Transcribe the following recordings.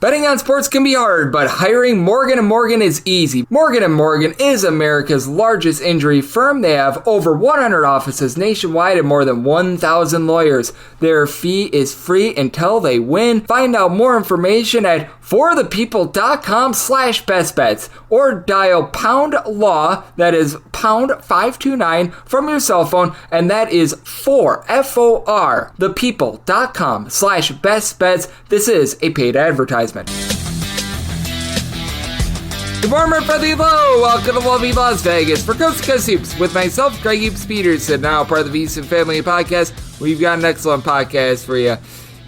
Betting on sports can be hard, but hiring Morgan & Morgan is easy. Morgan & Morgan is America's largest injury firm. They have over 100 offices nationwide and more than 1,000 lawyers. Their fee is free until they win. Find out more information at forthepeople.com/bestbets or dial #law, that is #529 from your cell phone, and that is FOR, thepeople.com/bestbets. This is a paid advertisement. Good morning, my friendly hello. Welcome to lovely Las Vegas for Coast to Coast Hoops with myself, Greg Hoops Peterson, now part of the Easton Family Podcast. We've got an excellent podcast for you.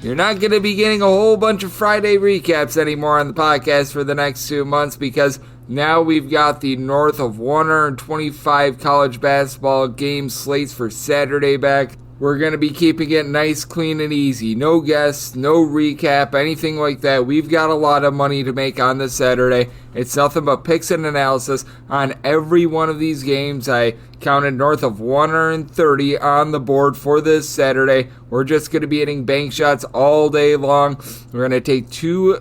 You're not going to be getting a whole bunch of Friday recaps anymore on the podcast for the next 2 months because now we've got the north of 125 college basketball game slates for Saturday back. We're going to be keeping it nice, clean, and easy. No guests, no recap, anything like that. We've got a lot of money to make on this Saturday. It's nothing but picks and analysis on every one of these games. I counted north of 130 on the board for this Saturday. We're just going to be hitting bank shots all day long. We're going to take 2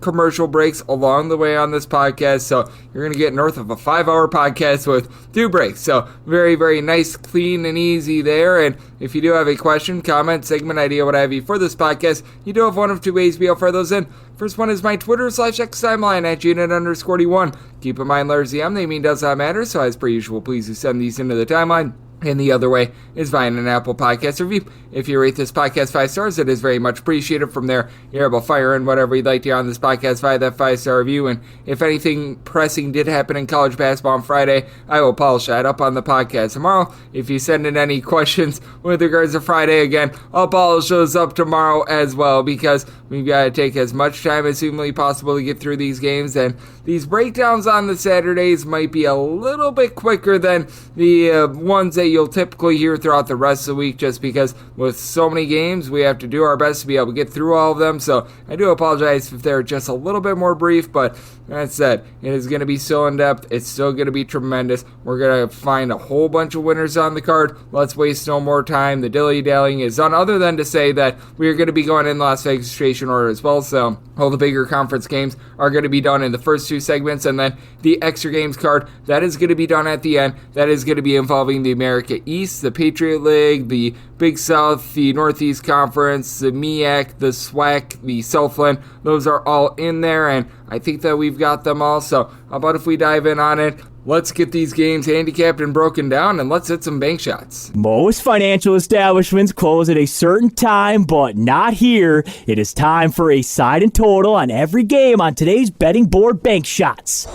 commercial breaks along the way on this podcast, so you're going to get north of a 5-hour podcast with 2 breaks. So very, very nice, clean, and easy there. And if you do have a question, comment, segment, idea, what have you for this podcast, you do have one of 2 ways to be able to fire those in. First one is my Twitter/X timeline at @unit_D1. Keep in mind, letters the M, they mean does not matter, so as per usual, please do send these into the timeline. And the other way is via an Apple Podcast review. If you rate this podcast 5 stars, it is very much appreciated. From there, you're able to fire in whatever you'd like to hear on this podcast via that 5-star review. And if anything pressing did happen in college basketball on Friday, I will polish that up on the podcast tomorrow. If you send in any questions with regards to Friday, again, I'll polish those up tomorrow as well, because we've got to take as much time as humanly possible to get through these games. And these breakdowns on the Saturdays might be a little bit quicker than the ones that you'll typically hear throughout the rest of the week, just because with so many games, we have to do our best to be able to get through all of them. So I do apologize if they're just a little bit more brief, but that said, it is going to be so in-depth. It's still going to be tremendous. We're going to find a whole bunch of winners on the card. Let's waste no more time. The dilly-dallying is done, other than to say that we are going to be going in Las Vegas registration order as well. So all the bigger conference games are going to be done in the first 2 segments, and then the extra games card, that is going to be done at the end. That is going to be involving the America East, the Patriot League, the Big South, the Northeast Conference, the MEAC, the SWAC, the Southland. Those are all in there, and I think that we've got them all. So how about if we dive in on it? Let's get these games handicapped and broken down, and let's hit some bank shots. Most financial establishments close at a certain time, but not here. It is time for a side and total on every game on today's betting board bank shots.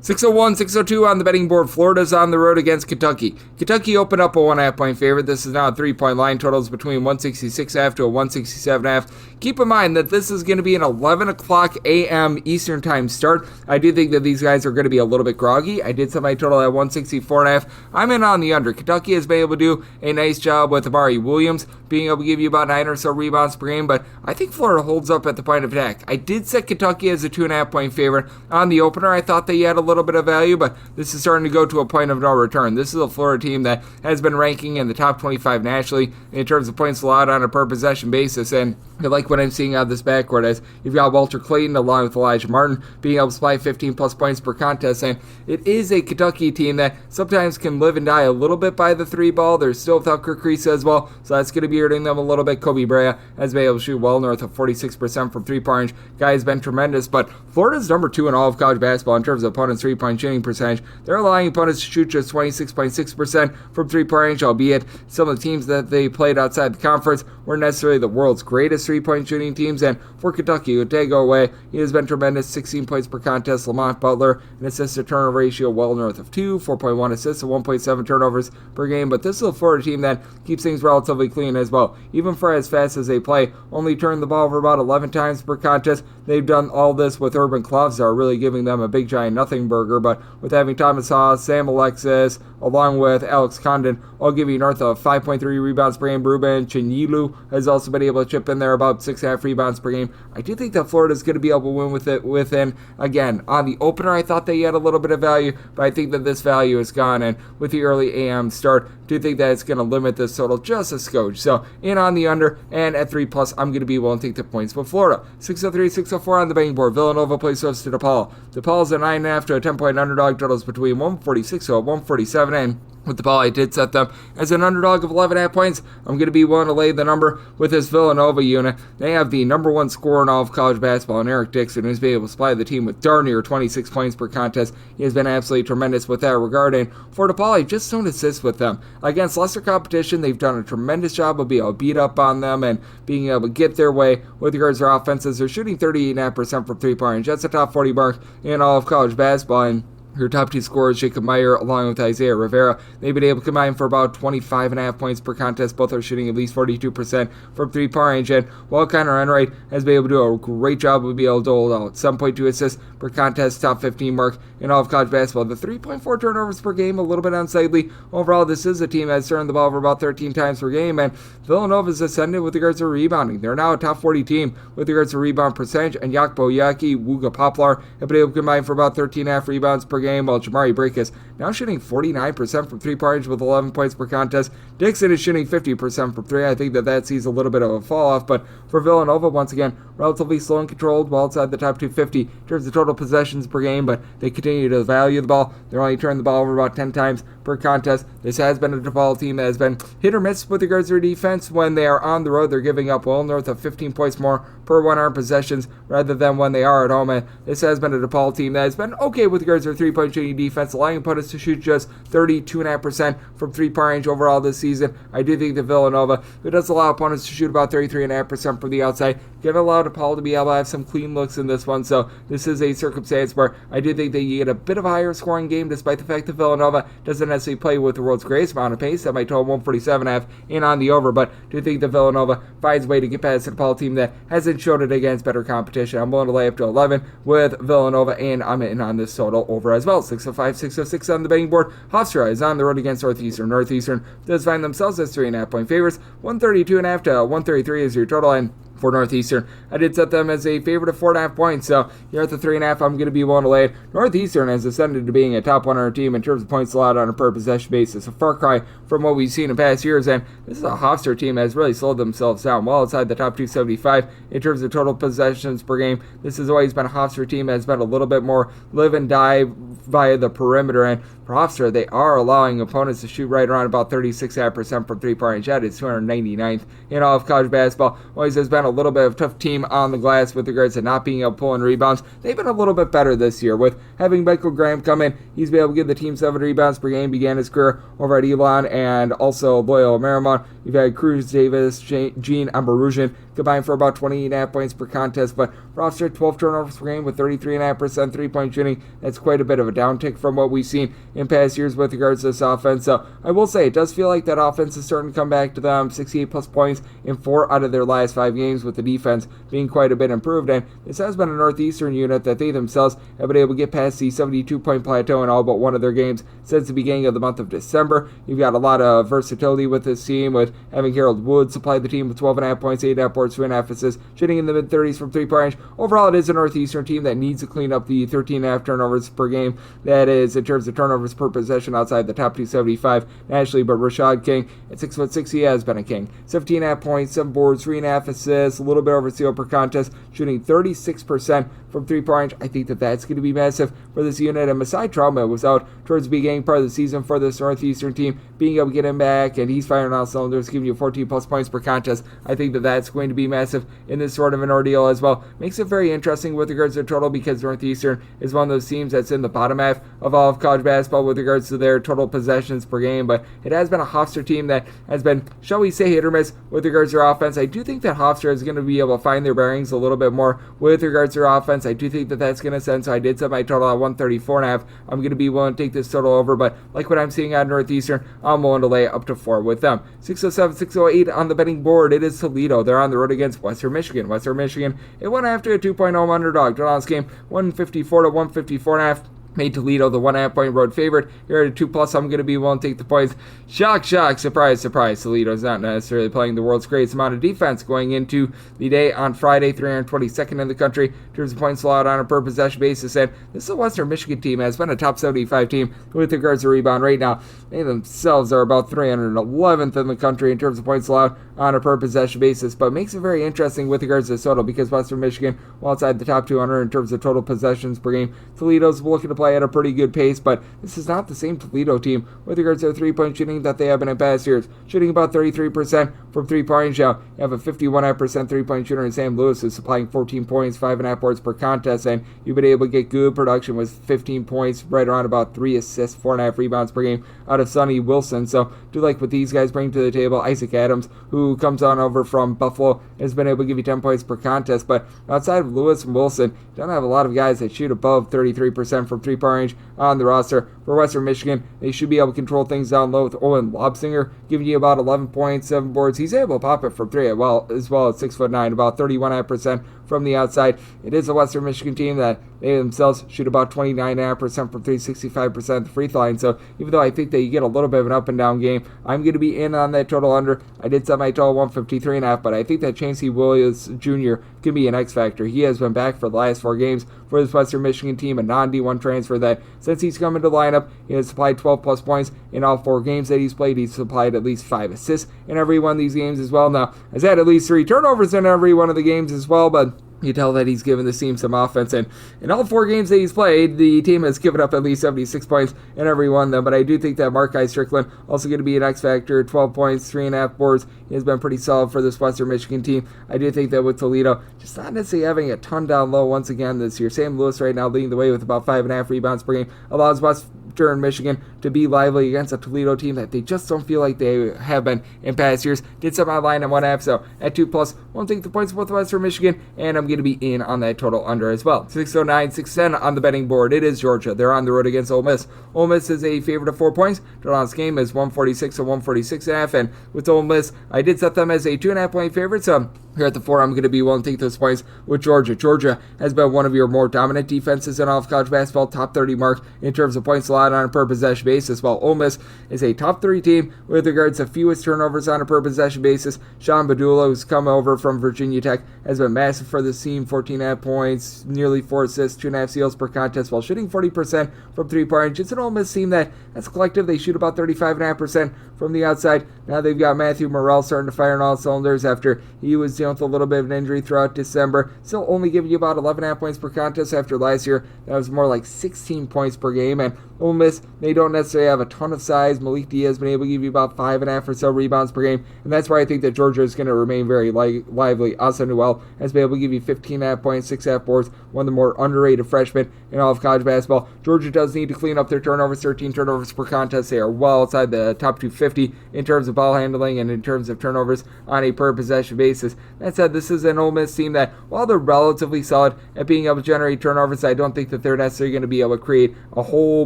601, 602 on the betting board. Florida's on the road against Kentucky. Kentucky opened up a 1.5-point favorite. This is now a 3-point line. Totals between 166.5 to a 167.5. Keep in mind that this is going to be an 11 o'clock a.m. Eastern time start. I do think that these guys are going to be a little bit groggy. I did set my total at 164.5. I'm in on the under. Kentucky has been able to do a nice job with Amari Williams being able to give you about 9 or so rebounds per game, but I think Florida holds up at the point of attack. I did set Kentucky as a 2.5-point favorite on the opener. I thought they had a little bit of value, but this is starting to go to a point of no return. This is a Florida team that has been ranking in the top 25 nationally in terms of points allowed on a per possession basis, and I like what I'm seeing out of this backcourt, as you've got Walter Clayton along with Elijah Martin being able to supply 15 plus points per contest, and it is a Kentucky team that sometimes can live and die a little bit by the 3 ball. They're still without Kirk Reese as well, so that's going to be hurting them a little bit. Kobe Brea has been able to shoot well north of 46% from 3-point range. Guy has been tremendous, but Florida's number 2 in all of college basketball in terms of opponents' 3-point shooting percentage. They're allowing opponents to shoot just 26.6% from 3-point range, albeit some of the teams that they played outside the conference weren't necessarily the world's greatest 3-point shooting teams. And for Kentucky, Utego away, he has been tremendous. 16 points per contest. Lamont Butler, an assist-to-turnover ratio well north of 2, 4.1 assists and 1.7 turnovers per game. But this is a Florida team that keeps things relatively clean as well. Even for as fast as they play, only turn the ball over about 11 times per contest. They've done all this with Urban Klofzar really giving them a big giant nothing Lineberger, but with having Thomas Haas, Sam Alexis, along with Alex Condon, I'll give you north of 5.3 rebounds per game. Ruben Chinilu has also been able to chip in there about 6.5 rebounds per game. I do think that Florida's going to be able to win with it within. Again, on the opener, I thought they had a little bit of value, but I think that this value is gone, and with the early AM start, I do think that it's going to limit this total just a skosh. So, in on the under, and at 3+, I'm going to be willing to take the points. But Florida, 603, 604 on the betting board. Villanova plays host to DePaul. DePaul's a 9.5 to a 10-point underdog. Totals between 146 to 147, and with the ball, I did set them as an underdog of 11.5 points. I'm going to be willing to lay the number with this Villanova unit. They have the number one scorer in all of college basketball, and Eric Dixon, who's been able to supply the team with darn near 26 points per contest. He has been absolutely tremendous with that regard. And for DePaul, I just don't assist with them. Against lesser competition, they've done a tremendous job of being able to beat up on them and being able to get their way with regards to their offenses. They're shooting 38.5% from three-point range. That's a top 40 mark in all of college basketball. And her top two scorers, Jacob Meyer, along with Isaiah Rivera, they've been able to combine for about 25.5 points per contest. Both are shooting at least 42% from three-point range. And while Connor Enright has been able to do a great job of being able to dole out 7.2 assists per contest, top 15 mark in all of college basketball. The 3.4 turnovers per game, a little bit unsightly. Overall, this is a team that's turned the ball over about 13 times per game, and Villanova's ascended with regards to rebounding. They're now a top 40 team with regards to rebound percentage, and Yakpo Yaki, Wuga Poplar have been able to combine for about 13.5 rebounds per game, while Jamari Breakus now shooting 49% from three-point range with 11 points per contest. Dixon is shooting 50% from three. I think that sees a little bit of a fall-off, but for Villanova, once again, relatively slow and controlled, well outside the top 250 in terms of total possessions per game, but they continue to value the ball. They're only turning the ball over about 10 times per contest. This has been a DePaul team that has been hit or miss with regards to their defense. When they are on the road, they're giving up well north of 15 points more per 100 possessions rather than when they are at home. And this has been a DePaul team that has been okay with regards to their three-point shooting defense, allowing opponents to shoot just 32.5% from three-point range overall this season. I do think that Villanova, who does allow opponents to shoot about 33.5% from the outside, going to allow DePaul to be able to have some clean looks in this one. So this is a circumstance where I do think that you get a bit of a higher scoring game, despite the fact that Villanova doesn't necessarily play with the world's greatest amount of pace. That might total 147.5 in on the over, but do think that Villanova finds a way to get past a DePaul team that hasn't showed it against better competition. I'm willing to lay up to 11 with Villanova, and I'm in on this total over as well. 605, 606 on the betting board. Hofstra is on the road against Northeastern. Northeastern does find themselves as 3.5 point favorites. 132.5 to 133 is your total, and for Northeastern, I did set them as a favorite of 4.5 points, so here at the 3.5, I'm going to be willing to lay it. Northeastern has ascended to being a top 100 team in terms of points allowed on a per possession basis, a far cry from what we've seen in past years, and this is a Hofstra team that has really slowed themselves down well outside the top 275 in terms of total possessions per game. This has always been a Hofstra team that has been a little bit more live and die via the perimeter, and for Hofstra, they are allowing opponents to shoot right around about 36.5% from three-point range. That is 299th in all of college basketball. Always has been a little bit of a tough team on the glass with regards to not being able to pull in rebounds. They've been a little bit better this year with having Michael Graham come in. He's been able to give the team 7 rebounds per game. Began his career over at Elon and also Loyola Marymount. You've had Cruz Davis, Gene Ambarusian combined for about 28.5 points per contest, but roster 12 turnovers per game with 33.5% three-point shooting. That's quite a bit of a downtick from what we've seen in past years with regards to this offense. So I will say it does feel like that offense is starting to come back to them. 68 plus points in 4 out of their last 5 games, with the defense being quite a bit improved. And this has been a Northeastern unit that they themselves have been able to get past the 72-point plateau in all but one of their games since the beginning of the month of December. You've got a lot of versatility with this team, with having Harold Wood supply the team with 12.5 points, 8.5 boards, 2.5 assists, shooting in the mid-30s from three-point range. Overall, it is a Northeastern team that needs to clean up the 13.5 turnovers per game. That is in terms of turnovers per possession outside the top 275 nationally, but Rashad King, at 6'6", he has been a king. 17.5 points, 7 boards, 3.5 assists, a little bit over steal per contest, shooting 36% from three-point range. I think that that's going to be massive for this unit. And Masai Trauma was out towards the beginning part of the season for this Northeastern team. Being able to get him back, and he's firing on all cylinders, giving you 14-plus points per contest. I think that that's going to be massive in this sort of an ordeal as well. Makes it very interesting with regards to total, because Northeastern is one of those teams that's in the bottom half of all of college basketball with regards to their total possessions per game. But it has been a Hofstra team that has been, shall we say, hit or miss with regards to their offense. I do think that Hofstra is going to be able to find their bearings a little bit more with regards to their offense. I do think that that's going to send, so I did set my total at 134.5. I'm going to be willing to take this total over, but like what I'm seeing out of Northeastern, I'm willing to lay up to 4 with them. 607, 608 on the betting board. It is Toledo. They're on the road against Western Michigan. Western Michigan, it went after a 2.0 underdog. Draw this game 154 to 154.5. made Toledo the 1.5 point road favorite. Here at a 2+, I'm going to be willing to take the points. Shock, surprise, Toledo's not necessarily playing the world's greatest amount of defense going into the day on Friday, 322nd in the country in terms of points allowed on a per possession basis. And this is a Western Michigan team has been a top 75 team with regards to rebound right now. They themselves are about 311th in the country in terms of points allowed on a per possession basis, but makes it very interesting with regards to the total because Western Michigan, while outside the top 200 in terms of total possessions per game, Toledo's looking to play at a pretty good pace, but this is not the same Toledo team with regards to their three-point shooting that they have been in past years. Shooting about 33% from three-point range now. You have a 51% three-point shooter in Sam Lewis who's supplying 14 points, 5.5 boards per contest, and you've been able to get good production with 15 points, right around about 3 assists, 4.5 rebounds per game out of Sonny Wilson. So do like what these guys bring to the table. Isaac Adams, who comes on over from Buffalo, has been able to give you 10 points per contest, but outside of Lewis and Wilson, you don't have a lot of guys that shoot above 33% from three-point range on the roster. For Western Michigan, they should be able to control things down low with Owen Lobsinger giving you about 11 points, 7 boards. He's able to pop it from three as well at 6'9", about 31.5% from the outside. It is a Western Michigan team that they themselves shoot about 29.5% from 3, 65% at the free throw line. So even though I think that you get a little bit of an up and down game, I'm going to be in on that total under. I did set my total 153.5, but I think that Chancey Williams Jr. can be an X factor. He has been back for the last 4 games for this Western Michigan team, a non-D1 transfer that since he's come into the lineup, he has supplied 12 plus points in all 4 games that he's played. He's supplied at least 5 assists in every one of these games as well. Now, has had at least 3 turnovers in every one of the games as well, but you tell that he's given the team some offense, and in all 4 games that he's played, the team has given up at least 76 points in every one of them. But I do think that Markai Strickland also going to be an X factor. 12 points, 3.5 boards. He has been pretty solid for this Western Michigan team. I do think that with Toledo, just not necessarily having a ton down low once again this year. Sam Lewis right now leading the way with about 5.5 rebounds per game, allows Western Michigan to be lively against a Toledo team that they just don't feel like they have been in past years. Did some line at 1.5, so at 2+, won't take the points with Western Michigan, and I'm going to be in on that total under as well. 609, 610 on the betting board. It is Georgia. They're on the road against Ole Miss. Ole Miss is a favorite of 4 points. Total on this game is 146 to 146.5, and with Ole Miss, I did set them as a 2.5 point favorite, so here at the 4, I'm going to be willing to take those points with Georgia. Georgia has been one of your more dominant defenses in all of college basketball, top 30 mark in terms of points allowed on a per possession basis, while Ole Miss is a top 3 team with regards to fewest turnovers on a per possession basis. Sean Badula, who's come over from Virginia Tech, has been massive for this team, 14.5 points, nearly 4 assists, 2.5 steals per contest, while shooting 40% from 3-point range. It's an Ole Miss team that, as a collective, they shoot about 35.5% from the outside. Now they've got Matthew Morrell starting to fire on all cylinders after he was dealing with a little bit of an injury throughout December. Still only giving you about 11.5 points per contest after last year. That was more like 16 points per game. And Ole Miss, they don't necessarily have a ton of size. Malik Diaz has been able to give you about 5.5 or so rebounds per game. And that's why I think that Georgia is going to remain very lively. Asa Newell has been able to give you 15.5 points, 6.5 boards, one of the more underrated freshmen in all of college basketball. Georgia does need to clean up their turnovers, 13 turnovers per contest. They are well outside the top 250 in terms of ball handling and in terms of turnovers on a per possession basis. That said, this is an Ole Miss team that, while they're relatively solid at being able to generate turnovers, I don't think that they're necessarily going to be able to create a whole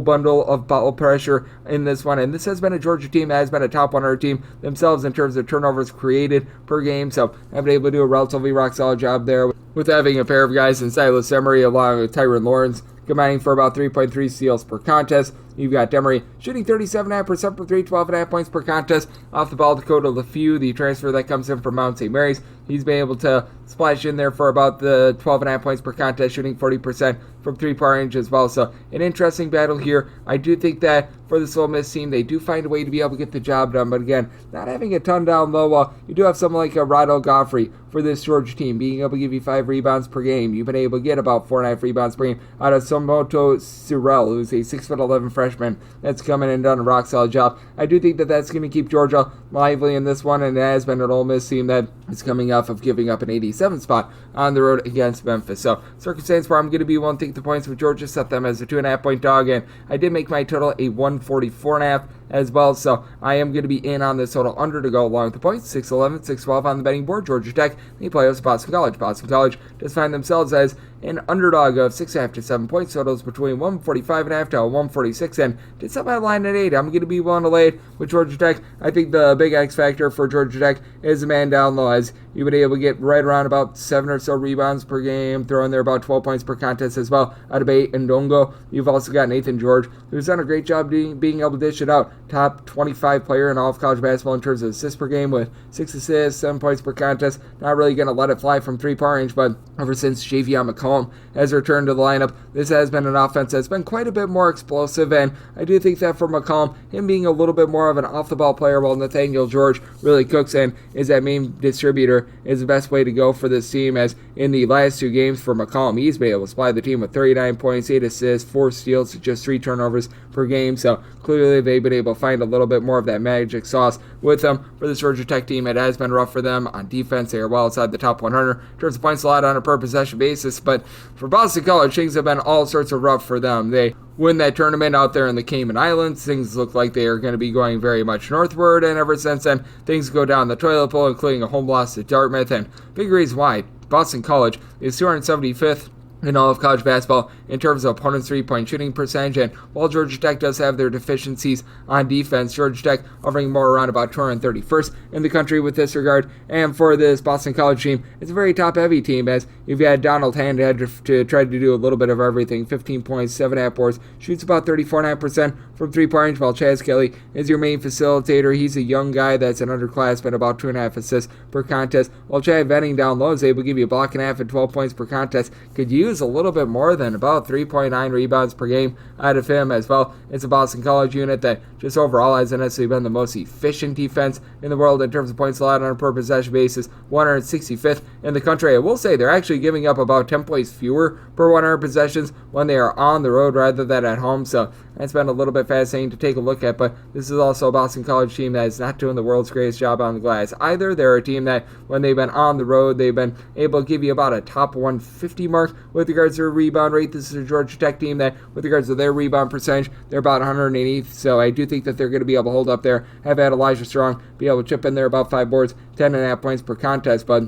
bundle of ball pressure in this one. And this has been a Georgia team that has been a top 100 team themselves in terms of turnovers created per game. So I've been able to do a relatively rock solid job there with having a pair of guys in Silas Emery along with Tyron Lawrence combining for about 3.3 steals per contest. You've got Demery shooting 37.5% for 3, 12.5 points per contest. Off the ball, Dakota LeFew, the transfer that comes in from Mount St. Mary's, he's been able to splash in there for about the 12.5 points per contest, shooting 40% from 3-point range as well. So an interesting battle here. I do think that for this Ole Miss team, they do find a way to be able to get the job done. But again, not having a ton down low, you do have someone like a Rado Goffrey for this Georgia team, being able to give you 5 rebounds per game. You've been able to get about 4.5 rebounds per game out of Somoto Surel, who's a 6'11" freshman that's coming in and done a rock solid job. I do think that that's going to keep Georgia lively in this one, and it has been an Ole Miss team that is coming off of giving up an 87 spot on the road against Memphis. So circumstance where I'm going to be willing to take the points with Georgia, set them as a 2.5 point dog, and I did make my total a 144.5 as well, so I am going to be in on this total under to go along with the points. 6-11, 6-12 on the betting board. Georgia Tech, they play us Boston College. Boston College does find themselves as an underdog of 6.5 to 7 points. Totals between 145.5 to 146, and did set my line at 8. I'm going to be willing to lay it with Georgia Tech. I think the big X factor for Georgia Tech is the man down low, as You've been able to get right around about 7 or so rebounds per game, throwing there about 12 points per contest as well. Adebayo and Ndongo. You've also got Nathan George, who's done a great job being able to dish it out. Top 25 player in all of college basketball in terms of assists per game with 6 assists, 7 points per contest. Not really going to let it fly from three-point range, but ever since Javion McCollum has returned to the lineup, this has been an offense that's been quite a bit more explosive, and I do think that for McCollum, him being a little bit more of an off-the-ball player while Nathaniel George really cooks and is that main distributor is the best way to go for this team, as in the last 2 games for McCollum, he's been able to supply the team with 39 points, 8 assists, 4 steals, just 3 turnovers per game, so clearly they've been able to find a little bit more of that magic sauce with them. For this Georgia Tech team, it has been rough for them on defense. They are well outside the top 100 in terms of points allowed on a per possession basis, but for Boston College, things have been all sorts of rough for them. They win that tournament out there in the Cayman Islands. Things look like they are going to be going very much northward, and ever since then, things go down the toilet bowl, including a home loss to Dartmouth, and big reason why Boston College is 275th in all of college basketball in terms of opponents' three-point shooting percentage, and while Georgia Tech does have their deficiencies on defense, Georgia Tech hovering more around about 231st in the country with this regard. And for this Boston College team, it's a very top-heavy team, as you've had Donald Hand had to try to do a little bit of everything. 15 points, 7.5 boards, shoots about 34.9% from three-point range, while Chaz Kelly is your main facilitator. He's a young guy that's an underclassman, about 2.5 assists per contest, while Chad Venning down low is able to give you a block and a half and 12 points per contest. Could use a little bit more than about 3.9 rebounds per game out of him as well. It's a Boston College unit that just overall hasn't necessarily been the most efficient defense in the world in terms of points allowed on a per possession basis, 165th in the country. I will say they're actually giving up about 10 points fewer per 100 possessions when they are on the road rather than at home, so that's been a little bit fascinating to take a look at. But this is also a Boston College team that is not doing the world's greatest job on the glass either. They're a team that when they've been on the road, they've been able to give you about a top 150 mark with regards to their rebound rate. This is a Georgia Tech team that with regards to their rebound percentage, they're about 180th, so I do think that they're going to be able to hold up there. Have had Elijah Strong be able to chip in there about 5 boards, 10.5 points per contest, but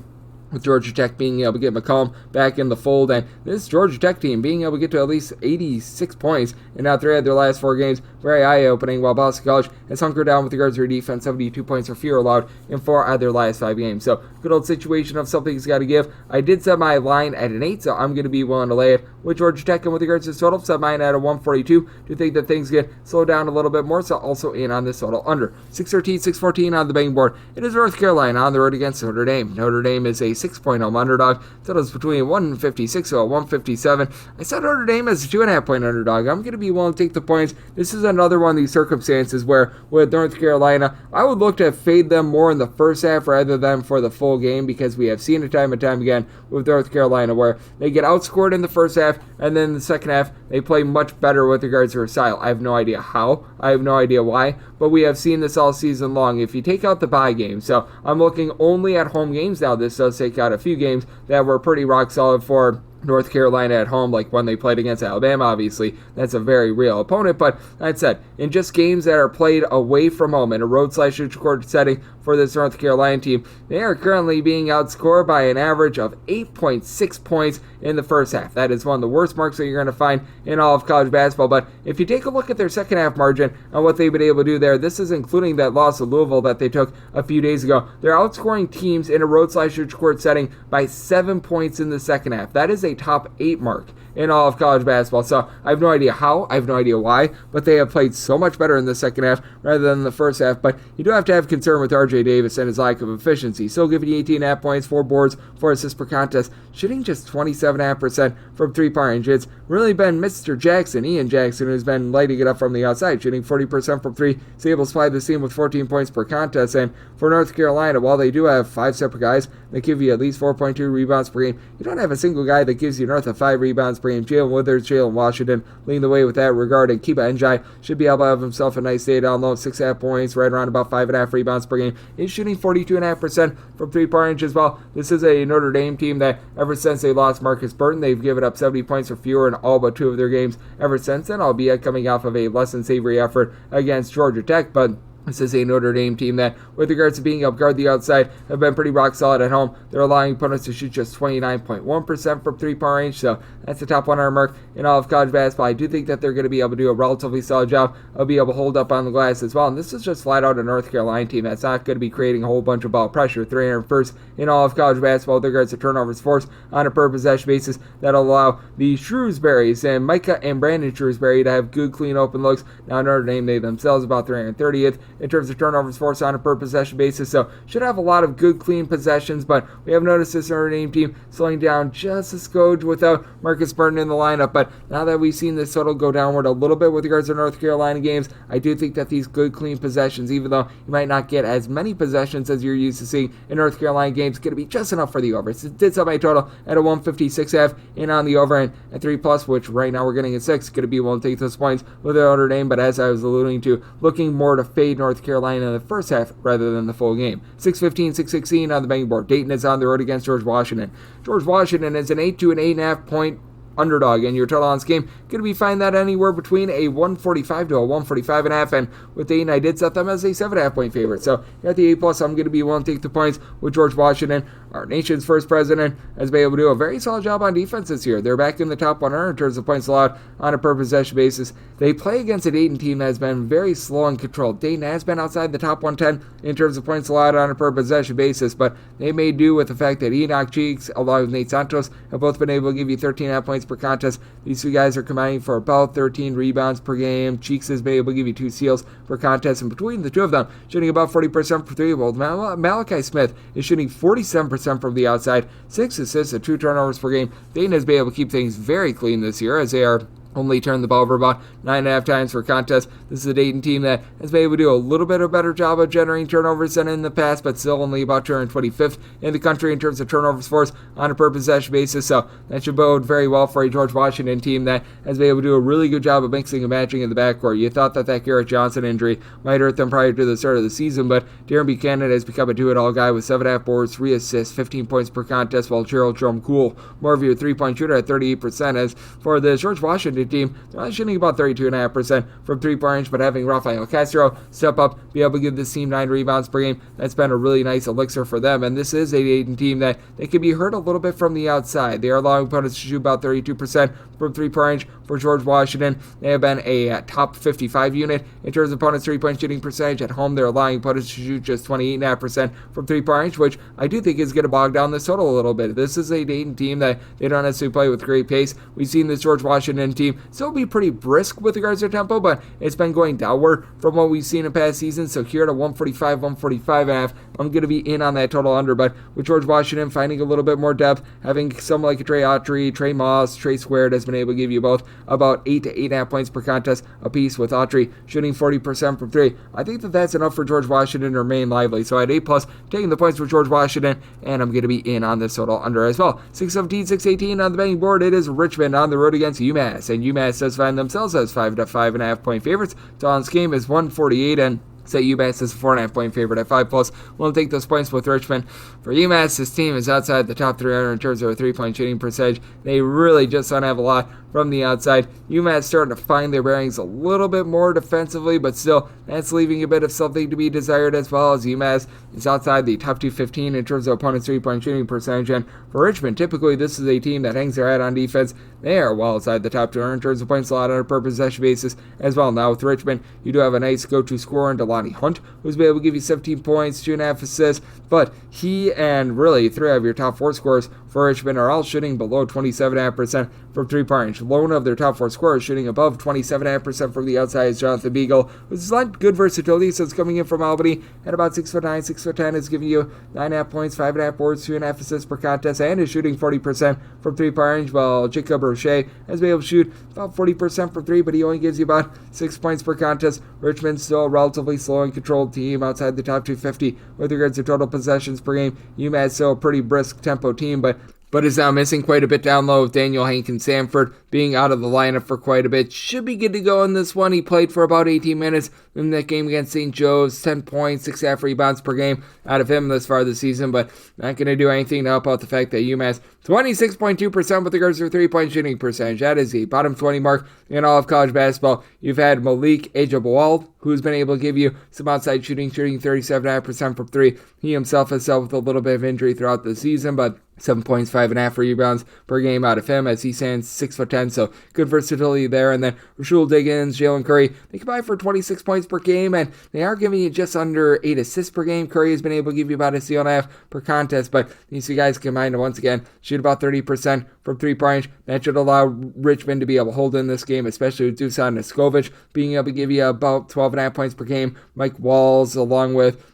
with Georgia Tech being able to get McCollum back in the fold, and this Georgia Tech team being able to get to at least 86 points in now 3 of their last 4 games, very eye-opening, while Boston College has hunkered down with regards to their defense, 72 points or fewer allowed in 4 out of their last 5 games. So, good old situation of something's got to give. I did set my line at an 8, so I'm going to be willing to lay it with Georgia Tech, and with regards to this total, set mine at a 142. Do think that things get slowed down a little bit more, so also in on this total under 613, 614 on the betting board. It is North Carolina on the road against Notre Dame. Notre Dame is a 6-point home underdog. Totals between 156 and 157. I set Notre Dame as a 2.5-point underdog. I'm going to be willing to take the points. This is another one of these circumstances where with North Carolina, I would look to fade them more in the first half rather than for the full game, because we have seen it time and time again with North Carolina where they get outscored in the first half, and then in the second half they play much better with regards to their style. I have no idea how. I have no idea why, but we have seen this all season long. If you take out the bye game, so I'm looking only at home games now. This does take out a few games that were pretty rock solid for North Carolina at home, like when they played against Alabama. Obviously, that's a very real opponent, but that said, in just games that are played away from home in a road/neutral setting for this North Carolina team, they are currently being outscored by an average of 8.6 points in the first half. That is one of the worst marks that you're going to find in all of college basketball, but if you take a look at their second half margin and what they've been able to do there, this is including that loss of Louisville that they took a few days ago. They're outscoring teams in a road/neutral setting by 7 points in the second half. That is a top 8 mark in all of college basketball. So I have no idea how, I have no idea why, but they have played so much better in the second half rather than the first half. But you do have to have concern with RJ Davis and his lack of efficiency. Still giving you 18.5 points, 4 boards, 4 assists per contest, shooting just 27.5% from 3-point range. It's really been Mr. Jackson, Ian Jackson, who's been lighting it up from the outside, shooting 40% from 3. He's able to supply the team with 14 points per contest. And for North Carolina, while they do have 5 separate guys that give you at least 4.2 rebounds per game, you don't have a single guy that gives you north of 5 rebounds per game. Jalen Withers, Jalen Washington leading the way with that regard, and Kiba Njai should be able to have himself a nice day down low, 6.5 points, right around about 5.5 rebounds per game. He's shooting 42.5% from 3-point range as well. This is a Notre Dame team that ever since they lost Marcus Burton, they've given up 70 points or fewer in all but 2 of their games ever since then, albeit coming off of a less than savory effort against Georgia Tech. But This is a Notre Dame team that, with regards to being able to guard the outside, have been pretty rock solid at home. They're allowing opponents to shoot just 29.1% from three-point range, so that's the top 100 mark in all of college basketball. I do think that they're going to be able to do a relatively solid job of being able to hold up on the glass as well. And this is just flat out a North Carolina team that's not going to be creating a whole bunch of ball pressure. 301st in all of college basketball with regards to turnovers forced on a per possession basis. That'll allow the Shrewsburys and Micah and Brandon Shrewsbury to have good, clean, open looks. Now Notre Dame, they themselves about 330th in terms of turnovers forced on a per possession basis, so should have a lot of good, clean possessions, but we have noticed this Notre Dame team slowing down just a skoge without Marcus Burton in the lineup. But now that we've seen this total go downward a little bit with regards to North Carolina games, I do think that these good, clean possessions, even though you might not get as many possessions as you're used to seeing in North Carolina games, going to be just enough for the over. So it did set my total at a 156.5 in on the over, and at 3+, which right now we're getting at 6, going to be willing to take those points with Notre Dame, but as I was alluding to, looking more to fade North Carolina in the first half rather than the full game. 6:15, 6:16 on the betting board. Dayton is on the road against George Washington. George Washington is an 8 to an 8.5 point underdog, and your total on this game going to be find that anywhere between a 145 to a 145.5, and with Dayton I did set them as a 7.5 point favorite. So at the 8+, I'm going to be willing to take the points with George Washington. Our nation's first president has been able to do a very solid job on defense this year. They're back in the top 100 in terms of points allowed on a per possession basis. They play against a Dayton team that has been very slow and controlled. Dayton has been outside the top 110 in terms of points allowed on a per possession basis, but they may do with the fact that Enoch Cheeks along with Nate Santos have both been able to give you 13.5 points per contest. These two guys are combining for about 13 rebounds per game. Cheeks has been able to give you 2 steals per contest, and between the two of them, shooting about 40% for 3. Well, Malachi Smith is shooting 47% from the outside, 6 assists and 2 turnovers per game. Dayton has been able to keep things very clean this year, as they are only turned the ball over about 9.5 times per contest. This is a Dayton team that has been able to do a little bit of a better job of generating turnovers than in the past, but still only about 225th in the country in terms of turnovers forced on a per possession basis. So that should bode very well for a George Washington team that has been able to do a really good job of mixing and matching in the backcourt. You thought that Garrett Johnson injury might hurt them prior to the start of the season, but Darren Buchanan has become a do-it-all guy with 7.5 boards, 3 assists, 15 points per contest, while Gerald Cool, more of your 3-point shooter at 38%. As for the George Washington team, they're only shooting about 32.5% from 3-point range, but having Rafael Castro step up, be able to give this team 9 rebounds per game, that's been a really nice elixir for them. And this is a Dayton team that they can be hurt a little bit from the outside. They are allowing opponents to shoot about 32% from 3-point range. For George Washington, they have been a top 55 unit in terms of opponents' 3-point shooting percentage. At home, they're allowing opponents to shoot just 28.5% from 3-point range, which I do think is going to bog down this total a little bit. This is a Dayton team that they don't necessarily play with great pace. We've seen this George Washington team still be pretty brisk with regards to tempo, but it's been going downward from what we've seen in past seasons. So here at a 145, 145.5, I'm going to be in on that total under. But with George Washington finding a little bit more depth, having someone like a Trey Autry, Trey Moss, Trey Squared has been able to give you both about 8 to 8.5 points per contest apiece, with Autry shooting 40% from 3. I think that that's enough for George Washington to remain lively. So at 8+, taking the points for George Washington, and I'm going to be in on this total under as well. 6:17, 6:18 on the betting board. It is Richmond on the road against UMass, and UMass does find themselves as 5 to 5.5 point favorites. Toledo's game is 148, and say UMass is a 4.5 point favorite at 5+. We'll take those points with Richmond. For UMass, this team is outside the top 300 in terms of a 3-point shooting percentage. They really just don't have a lot from the outside. UMass starting to find their bearings a little bit more defensively, but still, that's leaving a bit of something to be desired, as well as UMass is outside the top 215 in terms of opponents' 3-point shooting percentage. And for Richmond, typically this is a team that hangs their head on defense. They are well outside the top 200 in terms of points allowed on a per possession basis as well. Now with Richmond, you do have a nice go-to scorer in Delani Hunt, who's been able to give you 17 points, 2.5 assists, but he and really 3 of your top 4 scorers for Richmond are all shooting below 27.5% from 3-point range. Lone of their top 4 scorers shooting above 27.5% from the outside is Jonathan Beagle, who's lent good versatility since coming in from Albany at about 6'9", 6'10", is giving you 9.5 points, 5.5 boards, 2.5 assists per contest, and is shooting 40% from 3-point range, while Jacob Roche has been able to shoot about 40% from 3, but he only gives you about 6 points per contest. Richmond's still a relatively slow and controlled team outside the top 250 with regards to total possessions per game. UMass still a pretty brisk tempo team, but but is now missing quite a bit down low with Daniel Hankins Sanford being out of the lineup for quite a bit. Should be good to go in this one. He played for about 18 minutes in that game against St. Joe's, 10 points, 6.5 rebounds per game out of him this far this season, but not going to do anything to help out the fact that UMass 26.2% with regards to their three-point shooting percentage. That is the bottom 20 mark in all of college basketball. You've had Malik Ajabawal, who's been able to give you some outside shooting 37.5% from three. He himself has dealt with a little bit of injury throughout the season, but 7 points, 5.5 rebounds per game out of him as he stands 6'10", so good versatility there. And then Rashul Diggins, Jalen Curry, they combine for 26 points per game, and they are giving you just under 8 assists per game. Curry has been able to give you about a steal and a half per contest, but these two guys combined to once again shoot about 30% from three-point range. That should allow Richmond to be able to hold in this game, especially with Dusan Niskovich being able to give you about 12.5 points per game. Mike Walls, along with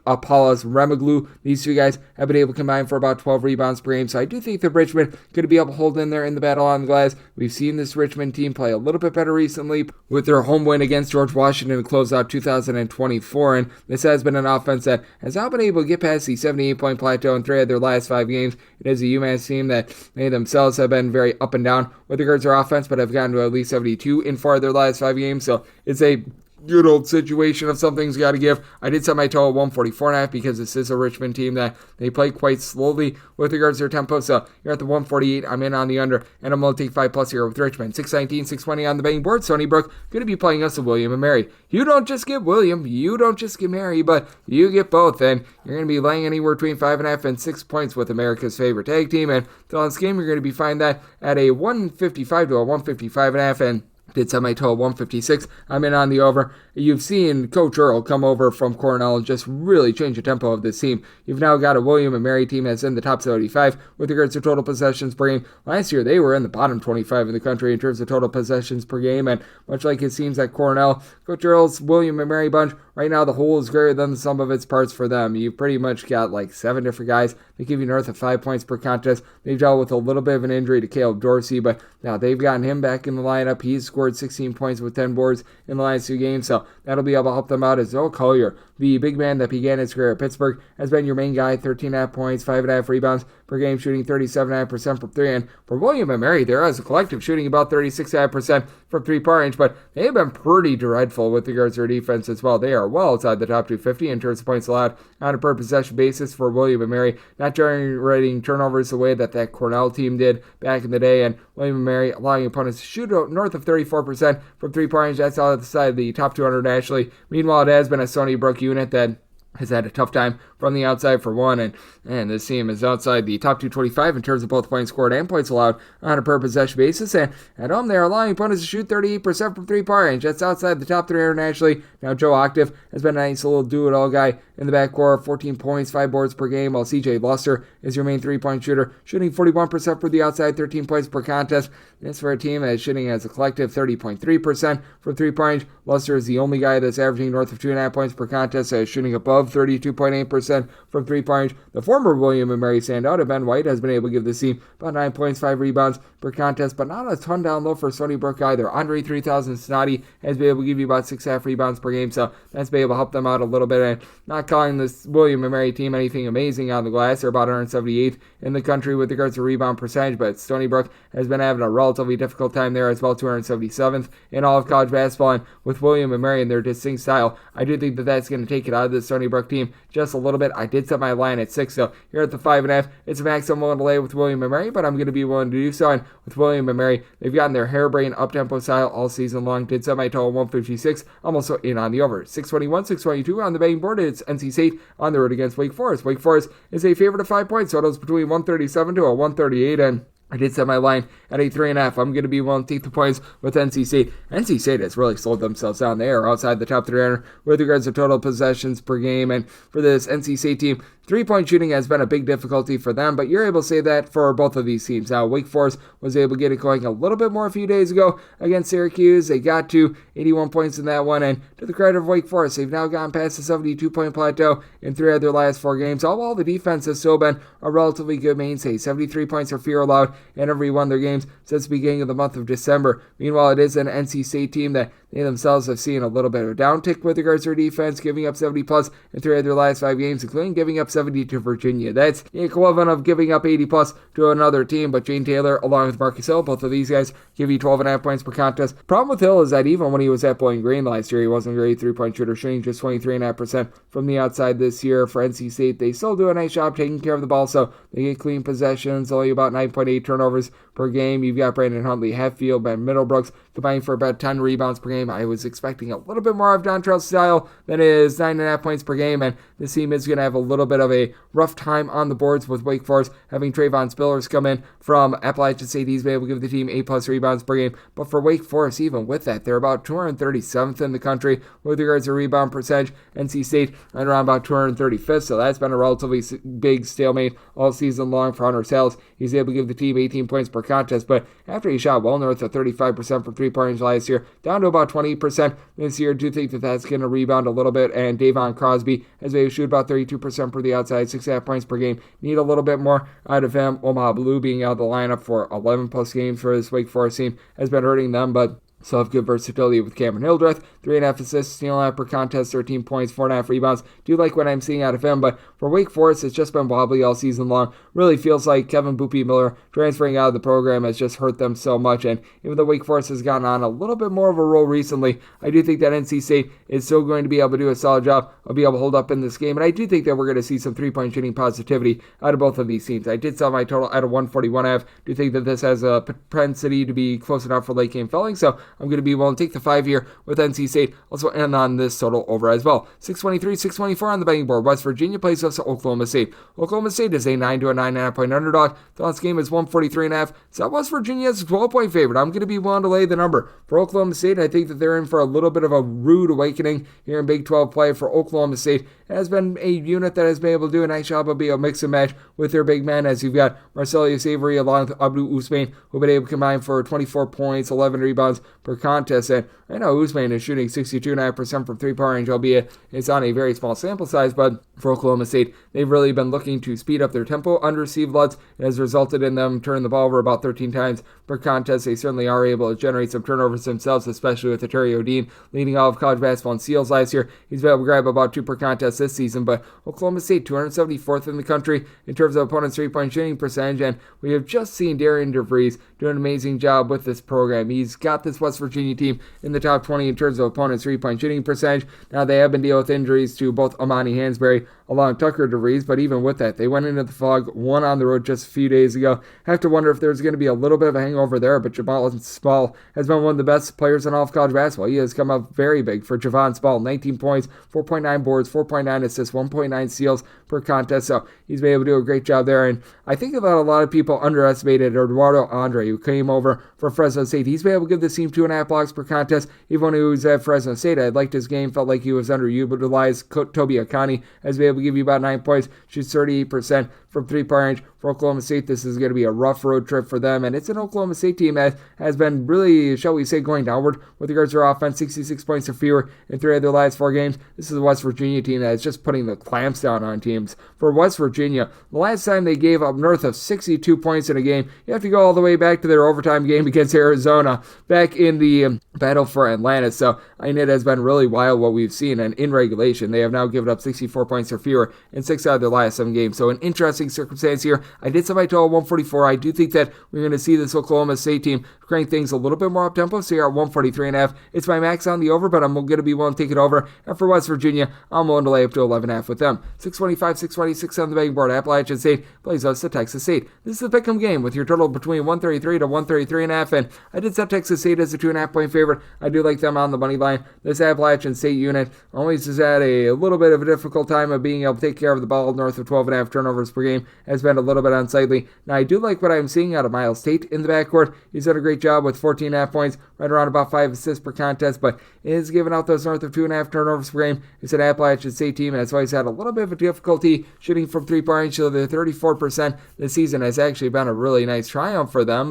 Apollos Remiglu, these two guys have been able to combine for about 12 rebounds per game. So I do think that Richmond going to be able to hold in there in the battle on the glass. We've seen this Richmond team play a little bit better recently with their home win against George Washington to close out 2024. And this has been an offense that has now been able to get past the 78-point plateau in 3 of their last 5 games. It is a UMass team that they themselves have been very up and down with regards to their offense, but have gotten to at least 72 in 4 of their last 5 games. So it's a good old situation of something's got to give. I did set my total at 144.5 because this is a Richmond team that they play quite slowly with regards to their tempo. So you're at the 148. I'm in on the under, and I'm going to take 5+ here with Richmond. 619, 620 on the betting board. Stony Brook going to be playing us with William and Mary. You don't just get William, you don't just get Mary, but you get both, and you're going to be laying anywhere between 5.5 and 6 points with America's favorite tag team. And on this game, you're going to be finding that at a 155 to a 155.5, and did set my total 156. I'm in on the over. You've seen Coach Earl come over from Cornell and just really change the tempo of this team. You've now got a William and Mary team that's in the top 75 with regards to total possessions per game. Last year, they were in the bottom 25 in the country in terms of total possessions per game, and much like it seems at Cornell, Coach Earl's William and Mary bunch, right now the whole is greater than the sum of its parts for them. You've pretty much got like 7 different guys that give you north of 5 points per contest. They've dealt with a little bit of an injury to Caleb Dorsey, but now they've gotten him back in the lineup. He's scored 16 points with 10 boards in the last 2 games, so that'll be able to help them out. As Noah Collier, the big man that began his career at Pittsburgh, has been your main guy, 13.5 points, 5.5 rebounds per game, shooting 37.5% from 3. And for William and Mary, they're as a collective shooting about 36.5% from 3-point range, but they have been pretty dreadful with regards to their defense as well. They are well outside the top 250 in terms of points allowed on a per possession basis for William and Mary, not generating turnovers the way that Cornell team did back in the day, and William and Mary allowing opponents to shoot north of 34% from 3-point range. That's out of the side of the top 200 nationally. Meanwhile, it has been a Stony Brook unit that has had a tough time from the outside for one, and this team is outside the top 225 in terms of both points scored and points allowed on a per possession basis, and at home they're allowing opponents to shoot 38% from 3-point range. That's outside the top 300 nationally. Now Joe Octave has been a nice little do-it-all guy in the backcourt, 14 points, 5 boards per game, while CJ Luster is your main 3-point shooter, shooting 41% for the outside, 13 points per contest. This for a team that is shooting as a collective 30.3% from 3-point range. Luster is the only guy that's averaging north of 2.5 points per contest, that is shooting above 32.8% from 3-point range. The former William and Mary standout, Ben White, has been able to give the team about 9 points, 5 rebounds per contest, but not a ton down low for Stony Brook either. Andre 3000 Snotty has been able to give you about 6.5 rebounds per game, so that's been able to help them out a little bit. And not calling this William and Mary team anything amazing on the glass. They're about 178th in the country with regards to rebound percentage, but Stony Brook has been having a relatively difficult time there as well, 277th in all of college basketball. And with William and Mary and their distinct style, I do think that that's going to take it out of the Stony Brook team just a little bit. I did set my line at 6, so here at the 5.5, it's a max I'm willing to lay with William and Mary, but I'm going to be willing to do so. And with William and Mary, they've gotten their harebrained up-tempo style all season long. Did set my total 156. I'm also in on the over. 621, 622 on the betting board. It's NC State on the road against Wake Forest. Wake Forest is a favorite of 5 points. Totals between 137 to a 138, and I did set my line at a 3.5. I'm going to be willing to take the points with NC State. NC State has really slowed themselves down. They are outside the top 300 with regards to total possessions per game. And for this NC State team, 3-point shooting has been a big difficulty for them, but you're able to say that for both of these teams. Now, Wake Forest was able to get it going a little bit more a few days ago against Syracuse. They got to 81 points in that one, and to the credit of Wake Forest, they've now gotten past the 72-point plateau in 3 of their last 4 games. All while the defense has still been a relatively good mainstay. 73 points or fewer allowed in every one of their games since the beginning of the month of December. Meanwhile, it is an NC State team that They themselves have seen a little bit of a downtick with regards to their defense, giving up 70-plus in 3 of their last 5 games, including giving up 70 to Virginia. That's the equivalent of giving up 80-plus to another team, but Jane Taylor, along with Marcus Hill, both of these guys give you 12.5 points per contest. Problem with Hill is that even when he was at Bowling Green last year, he wasn't a great three-point shooter, shooting just 23.5% from the outside this year. For NC State, they still do a nice job taking care of the ball, so they get clean possessions, only about 9.8 turnovers per game. You've got Brandon Huntley, Hatfield, Ben Middlebrooks combining for about 10 rebounds per game. I was expecting a little bit more of Dontrell's style than is 9.5 points per game, and this team is going to have a little bit of a rough time on the boards with Wake Forest having Trayvon Spillers come in from Appalachian St. He's been able to give the team 8-plus rebounds per game, but for Wake Forest, even with that, they're about 237th in the country with regards to rebound percentage. NC State right around about 235th, so that's been a relatively big stalemate all season long for Hunter Sallis. He's able to give the team 18 points per contest, but after he shot well north of 35% from three-point range last year, down to about 20% this year, I do think that that's going to rebound a little bit, and Davon Crosby has been able to shoot about 32% per the outside, 6.5 points per game. Need a little bit more out of him. Omaha Blue being out of the lineup for 11-plus games for this Wake Forest team has been hurting them, but still have good versatility with Cameron Hildreth, 3.5 assists, steal per contest, 13 points, 4.5 rebounds. Do like what I'm seeing out of him, but for Wake Forest, it's just been wobbly all season long. Really feels like Kevin Boopy Miller transferring out of the program has just hurt them so much, and even though Wake Forest has gotten on a little bit more of a roll recently, I do think that NC State is still going to be able to do a solid job of being able to hold up in this game, and I do think that we're going to see some three-point shooting positivity out of both of these teams. I did sell my total at a 141.5. Do think that this has a propensity to be close enough for late game filling, so I'm going to be willing to take the 5 here with NC State. Also end on this total over as well. 623, 624 on the betting board. West Virginia plays us Oklahoma State. Oklahoma State is a 9 to a 9.5 point underdog. The last game is 143.5. So West Virginia is a 12-point favorite. I'm going to be willing to lay the number. For Oklahoma State, I think that they're in for a little bit of a rude awakening here in Big 12 play. For Oklahoma State, it has been a unit that has been able to do a nice job of being able to mix and match with their big men, as you've got Marcellus Avery along with Abdul Usman, who've been able to combine for 24 points, 11 rebounds per contest. And I know Usman is shooting 62.5% from three-point range, albeit it's on a very small sample size, but for Oklahoma State, they've really been looking to speed up their tempo under received LUTs. It has resulted in them turning the ball over about 13 times per contest. They certainly are able to generate some turnovers themselves, especially with Terry O'Dean leading all of college basketball in steals last year. He's been able to grab about 2 per contest this season, but Oklahoma State 274th in the country in terms of opponents' three-point shooting percentage, and we have just seen Darian DeVries do an amazing job with this program. He's got this West Virginia team in the top 20 in terms of opponents' three-point shooting percentage. Now, they have been dealing with injuries to both Amani Hansberry along Tucker DeVries, but even with that, they went into the fog, won on the road just a few days ago. Have to wonder if there's going to be a little bit of a hangover there, but Javon Spall has been one of the best players in all of college basketball. He has come up very big for Javon Spall, 19 points, 4.9 boards, 4.9 assists, 1.9 steals per contest, so he's been able to do a great job there, and I think that a lot of people underestimated Eduardo Andre, who came over for Fresno State. He's been able to give this team 2.5 blocks per contest, even when he was at Fresno State. I liked his game, felt like he was underutilized. Toby Akani has been able to give you about 9 points, shoots 38% from three-point range. For Oklahoma State, this is going to be a rough road trip for them, and it's an Oklahoma State team that has been really, shall we say, going downward with regards to their offense, 66 points or fewer in 3 of their last 4 games. This is a West Virginia team that is just putting the clamps down on teams. For West Virginia, the last time they gave up north of 62 points in a game, you have to go all the way back to their overtime game against Arizona back in the battle for Atlantis. So I mean, it has been really wild what we've seen, and in regulation, they have now given up 64 points or fewer in 6 out of their last 7 games. So an interesting circumstance here. I did set my total 144. I do think that we're going to see this Oklahoma State team crank things a little bit more up tempo. So you're at 143.5. It's my max on the over, but I'm going to be willing to take it over. And for West Virginia, I'm willing to lay up to 11.5 with them. 625, 626 on the betting board. Appalachian St plays us to Texas State. This is the pick'em game with your total between 133 to 133.5. And I did set Texas State as a 2.5 point favorite. I do like them on the money line. This Appalachian State unit always has had a little bit of a difficult time of being able to take care of the ball. North of 12.5 turnovers per game has been a little bit unsightly. Now, I do like what I'm seeing out of Miles Tate in the backcourt. He's done a great job with 14.5 points, right around about 5 assists per contest, but is giving out those north of 2.5 turnovers per game. It's an Appalachian State team that's always had a little bit of a difficulty shooting from three-point range, so the 34% this season has actually been a really nice triumph for them.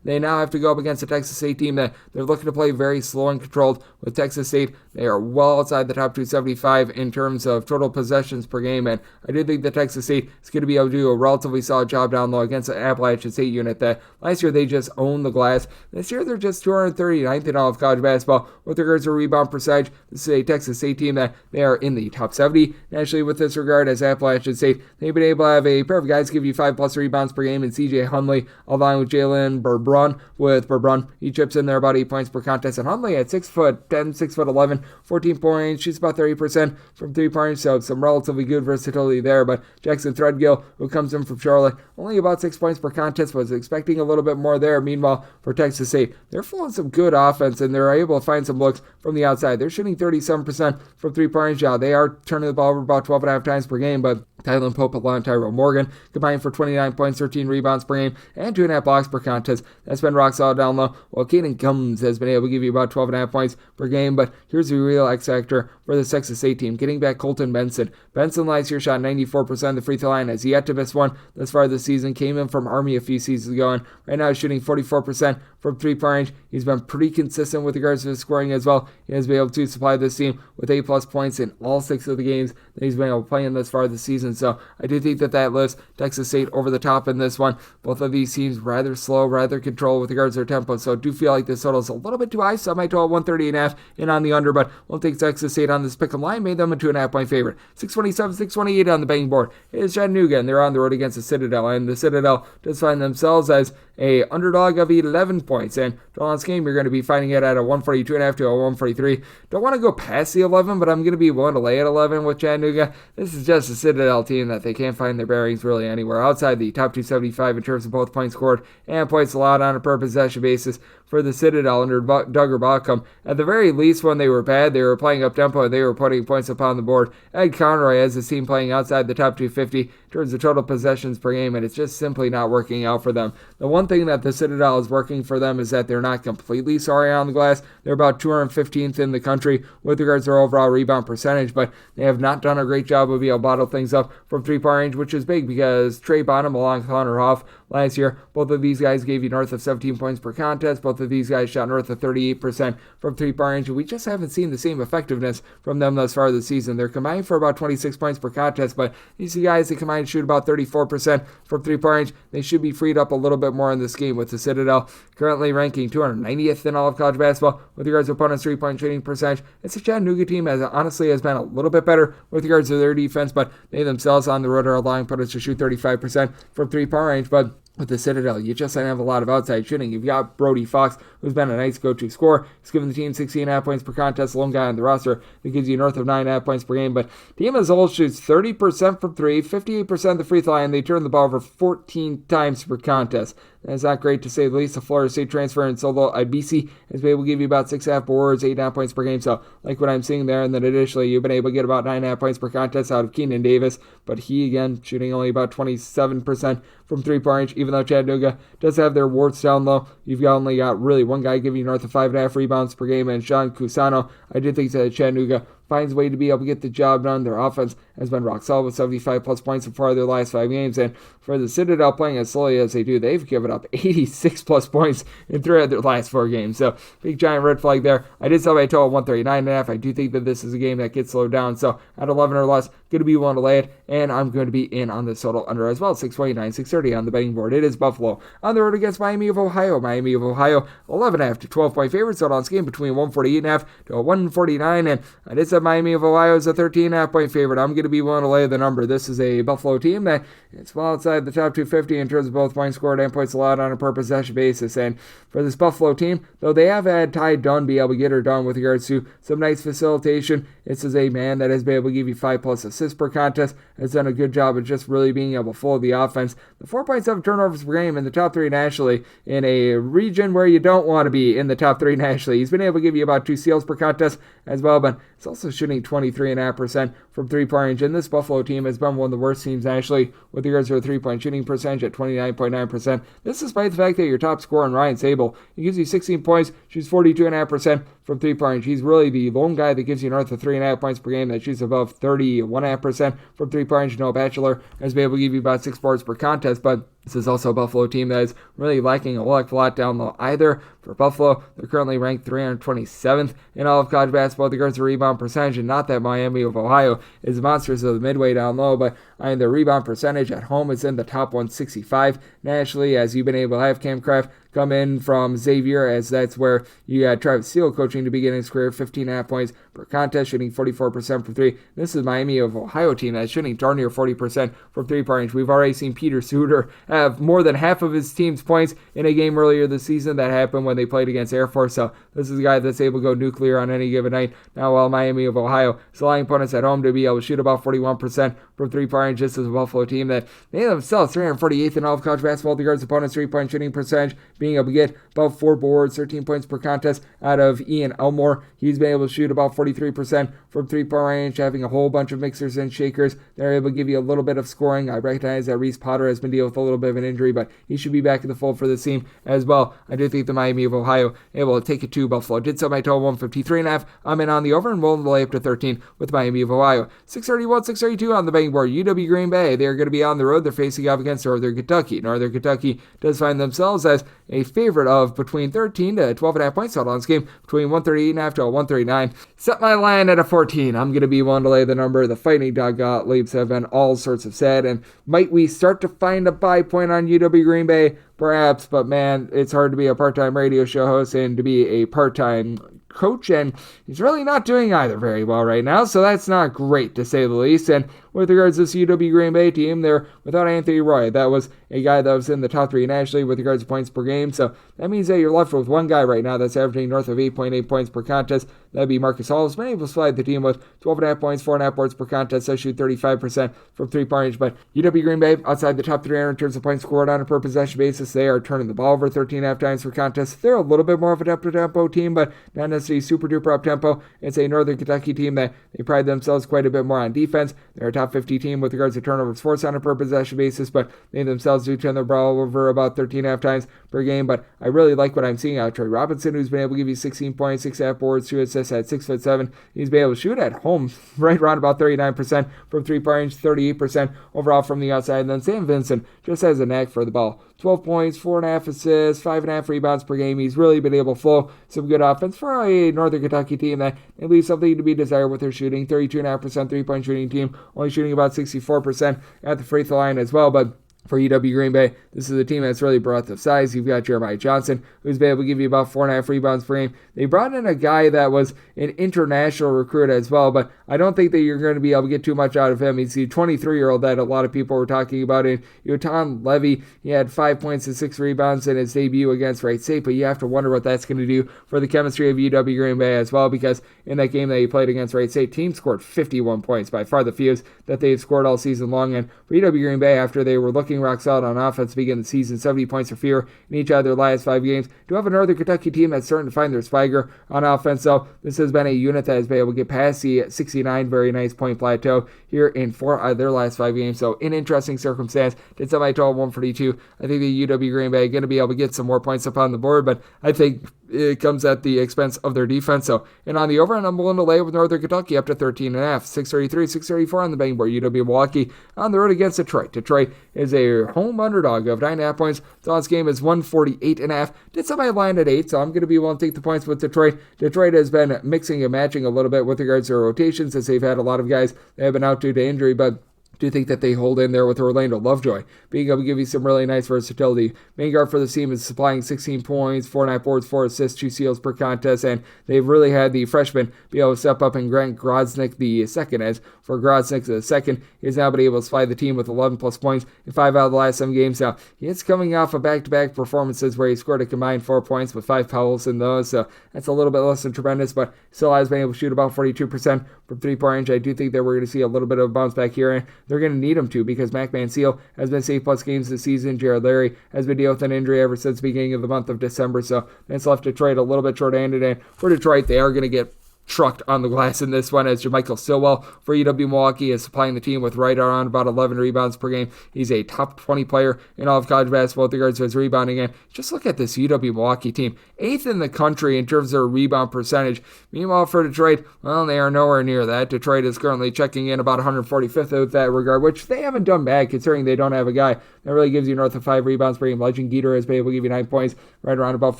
They now have to go up against a Texas State team that they're looking to play very slow and controlled. With Texas State, they are well outside the top 275 in terms of total possessions per game, and I do think that Texas State is going to be able able to do a relatively solid job down low against an Appalachian St unit that last year they just owned the glass. This year they're just 239th in all of college basketball with regards to rebound percentage. This is a Texas State team that they are in the top 70 nationally with this regard. As Appalachian State, they've been able to have a pair of guys give you 5+ rebounds per game in CJ Hunley along with Jalen Berbrun. With Berbrun, he chips in there about 8 points per contest, and Hunley at 6'10", 6'11", 14 points, shoots about 30% from 3-point, so some relatively good versatility there. But Jackson Threadgill, who comes in from Charlotte, only about 6 points per contest, was expecting a little bit more there. Meanwhile, for Texas State, they're full of some good offense, and they're able to find some looks from the outside. They're shooting 37% from 3-point shot. They are turning the ball over about 12.5 times per game, but Tylen Pope along Tyrell Morgan combined for 29 points, 13 rebounds per game, and 2.5 blocks per contest. That's been rock solid down low, while Caden Gumbs has been able to give you about 12.5 points per game. But here's the real X factor for the Texas State team, getting back Colton Benson. Benson last year shot 94% of the free throw line, has yet to miss one thus far this season. Came in from Army a few seasons ago, and right now he's shooting 44% from 3-point range. He's been pretty consistent with regards to his scoring as well. He has been able to supply this team with 8+ points in all 6 of the games that he's been able to play in thus far this season. So I do think that lifts Texas State over the top in this one. Both of these teams rather slow, rather controlled with regards to their tempo. So I do feel like this total is a little bit too high. So I might total 130.5 in on the under, but we'll take Texas State on this pick'em line. Made them a 2.5 point favorite. 627, 628 on the betting board. It is Chattanooga, and they're on the road against the Citadel. And the Citadel does find themselves as a underdog of 11 points. And on this game, you're going to be finding it at a 142.5 to a 143. Don't want to go past the 11, but I'm going to be willing to lay at 11 with Chattanooga. This is just a Citadel team that they can't find their bearings really anywhere outside the top 275 in terms of both points scored and points allowed on a per possession basis. For the Citadel under Duggar Baucom, at the very least when they were bad, they were playing up tempo and they were putting points upon the board. Ed Conroy has his team playing outside the top 250 in terms of total possessions per game, and it's just simply not working out for them. The one thing that the Citadel is working for them is that they're not completely sorry on the glass. They're about 215th in the country with regards to their overall rebound percentage, but they have not done a great job of being able to bottle things up from 3-point range, which is big because Trey Bonham along with Hunter Hoff last year, both of these guys gave you north of 17 points per contest. Both of these guys shot north of 38% from 3-point range, and we just haven't seen the same effectiveness from them thus far this season. They're combined for about 26 points per contest, but these guys, they combined shoot about 34% from 3-point range. They should be freed up a little bit more in this game with the Citadel currently ranking 290th in all of college basketball with regards to opponents' 3-point shooting percentage. It's a Chattanooga team that honestly has been a little bit better with regards to their defense, but they themselves on the road are allowing opponents to shoot 35% from 3-point range. But with the Citadel, you just don't have a lot of outside shooting. You've got Brody Fox, who's been a nice go-to scorer. He's given the team 16.5 points per contest, lone guy on the roster that gives you north of 9.5 points per game. But the team as a whole shoots 30% from 3, 58% of the free throw line. They turn the ball over 14 times per contest. That's not great to say the least. The Florida State transfer and Solo Ibisi has been able to give you about 6.5 boards, 8.5 points per game. So, like what I'm seeing there. And then additionally, you've been able to get about 9.5 points per contest out of Keenan Davis. But he, again, shooting only about 27% from 3-point range, even though Chattanooga does have their warts down low. You've only got really one guy giving you north of 5.5 rebounds per game, and Sean Cusano. I did think that Chattanooga finds a way to be able to get the job done. Their offense has been rock solid with 75+ points in 4 of their last 5 games. And for the Citadel playing as slowly as they do, they've given up 86+ points in 3 of their last 4 games. So big giant red flag there. I did sell my total 139.5. I do think that this is a game that gets slowed down. So at 11 or less, going to be willing to lay it. And I'm going to be in on this total under as well. 629, 630 on the betting board. It is Buffalo on the road against Miami of Ohio. Miami of Ohio, 11.5 to 12-point favorites. Total on this game between 148.5 to a 149. And I did say Miami of Ohio is a 13.5 point favorite. I'm going to be willing to lay the number. This is a Buffalo team that is well outside the top 250 in terms of both points scored and points allowed on a per possession basis. And for this Buffalo team, though they have had Ty Dunn be able to get her done with regards to some nice facilitation, this is a man that has been able to give you 5+ assists per contest, has done a good job of just really being able to flow the offense. The 4.7 turnovers per game in the top 3 nationally in a region where you don't want to be in the top 3 nationally. He's been able to give you about 2 steals per contest as well, but he's also shooting 23.5% from 3-point range. And this Buffalo team has been one of the worst teams nationally with regards to a 3-point shooting percentage at 29.9%. This is despite the fact that your top scorer, Ryan Sable, he gives you 16 points, shoots 42.5% from 3-point range. He's really the lone guy that gives you north of 3.5 points per game that shoots above 31.5% from 3-point range. Noah Bachelor has been able to give you about 6 boards per contest, but this is also a Buffalo team that is really lacking a lot down low either. For Buffalo, they're currently ranked 327th in all of college basketball with regards to rebound percentage, and not that Miami of Ohio is monsters of the midway down low, but And the rebound percentage at home is in the top 165 nationally, as you've been able to have Cam Kraft come in from Xavier, as that's where you got Travis Steele coaching to begin his career, 15.5 points per contest, shooting 44% from three. This is Miami of Ohio team that's shooting darn near 40% from three-point range. We've already seen Peter Suter have more than half of his team's points in a game earlier this season. That happened when they played against Air Force, so this is a guy that's able to go nuclear on any given night. Now, while Miami of Ohio is allowing opponents at home to be able to shoot about 41% from three-point range, this is a Buffalo team that they themselves 348th in all of college basketball regards opponents' three-point shooting percentage, being able to get about 4 boards, 13 points per contest out of Ian Elmore. He's been able to shoot about 43% from three-point range, having a whole bunch of mixers and shakers. They're able to give you a little bit of scoring. I recognize that Reese Potter has been dealing with a little bit of an injury, but he should be back in the fold for this team as well. I do think the Miami of Ohio able to take it to Buffalo. Did so by total 153.5. I'm in on the over and rolling the lay up to 13 with Miami of Ohio. 631, 632 on the betting board. UW Green Bay, they're going to be on the road. They're facing off against Northern Kentucky. Northern Kentucky does find themselves as a favorite of between 13 to 12.5 points total on this game, between 138.5 to 139. Set my line at a 14. I'm going to be willing to lay the number. The Fighting Dog Gottliebs have been all sorts of sad, and might we start to find a buy point on UW Green Bay? Perhaps, but man, it's hard to be a part-time radio show host and to be a part-time coach, and he's really not doing either very well right now, so that's not great to say the least. And with regards to this UW Green Bay team, they're without Anthony Roy. That was a guy that was in the top 3 nationally with regards to points per game, so that means that you're left with one guy right now that's averaging north of 8.8 points per contest. That'd be Marcus Hall. He's been able to slide the team with 12.5 points, 4.5 boards per contest, so shoot 35% from three-point range. But UW Green Bay, outside the top 300 in terms of points scored on a per possession basis, they are turning the ball over 13.5 times per contest. They're a little bit more of a up-tempo team, but not necessarily super-duper up-tempo. It's a Northern Kentucky team that they pride themselves quite a bit more on defense. They're a top 50 team with regards to turnovers forced on a per possession basis, but they themselves do turn the ball over about 13.5 times per game. But I really like what I'm seeing out of Trey Robinson, who's been able to give you 16 points, 6.5 boards, 2 assists at 6'7". He's been able to shoot at home right around about 39% from three-point range, 38% overall from the outside. And then Sam Vincent just has a knack for the ball. 12 points, 4.5 assists, 5.5 rebounds per game. He's really been able to flow some good offense for a Northern Kentucky team that they leave something to be desired with their shooting. 32.5% three-point shooting team, only shooting about 64% at the free throw line as well. But for UW Green Bay, this is a team that's really brought the size. You've got Jeremiah Johnson, who's been able to give you about 4.5 rebounds per game. They brought in a guy that was an international recruit as well, but I don't think that you're going to be able to get too much out of him. He's the 23-year-old that a lot of people were talking about in Yotan Levy. He had 5 points and 6 rebounds in his debut against Wright State, but you have to wonder what that's going to do for the chemistry of UW Green Bay as well, because in that game that he played against Wright State, team scored 51 points, by far the fewest that they've scored all season long. And for UW Green Bay, after they were looking rock solid on offense to begin the season, 70 points or fewer in each of their last 5 games, to have a Northern Kentucky team that's starting to find their swagger on offense. So this has been a unit that has been able to get past the 69 very nice point plateau here in 4 out of their last 5 games. So an interesting circumstance. Did somebody total 142. I think the UW Green Bay are going to be able to get some more points up on the board, but I think it comes at the expense of their defense. So, and on the over, I'm willing to lay with Northern Kentucky up to 13.5. 633, 634 on the betting board. UW Milwaukee on the road against Detroit. Detroit is a home underdog of 9.5 points. So this game is 148.5. Did somebody line at 8, so I'm going to be willing to take the points with Detroit. Detroit has been mixing and matching a little bit with regards to their rotations, as they've had a lot of guys that have been out due to injury, but do think that they hold in there with Orlando Lovejoy being able to give you some really nice versatility. Main guard for the team is supplying 16 points, 4.5 boards, 4 assists, 2 steals per contest, and they've really had the freshman be able to step up, and Grant Grodznik the second. As for Grodznik the second, he's now been able to supply the team with 11 plus points in 5 out of the last 7 games. Now, he's coming off of back-to-back performances where he scored a combined 4 points with 5 fouls in those, so that's a little bit less than tremendous, but still has been able to shoot about 42% from three-point range. I do think that we're going to see a little bit of a bounce back here, and they're going to need him to, because Mac Mansell has been safe plus games this season. Jared Larry has been dealing with an injury ever since the beginning of the month of December, so that's left Detroit a little bit short-handed, and for Detroit, they are going to get trucked on the glass in this one, as JaMychal Stillwell for UW Milwaukee is supplying the team with right around about 11 rebounds per game. He's a top 20 player in all of college basketball with regards to his rebounding. And just look at this UW Milwaukee team, 8th in the country in terms of their rebound percentage. Meanwhile, for Detroit, well, they are nowhere near that. Detroit is currently checking in about 145th with that regard, which they haven't done bad considering they don't have a guy that really gives you north of 5 rebounds per game. Legend Geeter has been able to give you 9 points, right around about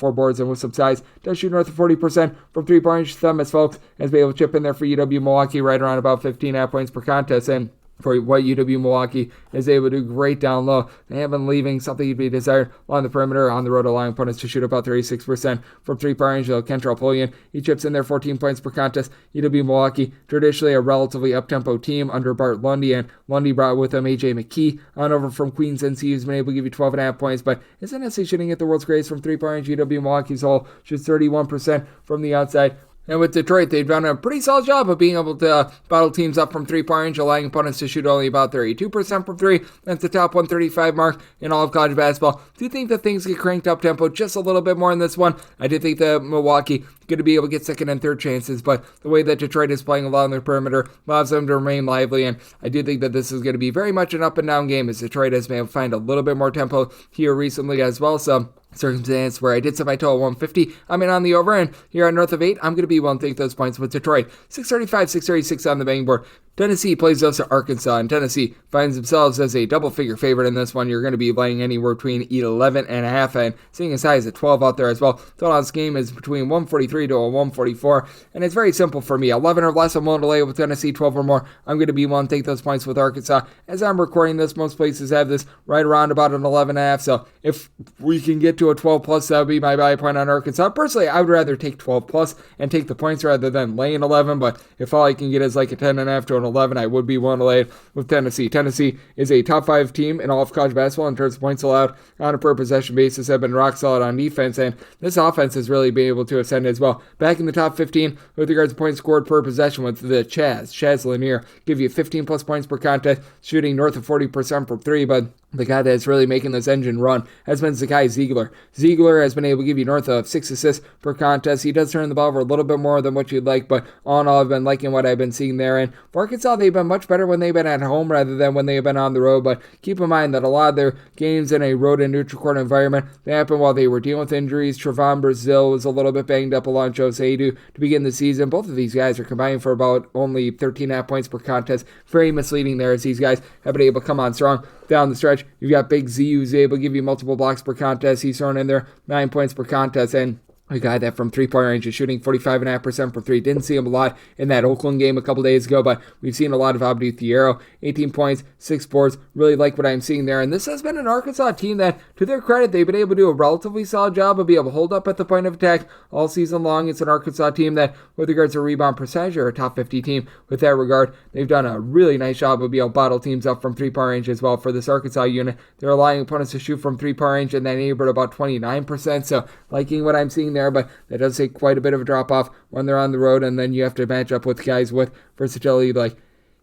4 boards, and with some size, does shoot north of 40% from three-point range. Thomas Folks has been able to chip in there for UW Milwaukee, right around about 15.5 points per contest. And for what UW Milwaukee is able to do great down low. They have been leaving something to be desired along the perimeter, on the road, allowing opponents to shoot about 36% from three-point range. Kentrell Pullian, he chips in there 14 points per contest. UW Milwaukee, traditionally a relatively up-tempo team under Bart Lundy, and Lundy brought with him A.J. McKee on over from Queens NC, who's been able to give you 12.5 points, but isn't necessarily shooting at the world's greatest from three-point range. UW Milwaukee's whole shoots 31% from the outside. And with Detroit, they've done a pretty solid job of being able to bottle teams up from three-point range, allowing opponents to shoot only about 32% from three. That's the top 135 mark in all of college basketball. Do you think that things get cranked up tempo just a little bit more in this one? I do think that Milwaukee going to be able to get second and third chances, but the way that Detroit is playing along their perimeter allows them to remain lively, and I do think that this is going to be very much an up and down game, as Detroit has been able to find a little bit more tempo here recently as well. So circumstance where I did set my total 150. I'm in on the over, and here on North of 8, I'm going to be willing to take those points with Detroit. 635, 636 on the betting board. Tennessee plays us to Arkansas, and Tennessee finds themselves as a double-figure favorite in this one. You're going to be laying anywhere between 11.5 and seeing as high as a 12 out there as well. Total on this game is between 143 to a 144, and it's very simple for me. 11 or less, I'm willing to lay with Tennessee. 12 or more, I'm going to be willing to take those points with Arkansas. As I'm recording this, most places have this right around about an 11.5, so if we can get to a 12 plus, that would be my value point on Arkansas. Personally, I would rather take 12 plus and take the points rather than laying 11, but if all I can get is like a 10.5 to an 11, I would be willing to lay it with Tennessee. Tennessee is a top 5 team in all of college basketball in terms of points allowed on a per possession basis, have been rock solid on defense, and this offense has really been able to ascend as well. Back in the top 15 with regards to points scored per possession with the Chaz Lanier, give you 15 plus points per contest, shooting north of 40% from three, but the guy that's really making this engine run has been Zakai Ziegler. Ziegler has been able to give you north of 6 assists per contest. He does turn the ball over a little bit more than what you'd like, but all in all, I've been liking what I've been seeing there. And for Arkansas, they've been much better when they've been at home rather than when they've been on the road, but keep in mind that a lot of their games in a road and neutral court environment, they happened while they were dealing with injuries. Trevon Brazile was a little bit banged up along Jose to begin the season. Both of these guys are combining for about only 13.5 points per contest. Very misleading there, as these guys have been able to come on strong down the stretch. You've got Big Z, who's able to give you multiple blocks per contest. He's thrown in there 9 points per contest, and a guy that from three-point range is shooting 45.5% for three. Didn't see him a lot in that Oakland game a couple days ago, but we've seen a lot of Abdou Thiero. 18 points, 6 boards. Really like what I'm seeing there. And this has been an Arkansas team that, to their credit, they've been able to do a relatively solid job of being able to hold up at the point of attack all season long. It's an Arkansas team that, with regards to rebound percentage, are a top 50 team with that regard. They've done a really nice job of being able to bottle teams up from three-point range as well for this Arkansas unit. They're allowing opponents to shoot from three-point range in that neighborhood about 29%. So liking what I'm seeing there, but that does take quite a bit of a drop-off when they're on the road, and then you have to match up with guys with versatility like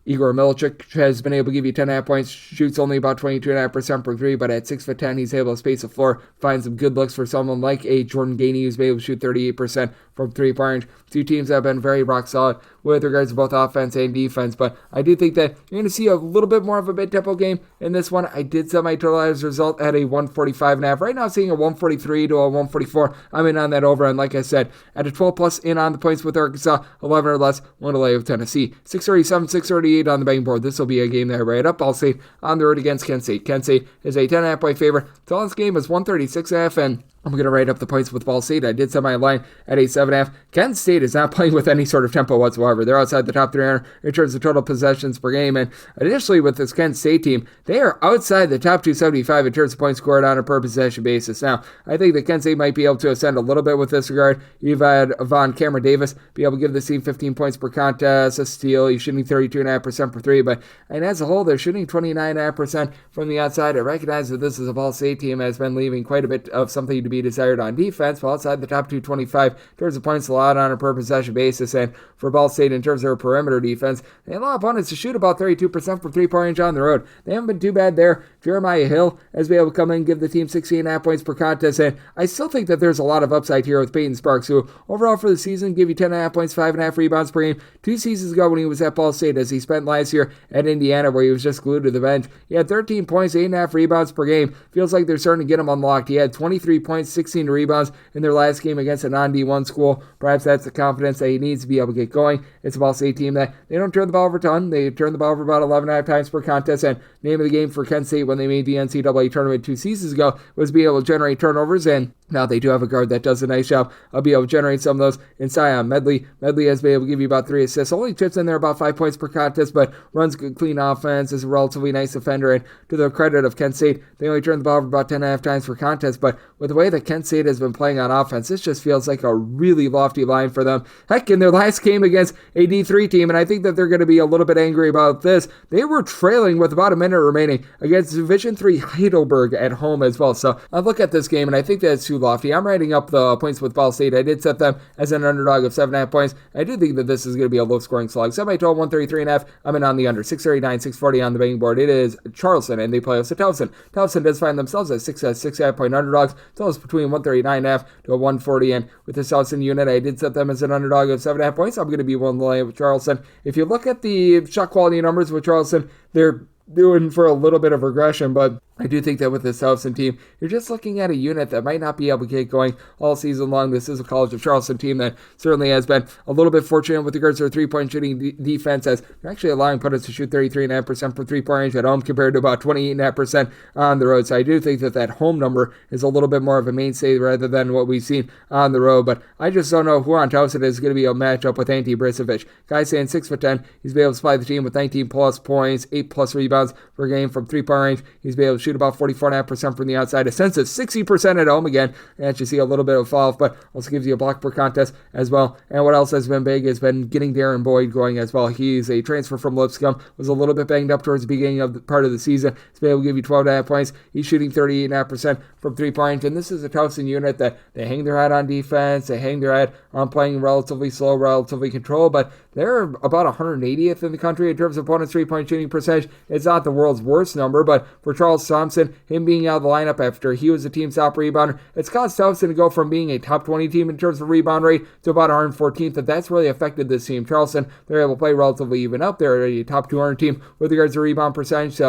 Igor Milicic has been able to give you 10.5 points, shoots only about 22.5% per three, but at 6'10", he's able to space the floor, find some good looks for someone like a Jordan Gainey who's been able to shoot 38% from three-point range. Two teams that have been very rock solid with regards to both offense and defense, but I do think that you're going to see a little bit more of a mid-tempo game in this one. I did set my total as a result at a 145.5. Right now, seeing a 143 to a 144. I'm in on that over, and like I said, at a 12 plus in on the points with Arkansas, 11 or less, one to lay with Tennessee. 637, 638 on the betting board. This will be a game that I write up. Ball State on the road against Kent State. Kent State is a 10.5 point favorite. Total this game is 136.5, and I'm going to write up the points with Ball State. I did set my line at a 7.5. Kent State is not playing with any sort of tempo whatsoever. They're outside the top 300 in terms of total possessions per game. And additionally, with this Kent State team, they are outside the top 275 in terms of points scored on a per possession basis. Now, I think that Kent State might be able to ascend a little bit with this regard. You've had Von Cameron Davis be able to give this team 15 points per contest, a steal. He's shooting 32.5% per three. But and as a whole, they're shooting 29.5% from the outside. I recognize that this is a Ball State team that has been leaving quite a bit of something to be desired on defense, while outside the top 225 in terms of points allowed on a per possession basis. And for Ball State, in terms of their perimeter defense, they allow opponents to shoot about 32% from three-point range on the road. They haven't been too bad there. Jeremiah Hill has been able to come in and give the team 16.5 points per contest, and I still think that there's a lot of upside here with Peyton Sparks, who overall for the season give you 10.5 points, 5.5 rebounds per game. 2 seasons ago when he was at Ball State, as he spent last year at Indiana, where he was just glued to the bench, he had 13 points, 8.5 rebounds per game. Feels like they're starting to get him unlocked. He had 23 points points, 16 rebounds in their last game against a non-D1 school. Perhaps that's the confidence that he needs to be able to get going. It's a Ball State team that they don't turn the ball over a ton. They turn the ball over about 11.5 times per contest, and name of the game for Kent State when they made the NCAA tournament 2 seasons ago was being able to generate turnovers, and now they do have a guard that does a nice job of being able to generate some of those in Sion Medley. Medley has been able to give you about 3 assists, only chips in there about 5 points per contest, but runs good, clean offense, is a relatively nice defender, and to the credit of Kent State, they only turn the ball over about 10.5 times per contest, but with the way that Kent State has been playing on offense, this just feels like a really lofty line for them. Heck, in their last game against a D3 team, and I think that they're going to be a little bit angry about this, they were trailing with about a minute remaining against Division III Heidelberg at home as well. So I look at this game, and I think that it's too lofty. I'm writing up the points with Ball State. I did set them as an underdog of 7.5 points. I do think that this is going to be a low-scoring slog. Semi-total 133.5. I'm in on the under. 639, 640 on the betting board. It is Charleston, and they play us at Towson. Towson does find themselves at 6.5 point underdogs. So it's between 139.5 to a 140. And with this Towson unit, I did set them as an underdog of 7.5 points. I'm going to be willing to lay with Charleston. If you look at the shot quality numbers with Charleston, they're doing for a little bit of regression, but I do think that with this Towson team, you're just looking at a unit that might not be able to get going all season long. This is a College of Charleston team that certainly has been a little bit fortunate with regards to their three-point shooting defense, as they're actually allowing putters to shoot 33.5% from three-point range at home compared to about 28.5% on the road. So I do think that that home number is a little bit more of a mainstay rather than what we've seen on the road. But I just don't know who on Towson is going to be able to match up with Ante Brisevic. Guy saying 6'10", he's been able to supply the team with 19 plus points, 8 plus rebounds per game from three-point range. He's been able to shoot about 44.5% from the outside, a sense of 60% at home again. And you see a little bit of fall off, but also gives you a block per contest as well. And what else has been big has been getting Darren Boyd going as well. He's a transfer from Lipscomb, was a little bit banged up towards the beginning of the part of the season. He's been able to give you 12.5 points. He's shooting 38.5% from three-point range. And this is a Towson unit that they hang their head on defense. They hang their head on playing relatively slow, relatively controlled, but they're about 180th in the country in terms of opponent's three-point shooting percentage. It's not the world's worst number, but for Charles Thompson, him being out of the lineup after he was the team's top rebounder, it's caused Towson to go from being a top 20 team in terms of rebound rate to about 114th, and that's really affected this team. Charleston, they're able to play relatively even up. They're a top 200 team with regards to rebound percentage.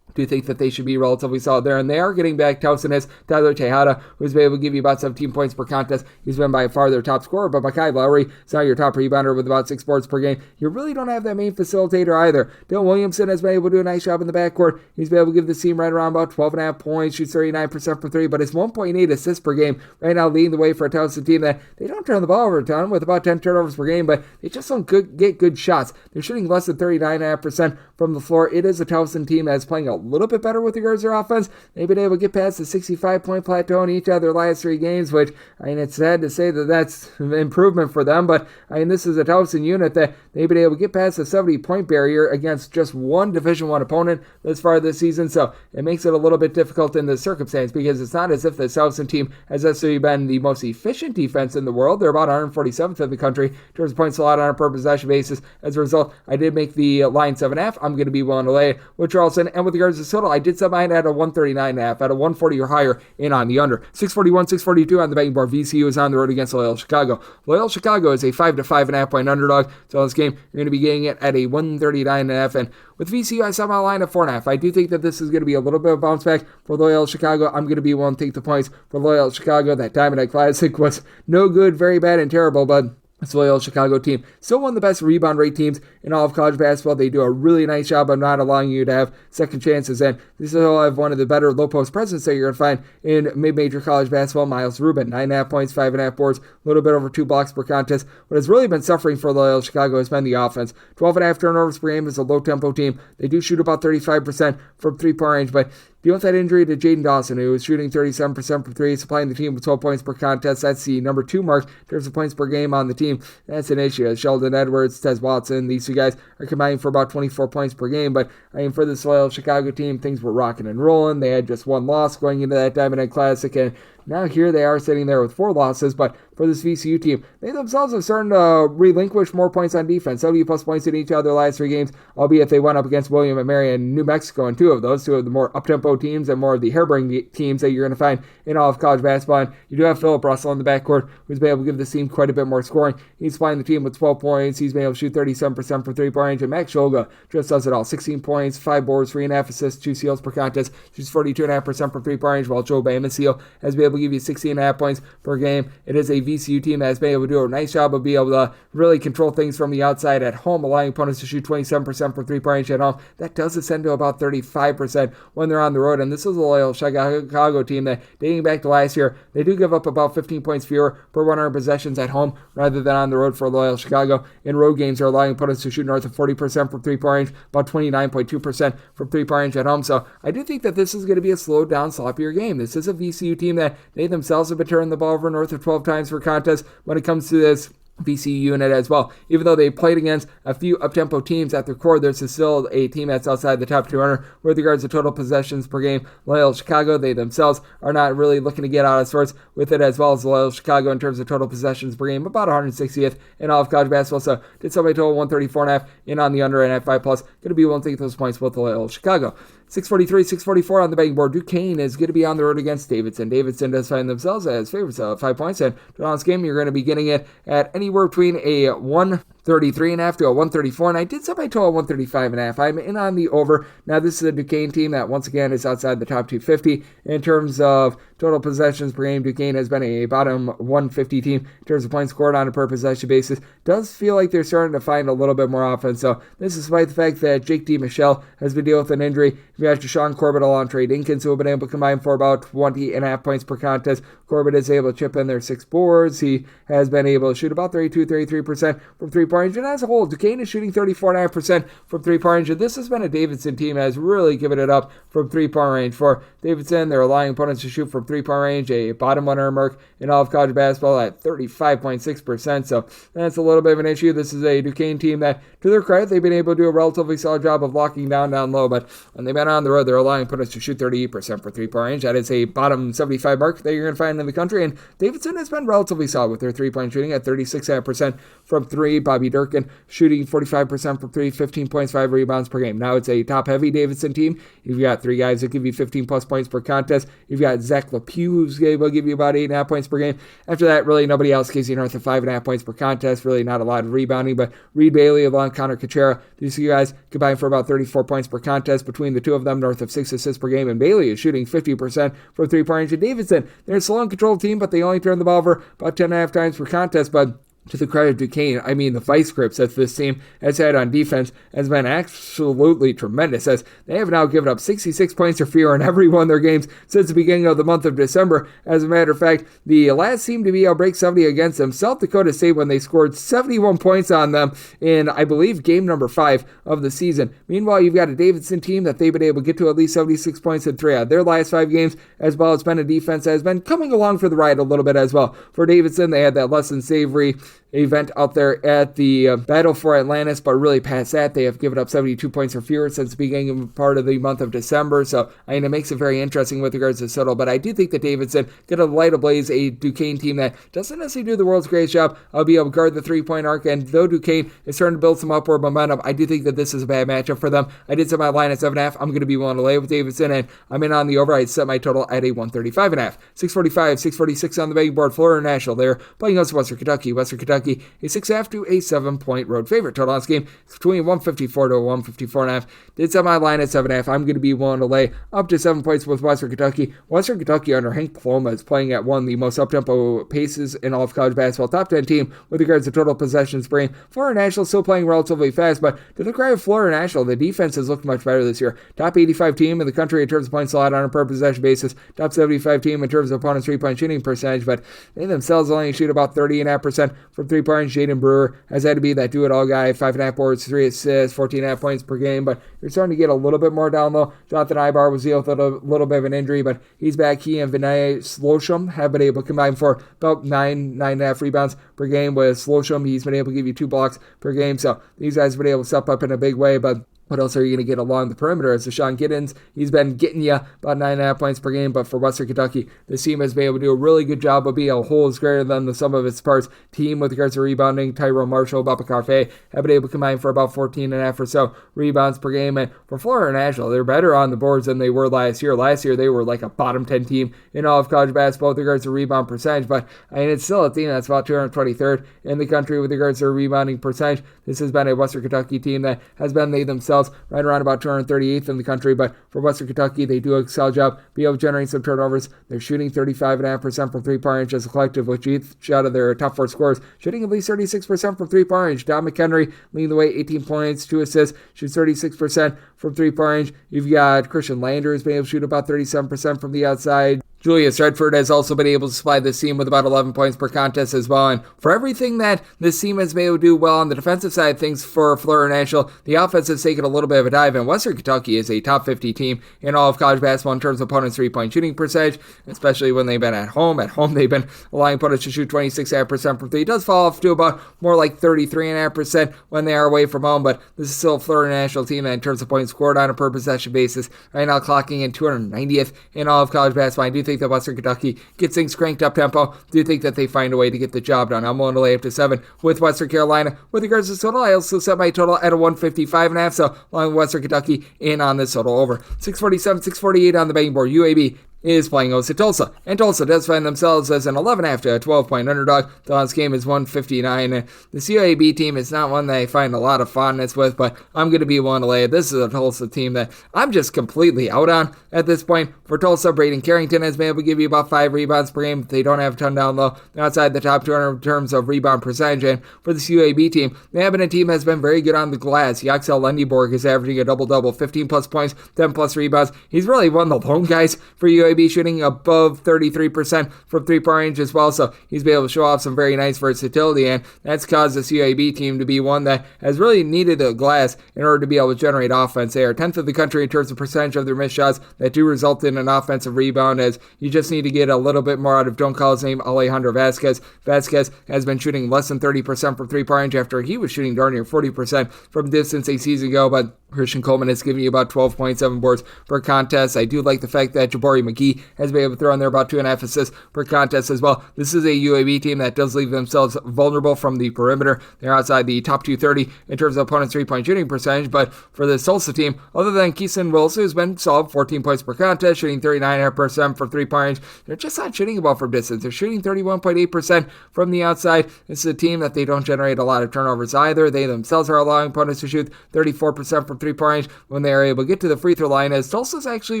Do think that they should be relatively solid there, and they are getting back. Towson has Tyler Tejada, who's been able to give you about 17 points per contest. He's been by far their top scorer, but Makai Lowry is now your top rebounder with about 6 boards per game. You really don't have that main facilitator either. Dylan Williamson has been able to do a nice job in the backcourt. He's been able to give the team right around about 12.5 points, shoots 39% from 3, but it's 1.8 assists per game right now, leading the way for a Towson team that they don't turn the ball over a ton with about 10 turnovers per game, but they just don't get good shots. They're shooting less than 39.5% from the floor. It is a Towson team that's playing a little bit better with regards to their offense. They've been able to get past the 65-point plateau in each of their last 3 games, which, it's sad to say that that's an improvement for them, but, this is a Towson unit that they've been able to get past the 70-point barrier against just one Division I opponent this far this season, so it makes it a little bit difficult in this circumstance because it's not as if the Towson team has necessarily been the most efficient defense in the world. They're about 147th in the country in terms of points allowed on a per possession basis. As a result, I did make the line 7.5. I'm going to be willing to lay it with Charleston, and with regards to total, I did set mine at a 139.5, at a 140 or higher in on the under. 641, 642 on the betting board. VCU is on the road against Loyola Chicago. Loyola Chicago is a 5 to 5.5 point underdog. So in this game, you're going to be getting it at a 139.5. And with VCU, I set my line at 4.5. I do think that this is going to be a little bit of a bounce back for Loyola Chicago. I'm going to be willing to take the points for Loyola Chicago. That Diamond Eye Classic was no good, very bad, and terrible, but this Loyola Chicago team, still one of the best rebound rate teams in all of college basketball. They do a really nice job of not allowing you to have second chances, and they still have one of the better low post presence that you're going to find in mid-major college basketball. Miles Rubin, 9.5 points, 5.5 boards, a little bit over 2 blocks per contest. What has really been suffering for Loyola Chicago has been the offense. 12.5 turnovers per game is a low-tempo team. They do shoot about 35% from three-point range, but dealing with that injury to Jaden Dawson, who was shooting 37% from 3, supplying the team with 12 points per contest. That's the number 2 mark in terms of points per game on the team. That's an issue. Sheldon Edwards, Tez Watson, these 2 guys are combining for about 24 points per game. But for this Loyola Chicago team, things were rocking and rolling. They had just 1 loss going into that Diamond Eye Classic, and now here they are sitting there with 4 losses, but for this VCU team, they themselves have started to relinquish more points on defense. 70 plus points in each of their last 3 games, albeit they went up against William and Mary and New Mexico in 2 of those, 2 of the more up-tempo teams and more of the hair-brained teams that you're going to find in all of college basketball. And you do have Philip Russell in the backcourt, who's been able to give this team quite a bit more scoring. He's supplying the team with 12 points. He's been able to shoot 37% from three-point range, and Max Shulga just does it all. 16 points, 5 boards, 3.5 assists, 2 steals per contest, shoots 42.5% from three-point range, while Joe Bamasil has been able to to give you 16.5 points per game. It is a VCU team that has been able to do a nice job of being able to really control things from the outside at home, allowing opponents to shoot 27% from three-point range at home. That does ascend to about 35% when they're on the road, and this is a Loyola Chicago team that, dating back to last year, they do give up about 15 points fewer per 100 possessions at home rather than on the road for Loyola Chicago. In road games, they're allowing opponents to shoot north of 40% from three-point range, about 29.2% from three-point range at home. So I do think that this is going to be a slowed down, sloppier game. This is a VCU team that they themselves have been turning the ball over north of 12 times per contest when it comes to this VCU unit as well. Even though they played against a few up-tempo teams at their core, there's still a team that's outside the top 200 with regards to total possessions per game. Loyola Chicago, they themselves are not really looking to get out of sorts with it, as well as Loyola Chicago in terms of total possessions per game, about 160th in all of college basketball. So did somebody total 134.5 in on the under and at 5+. Going to be willing to take those points with Loyola Chicago. 643, 644 on the betting board. Duquesne is going to be on the road against Davidson. Davidson does find themselves as favorites of 5 points. And tonight's game, you're going to be getting it at anywhere between a 133.5 to a 134. And I did somebody total 135.5. I'm in on the over. Now, this is a Duquesne team that, once again, is outside the top 250. In terms of total possessions per game, Duquesne has been a bottom 150 team in terms of points scored on a per possession basis. Does feel like they're starting to find a little bit more offense. So this is despite the fact that Jake DiMichele has been dealing with an injury. You have Deshaun Corbett, Alontre Dinkins, who have been able to combine for about 20.5 points per contest. Corbett is able to chip in their 6 boards. He has been able to shoot about 33% from three-point range. And as a whole, Duquesne is shooting 34.5% from three-point range. And this has been a Davidson team that has really given it up from three-point range. For Davidson, they're allowing opponents to shoot from three-point range, a bottom 100 mark in all of college basketball at 35.6%. So that's a little bit of an issue. This is a Duquesne team that, to their credit, they've been able to do a relatively solid job of locking down low. But when they've been on the road, they're allowing opponents to shoot 38% for three-point range. That is a bottom 75 mark that you're going to find in the country. And Davidson has been relatively solid with their three-point shooting at 36% from three. Bobby Durkin shooting 45% from three, 15.5 rebounds per game. Now it's a top-heavy Davidson team. You've got 3 guys that give you 15-plus points per contest. You've got Zach LePew, who's able to give you about 8.5 points per game. After that, really nobody else gives you north of 5.5 points per contest. Really not a lot of rebounding, but Reed Bailey along Connor Kuchera, these 2 guys combine for about 34 points per contest between the two of them, north of 6 assists per game. And Bailey is shooting 50% from three-point range. And Davidson, they're a slow and controlled team, but they only turn the ball over about 10.5 times per contest. But to the credit of Duquesne, I mean, the vice grips that this team has had on defense has been absolutely tremendous, as they have now given up 66 points or fewer in every one of their games since the beginning of the month of December. As a matter of fact, the last team to be able to break 70 against them, South Dakota State, when they scored 71 points on them in, I believe, game number 5 of the season. Meanwhile, you've got a Davidson team that they've been able to get to at least 76 points in 3 out of their last 5 games, as well as been a defense that has been coming along for the ride a little bit as well. For Davidson, they had that less than savory event out there at the Battle for Atlantis, but really past that, they have given up 72 points or fewer since the beginning of part of the month of December. So I mean, it makes it very interesting with regards to total. But I do think that Davidson going to light ablaze a Duquesne team that doesn't necessarily do the world's greatest job of being able to guard the three-point arc. And though Duquesne is starting to build some upward momentum, I do think that this is a bad matchup for them. I did set my line at 7.5. I'm going to be willing to lay with Davidson, and I'm in on the over. I set my total at a 135.5. 645, 646 on the betting board. Florida National, they're playing against Western Kentucky. Western Kentucky, a 6.5 to a 7-point road favorite. Total on this game is between 154 to a 154.5. Did set my line at 7.5. I'm going to be willing to lay up to 7 points with Western Kentucky. Western Kentucky under Hank Paloma is playing at one of the most up-tempo paces in all of college basketball. Top 10 team with regards to total possessions per game. Florida National still playing relatively fast, but to the credit of Florida National, the defense has looked much better this year. Top 85 team in the country in terms of points allowed on a per possession basis. Top 75 team in terms of opponent's three-point shooting percentage, but they themselves only shoot about 30.5% from three-point range. Jaden Brewer has had to be that do-it-all guy, 5.5 boards, 3 assists, 14.5 points per game, but you're starting to get a little bit more down low. Jonathan Ibar was dealing with a little bit of an injury, but he's back. He and Vinay Slosham have been able to combine for about 9.5 rebounds per game. With Slosham, he's been able to give you 2 blocks per game, so these guys have been able to step up in a big way, but what else are you going to get along the perimeter? As Deshaun Giddens, he's been getting you about 9.5 points per game, but for Western Kentucky, this team has been able to do a really good job of being a whole is greater than the sum of its parts team with regards to rebounding. Tyrone Marshall, Babakar Faye have been able to combine for about 14.5 or so rebounds per game, and for Florida National, they're better on the boards than they were last year. Last year, they were like a bottom 10 team in all of college basketball with regards to rebound percentage, but I mean, it's still a team that's about 223rd in the country with regards to rebounding percentage. This has been a Western Kentucky team that has been they themselves themselves right around about 238th in the country, but for Western Kentucky, they do a solid job being able to generate some turnovers. They're shooting 35.5% from three-point range as a collective, which each out of their top four scorers shooting at least 36% from three-point range. Don McHenry leading the way, 18 points, 2 assists, shoots 36% from three-point range. You've got Christian Lander who's been able to shoot about 37% from the outside. Julius Redford has also been able to supply this team with about 11 points per contest as well. And for everything that this team has been able to do well on the defensive side of things for Florida National, the offense has taken a little bit of a dive. And Western Kentucky is a top 50 team in all of college basketball in terms of opponents' three-point shooting percentage, especially when they've been at home. At home, they've been allowing opponents to shoot 26.5% from three. It does fall off to about more like 33.5% when they are away from home, but this is still a Florida National team that in terms of points scored on a per possession basis, right now clocking in 290th in all of college basketball. I do think that Western Kentucky gets things cranked up tempo. Do think that they find a way to get the job done. I'm willing to lay up to 7 with Western Carolina. With regards to total, I also set my total at a 155.5, so along with Western Kentucky in on this total over. 647, 648 on the betting board. UAB is playing host to Tulsa, and Tulsa does find themselves as an 11.5 to a 12-point underdog. The last game is 159, and the UAB team is not one that I find a lot of fondness with, but I'm going to be willing to lay it. This is a Tulsa team that I'm just completely out on at this point. For Tulsa, Braden Carrington has been able to give you about 5 rebounds per game. They don't have a ton down low. They're outside the top 200 in terms of rebound percentage, and for this UAB team, they have been a team that's been very good on the glass. Yaxel Lendeborg is averaging a double-double, 15-plus points, 10-plus rebounds. He's really one of the lone guys for UAB, shooting above 33% from three-point range as well, so he's been able to show off some very nice versatility, and that's caused this UAB team to be one that has really needed the glass in order to be able to generate offense. They are 10th of the country in terms of percentage of their missed shots that do result in an offensive rebound, as you just need to get a little bit more out of, don't call his name, Alejandro Vasquez. Vasquez has been shooting less than 30% from three-point range after he was shooting darn near 40% from distance a season ago, but Christian Coleman has given you about 12.7 boards per contest. I do like the fact that Jabari McGee has been able to throw in there about 2.5 assists per contest as well. This is a UAB team that does leave themselves vulnerable from the perimeter. They're outside the top 230 in terms of opponents' three-point shooting percentage, but for this Tulsa team, other than Keeson Wilson, who's been solid, 14 points per contest, shooting 39.5% from three-point range, they're just not shooting well from distance. They're shooting 31.8% from the outside. This is a team that they don't generate a lot of turnovers either. They themselves are allowing opponents to shoot 34% from three-point range when they are able to get to the free throw line, as Tulsa's actually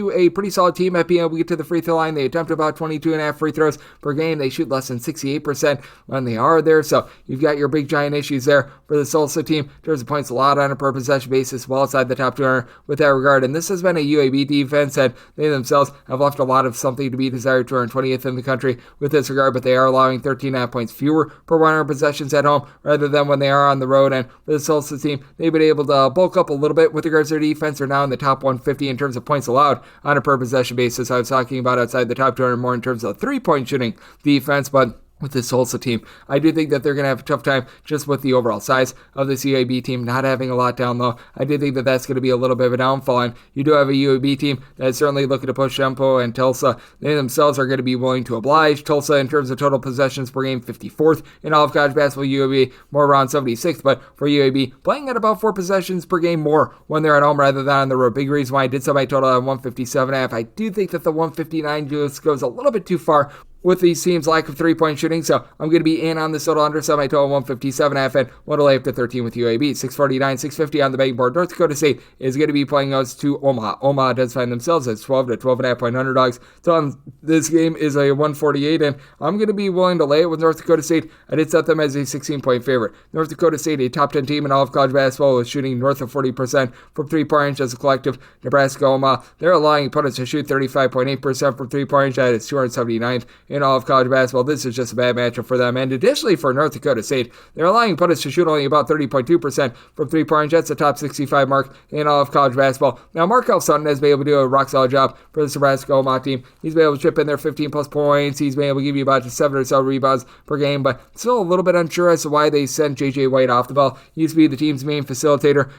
a pretty solid team at being able to get to the free throw line. They attempt about 22.5 free throws per game. They shoot less than 68% when they are there, so you've got your big giant issues there for the Tulsa team. In terms of points allowed on a per possession basis, well outside the top 200 with that regard, and this has been a UAB defense, and they themselves have left a lot of something to be desired. 220th in the country with this regard, but they are allowing 13.5 points fewer per 100 possessions at home rather than when they are on the road, and for the Tulsa team, they've been able to bulk up a little bit with regards to their defense. They're now in the top 150 in terms of points allowed on a per possession basis. I was talking about outside the top 200 more in terms of three-point shooting defense, but with this Tulsa team, I do think that they're going to have a tough time just with the overall size of this UAB team, not having a lot down low. I do think that that's going to be a little bit of a downfall, and you do have a UAB team that is certainly looking to push tempo, and Tulsa, they themselves are going to be willing to oblige. Tulsa, in terms of total possessions per game, 54th in all of college basketball. UAB more around 76th, but for UAB, playing at about 4 possessions per game more when they're at home rather than on the road. Big reason why I did set my total at 157.5. I do think that the 159 just goes a little bit too far with these teams' lack of three-point shooting, so I'm going to be in on this total under, so my total 157.5, and want to lay up to 13 with UAB. 649, 650 on the betting board. North Dakota State is going to be playing us to Omaha. Omaha does find themselves as 12 to 12.5 point underdogs. So this game is a 148, and I'm going to be willing to lay it with North Dakota State. I did set them as a 16-point favorite. North Dakota State, a top 10 team in all of college basketball, is shooting north of 40% from three-point range as a collective. Nebraska, Omaha, they're allowing opponents to shoot 35.8% from three-point range. That is 279th in all of college basketball. This is just a bad matchup for them. And additionally, for North Dakota State, they're allowing opponents to shoot only about 30.2% from three-point range. That's the top 65 mark in all of college basketball. Now, Markel Sutton has been able to do a rock-solid job for the Nebraska Omaha team. He's been able to chip in there 15-plus points. He's been able to give you about 7 or so rebounds per game, but still a little bit unsure as to why they sent J.J. White off the ball. He used to be the team's main facilitator.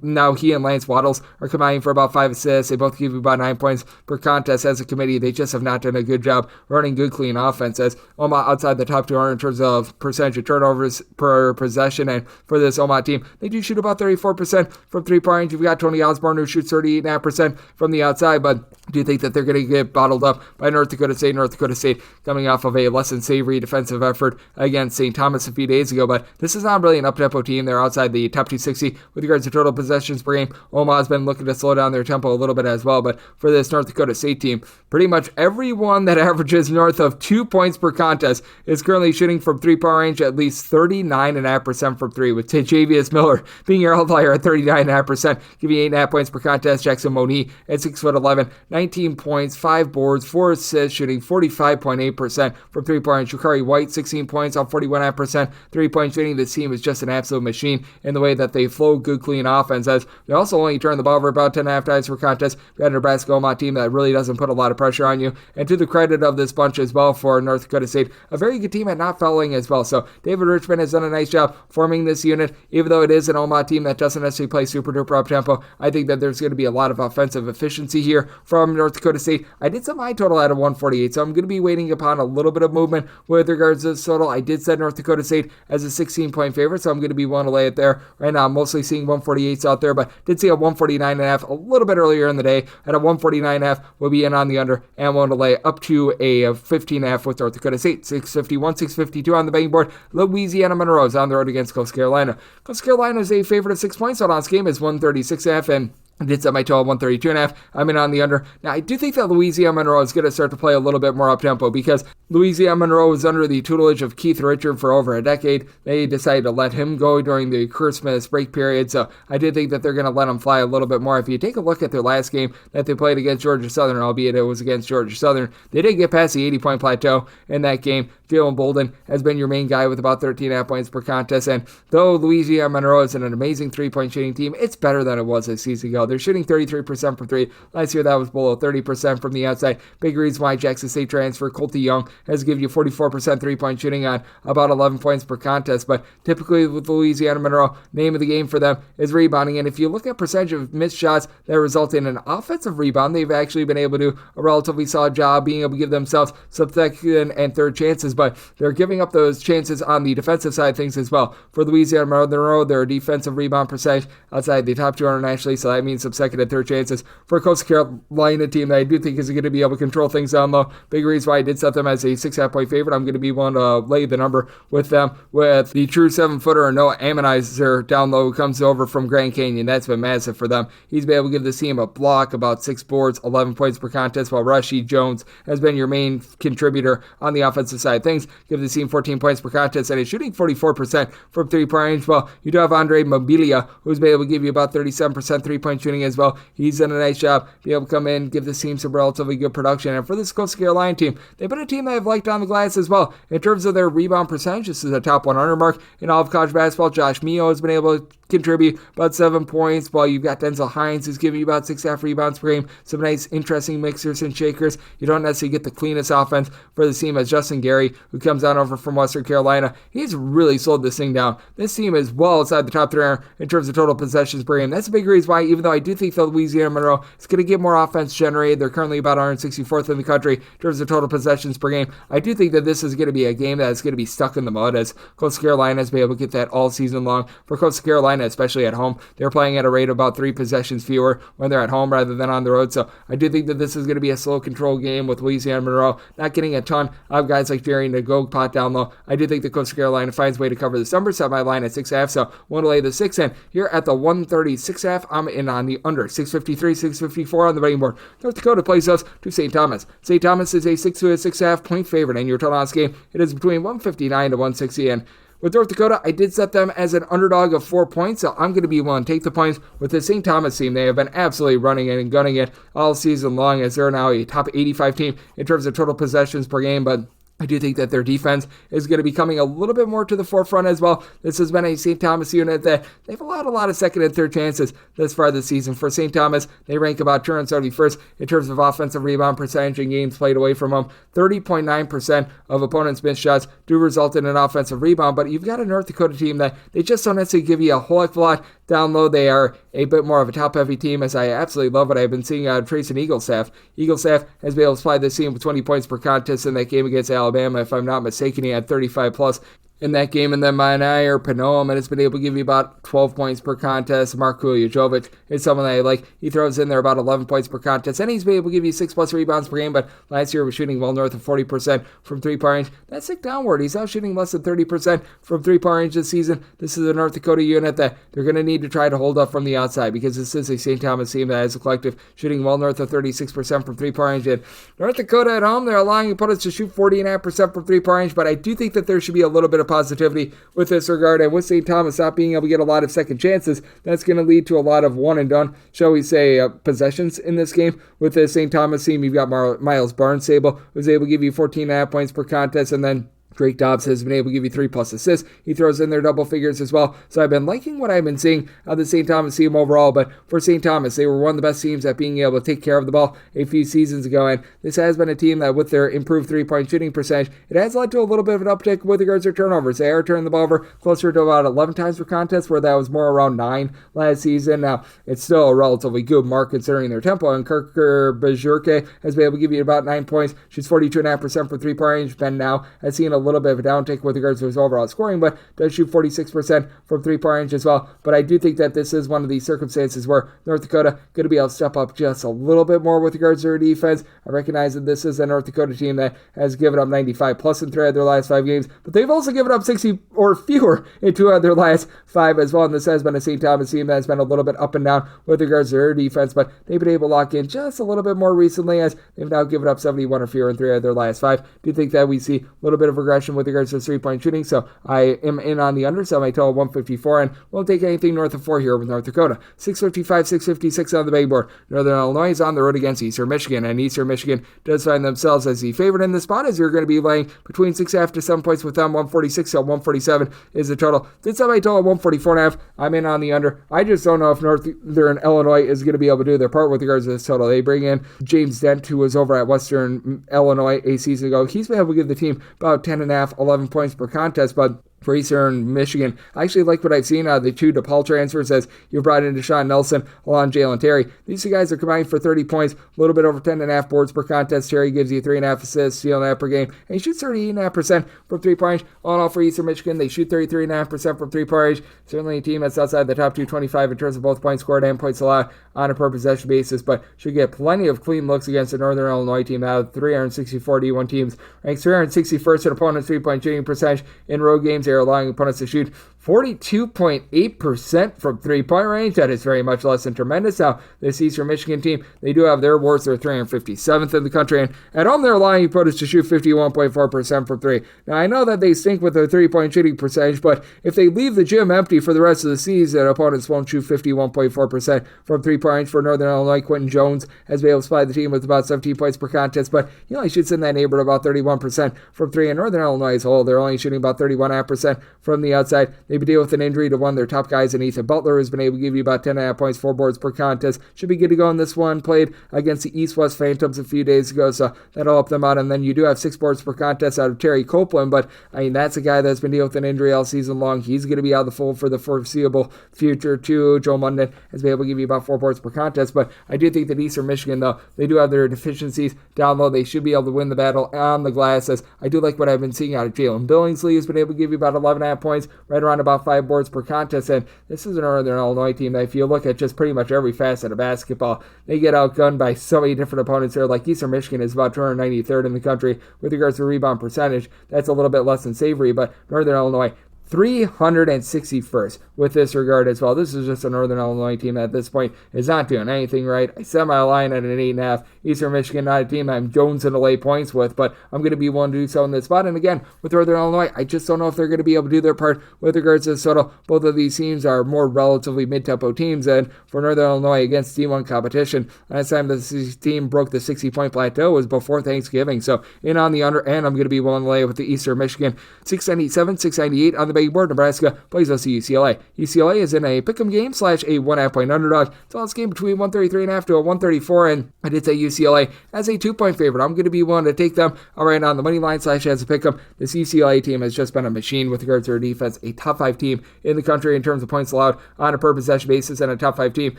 Now he and Lance Waddles are combining for about 5 assists. They both give you about 9 points per contest as a committee. They just have not done a good job running good good clean offense, as Omaha outside the top 200 in terms of percentage of turnovers per possession. And for this Omaha team, they do shoot about 34% from three-point range. You've got Tony Osborne, who shoots 38.5% from the outside, but do you think that they're going to get bottled up by North Dakota State? North Dakota State coming off of a less than savory defensive effort against St. Thomas a few days ago, but this is not really an up-tempo team. They're outside the top 260 with regards to total possessions per game. Omaha's been looking to slow down their tempo a little bit as well, but for this North Dakota State team, pretty much everyone that averages north of 2 points per contest is currently shooting from three-point range at least 39.5% from three, with Tajavius Miller being your outlier at 39.5%, giving you 8.5 points per contest. Jackson Monique at 6'11", 19 points, 5 boards, 4 assists, shooting 45.8% from three-point range. Shukari White, 16 points on 41.5% three-point shooting. This team is just an absolute machine in the way that they flow good, clean offense, as they also only turn the ball over about 10.5 times per contest. We had a Nebraska Omaha team that really doesn't put a lot of pressure on you. And to the credit of this bunch as well for North Dakota State, a very good team at not fouling as well. So David Richmond has done a nice job forming this unit. Even though it is an Omaha team that doesn't necessarily play super duper up tempo, I think that there's going to be a lot of offensive efficiency here from North Dakota State. I did set my total at a 148, so I'm going to be waiting upon a little bit of movement with regards to this total. I did set North Dakota State as a 16-point favorite, so I'm going to be willing to lay it there. Right now, I'm mostly seeing 148s out there, but did see a 149.5 a little bit earlier in the day. At a 149.5, we'll be in on the under, and willing to lay up to a 15.5 with North Dakota State. 651, 652 on the betting board. Louisiana Monroe's on the road against Coastal Carolina. Coastal Carolina is a favorite of 6 points. So this game is 136.5, and I did set my total at 132.5. I'm in on the under. Now, I do think that Louisiana Monroe is going to start to play a little bit more up-tempo, because Louisiana Monroe was under the tutelage of Keith Richard for over a decade. They decided to let him go during the Christmas break period, so I did think that they're going to let him fly a little bit more. If you take a look at their last game that they played against Georgia Southern, albeit it was against Georgia Southern, they did get past the 80-point plateau in that game. Jalen Bolden has been your main guy with about 13.5 points per contest, and though Louisiana Monroe is an amazing three-point shooting team, it's better than it was a season ago. They're shooting 33% from three. Last year, that was below 30% from the outside. Big reason why Jackson State transfer Colty Young has given you 44% three-point shooting on about 11 points per contest, but typically with Louisiana Monroe, name of the game for them is rebounding, and if you look at percentage of missed shots that result in an offensive rebound, they've actually been able to do a relatively solid job being able to give themselves some second and third chances, but they're giving up those chances on the defensive side of things as well. For Louisiana Monroe, their defensive rebound percentage outside the top 200 nationally, so that means some second and third chances. For a Coastal Carolina team that I do think is going to be able to control things down low, big reason why I did set them as a 6.5 point favorite. I'm going to be willing to lay the number with them, with the true 7-footer Noah Ammonizer down low, who comes over from Grand Canyon. That's been massive for them. He's been able to give this team a block, about 6 boards, 11 points per contest, while Rashid Jones has been your main contributor on the offensive side of things. Give the team 14 points per contest, and is shooting 44% from three-point range. Well, you do have Andre Mobilia, who's been able to give you about 37% three-point shooting as well. He's done a nice job, be able to come in, give this team some relatively good production. And for this Coastal Carolina team, they've been a team that I've liked on the glass as well. In terms of their rebound percentage, this is a top 100 mark in all of college basketball. Josh Mio has been able to contribute about 7 points, while you've got Denzel Hines who's giving you about 6.5 rebounds per game. Some nice, interesting mixers and shakers. You don't necessarily get the cleanest offense for the team as Justin Gary, who comes on over from Western Carolina. He's really slowed this thing down. This team is well outside the top 300 in terms of total possessions per game. That's a big reason why, even though I do think that Louisiana Monroe is going to get more offense generated, they're currently about 164th in the country in terms of total possessions per game. I do think that this is going to be a game that is going to be stuck in the mud, as Coastal Carolina has been able to get that all season long. For Coastal Carolina, especially at home, they're playing at a rate of about 3 possessions fewer when they're at home rather than on the road. So I do think that this is going to be a slow control game with Louisiana Monroe not getting a ton of guys like Jerry to go pot down low. I do think that Coastal Carolina finds a way to cover this number. Set my line at 6.5, so want to lay the 6 in. Here at the 136.5, I'm in on the under. 653, 654 on the betting board. North Dakota plays us to St. Thomas. St. Thomas is a 6 to a 6.5 point favorite, and your total on this game, it is between 159 to 160. And with North Dakota, I did set them as an underdog of 4 points, so I'm going to be willing to take the points with the St. Thomas team. They have been absolutely running it and gunning it all season long, as they're now a top 85 team in terms of total possessions per game, but I do think that their defense is going to be coming a little bit more to the forefront as well. This has been a St. Thomas unit that they've allowed a lot of second and third chances this far this season. For St. Thomas, they rank about 271st in terms of offensive rebound percentage in games played away from them. 30.9% of opponents' missed shots do result in an offensive rebound, but you've got a North Dakota team that they just don't necessarily give you a whole heck of a lot down low. They are a bit more of a top-heavy team, as I absolutely love what I've been seeing out of Trace and Eaglestaff. Eaglestaff has been able to supply this team with 20 points per contest in that game against Alabama. If I'm not mistaken, he had 35 plus in that game. And then Manair Panoam has been able to give you about 12 points per contest. Mark Kuljovic is someone that I like. He throws in there about 11 points per contest, and he's been able to give you 6+ rebounds per game, but last year was shooting well north of 40% from three-point range. That's ticked downward. He's now shooting less than 30% from three-point range this season. This is a North Dakota unit that they're going to need to try to hold up from the outside, because this is a St. Thomas team that has a collective shooting well north of 36% from three-point range. And North Dakota at home, they're allowing opponents to shoot 40.5% from three-point range, but I do think that there should be a little bit of positivity with this regard, and with St. Thomas not being able to get a lot of second chances, that's going to lead to a lot of one-and-done, shall we say, possessions in this game. With the St. Thomas team, you've got Miles Barnes-Sable, who's able to give you 14.5 points per contest, and then Drake Dobbs has been able to give you 3+ assists. He throws in their double figures as well. So I've been liking what I've been seeing of the St. Thomas team overall. But for St. Thomas, they were one of the best teams at being able to take care of the ball a few seasons ago. And this has been a team that, with their improved three-point shooting percentage, it has led to a little bit of an uptick with regards to turnovers. They are turning the ball over closer to about 11 times per contest, where that was more around 9 last season. Now, it's still a relatively good mark considering their tempo. And Kirker Bajurke has been able to give you about 9 points. Shoots 42.5% from three-point range. Ben now has seen a little bit of a downtick with regards to his overall scoring, but does shoot 46% from three-point range as well. But I do think that this is one of these circumstances where North Dakota going to be able to step up just a little bit more with regards to their defense. I recognize that this is a North Dakota team that has given up 95 plus in 3 of their last 5 games, but they've also given up 60 or fewer in 2 of their last 5 as well. And this has been a St. Thomas team that has been a little bit up and down with regards to their defense, but they've been able to lock in just a little bit more recently, as they've now given up 71 or fewer in 3 of their last 5. Do think that we see a little bit of regression with regards to 3-point shooting, so I am in on the under, so my total 154, and won't take anything north of 4 here with North Dakota. 655, 656 on the big board. Northern Illinois is on the road against Eastern Michigan, and Eastern Michigan does find themselves as the favorite in the spot, as you're going to be laying between 6.5 to 7 points with them. 146, so 147 is the total. Did set my total at 144.5. I'm in on the under. I just don't know if Northern Illinois is going to be able to do their part with regards to this total. They bring in James Dent, who was over at Western Illinois a season ago. He's been able to give the team about 10.5, 11 points per contest, but for Eastern Michigan, I actually like what I've seen out of the 2 DePaul transfers, as you brought in Deshaun Nelson along Jalen Terry. These 2 guys are combined for 30 points, a little bit over 10.5 boards per contest. Terry gives you 3.5 assists, steal and a half per game, and he shoots 38.5% from three-point range. All in all, for Eastern Michigan, they shoot 33.5% from three-point range. Certainly a team that's outside the top 225 in terms of both points scored and points allowed on a per possession basis, but should get plenty of clean looks against the Northern Illinois team out of 364 D1 teams. Ranks 361st in opponents' three-point shooting percentage. In road games, they are allowing opponents to shoot 42.8% from three-point range. That is very much less than tremendous. Now, this Eastern Michigan team, they do have their awards. They're 357th in the country, and at home they're allowing opponents to shoot 51.4% from 3. Now, I know that they stink with their three-point shooting percentage, but if they leave the gym empty for the rest of the season, opponents won't shoot 51.4% from three-point range. For Northern Illinois, Quentin Jones has been able to supply the team with about 17 points per contest, but he only shoots in that neighborhood about 31% from 3. In Northern Illinois as a whole, they're only shooting about 31.5% from the outside. They've been dealing with an injury to one of their top guys in Ethan Butler, who's been able to give you about 10.5 points, 4 boards per contest. Should be good to go in this one. Played against the East-West Phantoms a few days ago, so that'll help them out. And then you do have 6 boards per contest out of Terry Copeland, but I mean, that's a guy that's been dealing with an injury all season long. He's going to be out of the fold for the foreseeable future too. Joe Munden has been able to give you about 4 boards per contest, but I do think that Eastern Michigan, though, they do have their deficiencies down low. They should be able to win the battle on the glass, as I do like what I've been seeing out of Jalen Billingsley. Has been able to give you about 11.5 points, right around about 5 boards per contest, and this is an Northern Illinois team that, if you look at just pretty much every facet of basketball, they get outgunned by so many different opponents there. Like Eastern Michigan is about 293rd in the country with regards to rebound percentage. That's a little bit less than savory, but Northern Illinois 361st with this regard as well. This is just a Northern Illinois team that at this point is not doing anything right. I set my line at an 8.5. Eastern Michigan, not a team I'm jonesing to lay points with, but I'm going to be willing to do so in this spot. And again, with Northern Illinois, I just don't know if they're going to be able to do their part with regards to this total. Both of these teams are more relatively mid-tempo teams, and for Northern Illinois against D1 competition, last time this team broke the 60-point plateau was before Thanksgiving. So in on the under, and I'm going to be willing to lay with the Eastern Michigan. 697, 698 on the betting board. Nebraska plays us UCLA. UCLA is in a pick'em game / a 1.5 point underdog. So it's game between 133.5 to a 134, and I did say UCLA as a 2-point favorite. I'm going to be willing to take them right on the money line / as a pick'em. This UCLA team has just been a machine with regards to their defense, a top 5 team in the country in terms of points allowed on a per possession basis, and a top 5 team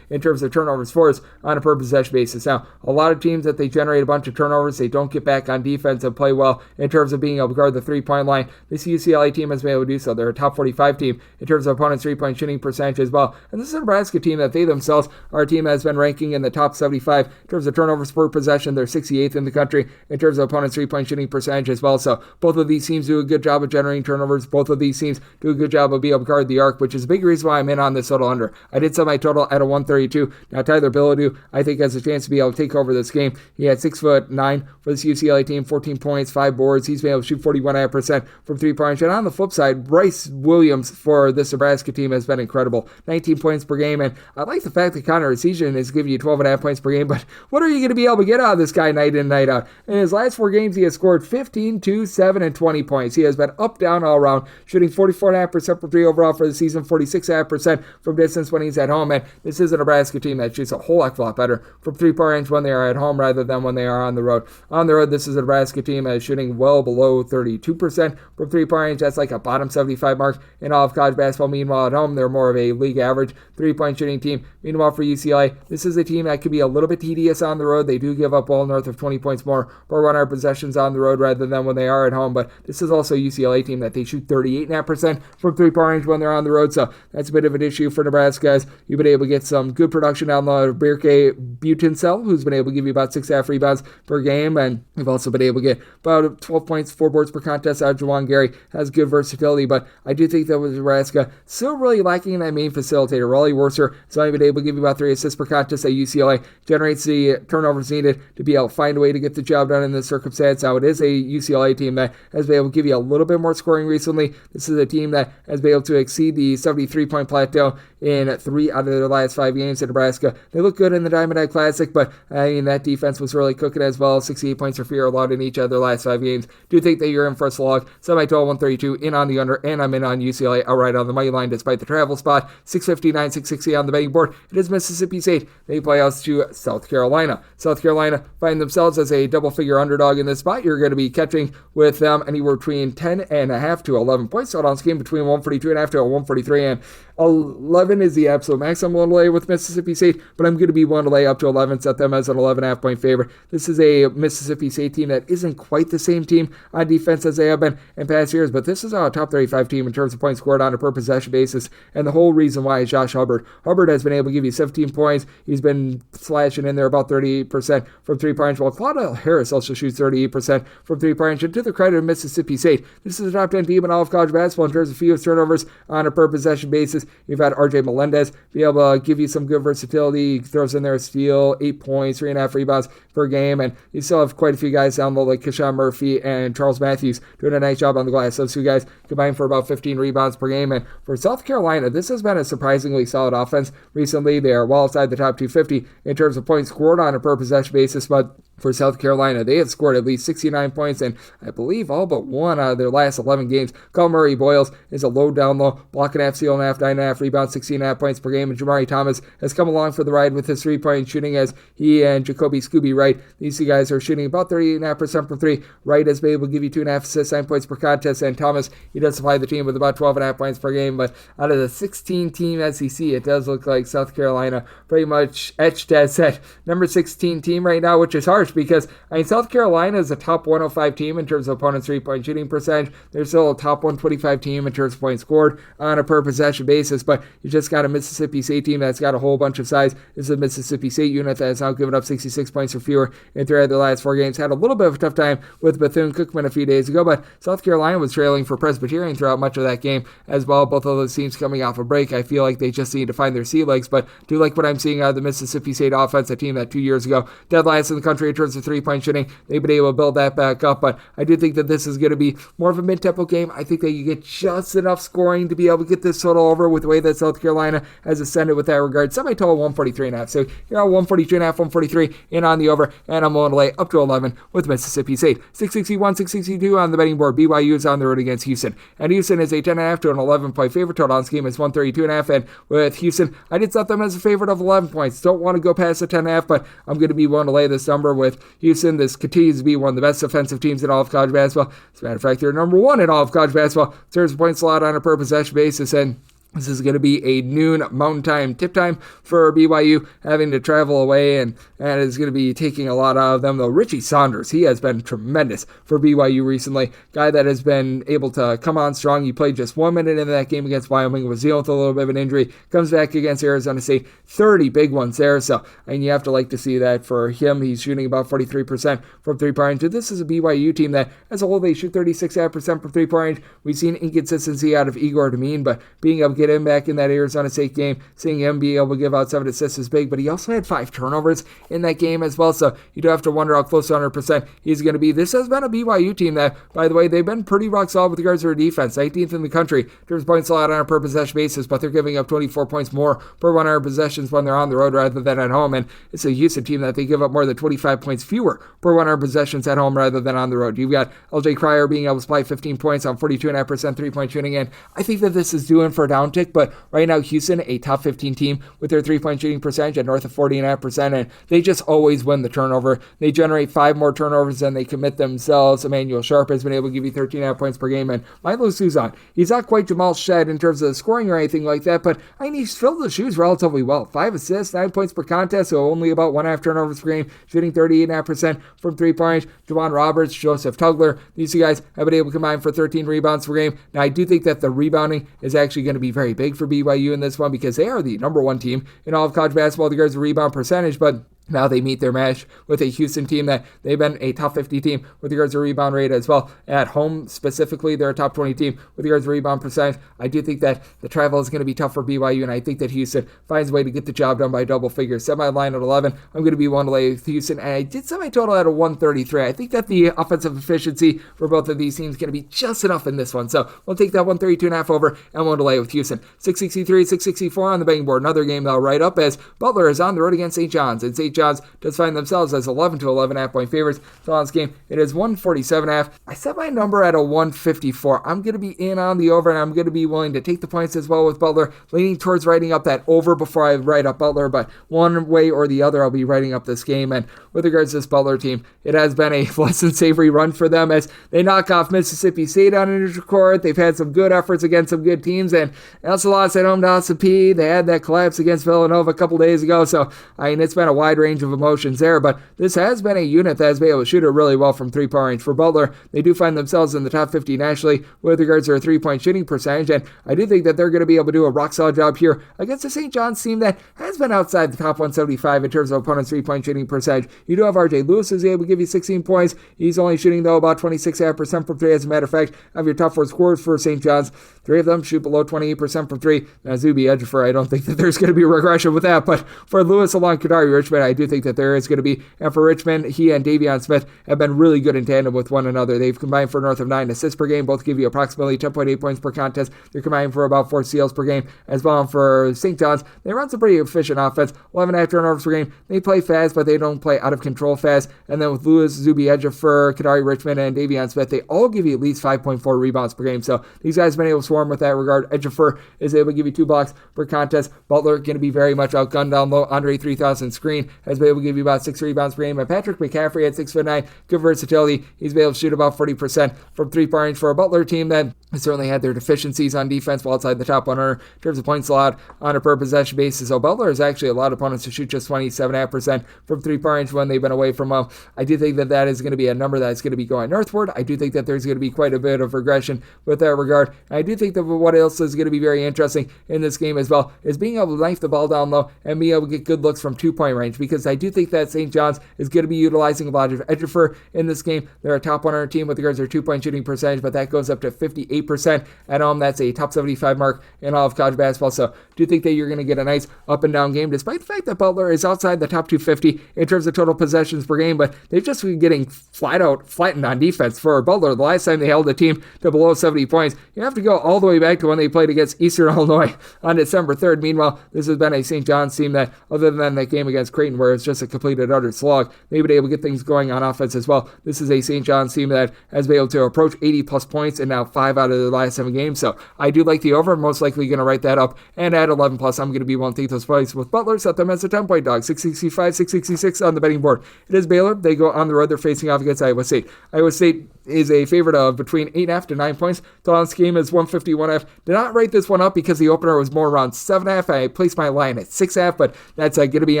in terms of turnovers forced on a per possession basis. Now, a lot of teams that they generate a bunch of turnovers, they don't get back on defense and play well in terms of being able to guard the 3-point line. This UCLA team has been able to do so. They're a top 45 team in terms of opponents' 3-point shooting percentage as well. And this is a Nebraska team that they themselves are a team that has been ranking in the top 75 in terms of turnovers per possession. They're 68th in the country in terms of opponents' 3-point shooting percentage as well. So both of these teams do a good job of generating turnovers. Both of these teams do a good job of being able to guard the arc, which is a big reason why I'm in on this total under. I did set my total at a 132. Now Tyler Bilodeau, I think, has a chance to be able to take over this game. He had 6'9" for this UCLA team, 14 points, 5 boards. He's been able to shoot 41.5% from 3-point. And on the flip side, Bryce Williams for this Nebraska team has been incredible. 19 points per game, and I like the fact that Connor Essegian is giving you 12.5 points per game, but what are you going to be able to get out of this guy night in, night out? In his last 4 games, he has scored 15, 2, 7, and 20 points. He has been up, down, all around, shooting 44.5% from 3 overall for the season, 46.5% from distance when he's at home, and this is a Nebraska team that shoots a whole heck of a lot better from 3-point range when they are at home rather than when they are on the road. On the road, this is a Nebraska team that is shooting well below 32% from 3-point range. That's like a bottom 75 mark in all of college basketball. Meanwhile, at home, they're more of a league average 3-point shooting team. Meanwhile, for UCLA, this is a team that could be a little bit tedious on the road. They do give up well north of 20 points more per 100 possessions on the road rather than when they are at home, but this is also a UCLA team that they shoot 38.5% from 3-point range when they're on the road, so that's a bit of an issue for Nebraska, guys. You've been able to get some good production down the Birke Butincel, who's been able to give you about 6.5 rebounds per game, and you've also been able to get about 12 points, 4 boards per contest out of Juwan Gary. Has good versatility, but I do think that with Nebraska still really lacking in that main facilitator. Raleigh Worcer has only been able to give you about 3 assists per contest at UCLA, generates the turnovers needed to be able to find a way to get the job done in this circumstance. Now, it is a UCLA team that has been able to give you a little bit more scoring recently. This is a team that has been able to exceed the 73-point plateau in 3 out of their last 5 games in Nebraska. They look good in the Diamond Eye Classic, but I mean, that defense was really cooking as well. 68 points for fear allowed in each of their last 5 games. Do think that you're in for a slog. Semi-total 132, in on the under, and I'm in on UCLA outright on the money line despite the travel spot. 659, 660 on the betting board. It is Mississippi State. They play us to South Carolina. South Carolina find themselves as a double-figure underdog in this spot. You're going to be catching with them anywhere between 10.5 to 11 points. So on game between 142.5 to a 143, and 11 is the absolute max I'm willing to lay with Mississippi State, but I'm going to be willing to lay up to 11, set them as an 11.5 point favorite. This is a Mississippi State team that isn't quite the same team on defense as they have been in past years, but this is a top 35 team in terms of points scored on a per possession basis, and the whole reason why is Josh Hubbard. Hubbard has been able to give you 17 points. He's been slashing in there about 38% from 3-point range, while Claudia Harris also shoots 38% from 3-point range. And to the credit of Mississippi State, this is a top 10 team in all of college basketball in terms of fewest turnovers on a per possession basis. You've had RJ Melendez be able to give you some good versatility. He throws in there a steal, 8 points, 3.5 rebounds per game, and you still have quite a few guys down low like Keshawn Murphy and Charles Matthews doing a nice job on the glass. Those two guys combined for about 15 rebounds per game. And for South Carolina, this has been a surprisingly solid offense recently. They are well outside the top 250 in terms of points scored on a per possession basis, but for South Carolina, they have scored at least 69 points, and I believe all but one out of their last 11 games. Kyle Murray Boyles is a low down low, block and half, steal and half, 9.5 rebounds, 16.5 points per game, and Jamari Thomas has come along for the ride with his 3-point shooting as he and Jacoby Scooby Wright, these two guys are shooting about 38.5% from 3. Wright has been able to give you 2.5 assists, 9 points per contest, and Thomas, he does supply the team with about 12.5 points per game, but out of the 16-team SEC, it does look like South Carolina pretty much etched as that number 16 team right now, which is harsh much because, South Carolina is a top 105 team in terms of opponents' three-point shooting percentage. They're still a top 125 team in terms of points scored on a per-possession basis, but you just got a Mississippi State team that's got a whole bunch of size. This is a Mississippi State unit that has now given up 66 points or fewer in 3 of their last 4 games. Had a little bit of a tough time with Bethune-Cookman a few days ago, but South Carolina was trailing for Presbyterian throughout much of that game as well. Both of those teams coming off a break. I feel like they just need to find their sea legs, but do like what I'm seeing out of the Mississippi State offense, a team that 2 years ago dead last in the country in terms of three-point shooting. They've been able to build that back up, but I do think that this is going to be more of a mid-tempo game. I think that you get just enough scoring to be able to get this total over with the way that South Carolina has ascended with that regard. Semi-total 143.5. So you're on 142.5, 143 in on the over, and I'm willing to lay up to 11 with Mississippi State. 661, 662 on the betting board. BYU is on the road against Houston, and Houston is a 10.5 to an 11-point favorite. Total on this game is 132.5, and with Houston, I did set them as a favorite of 11 points. Don't want to go past the 10.5, but I'm going to be willing to lay this number with Houston. This continues to be one of the best offensive teams in all of college basketball. As a matter of fact, they're number 1 in all of college basketball in terms of points allowed on a per possession basis, and this is going to be a noon Mountain Time tip time for BYU, having to travel away, and is going to be taking a lot out of them, though. Richie Saunders, he has been tremendous for BYU recently. Guy that has been able to come on strong. He played just 1 minute into that game against Wyoming, was dealing with a little bit of an injury, comes back against Arizona State, 30 big ones there, so you have to like to see that for him. He's shooting about 43% from three-point range. This is a BYU team that, as a whole, they shoot 36% from three-point range. We've seen inconsistency out of Igor Demeen, but being able to get him back in that Arizona State game, seeing him be able to give out 7 assists is big, but he also had 5 turnovers in that game as well, so you do have to wonder how close to 100% he's going to be. This has been a BYU team that, by the way, they've been pretty rock solid with regards to their defense, 19th in the country in terms of points allowed on a per possession basis, but they're giving up 24 points more per 100 possessions when they're on the road rather than at home, and it's a Houston team that they give up more than 25 points fewer per 100 possessions at home rather than on the road. You've got LJ Cryer being able to supply 15 points on 42.5% three-point shooting, and I think that this is doing for a downtick, but right now Houston, a top 15 team with their three-point shooting percentage at north of 40.5%, and they just always win the turnover. They generate 5 more turnovers than they commit themselves. Emmanuel Sharp has been able to give you 13.5 points per game, and Milo Suzon, he's not quite Jamal Shed in terms of the scoring or anything like that, but he's filled the shoes relatively well. 5 assists, 9 points per contest, so only about 1.5 turnovers per game, shooting 38.5% from three-point range. Juwan Roberts, Joseph Tugler, these 2 guys have been able to combine for 13 rebounds per game. Now, I do think that the rebounding is actually going to be very big for BYU in this one because they are the number 1 team in all of college basketball with regards to rebound percentage, but now they meet their match with a Houston team that they've been a top 50 team with regards to rebound rate as well. At home specifically, they're a top 20 team with regards to rebound percentage. I do think that the travel is going to be tough for BYU, and I think that Houston finds a way to get the job done by double figures. Set my line at 11. I'm going to be one to lay with Houston, and I did set my total at a 133. I think that the offensive efficiency for both of these teams is going to be just enough in this one. So we'll take that 132.5 over and one to lay with Houston. 663, 664 on the betting board. Another game that'll right up as Butler is on the road against St. John's, and St. John's does find themselves as 11 to 11.5 point favorites. So on this game, it is 147.5. I set my number at a 154. I'm going to be in on the over, and I'm going to be willing to take the points as well with Butler, leaning towards writing up that over before I write up Butler, but one way or the other, I'll be writing up this game. And with regards to this Butler team, it has been a less than savory run for them as they knock off Mississippi State on an intercourt. They've had some good efforts against some good teams, and also lost at home to Austin Peay. They had that collapse against Villanova a couple days ago, so it's been a wide range of emotions there, but this has been a unit that has been able to shoot it really well from three-point range. For Butler, they do find themselves in the top 50 nationally with regards to their three-point shooting percentage, and I do think that they're going to be able to do a rock-solid job here against the St. John's team that has been outside the top 175 in terms of opponents' three-point shooting percentage. You do have R.J. Lewis, who's able to give you 16 points. He's only shooting, though, about 26.5% from three. As a matter of fact, of your top 4 scorers for St. John's, 3 of them shoot below 28% from three. Now, Zuby Ejiofor, I don't think that there's going to be a regression with that, but for Lewis along Kadari Richmond, I do think that there is going to be. And for Richmond, he and Davion Smith have been really good in tandem with one another. They've combined for north of 9 assists per game. Both give you approximately 10.8 points per contest. They're combining for about 4 steals per game. As well for St. John's, they run some pretty efficient offense. 11.5 turnovers per game. They play fast, but they don't play out of control fast. And then with Lewis, Zuby Ejiofor, Kadari Richmond, and Davion Smith, they all give you at least 5.4 rebounds per game. So these guys have been able to swarm with that regard. Ejiofor is able to give you 2 blocks per contest. Butler going to be very much outgunned down low. Andre 3000 screen has been able to give you about 6 rebounds per game. And Patrick McCaffrey at 6'9", good versatility. He's been able to shoot about 40% from three-point range for a Butler team that certainly had their deficiencies on defense while outside the top 100 in terms of points allowed on a per possession basis. So Butler has actually allowed opponents to shoot just 27.5% from three-point range when they've been away from home. I do think that is going to be a number that's going to be going northward. I do think that there's going to be quite a bit of regression with that regard. And I do think that what else is going to be very interesting in this game as well is being able to knife the ball down low and being able to get good looks from two-point range, because I do think that St. John's is going to be utilizing a lot of Ejiofor in this game. They're a top 100 team with regards to their two-point shooting percentage, but that goes up to 58% at home. That's a top 75 mark in all of college basketball. So I do think that you're going to get a nice up and down game, despite the fact that Butler is outside the top 250 in terms of total possessions per game, but they've just been getting flattened on defense for Butler. The last time they held a team to below 70 points, you have to go all the way back to when they played against Eastern Illinois on December 3rd. Meanwhile, this has been a St. John's team that, other than that game against Creighton where it's just a complete and utter slog, they've been able to get things going on offense as well. This is a St. John's team that has been able to approach 80 plus points in now 5 out of the last 7 games. So I do like the over. I'm most likely going to write that up, and at 11 plus, I'm going to be willing to take those points with Butler. Set them as a 10-point dog, 665, 666 on the betting board. It is Baylor. They go on the road. They're facing off against Iowa State. Iowa State is a favorite of between 8.5 to 9 points. Total game is 151.5. Did not rate this one up because the opener was more around 7.5. I placed my line at 6.5, but that's going to be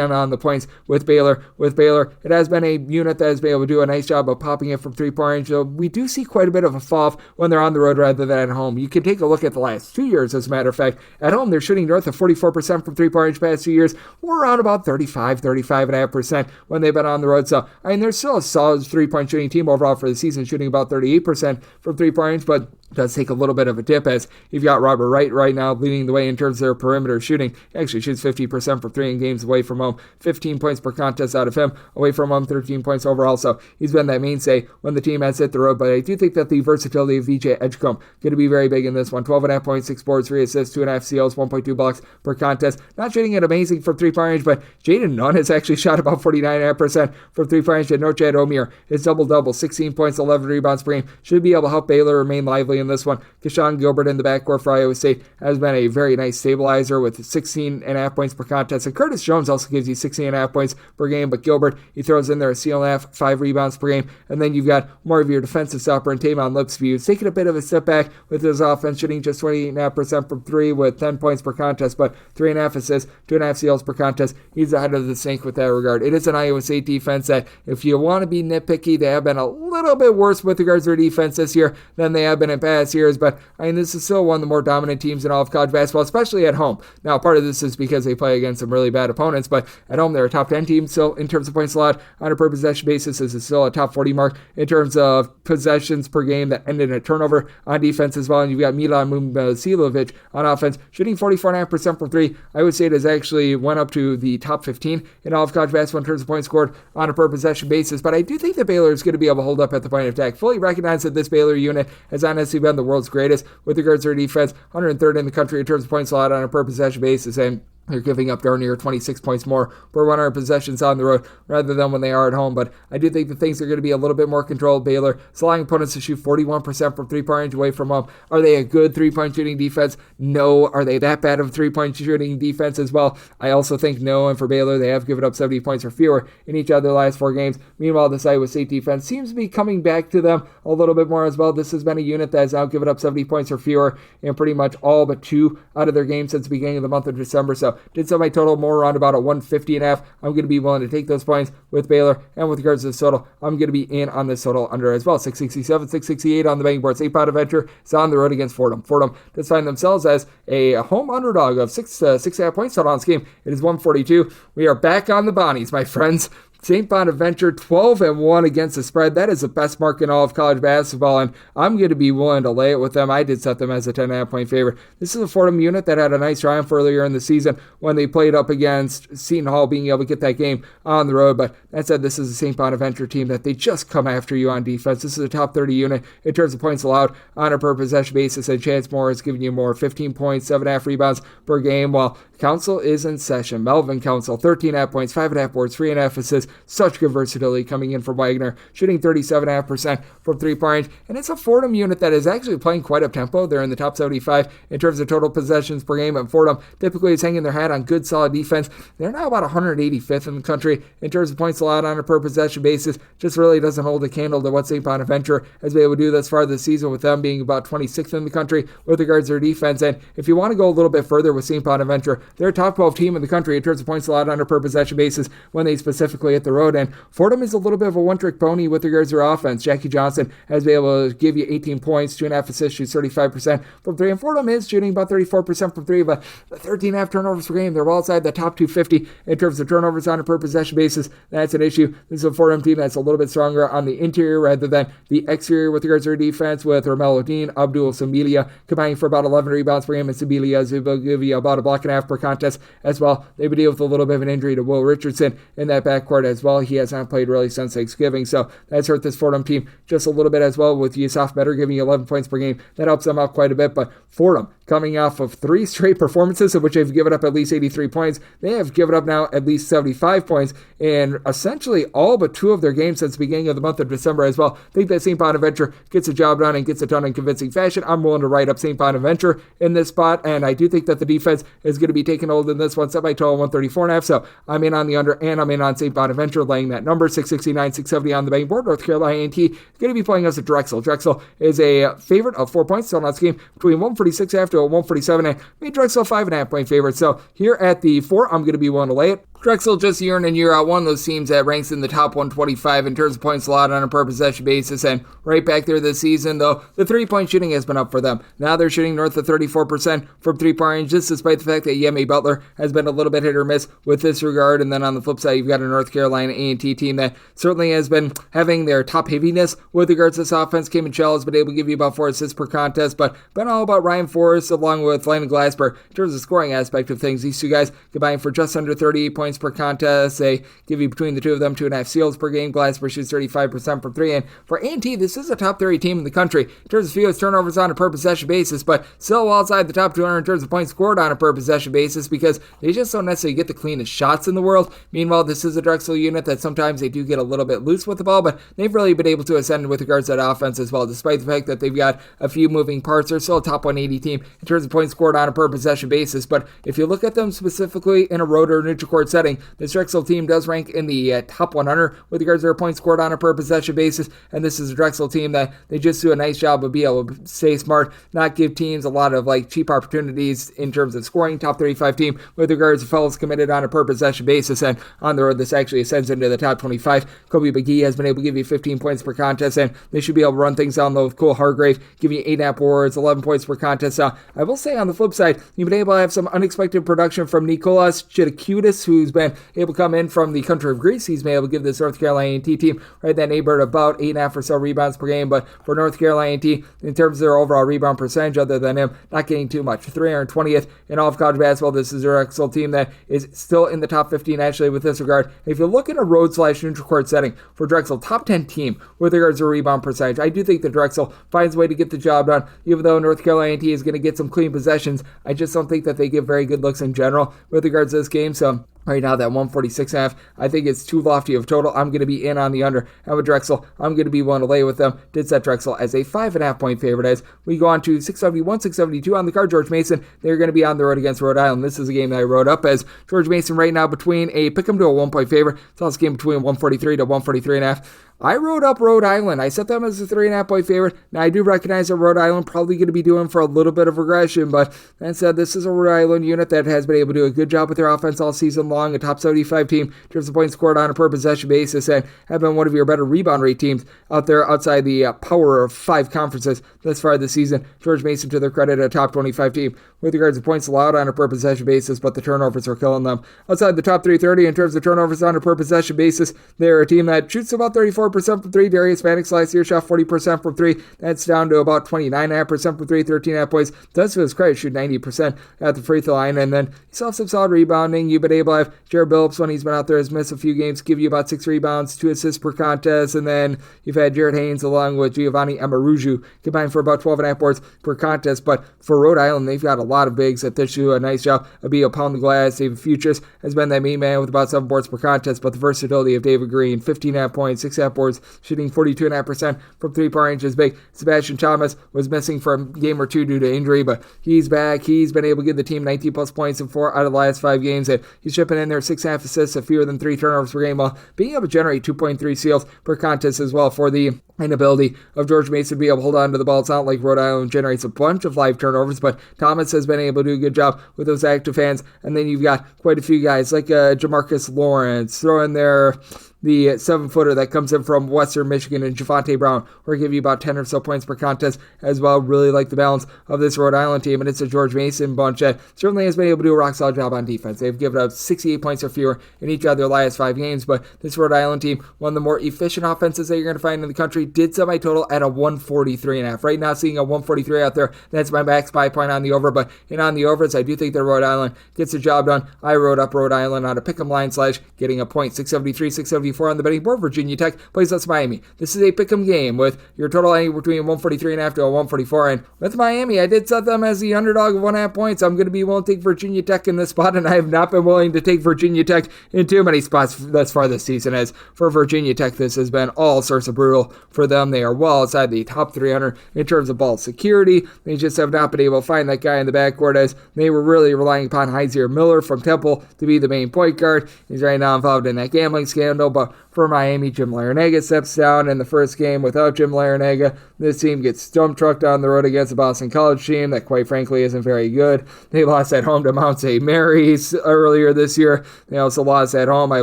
on the points with Baylor. It has been a unit that has been able to do a nice job of popping it from three-point range. So we do see quite a bit of a fall when they're on the road rather than at home. You can take a look at the last 2 years, as a matter of fact. At home, they're shooting north of 44% from three-point range past 2 years. We're around about 35.5% when they've been on the road. So, they're still a solid three-point shooting team overall for the season, shooting about 38% from three-point range, but does take a little bit of a dip as you've got Robert Wright right now leading the way in terms of their perimeter shooting. He actually shoots 50% from 3 in games away from home, 15 points per contest out of him, away from home 13 points overall. So he's been that mainstay when the team has hit the road, but I do think that the versatility of VJ Edgecombe going to be very big in this one. 12.5 points, 6 boards, 3 assists, 2.5 steals, 1.2 blocks per contest. Not shooting it amazing from three-point range, but Jaden Nunn has actually shot about 49.5% from three-point range. And Notre Omir is double-double, 16 points, 11 rebounds per game. Should be able to help Baylor remain lively in this one. Keshawn Gilbert in the backcourt for Iowa State has been a very nice stabilizer with 16.5 points per contest. And Curtis Jones also gives you 16.5 points per game, but Gilbert, he throws in there a steal and a half, 5 rebounds per game. And then you've got more of your defensive stopper in Tavon Lipsby, who's taking a bit of a step back with his offense, shooting just 28.5% from 3 with 10 points per contest, but 3.5 assists, 2.5 steals per contest. He's ahead of the St. with that regard. It is an Iowa State defense that, if you want to be nitpicky, they have been a little bit worse with regards to their defense this year than they have been in past years, but this is still one of the more dominant teams in all of college basketball, especially at home. Now, part of this is because they play against some really bad opponents, but at home, they're a top 10 team still in terms of points allowed on a per possession basis. This is still a top 40 mark in terms of possessions per game that end in a turnover on defense as well. And you've got Milan Mumsilovic on offense, shooting 44.5% from 3. I would say it has actually went up to the top 15 in all of college basketball in terms of points scored on a per possession basis. But I do think that Baylor is going to be able to hold up at the point of attack. Fully recognize that this Baylor unit has honestly been the world's greatest with regards to their defense, 103rd in the country in terms of points allowed on a per possession basis, and they're giving up darn near 26 points more per 100 possessions on the road rather than when they are at home. But I do think that things are going to be a little bit more controlled. Baylor is allowing opponents to shoot 41% from three-point range away from home. Are they a good three-point shooting defense? No. Are they that bad of a three-point shooting defense as well? I also think no. And for Baylor, they have given up 70 points or fewer in each of their last 4 games. Meanwhile, this Iowa State defense seems to be coming back to them a little bit more as well. This has been a unit that has now given up 70 points or fewer in pretty much all but 2 out of their games since the beginning of the month of December. So did some of my total more around about a 150.5. I'm going to be willing to take those points with Baylor. And with regards to the total, I'm going to be in on this total under as well. 667, 668 on the betting board. St. Bonaventure is on the road against Fordham. Fordham does find themselves as a home underdog of 6.5 points total on this game. It is 142. We are back on the Bonnies, my friends. St. Bonaventure 12-1 against the spread. That is the best mark in all of college basketball, and I'm going to be willing to lay it with them. I did set them as a 10.5 point favorite. This is a Fordham unit that had a nice triumph earlier in the season when they played up against Seton Hall, being able to get that game on the road. But that said, this is a St. Bonaventure team that they just come after you on defense. This is a top 30 unit in terms of points allowed on a per possession basis, and Chance Moore is giving you more, 15 points, 7.5 rebounds per game, while Council is in session. Melvin Council, 13.5 points, 5.5 boards, 3.5 assists. Such good versatility coming in from Wagner, shooting 37.5% from three-point range. And it's a Fordham unit that is actually playing quite up-tempo. They're in the top 75 in terms of total possessions per game. And Fordham typically is hanging their hat on good, solid defense. They're now about 185th in the country in terms of points allowed on a per possession basis. Just really doesn't hold a candle to what St. Bonaventure has been able to do thus far this season, with them being about 26th in the country with regards to their defense. And if you want to go a little bit further with St. Bonaventure, they're a top 12 team in the country in terms of points allowed on a per possession basis when they specifically hit the road. And Fordham is a little bit of a one-trick pony with regards to their offense. Jackie Johnson has been able to give you 18 points, 2.5 assists, shoots 35% from three. And Fordham is shooting about 34% from three, but 13.5 turnovers per game. They're well outside the top 250 in terms of turnovers on a per possession basis. That's an issue. This is a Fordham team that's a little bit stronger on the interior rather than the exterior with regards to their defense, with Romello Dean, Abdul Samilia combining for about 11 rebounds per game, and Samilia is able to give you about a block and a half per contest as well. They've been dealing with a little bit of an injury to Will Richardson in that backcourt as well. He has not played really since Thanksgiving, so that's hurt this Fordham team just a little bit as well, with Yusuf Better giving you 11 points per game. That helps them out quite a bit, but Fordham, coming off of 3 straight performances in which they've given up at least 83 points, they have given up now at least 75 points in essentially all but 2 of their games since the beginning of the month of December as well. I think that St. Bonaventure gets the job done and gets it done in convincing fashion. I'm willing to write up St. Bonaventure in this spot, and I do think that the defense is going to be taking hold in this one, set by total 134.5, so I'm in on the under, and I'm in on St. Bonaventure laying that number, 669, 670 on the betting board. North Carolina A&T is going to be playing us at Drexel. Drexel is a favorite of 4 points, so on this game between 146.5 to a 147, and made Drexel 5.5 point favorite. So here at the 4, I'm going to be willing to lay it. Drexel just year in and year out, one of those teams that ranks in the top 125 in terms of points allowed on a per possession basis, and right back there this season, though, the three-point shooting has been up for them. Now they're shooting north of 34% from three-point range, just despite the fact that Yemi Butler has been a little bit hit or miss with this regard. And then on the flip side, you've got a North Carolina A&T team that certainly has been having their top heaviness with regards to this offense. Cayman Shell has been able to give you about 4 assists per contest, but been all about Ryan Forrest along with Landon Glasper in terms of the scoring aspect of things. These two guys combined for just under 38 points per contest. They give you between the two of them 2.5 steals per game. Glasper shoots 35% from 3. And for A&T, this is a top 30 team in the country in terms of fewest turnovers on a per possession basis, but still outside the top 200 in terms of points scored on a per possession basis, because they just don't necessarily get the cleanest shots in the world. Meanwhile, this is a Drexel unit that sometimes they do get a little bit loose with the ball, but they've really been able to ascend with regards to that offense as well, despite the fact that they've got a few moving parts. They're still a top 180 team in terms of points scored on a per possession basis, but if you look at them specifically in a road or neutral court setting, this Drexel team does rank in the top 100 with regards to their points scored on a per possession basis, and this is a Drexel team that they just do a nice job of being able to stay smart, not give teams a lot of cheap opportunities in terms of scoring. Top 35 team with regards to fouls committed on a per possession basis, and on the road this actually ascends into the top 25. Kobe McGee has been able to give you 15 points per contest, and they should be able to run things down low with Cole Hargrave, giving you 8.5 boards, 11 points per contest. Now, I will say on the flip side, you've been able to have some unexpected production from Nikolas Chidakudis, who's been able to come in from the country of Greece. He's been able to give this North Carolina A&T team right that neighborhood about 8.5 or so rebounds per game, but for North Carolina A&T, in terms of their overall rebound percentage, other than him not getting too much, 320th in all of college basketball. This is a Drexel team that is still in the top 15 actually with this regard. If you look at a road/neutral court setting for Drexel, top 10 team with regards to rebound percentage, I do think that Drexel finds a way to get the job done. Even though North Carolina A&T is going to get some clean possessions, I just don't think that they give very good looks in general with regards to this game. So right now, that 146.5, I think it's too lofty of total. I'm going to be in on the under. And with Drexel, I'm going to be willing to lay with them. Did set Drexel as a 5.5 point favorite. As we go on to 671, 672 on the card, George Mason, they're going to be on the road against Rhode Island. This is a game that I wrote up as George Mason right now between a pick 'em to a 1 point favorite. It's also a game between 143 to 143.5. I wrote up Rhode Island. I set them as a 3.5 point favorite. Now, I do recognize that Rhode Island probably going to be doing for a little bit of regression, but that said, this is a Rhode Island unit that has been able to do a good job with their offense all season long, a top 75 team in terms of points scored on a per possession basis, and have been one of your better rebound rate teams out there outside the power of 5 conferences thus far this season. George Mason, to their credit, a top 25 team with regards to points allowed on a per possession basis, but the turnovers are killing them. Outside the top 330 in terms of turnovers on a per possession basis, they're a team that shoots about 34% 44% from 3. Darius Maddox last year shot 40% from 3. That's down to about 29.5% from 3, 13.5 points. Does to his credit shoot 90% at the free throw line. And then you saw some solid rebounding. You've been able to have Jared Billups, when he's been out there, has missed a few games, give you about 6 rebounds, 2 assists per contest. And then you've had Jared Haynes along with Giovanni Amaruju combined for about 12.5 boards per contest. But for Rhode Island, they've got a lot of bigs that do a nice job of being pound the glass. David Futures has been that main man with about 7 boards per contest, but the versatility of David Green, 15.5 points, 6.5 boards, shooting 42.5% from 3-point range is big. Sebastian Thomas was missing for a game or two due to injury, but he's back. He's been able to give the team 19 plus points in 4 out of the last 5 games, and he's shipping in there 6.5 assists, a fewer than 3 turnovers per game, while being able to generate 2.3 steals per contest as well. For the inability of George Mason to be able to hold on to the ball, it's not like Rhode Island generates a bunch of live turnovers, but Thomas has been able to do a good job with those active hands. And then you've got quite a few guys like Jamarcus Lawrence, throw in there the 7-footer that comes in from Western Michigan, and Javonte Brown, who will give you about 10 or so points per contest as well. Really like the balance of this Rhode Island team, and it's a George Mason bunch that certainly has been able to do a rock-solid job on defense. They've given up 68 points or fewer in each of their last 5 games, but this Rhode Island team, one of the more efficient offenses that you're going to find in the country, did semi-total at a 143.5. Right now, seeing a 143 out there, that's my max buy point on the over, but on the overs, I do think that Rhode Island gets the job done. I wrote up Rhode Island on a pick'em line / getting a point, 673, 674 on the betting board. Virginia Tech plays us Miami. This is a pick'em game with your total anywhere between 143.5 to a 144, and with Miami, I did set them as the underdog of 1.5 points. I'm going to be willing to take Virginia Tech in this spot, and I have not been willing to take Virginia Tech in too many spots thus far this season, as for Virginia Tech, this has been all sorts of brutal for them. They are well outside the top 300 in terms of ball security. They just have not been able to find that guy in the backcourt, as they were really relying upon Heizier Miller from Temple to be the main point guard. He's right now involved in that gambling scandal, but for Miami, Jim Larinaga steps down in the first game. Without Jim Larinaga, this team gets dump trucked on the road against the Boston College team that, quite frankly, isn't very good. They lost at home to Mount St. Mary's earlier this year. They also lost at home, I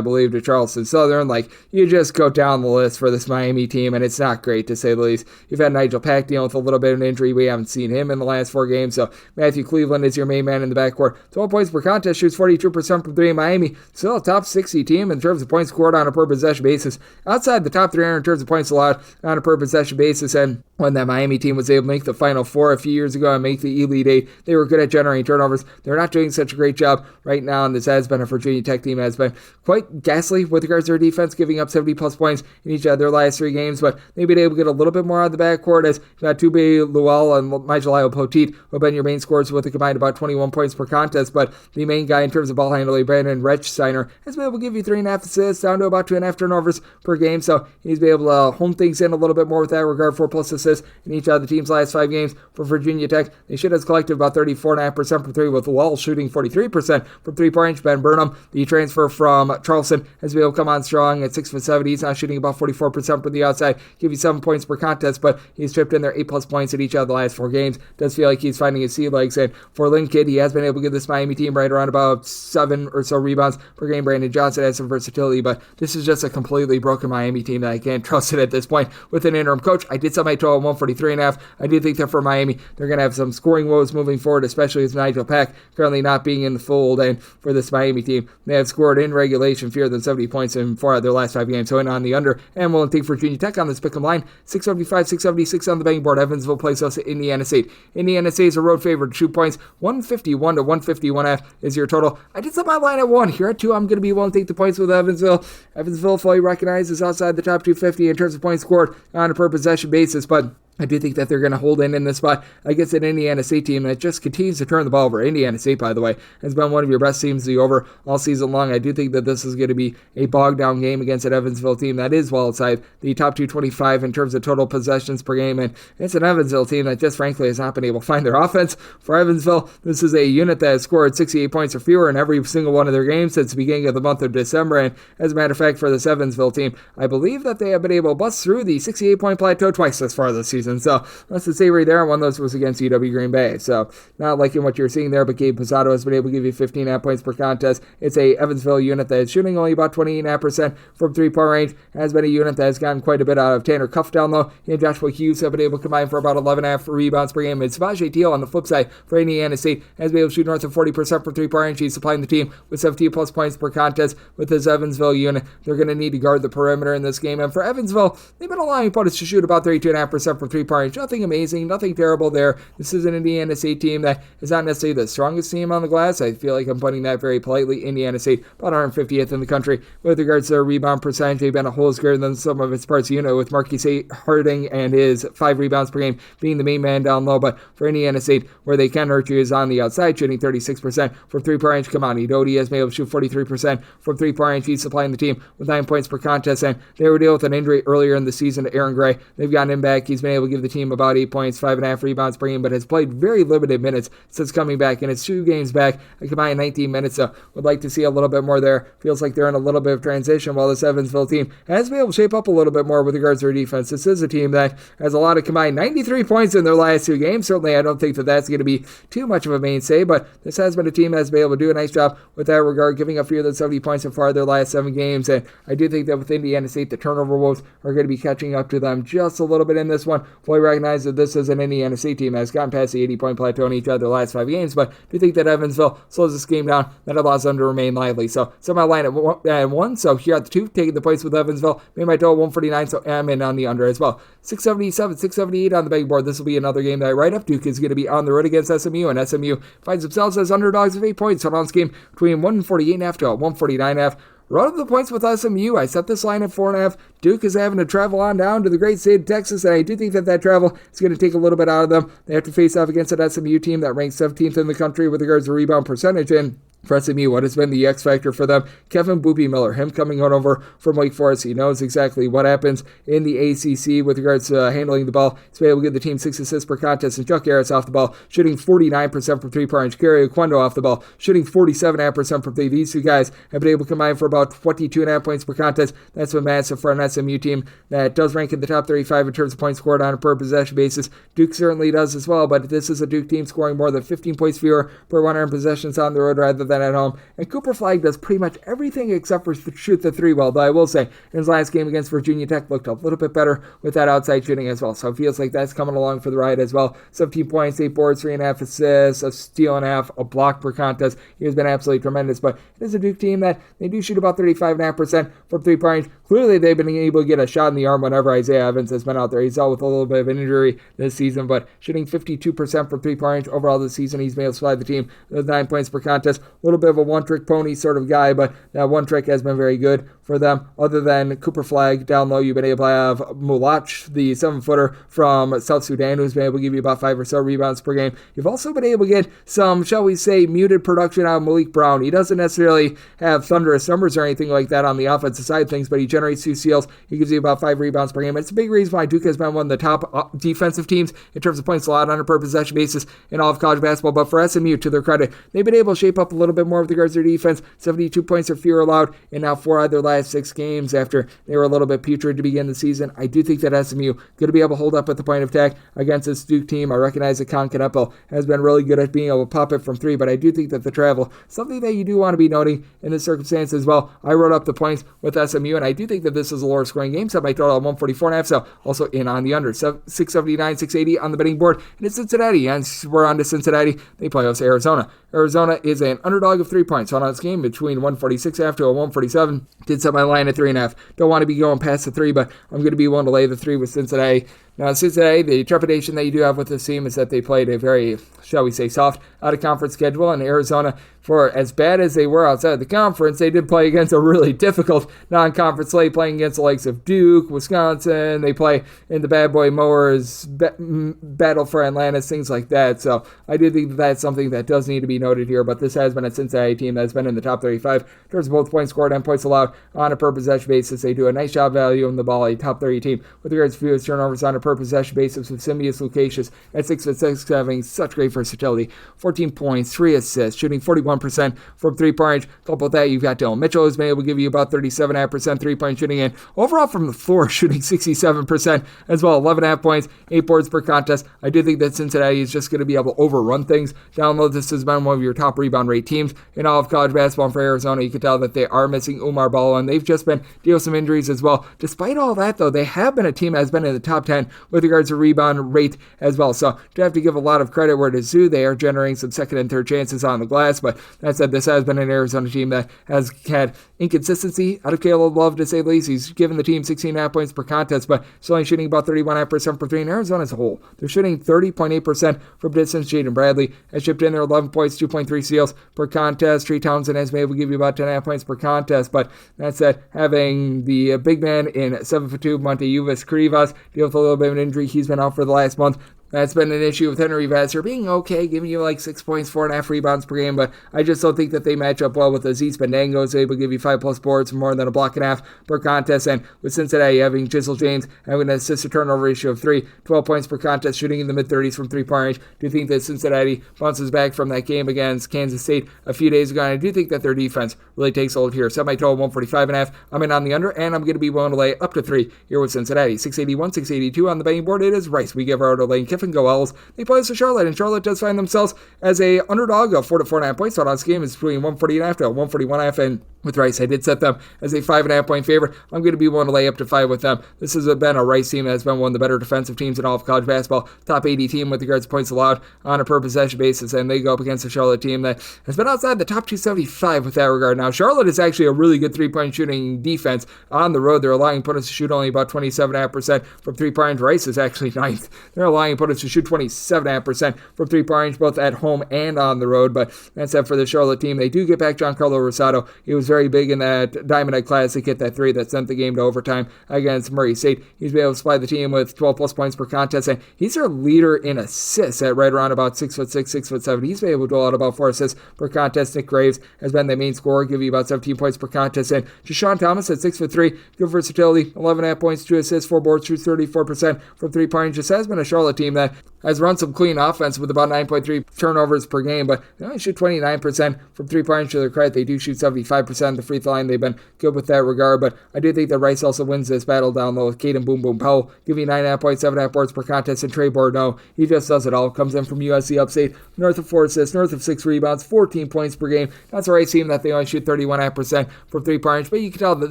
believe, to Charleston Southern. Like, you just go down the list for this Miami team, and it's not great, to say the least. You've had Nigel Pack dealing with a little bit of an injury. We haven't seen him in the last 4 games, so Matthew Cleveland is your main man in the backcourt. 12 points per contest, shoots 42% from 3. Miami, still a top 60 team in terms of points scored on a per possession basis, outside the top 300 in terms of points allowed on a per possession basis. And when that Miami team was able to make the Final Four a few years ago and make the Elite Eight, they were good at generating turnovers. They're not doing such a great job right now, and this has been a Virginia Tech team that has been quite ghastly with regards to their defense, giving up 70-plus points in each of their last 3 games, but they've been able to get a little bit more out of the backcourt, as you've got Tube Luell and Mijalio Poteet, who have been your main scorers with a combined about 21 points per contest, but the main guy in terms of ball handling, Brandon Rechsteiner, has been able to give you 3.5 assists, down to about 2.5 turnovers per game, so he's been able to hone things in a little bit more with that regard. 4+ assists in each of the team's last 5 games. For Virginia Tech, they should have collected about 34.5% from 3, with Luell shooting 43% from 3-point range. Ben Burnham, the transfer from Charleston, has been able to come on strong at 6'7". He's now shooting about 44% from the outside, give you 7 points per contest, but he's chipped in there 8+ points in each of the last 4 games. Does feel like he's finding his sea legs, and for Lynn Kidd, he has been able to give this Miami team right around about 7 or so rebounds per game. Brandon Johnson has some versatility, but this is just a completely broken Miami team that I can't trust it at this point with an interim coach. I did set my total 143.5. I do think that for Miami, they're going to have some scoring woes moving forward, especially with Nigel Pack currently not being in the fold. And for this Miami team, they have scored in regulation fewer than 70 points in 4 of their last 5 games. So in on the under, and we'll take Virginia Tech on this pick'em line. 675, 676 on the betting board. Evansville plays us at Indiana State. Indiana State is a road favorite, 2 points. 151 to 151.5 is your total. I did set my line at 1. Here at 2, I'm going to be willing to take the points with Evansville. Evansville fully recognizes outside the top 250 in terms of points scored on a per possession basis, but I do think that they're going to hold in this spot against an Indiana State team that just continues to turn the ball over. Indiana State, by the way, has been one of your best teams to the over all season long. I do think that this is going to be a bogged-down game against an Evansville team that is well outside the top 225 in terms of total possessions per game, and it's an Evansville team that just frankly has not been able to find their offense. For Evansville, this is a unit that has scored 68 points or fewer in every single one of their games since the beginning of the month of December, and as a matter of fact, for this Evansville team, I believe that they have been able to bust through the 68-point plateau twice this far this season. season. So that's the savory there. One of those was against UW Green Bay. So not liking what you're seeing there, but Gabe Posado has been able to give you 15.5 points per contest. It's a Evansville unit that is shooting only about 28.5% from three-point range. Has been a unit that has gotten quite a bit out of Tanner Cuff down low. He and Joshua Hughes have been able to combine for about 11.5 rebounds per game. And Savaje Teal on the flip side for Indiana State has been able to shoot north of 40% from three-point range. He's supplying the team with 17 plus points per contest with this Evansville unit. They're going to need to guard the perimeter in this game. And for Evansville, they've been allowing opponents to shoot about 32.5% from three-point range. Nothing amazing, nothing terrible there. This is an Indiana State team that is not necessarily the strongest team on the glass. I feel like I'm putting that very politely. Indiana State, about 150th in the country. With regards to their rebound percentage, they've been a whole greater than some of its parts unit, with Marquis Harding and his 5 rebounds per game being the main man down low. But for Indiana State, where they can hurt you is on the outside, shooting 36% from three-point range. Kamani Doty has been able to shoot 43% from three-point range. He's supplying the team with 9 points per contest, and they were dealing with an injury earlier in the season to Aaron Gray. They've gotten him back. He's been able to give the team about 8 points, 5.5 rebounds per game, but has played very limited minutes since coming back, and it's 2 games back, a combined 19 minutes, so would like to see a little bit more there. Feels like they're in a little bit of transition, while this Evansville team has been able to shape up a little bit more with regards to their defense. This is a team that has a lot of combined 93 points in their last 2 games. Certainly, I don't think that that's going to be too much of a mainstay, but this has been a team that has been able to do a nice job with that regard, giving up fewer than 70 points so far their last 7 games, and I do think that with Indiana State, the turnover woes are going to be catching up to them just a little bit in this one. Fully recognize that this is an Indiana State team that has gotten past the 80-point plateau in each of their last 5 games, but I do think that Evansville slows this game down. That allows them to remain lively. So my line at 1, so here at the 2, taking the points with Evansville, made my total 149, so I'm in on the under as well. 677, 678 on the betting board. This will be another game that I write up. Duke is going to be on the road against SMU, and SMU finds themselves as underdogs of 8 points. So on this game between 148.5 to 149.5. Run up the points with SMU. I set this line at 4.5. Duke is having to travel on down to the great state of Texas, and I do think that travel is going to take a little bit out of them. They have to face off against an SMU team that ranks 17th in the country with regards to rebound percentage, and for SMU, what has been the X factor for them? Kevin Boopy Miller, him coming on over from Wake Forest. He knows exactly what happens in the ACC with regards to handling the ball. He's been able to give the team 6 assists per contest, and Chuck Harris off the ball, shooting 49% from three-point range. Gary Oquendo off the ball, shooting 47.5% from three. These 2 guys have been able to combine for about 22.5 points per contest. That's been massive for an SMU team that does rank in the top 35 in terms of points scored on a per possession basis. Duke certainly does as well, but this is a Duke team scoring more than 15 points fewer per 100 possessions on the road rather than at home. And Cooper Flagg does pretty much everything except for shoot the 3 well, though I will say in his last game against Virginia Tech looked a little bit better with that outside shooting as well. So it feels like that's coming along for the ride as well. 17 points, 8 boards, 3.5 assists, a steal and a half, a block per contest. He has been absolutely tremendous, but it is a Duke team that they do shoot about 35.5% from three-point range. Clearly, they've been able to get a shot in the arm whenever Isaiah Evans has been out there. He's out with a little bit of an injury this season, but shooting 52% from three-point range overall this season. He's been able to supply the team with 9 points per contest. A little bit of a one-trick pony sort of guy, but that one trick has been very good for them. Other than Cooper Flagg down low, you've been able to have Mulach, the 7-footer from South Sudan, who's been able to give you about 5 or so rebounds per game. You've also been able to get some, shall we say, muted production out of Malik Brown. He doesn't necessarily have thunderous numbers or anything like that on the offensive side of things, but he generates 2 steals. He gives you about 5 rebounds per game. It's a big reason why Duke has been one of the top defensive teams in terms of points allowed on a per possession basis in all of college basketball. But for SMU, to their credit, they've been able to shape up a little bit more with regards to their defense. 72 points or fewer allowed in now 4 out of their last 6 games after they were a little bit putrid to begin the season. I do think that SMU going to be able to hold up at the point of attack against this Duke team. I recognize that Con Kneppel has been really good at being able to pop it from 3, but I do think that the travel, something that you do want to be noting in this circumstance as well. I wrote up the points with SMU, and I do think that this is a lower scoring game, set by total at 144.5, so also in on the under. 679, 680 on the betting board, and it's Cincinnati, and we're on to Cincinnati. They play us Arizona. Arizona is an underdog of 3 points on this game between 146.5 to a 147. Did set my line at 3.5. Don't want to be going past the 3, but I'm going to be willing to lay the 3 with Cincinnati. Now, Cincinnati, the trepidation that you do have with this team is that they played a very, shall we say, soft out-of-conference schedule, and Arizona, for as bad as they were outside of the conference, they did play against a really difficult non-conference slate, playing against the likes of Duke, Wisconsin. They play in the Bad Boy Mowers, Battle for Atlantis, things like that. So I do think that that's something that does need to be noted here, but this has been a Cincinnati team that's been in the top 35 in terms of both points scored and points allowed on a per possession basis. They do a nice job valuing the ball, a top 30 team with regards to fewest turnovers on a per per possession basis, with Simius Lucasius at 6'6", having such great versatility. 14 points, 3 assists, shooting 41% from three-point range. Couple with that, you've got Dylan Mitchell, who's been able to give you about 37.5% three-point shooting, and overall from the floor, shooting 67% as well. 11.5 points, 8 boards per contest. I do think that Cincinnati is just going to be able to overrun things. Down low, this has been one of your top rebound rate teams in all of college basketball. And for Arizona, you can tell that they are missing Umar Bala, and they've just been dealing with some injuries as well. Despite all that, though, they have been a team that has been in the top 10 with regards to rebound rate as well. So do have to give a lot of credit where it is due. They are generating some second and third chances on the glass, but that said, this has been an Arizona team that has had inconsistency out of Caleb Love, to say the least. He's given the team 16.5 points per contest, but still only shooting about 31.5% for three. In Arizona as a whole, they're shooting 30.8% from distance. Jaden Bradley has shipped in there 11 points, 2.3 steals per contest. Trey Townsend has been able to give you about 10.5 points per contest, but that said, having the big man in 7'2", Montejuvis Crivas deal with a little bit of an injury. He's been out for the last month. That's been an issue with Henry Vassar being okay, giving you like 6 points, 4.5 rebounds per game, but I just don't think that they match up well with Aziz Bandango, who's able to give you 5+ boards, more than a block and a half per contest, and with Cincinnati having Jizzle James having an assist-to-turnover ratio of 3, 12 points per contest, shooting in the mid-30s from three-point range. Do you think that Cincinnati bounces back from that game against Kansas State a few days ago? And I do think that their defense really takes hold here. Set my total 145.5. I'm in on the under, and I'm going to be willing to lay up to 3 here with Cincinnati. 681, 682 on the betting board. It is Rice. We give our to Lane Kiffin go L's. They play us to Charlotte, and Charlotte does find themselves as a underdog of 4 to 4.5 points. So on this game is between 140.5 to 141.5, and with Rice, I did set them as a 5.5 point favorite. I'm going to be willing to lay up to 5 with them. This has been a Rice team that has been one of the better defensive teams in all of college basketball. Top 80 team with regards to points allowed on a per possession basis, and they go up against a Charlotte team that has been outside the top 275 with that regard. Now, Charlotte is actually a really good three-point shooting defense on the road. They're allowing opponents to shoot only about 27.5% from three-point range. Rice is actually 9th. They're allowing opponents to shoot 27.5% from three-point range, both at home and on the road. But that's it for the Charlotte team. They do get back Giancarlo Rosado. He was very big in that Diamond Egg Classic, hit that 3 that sent the game to overtime against Murray State. He's been able to supply the team with 12+ points per contest, and he's their leader in assists at right around about 6'6", 6'7". He's been able to dole out about 4 assists per contest. Nick Graves has been the main scorer, give you about 17 points per contest. And Deshaun Thomas at 6'3", good versatility, 11.5 points, 2 assists, 4 boards, shoots 34% from three-point. Just has been a Charlotte team that has run some clean offense with about 9.3 turnovers per game, but they only shoot 29% from three-point. To their credit, they do shoot 75% of the free throw line. They've been good with that regard, but I do think that Rice also wins this battle down low with Caden Boom Boom Powell, giving 9.5 points, 7.5 boards per contest, and Trey Bordeaux, he just does it all. Comes in from USC Upstate, north of 4 assists, north of 6 rebounds, 14 points per game. That's a Rice team that they only shoot 31.5% from three-point, but you can tell that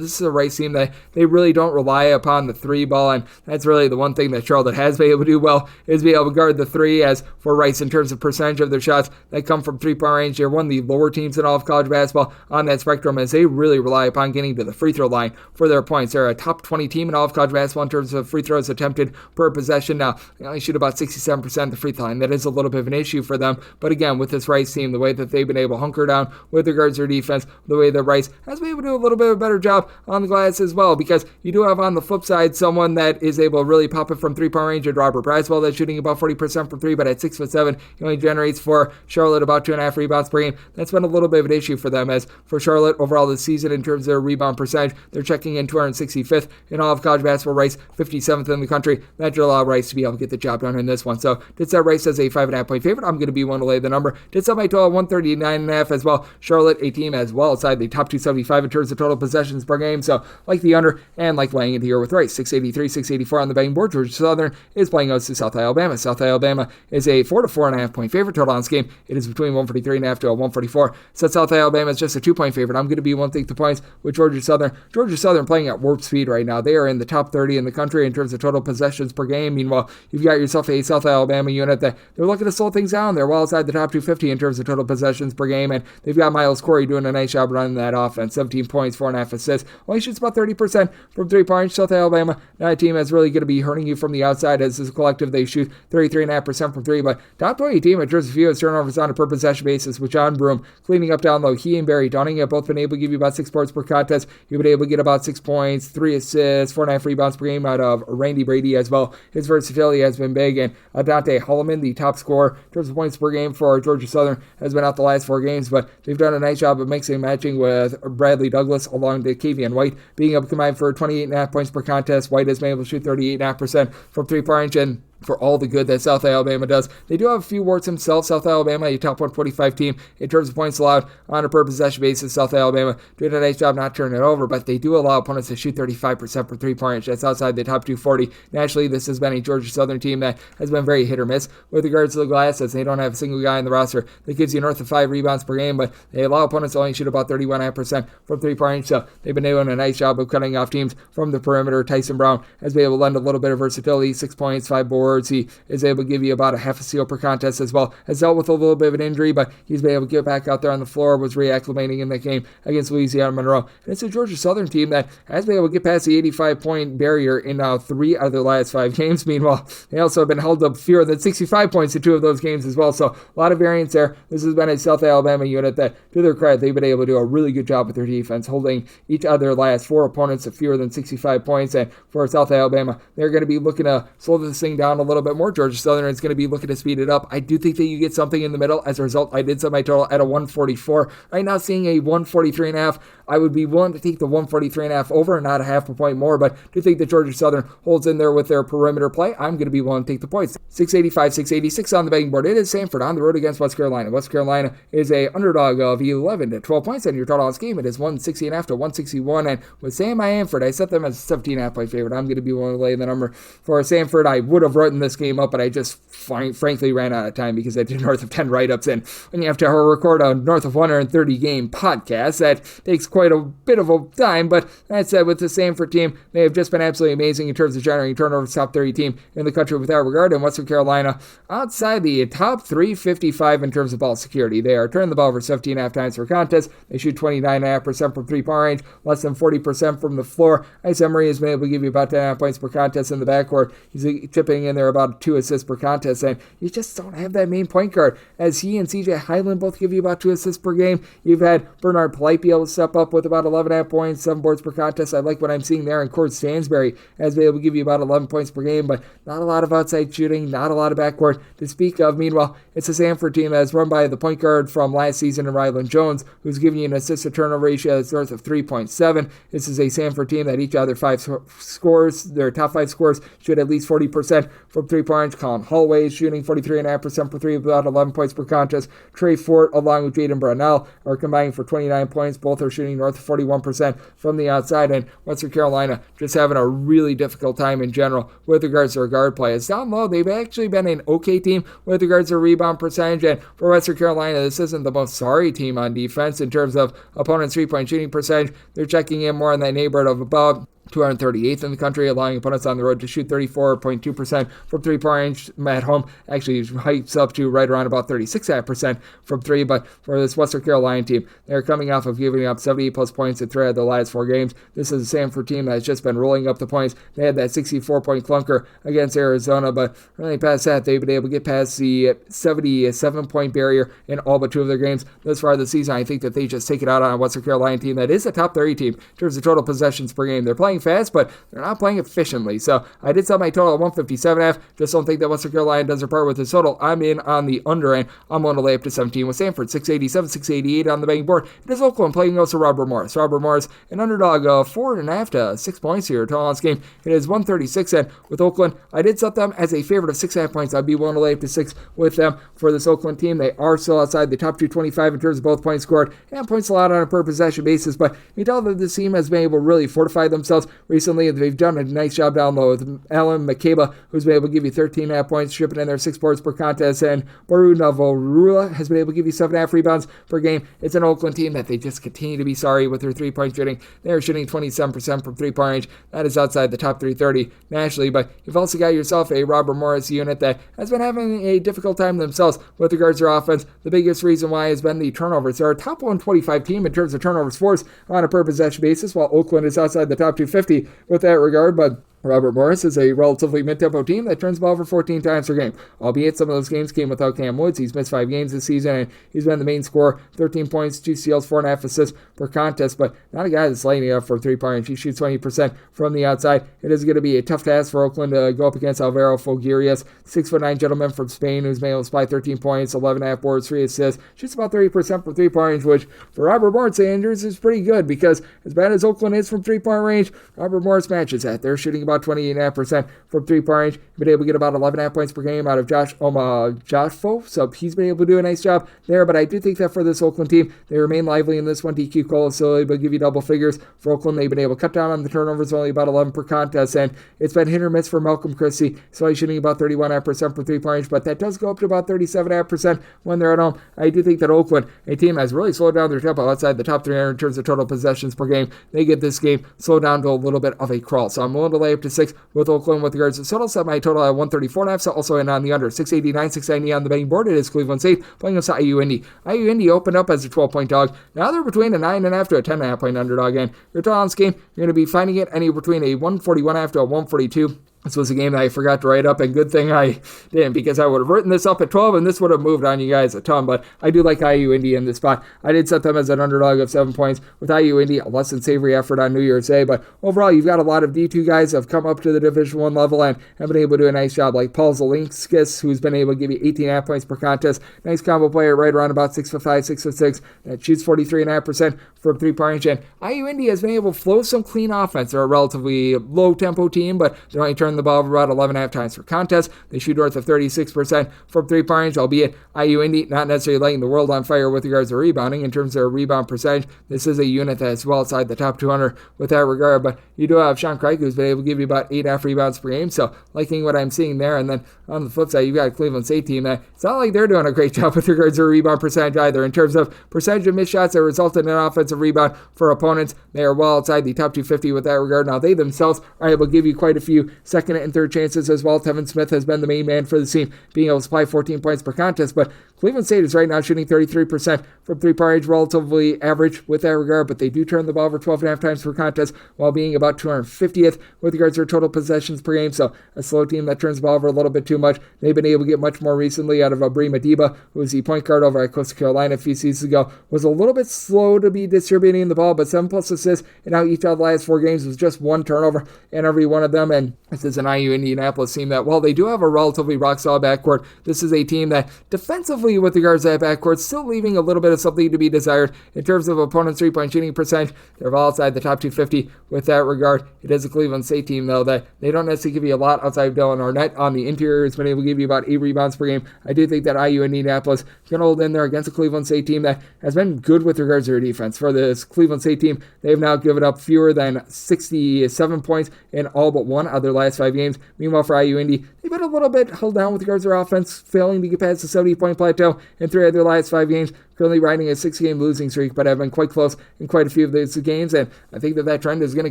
this is a Rice team that they really don't rely upon the three ball, and that's really the one thing that Charlotte has been able to do well, is be able to guard the three. As for Rice, in terms of percentage of their shots that come from three-point range, they're one of the lower teams in all of college basketball on that spectrum, as they really rely upon getting to the free throw line for their points. They're a top 20 team in all of college basketball in terms of free throws attempted per possession. Now, they only shoot about 67% of the free throw line. That is a little bit of an issue for them, but again, with this Rice team, the way that they've been able to hunker down with regards to their defense, the way that Rice has been able to do a little bit of a better job on the glass as well, because you do have on the flip side someone that is able to really pop it from three-point range, at Robert Braswell, that's shooting about 40% from 3, but at 6'7", he only generates for Charlotte about 2.5 rebounds per game. That's been a little bit of an issue for them, as for Charlotte overall this season in terms of their rebound percentage, they're checking in 265th in all of college basketball. Rice 57th in the country. That should allow Rice to be able to get the job done in this one. So did set Rice as a 5.5 point favorite. I'm going to be one to lay the number. Did set my total 139.5 as well. Charlotte, a team as well outside the top 275 in terms of total possessions per game. So like the under and like laying it here with Rice. 683, 684 on the betting board. Georgia Southern is playing host to South Alabama. South Alabama is a 4 to 4.5 point favorite. Total on this game, it is between 143.5 to 144. Set South Alabama is just a 2 point favorite. I'm going to be 1 points with Georgia Southern. Georgia Southern playing at warp speed right now. They are in the top 30 in the country in terms of total possessions per game. Meanwhile, you've got yourself a South Alabama unit that they're looking to slow things down. They're well outside the top 250 in terms of total possessions per game, and they've got Miles Corey doing a nice job running that offense. 17 points, 4.5 assists. Only shoots about 30% from 3 points. South Alabama, not a team that's really going to be hurting you from the outside. As a collective, they shoot 33.5% from 3, but top 20 team in terms of fewest turnovers on a per possession basis, with John Broom cleaning up down low. He and Barry Dunning have both been able able to give you about 6 boards per contest. You've been able to get about 6 points, 3 assists, 4.5 rebounds per game out of Randy Brady as well. His versatility has been big, and Dante Holloman, the top scorer in terms of points per game for Georgia Southern, has been out the last 4 games, but they've done a nice job of mixing and matching with Bradley Douglas along to Kavian White, being able to combine for 28.5 points per contest. White has been able to shoot 38.5% from three-point range, and for all the good that South Alabama does, they do have a few warts themselves. South Alabama, a top 145 team in terms of points allowed on a per possession basis. South Alabama doing a nice job not turning it over, but they do allow opponents to shoot 35% for three-point range. That's outside the top 240. Nationally, this has been a Georgia Southern team that has been very hit or miss with regards to the glass, as they don't have a single guy in the roster that gives you north of 5 rebounds per game, but they allow opponents to only shoot about 31.5% from three-point range, so they've been doing a nice job of cutting off teams from the perimeter. Tyson Brown has been able to lend a little bit of versatility, 6 points, 5 boards. He is able to give you about a half a steal per contest as well. Has dealt with a little bit of an injury, but he's been able to get back out there on the floor, was reacclimating in the game against Louisiana Monroe. And it's a Georgia Southern team that has been able to get past the 85-point barrier in now 3 out of their last 5 games. Meanwhile, they also have been held up fewer than 65 points in 2 of those games as well. So a lot of variance there. This has been a South Alabama unit that, to their credit, they've been able to do a really good job with their defense, holding each of their last 4 opponents to fewer than 65 points. And for South Alabama, they're going to be looking to slow this thing down a little bit more. Georgia Southern is going to be looking to speed it up. I do think that you get something in the middle. As a result, I did set my total at a 144. Right now, seeing a 143.5, I would be willing to take the 143.5 over and not a half a point more, but do think that Georgia Southern holds in there with their perimeter play. I'm going to be willing to take the points. 685, 686 on the betting board. It is Samford on the road against West Carolina. West Carolina is a underdog of 11 to 12 points, and your total on this game, it is 160.5 to 161, and with Sam Amford, I set them as a 17.5 point favorite. I'm going to be willing to lay the number for Samford. I would have written this game up, but I just frankly ran out of time because I did north of 10 write-ups, and when you have to record a north of 130 game podcast, that takes quite a bit of a time. But that said, with the Samford team, they have just been absolutely amazing in terms of generating turnovers, top 30 team in the country without regard, and Western Carolina outside the top 355 in terms of ball security. They are turning the ball over 17.5 times per contest. They shoot 29.5% from three-point range, less than 40% from the floor. Ice Emery has been able to give you about 10.5 points per contest in the backcourt. He's chipping in there about 2 assists per contest, and you just don't have that main point guard, as he and CJ Highland both give you about 2 assists per game. You've had Bernard Polite be able to step up with about 11.5 points, 7 boards per contest. I like what I'm seeing there, and Cord Stansberry has been able to give you about 11 points per game, but not a lot of outside shooting, not a lot of backcourt to speak of. Meanwhile, it's a Samford team that's run by the point guard from last season, Ryland Jones, who's giving you an assist-to-turnover ratio that's north of 3.7. This is a Samford team that each of their 5 scores, their top 5 scores, shoot at least 40% from three-point range. Colin Holloway is shooting 43.5% for 3 with about 11 points per contest. Trey Fort, along with Jaden Brownell, are combining for 29 points. Both are shooting north of 41% from the outside, and Western Carolina just having a really difficult time in general with regards to their guard play. It's down low. They've actually been an okay team with regards to their rebound percentage, and for Western Carolina, this isn't the most sorry team on defense in terms of opponents' three-point shooting percentage. They're checking in more in that neighborhood of about 238th in the country, allowing opponents on the road to shoot 34.2% from three-point range. At home actually hikes up to right around about 36% from 3, but for this Western Carolina team, they're coming off of giving up 78-plus points in 3 of the last 4 games. This is a Samford team that's just been rolling up the points. They had that 64-point clunker against Arizona, but really past that, they've been able to get past the 77-point barrier in all but 2 of their games thus far this season. I think that they just take it out on a Western Carolina team that is a top 30 team in terms of total possessions per game. They're playing fast, but they're not playing efficiently. So I did set my total at 157.5. Just don't think that Western Carolina does their part with his total. I'm in on the under end. I'm going to lay up to 17 with Samford. 687, 688 on the betting board. It is Oakland playing also Robert Morris. Robert Morris, an underdog of 4.5 to 6 points here. Total on this game, it is 136. And with Oakland, I did set them as a favorite of 6.5 points. I'd be willing to lay up to 6 with them for this Oakland team. They are still outside the top 225 in terms of both points scored and points allowed on a per possession basis, but you tell that this team has been able to really fortify themselves recently. They've done a nice job down low with Alan McCabe, who's been able to give you 13.5 points, shipping in their 6 boards per contest, and Boru Navarula has been able to give you 7.5 rebounds per game. It's an Oakland team that they just continue to be sorry with their 3-point shooting. They're shooting 27% from 3-point range. That is outside the top 330 nationally, but you've also got yourself a Robert Morris unit that has been having a difficult time themselves with regards to their offense. The biggest reason why has been the turnovers. They're a top 125 team in terms of turnovers forced on a per possession basis, while Oakland is outside the top 250 with that regard, but Robert Morris is a relatively mid-tempo team that turns the ball over 14 times per game. Albeit some of those games came without Cam Woods. He's missed 5 games this season, and he's been the main scorer. 13 points, 2 steals, 4.5 assists per contest, but not a guy that's lighting up for 3-point range. He shoots 20% from the outside. It is going to be a tough task for Oakland to go up against Alvaro Foguerias, 6'9" gentleman from Spain who's been able to supply 13 points, 11.5 boards, 3 assists. Shoots about 30% from 3-point range, which for Robert Morris Andrews is pretty good because as bad as Oakland is from 3-point range, Robert Morris matches that. They're shooting about 28.5% from 3-point range. He's been able to get about 11.5 points per game out of Josh Fo, so he's been able to do a nice job there, but I do think that for this Oakland team, they remain lively in this one. DQ Cole is still able to give you double figures. For Oakland, they've been able to cut down on the turnovers, only about 11 per contest, and it's been hit or miss for Malcolm Christie, so he's shooting about 31.5% from 3-point range, but that does go up to about 37.5% when they're at home. I do think that Oakland, a team has really slowed down their tempo outside the top 300 in terms of total possessions per game. They get this game slowed down to a little bit of a crawl, so I'm willing to lay up to 6 with Oakland with regards to total. Set my total at 134.5, so also in on the under. 689, 690 on the betting board. It is Cleveland St playing against IU Indy. IU Indy opened up as a 12-point dog. Now they're between a 9.5 to a 10.5 point underdog, and your total on this game, you're going to be finding it anywhere between a 141.5 to a 142. This was a game that I forgot to write up, and good thing I didn't, because I would have written this up at 12, and this would have moved on you guys a ton, but I do like IU Indy in this spot. I did set them as an underdog of 7 points with IU Indy, a less than savory effort on New Year's Day, but overall, you've got a lot of D2 guys that have come up to the Division I level and have been able to do a nice job, like Paul Zelinskis, who's been able to give you 18.5 points per contest. Nice combo player right around about 6'5", 6'6", that shoots 43.5% from 3-point range, and IU Indy has been able to flow some clean offense. They're a relatively low-tempo team, but they're only turning the ball over about 11.5 times per contest. They shoot north of 36% from 3-point range, albeit IU Indy not necessarily lighting the world on fire with regards to rebounding. In terms of their rebound percentage, this is a unit that is well outside the top 200 with that regard, but you do have Sean Craig, who's been able to give you about 8.5 rebounds per game, so liking what I'm seeing there. And then on the flip side, you've got a Cleveland St team that it's not like they're doing a great job with regards to rebound percentage either. In terms of percentage of missed shots that resulted in an offensive rebound for opponents, they are well outside the top 250 with that regard. Now, they themselves are able to give you quite a few second and third chances as well. Tevin Smith has been the main man for the team, being able to supply 14 points per contest, but Cleveland State is right now shooting 33% from 3-point range, relatively average with that regard, but they do turn the ball over 12.5 times per contest while being about 250th with regards to their total possessions per game, so a slow team that turns the ball over a little bit too much. They've been able to get much more recently out of Abri Madiba, who was the point guard over at Coastal Carolina a few seasons ago, was a little bit slow to be distributing the ball, but 7+ assists, and now each of the last 4 games was just 1 turnover in every one of them, and this is an IU Indianapolis team that, while they do have a relatively rock-solid backcourt, this is a team that defensively with regards to that backcourt, still leaving a little bit of something to be desired in terms of opponents' 3-point shooting percentage. They're all outside the top 250 with that regard. It is a Cleveland State team, though, that they don't necessarily give you a lot outside of Dylan Arnett on the interior. Has been able to give you about 8 rebounds per game. I do think that IU Indianapolis can hold in there against a Cleveland State team that has been good with regards to their defense. For this Cleveland State team, they've now given up fewer than 67 points in all but 1 of their last 5 games. Meanwhile, for IU Indy, they've been a little bit held down with regards to their offense, failing to get past the 70-point plateau in 3 of their last 5 games. Currently riding a 6-game losing streak, but have been quite close in quite a few of these games, and I think that trend is going to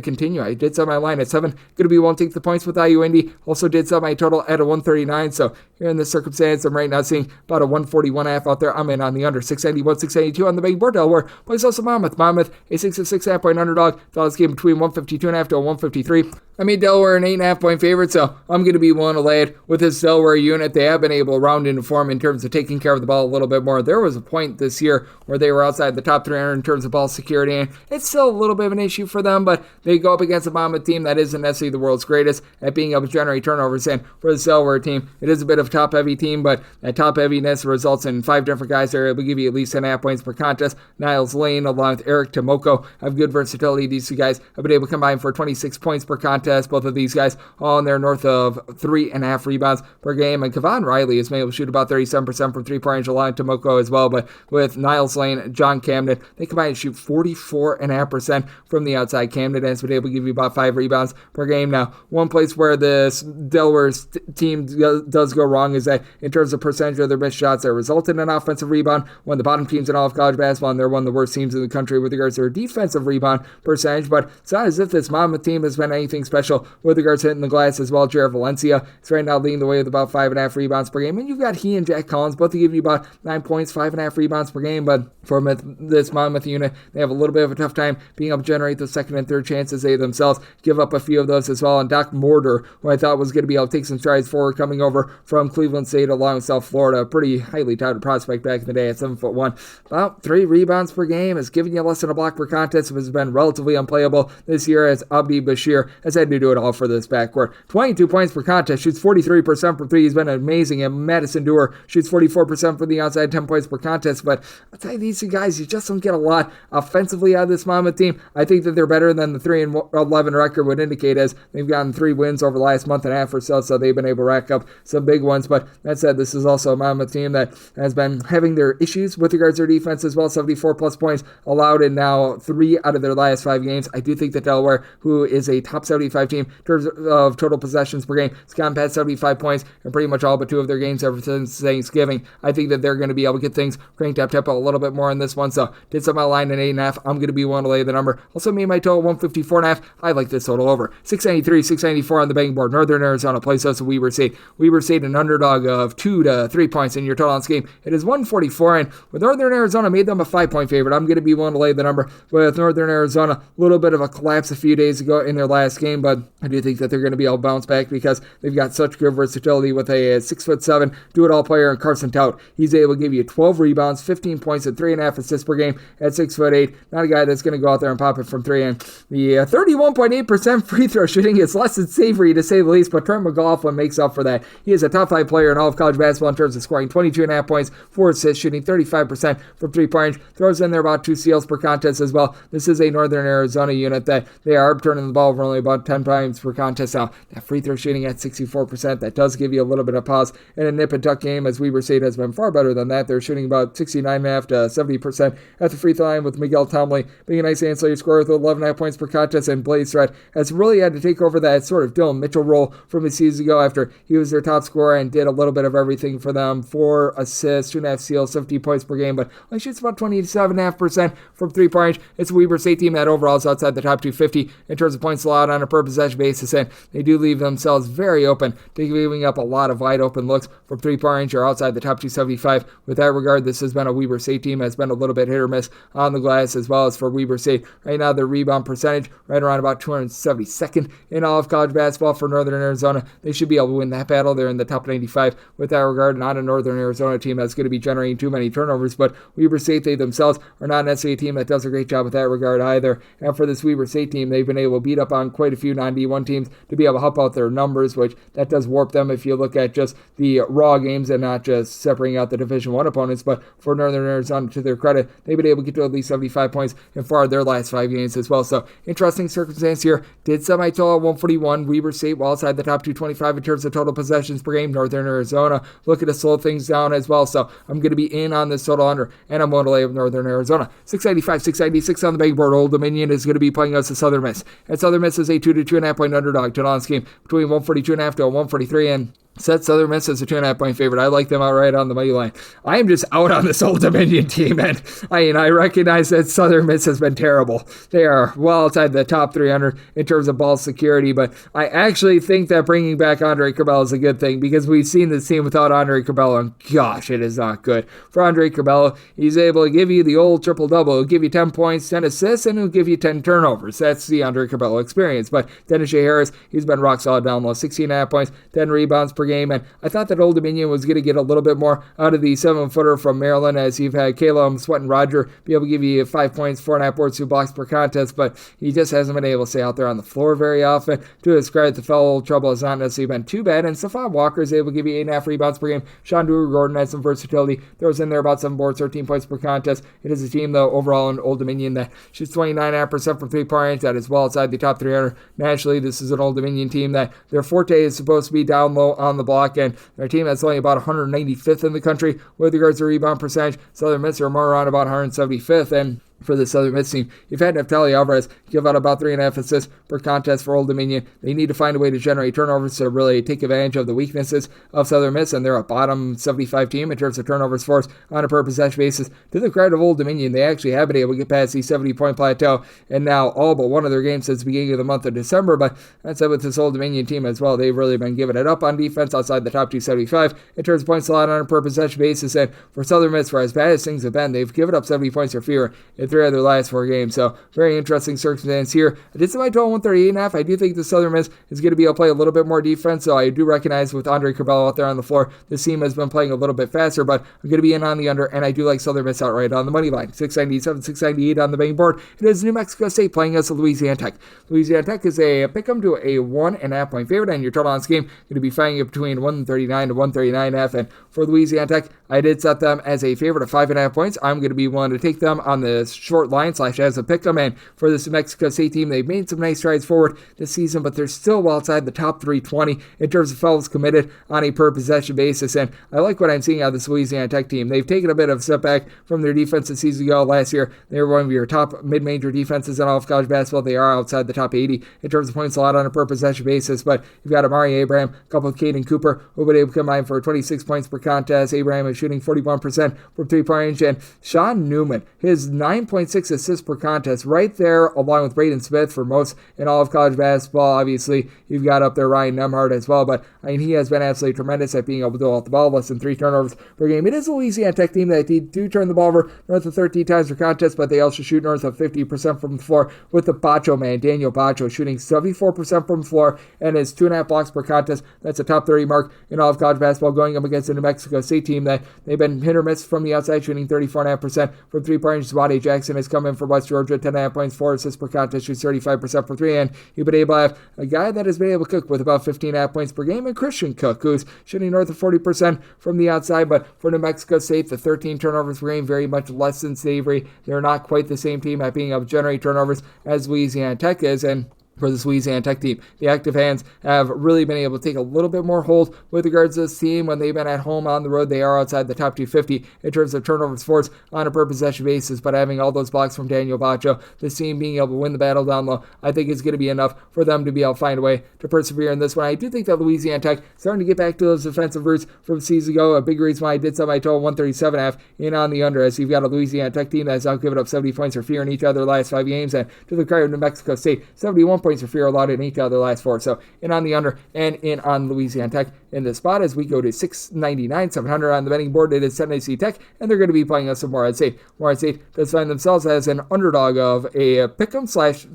continue. I did set my line at 7. Going to be willing to take the points with IU Indy. Also did set my total at a 139, so here in this circumstance, I'm right now seeing about a 141.5 out there. I'm in on the under. 691, 682 on the betting board. Delaware plays also Monmouth. Monmouth, a 6.5 point underdog. Thought this game between 152.5 to a 153. I made Delaware an 8.5 point favorite, so I'm going to be willing to lay it with this Delaware unit. They have been able to round into form in terms of taking care of the ball a little bit more. There was a point this year where they were outside the top 300 in terms of ball security, and it's still a little bit of an issue for them, but they go up against a Monmouth team that isn't necessarily the world's greatest at being able to generate turnovers, and for the Delaware team, it is a bit of a top-heavy team, but that top-heaviness results in 5 different guys that are able to give you at least 10.5 points per contest. Niles Lane, along with Eric Tomoko, have good versatility. These 2 guys have been able to combine for 26 points per contest. Both of these guys all in there north of 3.5 rebounds per game, and Kevon Riley has been able to shoot about 37% from 3-point range, along with Tomoko as well, but with Niles Lane, John Camden, they combine to shoot 44.5% from the outside. Camden has been able to give you about 5 rebounds per game. Now, one place where this Delaware team does go wrong is that in terms of percentage of their missed shots that result in an offensive rebound, one of the bottom teams in all of college basketball, and they're one of the worst teams in the country with regards to their defensive rebound percentage, but it's not as if this Monmouth team has been anything special with regards to hitting the glass as well. Jared Valencia is right now leading the way with about 5.5 rebounds per game, and you've got he and Jack Collins both to give you about 9 points, 5.5 rebounds per per game, but for this Monmouth unit, they have a little bit of a tough time being able to generate those second and third chances. They themselves give up a few of those as well. And Doc Mortar, who I thought was going to be able to take some strides forward coming over from Cleveland State along with South Florida, a pretty highly touted prospect back in the day at 7'1". About 3 rebounds per game, has given you less than a block per contest, has been relatively unplayable this year as Abdi Bashir has had to do it all for this backcourt. 22 points per contest, shoots 43% for 3. He's been amazing. And Madison Dewar shoots 44% for the outside, 10 points per contest. But I'll tell you, these two guys, you just don't get a lot offensively out of this Monmouth team. I think that they're better than the 3-11 record would indicate, as they've gotten 3 wins over the last month and a half or so they've been able to rack up some big ones. But that said, this is also a Monmouth team that has been having their issues with regards to their defense as well. 74 plus points allowed in now 3 out of their last 5 games. I do think that Delaware, who is a top 75 team in terms of total possessions per game, has gotten past 75 points in pretty much all but 2 of their games ever since Thanksgiving. I think that they're going to be able to get things cranked up tempo a little bit more in this one. So did set my line at 8.5. I'm going to be willing to lay the number. Also made my total 154.5. I like this total over. 693, 694 on the betting board. Northern Arizona plays us at Weber State. Weber State an underdog of 2 to 3 points in your total on this game. It is 144, and with Northern Arizona made them a 5-point favorite. I'm going to be willing to lay the number with Northern Arizona. A little bit of a collapse a few days ago in their last game, but I do think that they're going to be able to bounce back because they've got such good versatility with a 6'7" do-it-all player in Carson Tout. He's able to give you 12 rebounds, 15 points, and 3.5 assists per game at 6'8". Not a guy that's going to go out there and pop it from 3. And the 31.8% free throw shooting is less than savory to say the least, but Trent McLaughlin makes up for that. He is a top 5 player in all of college basketball in terms of scoring 22.5 points, 4 assists, shooting 35% from 3-point range. Throws in there about 2 steals per contest as well. This is a Northern Arizona unit that they are turning the ball over only about 10 times per contest. Now, that free throw shooting at 64%, that does give you a little bit of pause in a nip and tuck game, as Weber State has been far better than that. They're shooting about 69.5 to 70% at the free throw line, with Miguel Tomley being a nice ancillary scorer with 11.5 points per contest, and Blaze Threat has really had to take over that sort of Dylan Mitchell role from his season ago after he was their top scorer and did a little bit of everything for them. 4 assists, 2.5 steals, 50 points per game, but only shoots about 27.5% from 3-point range. It's a Weber State team that overall is outside the top 250 in terms of points allowed on a per possession basis, and they do leave themselves very open to giving up a lot of wide open looks from 3-point range or outside the top 275. With that regard, this has been a Weber State team that's been a little bit hit or miss on the glass as well as for Weber State. Right now, their rebound percentage right around about 272nd in all of college basketball. For Northern Arizona, they should be able to win that battle. They're in the top 95. With that regard, not a Northern Arizona team that's going to be generating too many turnovers, but Weber State, they themselves are not necessarily a team that does a great job with that regard either. And for this Weber State team, they've been able to beat up on quite a few non-D1 teams to be able to help out their numbers, which that does warp them if you look at just the raw games and not just separating out the Division I opponents. But for Northern Arizona, to their credit, they've been able to get to at least 75 points in 4 of their last 5 games as well. So interesting circumstance here. Did semi-total at 141. Weber State well outside the top 225 in terms of total possessions per game. Northern Arizona looking to slow things down as well. So I'm going to be in on this total under, and I'm going to lay with Northern Arizona. 695, 696 on the betting board. Old Dominion is going to be playing us to Southern Miss. And Southern Miss is a 2 to 2.5 point underdog. Total on this game between 142.5 to 143, and set Southern Miss as a 2.5 point favorite. I like them outright on the money line. I am just out on this Old Dominion team, and I recognize that Southern Miss has been terrible. They are well outside the top 300 in terms of ball security, but I actually think that bringing back Andre Curbelo is a good thing because we've seen this team without Andre Curbelo, and gosh, it is not good. For Andre Curbelo, he's able to give you the old triple-double. He'll give you 10 points, 10 assists, and he'll give you 10 turnovers. That's the Andre Curbelo experience. But Dennis J. Harris, he's been rock solid down low. 16.5 points, 10 rebounds per game, and I thought that Old Dominion was going to get a little bit more out of the 7-footer from Maryland, as you've had Caleb Sweat and Roger be able to give you 5 points, 4.5 boards, 2 blocks per contest, but he just hasn't been able to stay out there on the floor very often. To his credit, the foul trouble has not necessarily been too bad, and Stephon Walker is able to give you 8.5 rebounds per game. Sean Dewar-Gordon has some versatility, throws in there about 7 boards, 13 points per contest. It is a team, though, overall in Old Dominion that shoots 29.5% from 3-point range. That is well outside the top 300 nationally. This is an Old Dominion team that their forte is supposed to be down low on the block, and they're a team that's only about 195th in the country with regards to rebound percentage. Southern Miss are more around about 175th, and for the Southern Miss team. You've had Neftali Alvarez give out about 3.5 assists per contest for Old Dominion. They need to find a way to generate turnovers to really take advantage of the weaknesses of Southern Miss, and they're a bottom 75 team in terms of turnovers forced on a per possession basis. To the credit of Old Dominion, they actually have been able to get past the 70-point plateau, and now all but one of their games since the beginning of the month of December. But that said, with this Old Dominion team as well, they've really been giving it up on defense outside the top 275 in terms of points allowed on a per possession basis. And for Southern Miss, for as bad as things have been, they've given up 70 points or fewer in 3 of their last 4 games. So very interesting circumstance here. I did set my total 138.5. I do think the Southern Miss is going to be able to play a little bit more defense. So I do recognize with Andre Cabello out there on the floor, this team has been playing a little bit faster, but I'm going to be in on the under, and I do like Southern Miss outright on the money line. 697, 698 on the betting board. It is New Mexico State playing us Louisiana Tech. Louisiana Tech is a pick-em to a 1.5 point favorite, and your total on this game going to be finding it between 139 to 139.5. And for Louisiana Tech, I did set them as a favorite of 5.5 points. I'm going to be willing to take them on the short line / as a pick 'em. And for this New Mexico State team, they've made some nice strides forward this season, but they're still well outside the top 320 in terms of fouls committed on a per possession basis. And I like what I'm seeing out of this Louisiana Tech team. They've taken a bit of a step back from their defense this season ago. Last year, they were one of your top mid-major defenses in all of college basketball. They are outside the top 80 in terms of points allowed on a per possession basis. But you've got Amari Abraham, a couple of Caden Cooper, who have been able to combine for 26 points per contest. Abraham is shooting 41% from three-point range. And Sean Newman, his 9.6 assists per contest, right there along with Braden Smith for most in all of college basketball. Obviously, you've got up there Ryan Nemhard as well, but I mean, he has been absolutely tremendous at being able to do off the ball, less than 3 turnovers per game. It is a Louisiana Tech team that they do turn the ball over north of 13 times per contest, but they also shoot north of 50% from the floor with the Bacho man, Daniel Bacho, shooting 74% from the floor and his 2.5 blocks per contest. That's a top 30 mark in all of college basketball, going up against the New Mexico State team that they've been hit or miss from the outside, shooting 34.5% from 3-point range. Zwade Jackson has come in for West Georgia, 10.5 points, 4 assists per contest, shoots 35% from 3, and you've been able to have a guy that has been able to cook with about 15.5 points per game, and Christian Cook, who's shooting north of 40% from the outside. But for New Mexico State, the 13 turnovers per game, very much less than savory. They're not quite the same team at being able to generate turnovers as Louisiana Tech is, and for this Louisiana Tech team, the active hands have really been able to take a little bit more hold with regards to this team. When they've been at home on the road, they are outside the top 250 in terms of turnovers forced on a per possession basis, but having all those blocks from Daniel Bacho, this team being able to win the battle down low, I think is going to be enough for them to be able to find a way to persevere in this one. I do think that Louisiana Tech starting to get back to those defensive roots from season ago. A big reason why I did set my total 137.5 in on the under, as you've got a Louisiana Tech team that has now given up 70 points or fewer in each of their last 5 games, and to the credit of New Mexico State, 71 points or fewer allowed in each of their last 4. So in on the under and in on Louisiana Tech in this spot as we go to 699, 700 on the betting board. It is Tennessee Tech, and they're going to be playing us some Morehead State. Morehead State does find themselves as an underdog of a pick'em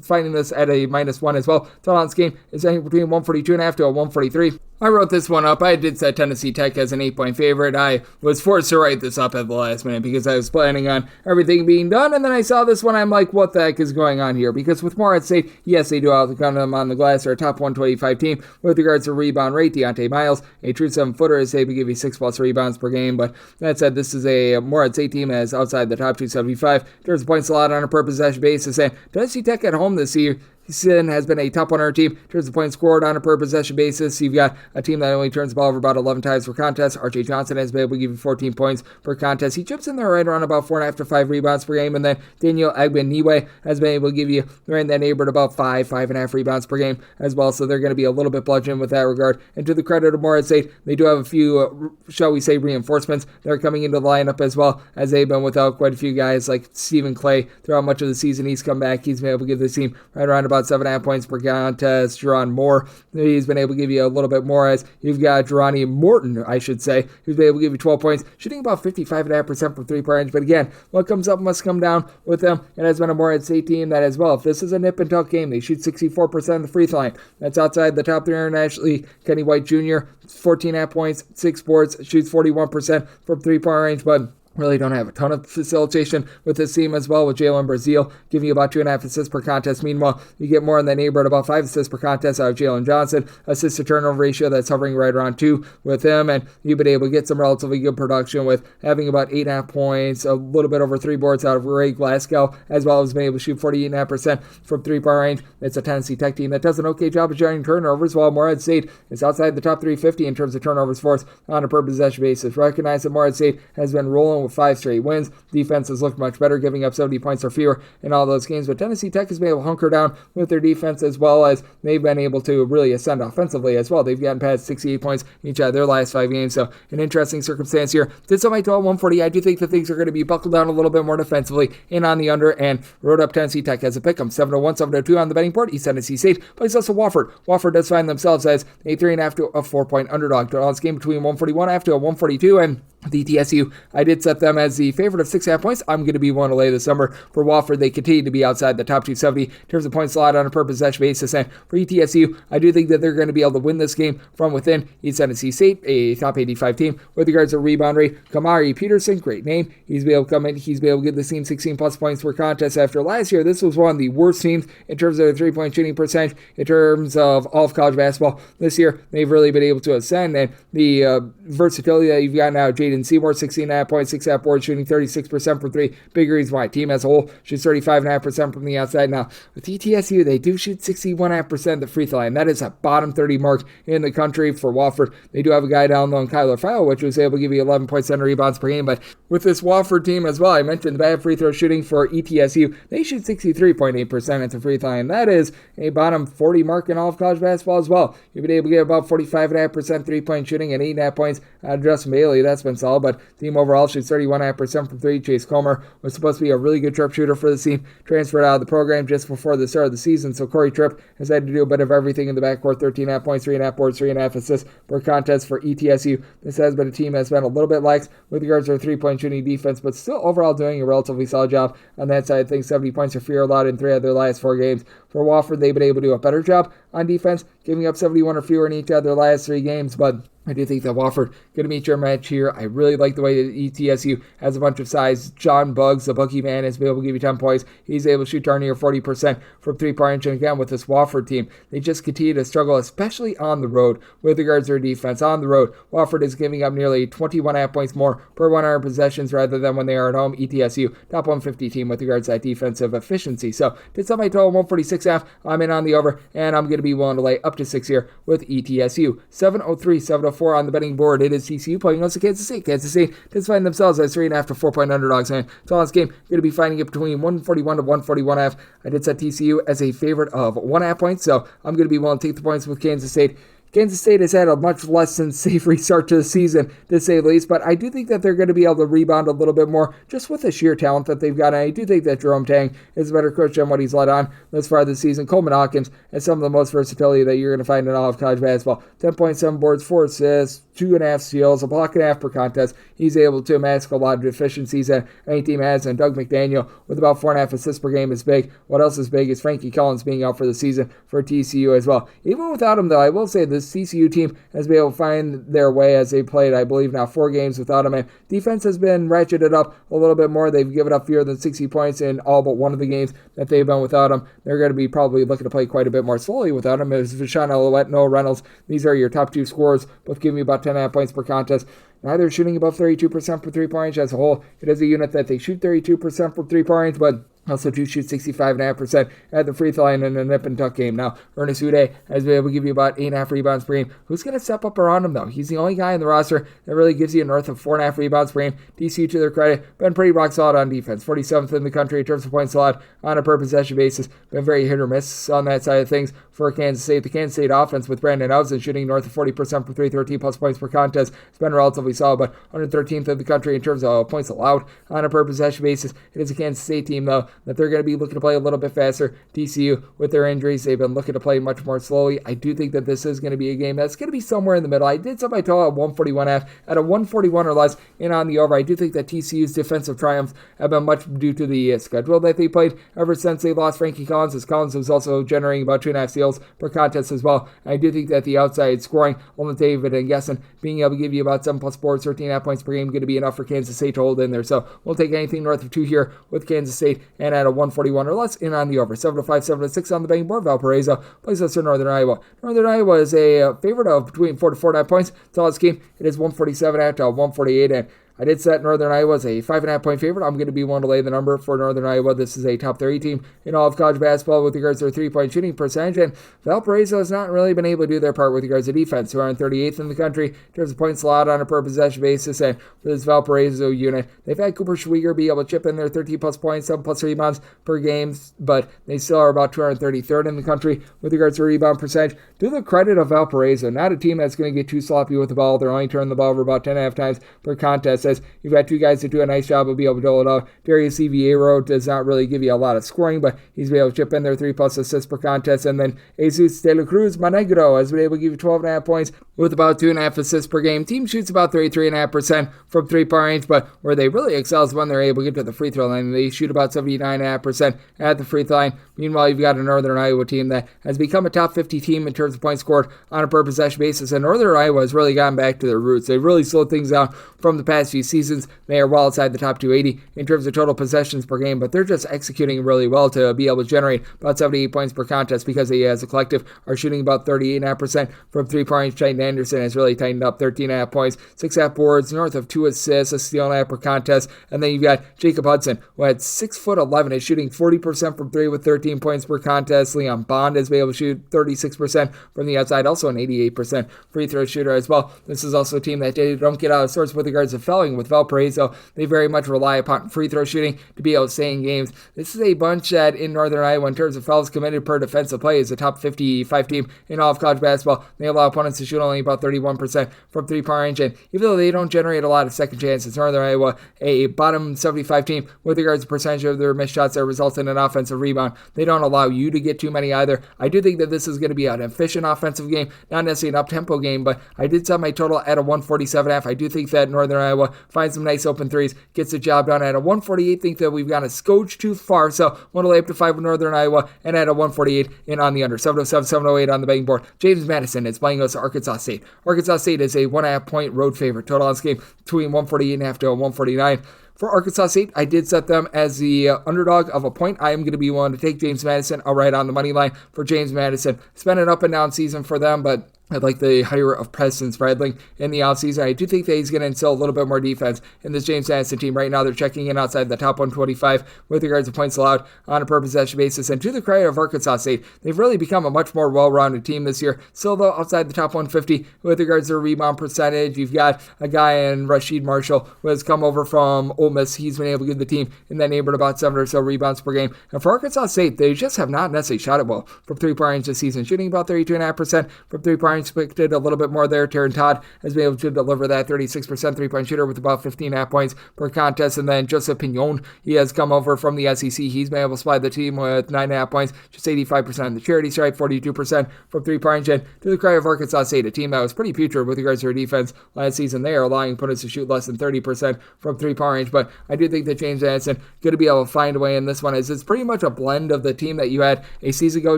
/ finding this at a -1 as well. Total on this game is anywhere between 142.5 to a 143. I wrote this one up. I did set Tennessee Tech as an 8-point favorite. I was forced to write this up at the last minute because I was planning on everything being done, and then I saw this one. I'm like, what the heck is going on here? Because with Morehead State, yes, they do outgun them on the glass. They're a top 125 team with regards to rebound rate. Deontay Miles, a true 7-footer, is able to give you 6+ rebounds per game. But that said, this is a Morehead State team that is outside the top 275 in terms of points allowed on a per possession basis. And Tennessee Tech at home this year has been a top 100 team in terms of points scored on a per possession basis. You've got a team that only turns the ball over about 11 times per contest. R.J. Johnson has been able to give you 14 points per contest. He chips in there right around about 4.5 to 5 rebounds per game. And then Daniel Agbaniwe has been able to give you right in that neighborhood about 5.5 rebounds per game as well. So they're going to be a little bit bludgeoned with that regard. And to the credit of Morehead State, they do have a few, shall we say, reinforcements that are coming into the lineup as well, as they've been without quite a few guys like Stephen Clay throughout much of the season. He's come back. He's been able to give this team right around about 7.5 points per contest. Jerron Moore, he's been able to give you a little bit more, as you've got Jerani Morton, I should say, who's been able to give you 12 points, shooting about 55.5% from 3-point range. But again, what comes up must come down with them. It has been a Morehead State team that as well, if this is a nip and tuck game, they shoot 64% of the free throw line. That's outside the top 3 internationally. Kenny White Jr., 14.5 points, 6 boards, shoots 41% from 3-point range, but really don't have a ton of facilitation with this team as well, with Jalen Brazil giving you about 2.5 assists per contest. Meanwhile, you get more in the neighborhood, about 5 assists per contest out of Jalen Johnson. Assist to turnover ratio that's hovering right around 2 with him, and you've been able to get some relatively good production with having about 8.5 points, a little bit over 3 boards out of Ray Glasgow, as well as being able to shoot 48.5% from 3-point range. It's a Tennessee Tech team that does an okay job of generating turnovers, while Morehead State is outside the top 350 in terms of turnovers forced on a per possession basis. Recognize that Morehead State has been rolling alone with 5 straight wins. Defense has looked much better, giving up 70 points or fewer in all those games, but Tennessee Tech has been able to hunker down with their defense, as well as they've been able to really ascend offensively as well. They've gotten past 68 points each of their last 5 games, so an interesting circumstance here. Did somebody to 140. I do think that things are going to be buckled down a little bit more defensively, in on the under, and wrote up Tennessee Tech as a pick 'em. 701, 702 on the betting board. East Tennessee State plays also Wofford. Wofford does find themselves as a 3.5 to a 4-point underdog. Total this game between 141.5 to a 142, and the TSU, I did set them as the favorite of 6.5 points. I'm going to be willing to lay this number for Wofford. They continue to be outside the top 270 in terms of points allowed on a per possession basis. And for ETSU, I do think that they're going to be able to win this game from within. East Tennessee State, a top 85 team with regards to rebound rate. Kamari Peterson, great name. He's been able to come in. He's been able to give the team 16 plus points per contest. After last year, this was one of the worst teams in terms of their 3-point shooting percentage, in terms of all of college basketball. This year, they've really been able to ascend. And the versatility that you've got now, Jaden Seymour, 16.5 points, 6.5 boards, shooting 36% from 3. Big reason why. Team as a whole shoots 35.5% from the outside. Now, with ETSU, they do shoot 61.5% at the free throw line. That is a bottom 30 mark in the country for Wofford. They do have a guy down low in Kyler File, which was able to give you 11 points, 10 rebounds per game. But with this Wofford team as well, I mentioned the bad free throw shooting for ETSU. They shoot 63.8% at the free throw line. That is a bottom 40 mark in all of college basketball as well. You've been able to get about 45.5% 3-point shooting and 8.5 points out of Justin Bailey. That's been solid, but team overall shoots 31.5% from 3. Chase Comer was supposed to be a really good sharpshooter for the team, transferred out of the program just before the start of the season, so Corey Tripp has had to do a bit of everything in the backcourt. 13.5 points, 3.5 boards, 3.5 assists per contest for ETSU. This has been a team that's been a little bit lax with regards to their 3-point shooting defense, but still overall doing a relatively solid job on that side of things. 70 points or fewer allowed in 3 of their last 4 games. For Wofford, they've been able to do a better job on defense, giving up 71 or fewer in each of their last 3 games, but I do think that Wofford going to meet your match here. I really like the way that ETSU has a bunch of size. John Buggs, the bookie man, has been able to give you 10 points. He's able to shoot darn near 40% from 3-point. And again, with this Wofford team, they just continue to struggle, especially on the road with regards to their defense. On the road, Wofford is giving up nearly 21.5 points more per 100 possessions rather than when they are at home. ETSU, top 150 team with regards to that defensive efficiency. So, did somebody total 146.5? I'm in on the over, and I'm going to be willing to lay up to 6 here with ETSU. 703, 704 on the betting board. It is TCU playing against Kansas State. Kansas State does find themselves as 3.5 to 4-point underdogs. And so on this game, going to be finding it between 141 to 141.5. I did set TCU as a favorite of 1.5 points, so I'm going to be willing to take the points with Kansas State. Kansas State has had a much less than savory start to the season, to say the least, but I do think that they're going to be able to rebound a little bit more just with the sheer talent that they've got. And I do think that Jerome Tang is a better coach than what he's led on thus far this season. Coleman Hawkins has some of the most versatility that you're going to find in all of college basketball. 10.7 boards, 4 assists, 2.5 steals, a block and a half per contest. He's able to mask a lot of deficiencies that any team has, and Doug McDaniel with about 4.5 assists per game is big. What else is big is Frankie Collins being out for the season for TCU as well. Even without him, though, I will say this TCU team has been able to find their way as they played, I believe, now 4 games without him, and defense has been ratcheted up a little bit more. They've given up fewer than 60 points in all but one of the games that they've been without him. They're going to be probably looking to play quite a bit more slowly without him. As Vashawn Ouellette, Noah Reynolds, these are your top 2 scorers, both giving you about 10.5 points per contest. Neither shooting above 32% for 3-point as a whole. It is a unit that they shoot 32% for 3-point, but also do shoot 65.5% at the free throw line in a nip and tuck game. Now, Ernest Uday has been able to give you about 8.5 rebounds per game. Who's going to step up around him, though? He's the only guy in the roster that really gives you north of 4.5 rebounds per game. TCU, to their credit, been pretty rock solid on defense. 47th in the country in terms of points allowed on a per possession basis. Been very hit or miss on that side of things for Kansas State. The Kansas State offense with Brandon Housen shooting north of 40% for 3, 13 plus points per contest. It's been relatively solid, but 113th in the country in terms of points allowed on a per possession basis. It is a Kansas State team, though, that they're going to be looking to play a little bit faster. TCU, with their injuries, they've been looking to play much more slowly. I do think that this is going to be a game that's going to be somewhere in the middle. I did set my total at 141.5. At a 141 or less in on the over, I do think that TCU's defensive triumphs have been much due to the schedule that they played ever since they lost Frankie Collins, as Collins was also generating about 2.5 steals per contest as well. I do think that the outside scoring, Olin David and Gessen being able to give you about 7 plus boards, 13.5 points per game, going to be enough for Kansas State to hold in there. So we'll take anything north of 2 here with Kansas State, and at a 141 or less in on the over. 7-5, 7-6 on the betting board. Valparaiso plays us in Northern Iowa. Northern Iowa is a favorite of between 4 to 4.5 points. It's all this game. It is 147 after 148, and I did set Northern Iowa as a 5.5-point favorite. I'm going to be one to lay the number for Northern Iowa. This is a top 30 team in all of college basketball with regards to their 3-point shooting percentage, and Valparaiso has not really been able to do their part with regards to defense, who are on 38th in the country in terms of points allowed on a per possession basis. And for this Valparaiso unit, they've had Cooper Schwieger be able to chip in their 13-plus points, 7-plus rebounds per game, but they still are about 233rd in the country with regards to rebound percentage. To the credit of Valparaiso, not a team that's going to get too sloppy with the ball. They're only turning the ball over about 10.5 times per contest, as you've got two guys that do a nice job of being able to dole it out. Darius Eviero does not really give you a lot of scoring, but he's been able to chip in their 3-plus assists per contest. And then Jesus de la Cruz Monegro has been able to give you 12.5 points with about 2.5 assists per game. Team shoots about 33.5% from 3-point range, but where they really excel is when they're able to get to the free throw line. They shoot about 79.5% at the free throw line. Meanwhile, you've got a Northern Iowa team that has become a top 50 team in terms of points scored on a per possession basis, and Northern Iowa has really gotten back to their roots. They've really slowed things down from the past few seasons. They are well outside the top 280 in terms of total possessions per game, but they're just executing really well to be able to generate about 78 points per contest because they, as a collective, are shooting about 38.5% from 3-point range. Titan Anderson has really tightened up, 13.5 points, 6.5 boards, north of 2 assists, a steal and a half per contest. And then you've got Jacob Hudson, who at 6'11", is shooting 40% from 3 with 13 points per contest. Leon Bond has been able to shoot 36% from the outside, also an 88% free throw shooter as well. This is also a team that they don't get out of sorts with regards to fouling with Valparaiso. They very much rely upon free throw shooting to be able to stay in games. This is a bunch that in Northern Iowa, in terms of fouls committed per defensive play, is a top 55 team in all of college basketball. They allow opponents to shoot only about 31% from 3-point range, and even though they don't generate a lot of second chances, Northern Iowa, a bottom 75 team with regards to percentage of their missed shots that result in an offensive rebound. They don't allow you to get too many either. I do think that this is going to be an efficient offensive game, not necessarily an up-tempo game, but I did set my total at a 147.5. I do think that Northern Iowa finds some nice open threes, gets the job done. At a 148, think that we've gone a scotch too far, so one to lay up to 5 with Northern Iowa, and at a 148 in on the under. 707, 708 on the betting board. James Madison is playing us Arkansas State. Arkansas State is a 1.5-point road favorite. Total on this game between 148.5 to 149. For Arkansas State, I did set them as the underdog of a point. I am going to be willing to take James Madison outright on the money line for James Madison. It's been an up and down season for them, but I'd like the hire of Preston Spradling in the offseason. I do think that he's going to instill a little bit more defense in this James Madison team. Right now, they're checking in outside the top 125 with regards to points allowed on a per possession basis. And to the credit of Arkansas State, they've really become a much more well-rounded team this year. Still, though, outside the top 150 with regards to rebound percentage. You've got a guy in Rasheed Marshall who has come over from Ole Miss. He's been able to give the team in that neighborhood about 7 or so rebounds per game. And for Arkansas State, they just have not necessarily shot it well from 3-point range this season, shooting about 32.5% from 3-point range, expected a little bit more there. Taryn Todd has been able to deliver that 36% 3-point shooter with about 15.5 points per contest. And then Joseph Pignon, he has come over from the SEC. He's been able to supply the team with 9.5 points, just 85% on the charity stripe, 42% from 3-point range. And to the credit of Arkansas State, a team that was pretty putrid with regards to their defense last season, they are allowing opponents to shoot less than 30% from 3-point range. But I do think that James Madison going to be able to find a way in this one, as it's pretty much a blend of the team that you had a season ago,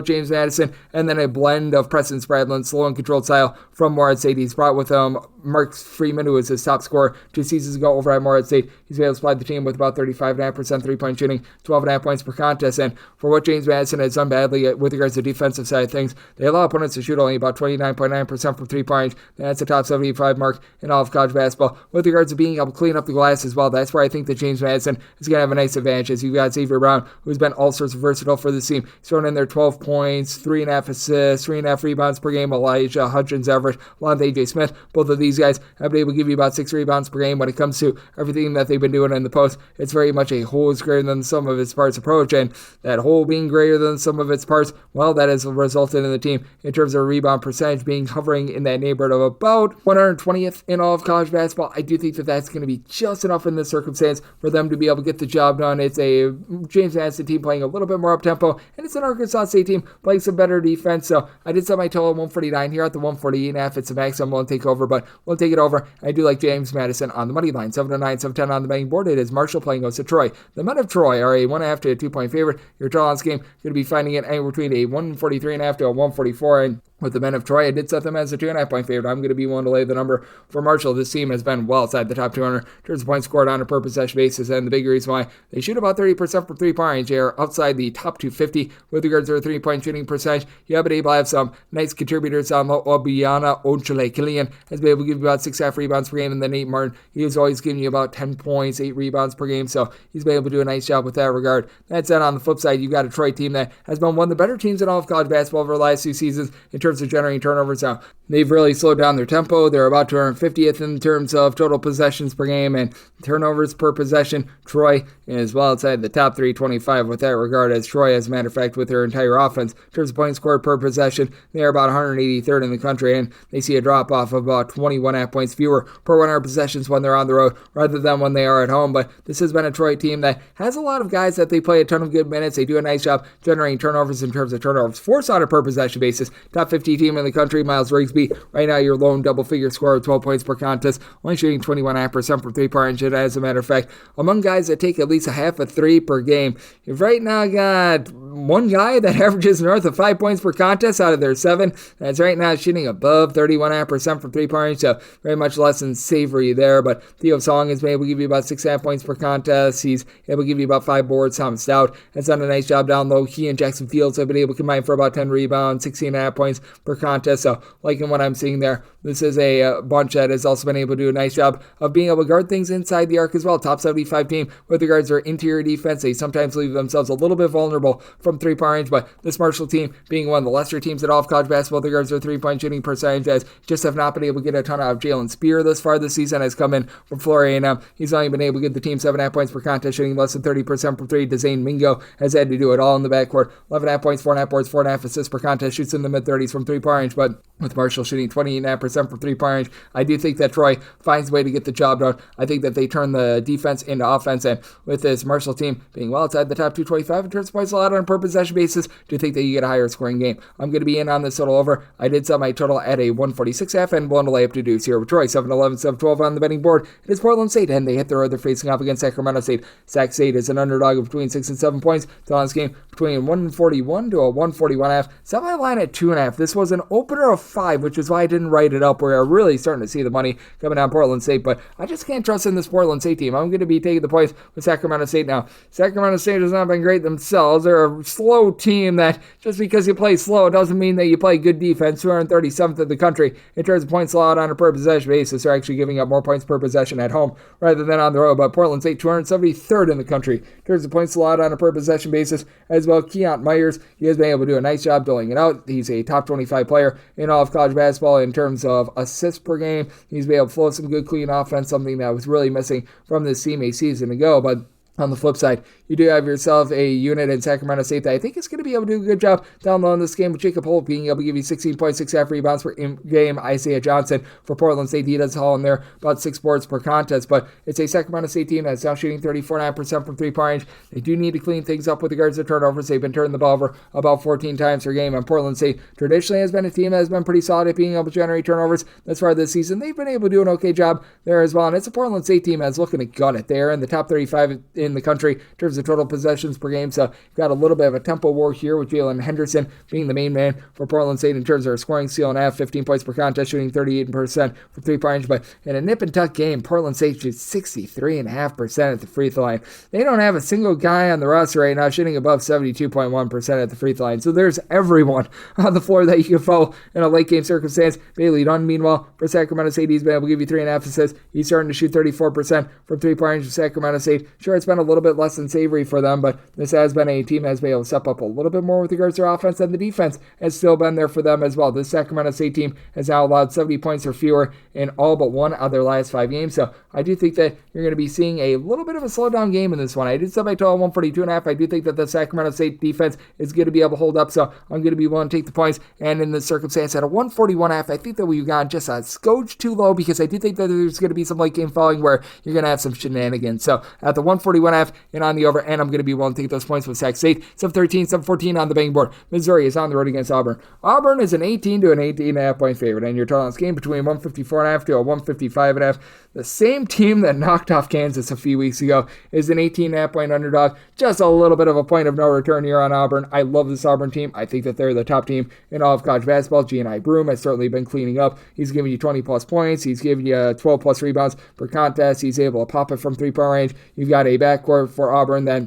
James Madison, and then a blend of Preston Spradlin's slow and controlled style from Morehead State. He's brought with him Mark Freeman, who was his top scorer 2 seasons ago over at Morehead State. He's been able to supply the team with about 35.5% 3-point shooting, 12.5 points per contest. And for what James Madison has done badly with regards to the defensive side of things, they allow opponents to shoot only about 29.9% from 3-point range. That's a top 75 mark in all of college basketball. With regards to being able to clean up the glass as well, that's where I think that James Madison is going to have a nice advantage, as you've got Xavier Brown, who's been all sorts of versatile for this team. He's thrown in there 12 points, 3.5 assists, 3.5 rebounds per game. Elijah Hutchins average, along with AJ Smith. Both of these guys have been able to give you about 6 rebounds per game. When it comes to everything that they've been doing in the post, it's very much a whole is greater than some of its parts approach, and that whole being greater than some of its parts, well, that has resulted in the team in terms of rebound percentage being hovering in that neighborhood of about 120th in all of college basketball. I do think that that's going to be just enough in this circumstance for them to be able to get the job done. It's a James Madison team playing a little bit more up-tempo, and it's an Arkansas State team playing some better defense. So I did set my total at 149 here at the 148.5. It's a max I'm willing to take over, but we'll take it over. I do like James Madison on the money line. 709, 710 on the betting board. It is Marshall playing goes to Troy. The men of Troy are a 1.5 to 2 point favorite. Your total on this game going to be finding it anywhere between a 143.5 to a 144. And With the men of Troy, I did set them as a 2.5-point favorite. I'm going to be willing to lay the number for Marshall. This team has been well outside the top 200 in terms of points scored on a per possession basis, and the big reason why they shoot about 30% from three-point range. They are outside the top 250 with regards to their three-point shooting percentage. You have been able to have some nice contributors. Obiana Ochele Killian has been able to give you about 6.5 rebounds per game, and then Nate Martin, he is always giving you about 10 points, 8 rebounds per game, so he's been able to do a nice job with that regard. That said, on the flip side, you've got a Troy team that has been one of the better teams in all of college basketball over the last 2 seasons in terms of generating turnovers. Now, they've really slowed down their tempo. They're about 250th in terms of total possessions per game and turnovers per possession. Troy is well outside the top 325 with that regard, as Troy, as a matter of fact, with their entire offense, in terms of points scored per possession, they are about 183rd in the country, and they see a drop-off of about 21.5 points fewer per 100 possessions when they're on the road rather than when they are at home. But this has been a Troy team that has a lot of guys that they play a ton of good minutes. They do a nice job generating turnovers in terms of turnovers forced on a per possession basis. Top 50 team in the country. Miles Rigsby, right now your lone double-figure scorer with 12 points per contest, only shooting 21.5% from three-point range. As a matter of fact, among guys that take at least a half a three per game, you've right now got one guy that averages north of 5 points per contest out of their 7. That's right now shooting above 31.5% from three-point range, so very much less than savory there. But Theo Song has been able to give you about 6.5 points per contest. He's able to give you about 5 boards. Tom Stout has done a nice job down low. He and Jackson Fields have been able to combine for about 10 rebounds, 16.5 points per contest. So liking what I'm seeing there. This is a bunch that has also been able to do a nice job of being able to guard things inside the arc as well. Top 75 team with regards to their interior defense. They sometimes leave themselves a little bit vulnerable from three-point range, but this Marshall team being one of the lesser teams in all of college basketball with regards to their three-point shooting percentage, as just have not been able to get a ton out of Jalen Spear this far this season, has come in from Florida A&M. He's only been able to get the team 7.5 points per contest, shooting less than 30% from three. Dezane Mingo has had to do it all in the backcourt. 11.5 points, 4.5 boards, 4.5 assists per contest, shoots in the mid-30s from three-point range, but with Marshall shooting 28.5% from three-point range, I do think that Troy finds a way to get the job done. I think that they turn the defense into offense, and with this Marshall team being well outside the top 225 in terms of points allowed on a per possession basis, do think that you get a higher scoring game. I'm going to be in on this total over. I did set my total at a 146.5 and willing to lay up to deuce here with Troy. 7-11, 7-12 on the betting board. It is Portland State, and they hit the road. They're facing off against Sacramento State. Sac State is an underdog of between 6 and 7 points. This game between 141 to a 141.5. Set my line at 2.5. This was an opener of 5, which is why I didn't write it up. We're really starting to see the money coming down Portland State, but I just can't trust in this Portland State team. I'm going to be taking the points with Sacramento State now. Sacramento State has not been great themselves. They're a slow team that just because you play slow doesn't mean that you play good defense. 237th in the country in terms of points allowed on a per possession basis. They're actually giving up more points per possession at home rather than on the road, but Portland State 273rd in the country in terms of points allowed on a per possession basis as well. Keont Myers, he has been able to do a nice job doling it out. He's a top 25 player in all of college basketball in terms of assists per game. He's been able to flow some good, clean offense, something that was really missing from this team a season ago, but on the flip side, you do have yourself a unit in Sacramento State that I think is going to be able to do a good job down low in this game, with Jacob Holt being able to give you 16.6 rebounds per game. Isaiah Johnson for Portland State, he does haul in there about 6 boards per contest, but it's a Sacramento State team that's now shooting 34.9% from three-point range. They do need to clean things up with regards to turnovers. They've been turning the ball over about 14 times per game, and Portland State traditionally has been a team that has been pretty solid at being able to generate turnovers. That's far this season. They've been able to do an okay job there as well, and it's a Portland State team that's looking to gun it. They're in the top 35 in the country in terms of total possessions per game, so you've got a little bit of a tempo war here with Jalen Henderson being the main man for Portland State in terms of their scoring seal and 15 points per contest, shooting 38% for three-point range, but in a nip-and-tuck game, Portland State shoots 63.5% at the free throw line. They don't have a single guy on the roster right now shooting above 72.1% at the free throw line, so there's everyone on the floor that you can follow in a late-game circumstance. Bailey Dunn, meanwhile, for Sacramento State, he's been able to give you 3.5 assists. He's starting to shoot 34% from three-point range for Sacramento State. Sure, it's been a little bit less than savory for them, but this has been a team that has been able to step up a little bit more with regards to their offense, and the defense has still been there for them as well. This Sacramento State team has now allowed 70 points or fewer in all but one of their last 5 games, so I do think that you're going to be seeing a little bit of a slowdown game in this one. I did set my total 142.5. I do think that the Sacramento State defense is going to be able to hold up, so I'm going to be willing to take the points, and in this circumstance at a 141.5, I think that we've gone just a skoge too low, because I do think that there's going to be some late game falling where you're going to have some shenanigans. So at the 141.5 and on the over, over, and I'm going to be willing to take those points with Sac State. 7-13, 7-14 on the betting board. Missouri is on the road against Auburn. Auburn is an 18 to an 18.5 point favorite, and your total on this game between 154.5 to a 155.5. The same team that knocked off Kansas a few weeks ago is an 18.5 point underdog. Just a little bit of a point of no return here on Auburn. I love this Auburn team. I think that they're the top team in all of college basketball. G&I Broom has certainly been cleaning up. He's giving you 20 plus points. He's giving you 12 plus rebounds per contest. He's able to pop it from 3-point range. You've got a backcourt for Auburn that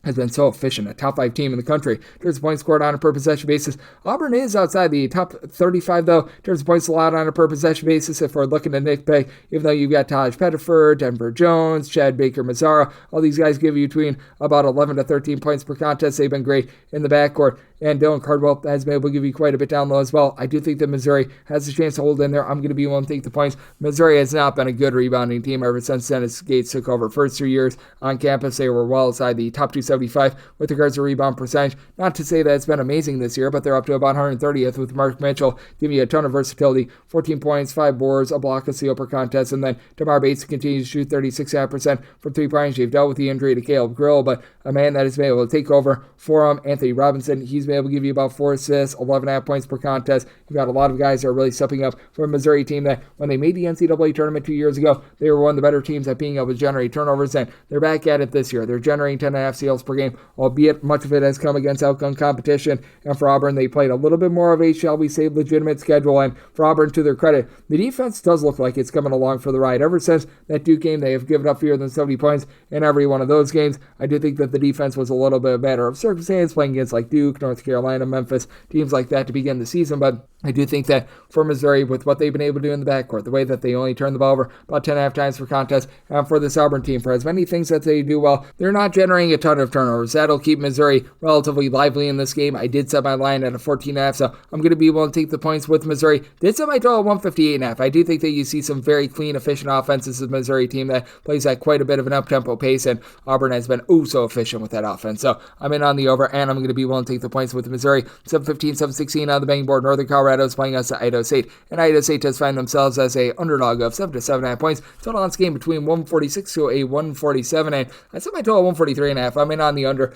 has been so efficient, a top 5 team in the country. In terms of points scored on a per possession basis, Auburn is outside the top 35, though, in terms of points allowed on a per possession basis. If we're looking at nitpick, even though you've got Taj Pettiford, Denver Jones, Chad Baker-Mazara, all these guys give you between about 11 to 13 points per contest. They've been great in the backcourt. And Dylan Cardwell has been able to give you quite a bit down low as well. I do think that Missouri has a chance to hold in there. I'm going to be willing to take the points. Missouri has not been a good rebounding team ever since Dennis Gates took over. First 3 years on campus, they were well outside the top 275 with regards to rebound percentage. Not to say that it's been amazing this year, but they're up to about 130th with Mark Mitchell giving you a ton of versatility. 14 points, 5 boards, a block, a steal per contest, and then DeMar Bates continues to shoot 36.5% from 3 points. They've dealt with the injury to Caleb Grill, but a man that has been able to take over for him, Anthony Robinson, he's been able to give you about 4 assists, 11.5 points per contest. You've got a lot of guys that are really stepping up for a Missouri team that when they made the NCAA tournament 2 years ago, they were one of the better teams at being able to generate turnovers, and they're back at it this year. They're generating 10.5 steals per game, albeit much of it has come against outgun competition. And for Auburn, they played a little bit more of a, shall we say, legitimate schedule. And for Auburn, to their credit, the defense does look like it's coming along for the ride. Ever since that Duke game, they have given up fewer than 70 points in every one of those games. I do think that the defense was a little bit better of circumstance, playing against like Duke, North Carolina, Memphis, teams like that to begin the season. But I do think that for Missouri, with what they've been able to do in the backcourt, the way that they only turn the ball over about 10.5 times per contest, for this Auburn team, for as many things that they do well, they're not generating a ton of turnovers. That'll keep Missouri relatively lively in this game. I did set my line at a 14.5, so I'm going to be willing to take the points with Missouri. Did set my total at 158.5. I do think that you see some very clean, efficient offenses of Missouri team that plays at quite a bit of an up-tempo pace, and Auburn has been so efficient with that offense. So I'm in on the over, and I'm going to be willing to take the points with Missouri. 7-15, 7-16 on the betting board. Northern Colorado is playing us at Idaho State, and Idaho State does find themselves as a underdog of 7 to 7.5 points. Total on this game between 146 to a 147, and I set my total at 143.5. I'm in on the under.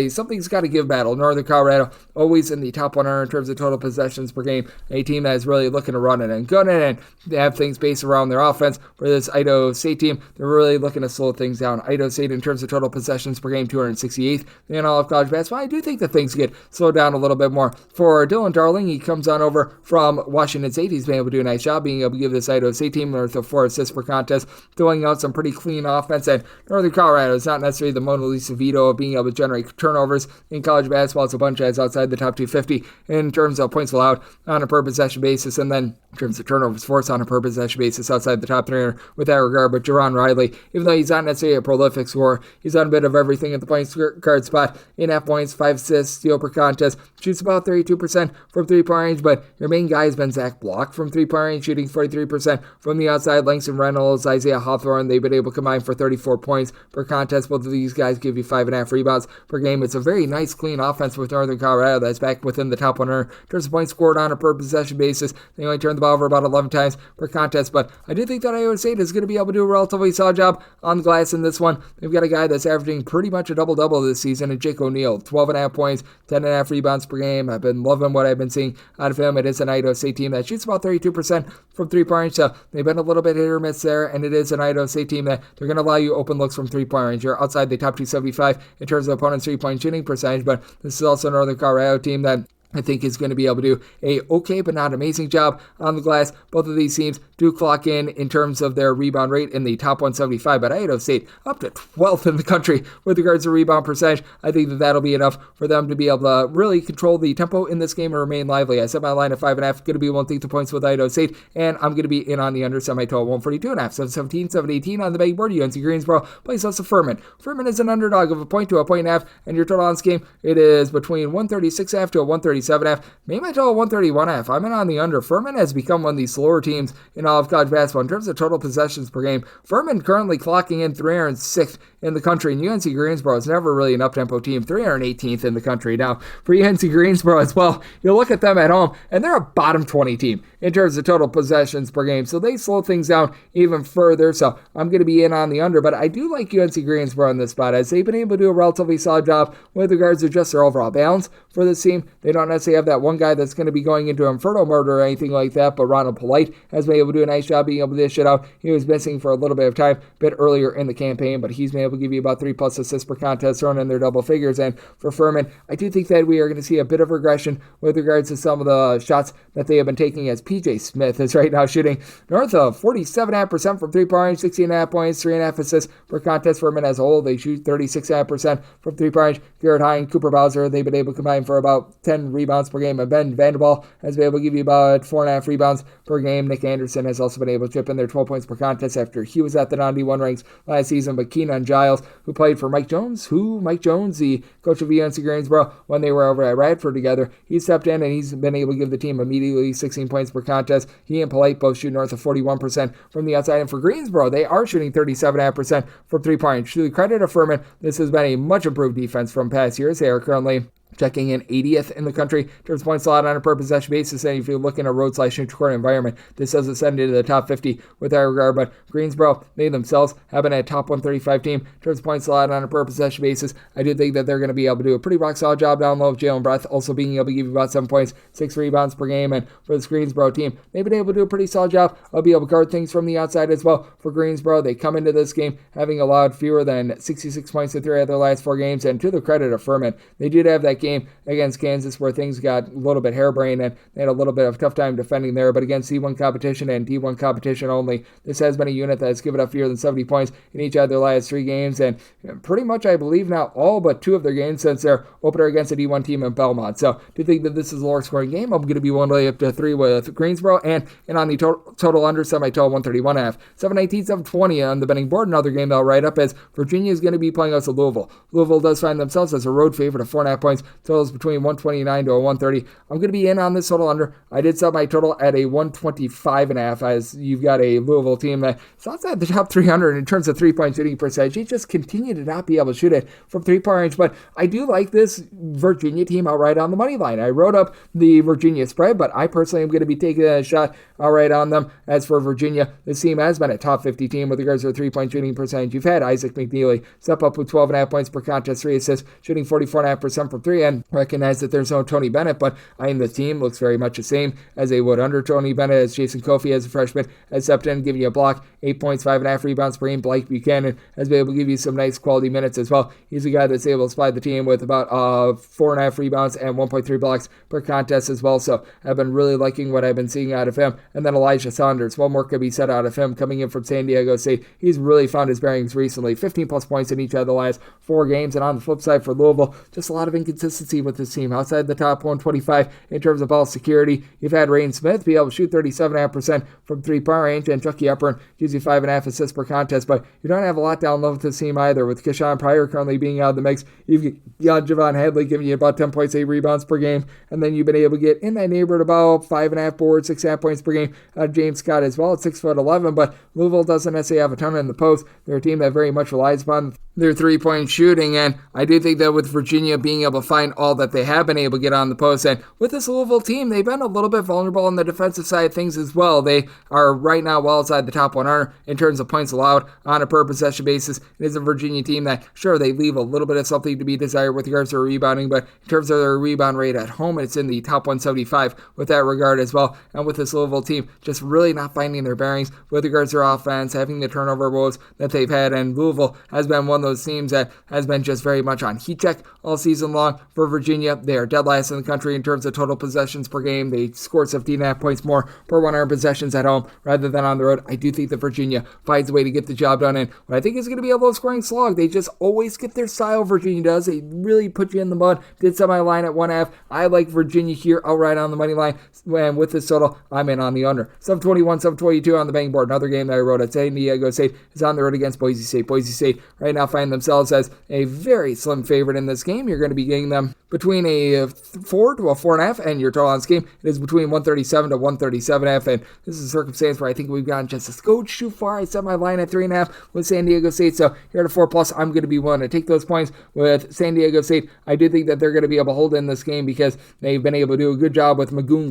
Something's got to give battle. Northern Colorado always in the top 100 in terms of total possessions per game. A team that is really looking to run it and gun it and have things based around their offense. For this Idaho State team, they're really looking to slow things down. Idaho State in terms of total possessions per game, 268th in all of college basketball. I do think that things get slowed down a little bit more. For Dylan Darling, he comes on over from Washington State. He's been able to do a nice job being able to give this Idaho State team north of 4 assists per contest, throwing out some pretty clean offense. And Northern Colorado is not necessarily the Mona Lisa Vito of being able to generate turnovers in college basketball. It's a bunch that's outside the top 250 in terms of points allowed on a per possession basis, and then in terms of turnovers forced on a per possession basis outside the top 300 with that regard. But Jerron Riley, even though he's not necessarily a prolific scorer, he's on a bit of everything at the point guard spot. 8.5 points, 5 assists, steal per contest, shoots about 32% from 3-point range, but your main guy has been Zach Block from 3-point range, shooting 43% from the outside. Langston Reynolds, Isaiah Hawthorne, they've been able to combine for 34 points per contest. Both of these guys give you 5.5 rebounds per game. It's a very nice, clean offense with Northern Colorado that's back within the top 100 in terms of points scored on a per possession basis. They only turn the ball over about 11 times per contest, but I do think that Iowa State is going to be able to do a relatively solid job on the glass in this one. They've got a guy that's averaging pretty much a double-double this season, and Jake O'Neal, 12.5 points, 10.5 rebounds per game. I've been loving what I've been seeing out of him. It is an Idaho State team that shoots about 32% from 3-point range, so they've been a little bit hit or miss there, and it is an Idaho State team that they're going to allow you open looks from 3-point range. You're outside the top 275 in terms of opponent's 3-point shooting percentage, but this is also a Northern Colorado team that I think is going to be able to do a okay but not amazing job on the glass. Both of these teams do clock in terms of their rebound rate in the top 175, but Idaho State up to 12th in the country with regards to rebound percentage. I think that that'll be enough for them to be able to really control the tempo in this game and remain lively. I set my line at 5.5, going to be willing to take the points with Idaho State, and I'm going to be in on the under, semi-total 142.5. 7-17, 7-18 on the betting board. UNC Greensboro plays us to Furman. Furman is an underdog of a point to a point and a half, and your total on this game, it is between 136.5 to a 137. 137.5. Maybe my total 131.5. I'm in on the under. Furman has become one of the slower teams in all of college basketball in terms of total possessions per game. Furman currently clocking in 306th in the country, and UNC Greensboro is never really an up-tempo team, 318th in the country. Now, for UNC Greensboro as well, you look at them at home, and they're a bottom 20 team in terms of total possessions per game, so they slow things down even further, so I'm going to be in on the under, but I do like UNC Greensboro in this spot, as they've been able to do a relatively solid job with regards to just their overall balance for this team. They don't necessarily have that one guy that's going to be going into inferno mode or anything like that, but Ronald Polite has been able to do a nice job being able to dish it out. He was missing for a little bit of time, a bit earlier in the campaign, but he's been able to give you about 3+ assists per contest, throwing in their double figures. And for Furman, I do think that we are going to see a bit of regression with regards to some of the shots that they have been taking, as PJ Smith is right now shooting north of 47.5% from three-point range, 16.5 points, 3.5 assists per contest. Furman as a whole, they shoot 36.5% from three-point range. Garrett Hine, Cooper Bowser, they've been able to combine for about 10 rebounds per game, and Ben Vanderbilt has been able to give you about 4.5 rebounds per game. Nick Anderson has also been able to chip in their 12 points per contest after he was at the non-D1 ranks last season, but Keenan Giles, who played for Mike Jones, the coach of UNC Greensboro, when they were over at Radford together, he stepped in and he's been able to give the team immediately 16 points per contest. He and Polite both shoot north of 41% from the outside, and for Greensboro, they are shooting 37.5% from three-point range. To the credit of Furman, this has been a much improved defense from past years. They are currently checking in 80th in the country in terms of points allowed on a per possession basis, and if you look in a road/neutral-court environment, this doesn't send into the top 50 with that regard, but Greensboro, they themselves have been a top 135 team in terms of points allowed on a per possession basis. I do think that they're going to be able to do a pretty rock-solid job down low of Jalen Breath, also being able to give you about 7 points, 6 rebounds per game, and for this Greensboro team, they've been able to do a pretty solid job of being able to guard things from the outside as well. For Greensboro, they come into this game having allowed fewer than 66 points in 3 of their last 4 games, and to the credit of Furman, they did have that game against Kansas where things got a little bit harebrained and they had a little bit of a tough time defending there, but against C1 competition and D1 competition only, this has been a unit that has given up fewer than 70 points in each of their last 3 games, and pretty much I believe now all but 2 of their games since their opener against a D1 team in Belmont. So to think that this is a lower scoring game, I'm going to be one way up to 3 with Greensboro, and on the total under, semi-total 131.5. 719, 720 on the betting board. Another game that I'll write up as Virginia is going to be playing us at Louisville. Louisville does find themselves as a road favorite of 4.5 points. Totals between 129 to a 130. I'm going to be in on this total under. I did set my total at a 125.5, as you've got a Louisville team that is outside the top 300 in terms of three-point shooting percentage. They just continue to not be able to shoot it from three-point range, but I do like this Virginia team outright on the money line. I wrote up the Virginia spread, but I personally am going to be taking a shot outright on them. As for Virginia, this team has been a top 50 team with regards to their three-point shooting percentage. You've had Isaac McNeely step up with 12.5 points per contest, 3 assists, shooting 44.5% from 3, and recognize that there's no Tony Bennett, but I think the team looks very much the same as they would under Tony Bennett, as Jason Kofi as a freshman has stepped in, giving you a block, 8 points, 5.5 rebounds per game. Blake Buchanan has been able to give you some nice quality minutes as well. He's a guy that's able to supply the team with about 4.5 rebounds and 1.3 blocks per contest as well, so I've been really liking what I've been seeing out of him. And then Elijah Saunders, one more could be said out of him coming in from San Diego State. He's really found his bearings recently, 15 plus points in each of the last 4 games, and on the flip side for Louisville, just a lot of inconsistency with this team outside the top 125 in terms of ball security. You've had Rain Smith be able to shoot 37.5% from three-point range, and Chucky Upburn gives you 5.5 assists per contest, but you don't have a lot down low with this team either, with Keyshawn Pryor currently being out of the mix. You've got Javon Hadley giving you about 10 points, 8 rebounds per game, and then you've been able to get in that neighborhood about 5.5 boards, 6.5 points per game. James Scott as well at 6'11", but Louisville doesn't necessarily have a ton in the post. They're a team that very much relies upon their three-point shooting, and I do think that with Virginia being able to find all that they have been able to get on the post, and with this Louisville team, they've been a little bit vulnerable on the defensive side of things as well. They are right now well outside the top 100 in terms of points allowed on a per possession basis. It is a Virginia team that, sure, they leave a little bit of something to be desired with regards to their rebounding, but in terms of their rebound rate at home, it's in the top 175 with that regard as well. And with this Louisville team, just really not finding their bearings with regards to their offense, having the turnover woes that they've had, and Louisville has been one of those teams that has been just very much on heat check all season long. For Virginia, they are dead last in the country in terms of total possessions per game. They scored 17.5 points more per 100 possessions at home rather than on the road. I do think that Virginia finds a way to get the job done, and what I think is going to be a low-scoring slog. They just always get their style, Virginia does. They really put you in the mud. Did set my line at 1.5. I like Virginia here outright on the money line, and with this total, I'm in on the under. 721, 722 on the betting board. Another game that I wrote at San Diego State is on the road against Boise State. Boise State right now find themselves as a very slim favorite in this game. You're going to be getting them between a 4 to a 4.5, and your total on this game is between 137 to 137.5, and this is a circumstance where I think we've gone just a scotch too far. I set my line at 3.5 with San Diego State, so here at a 4+, I'm going to be willing to take those points with San Diego State. I do think that they're going to be able to hold in this game because they've been able to do a good job with Magoon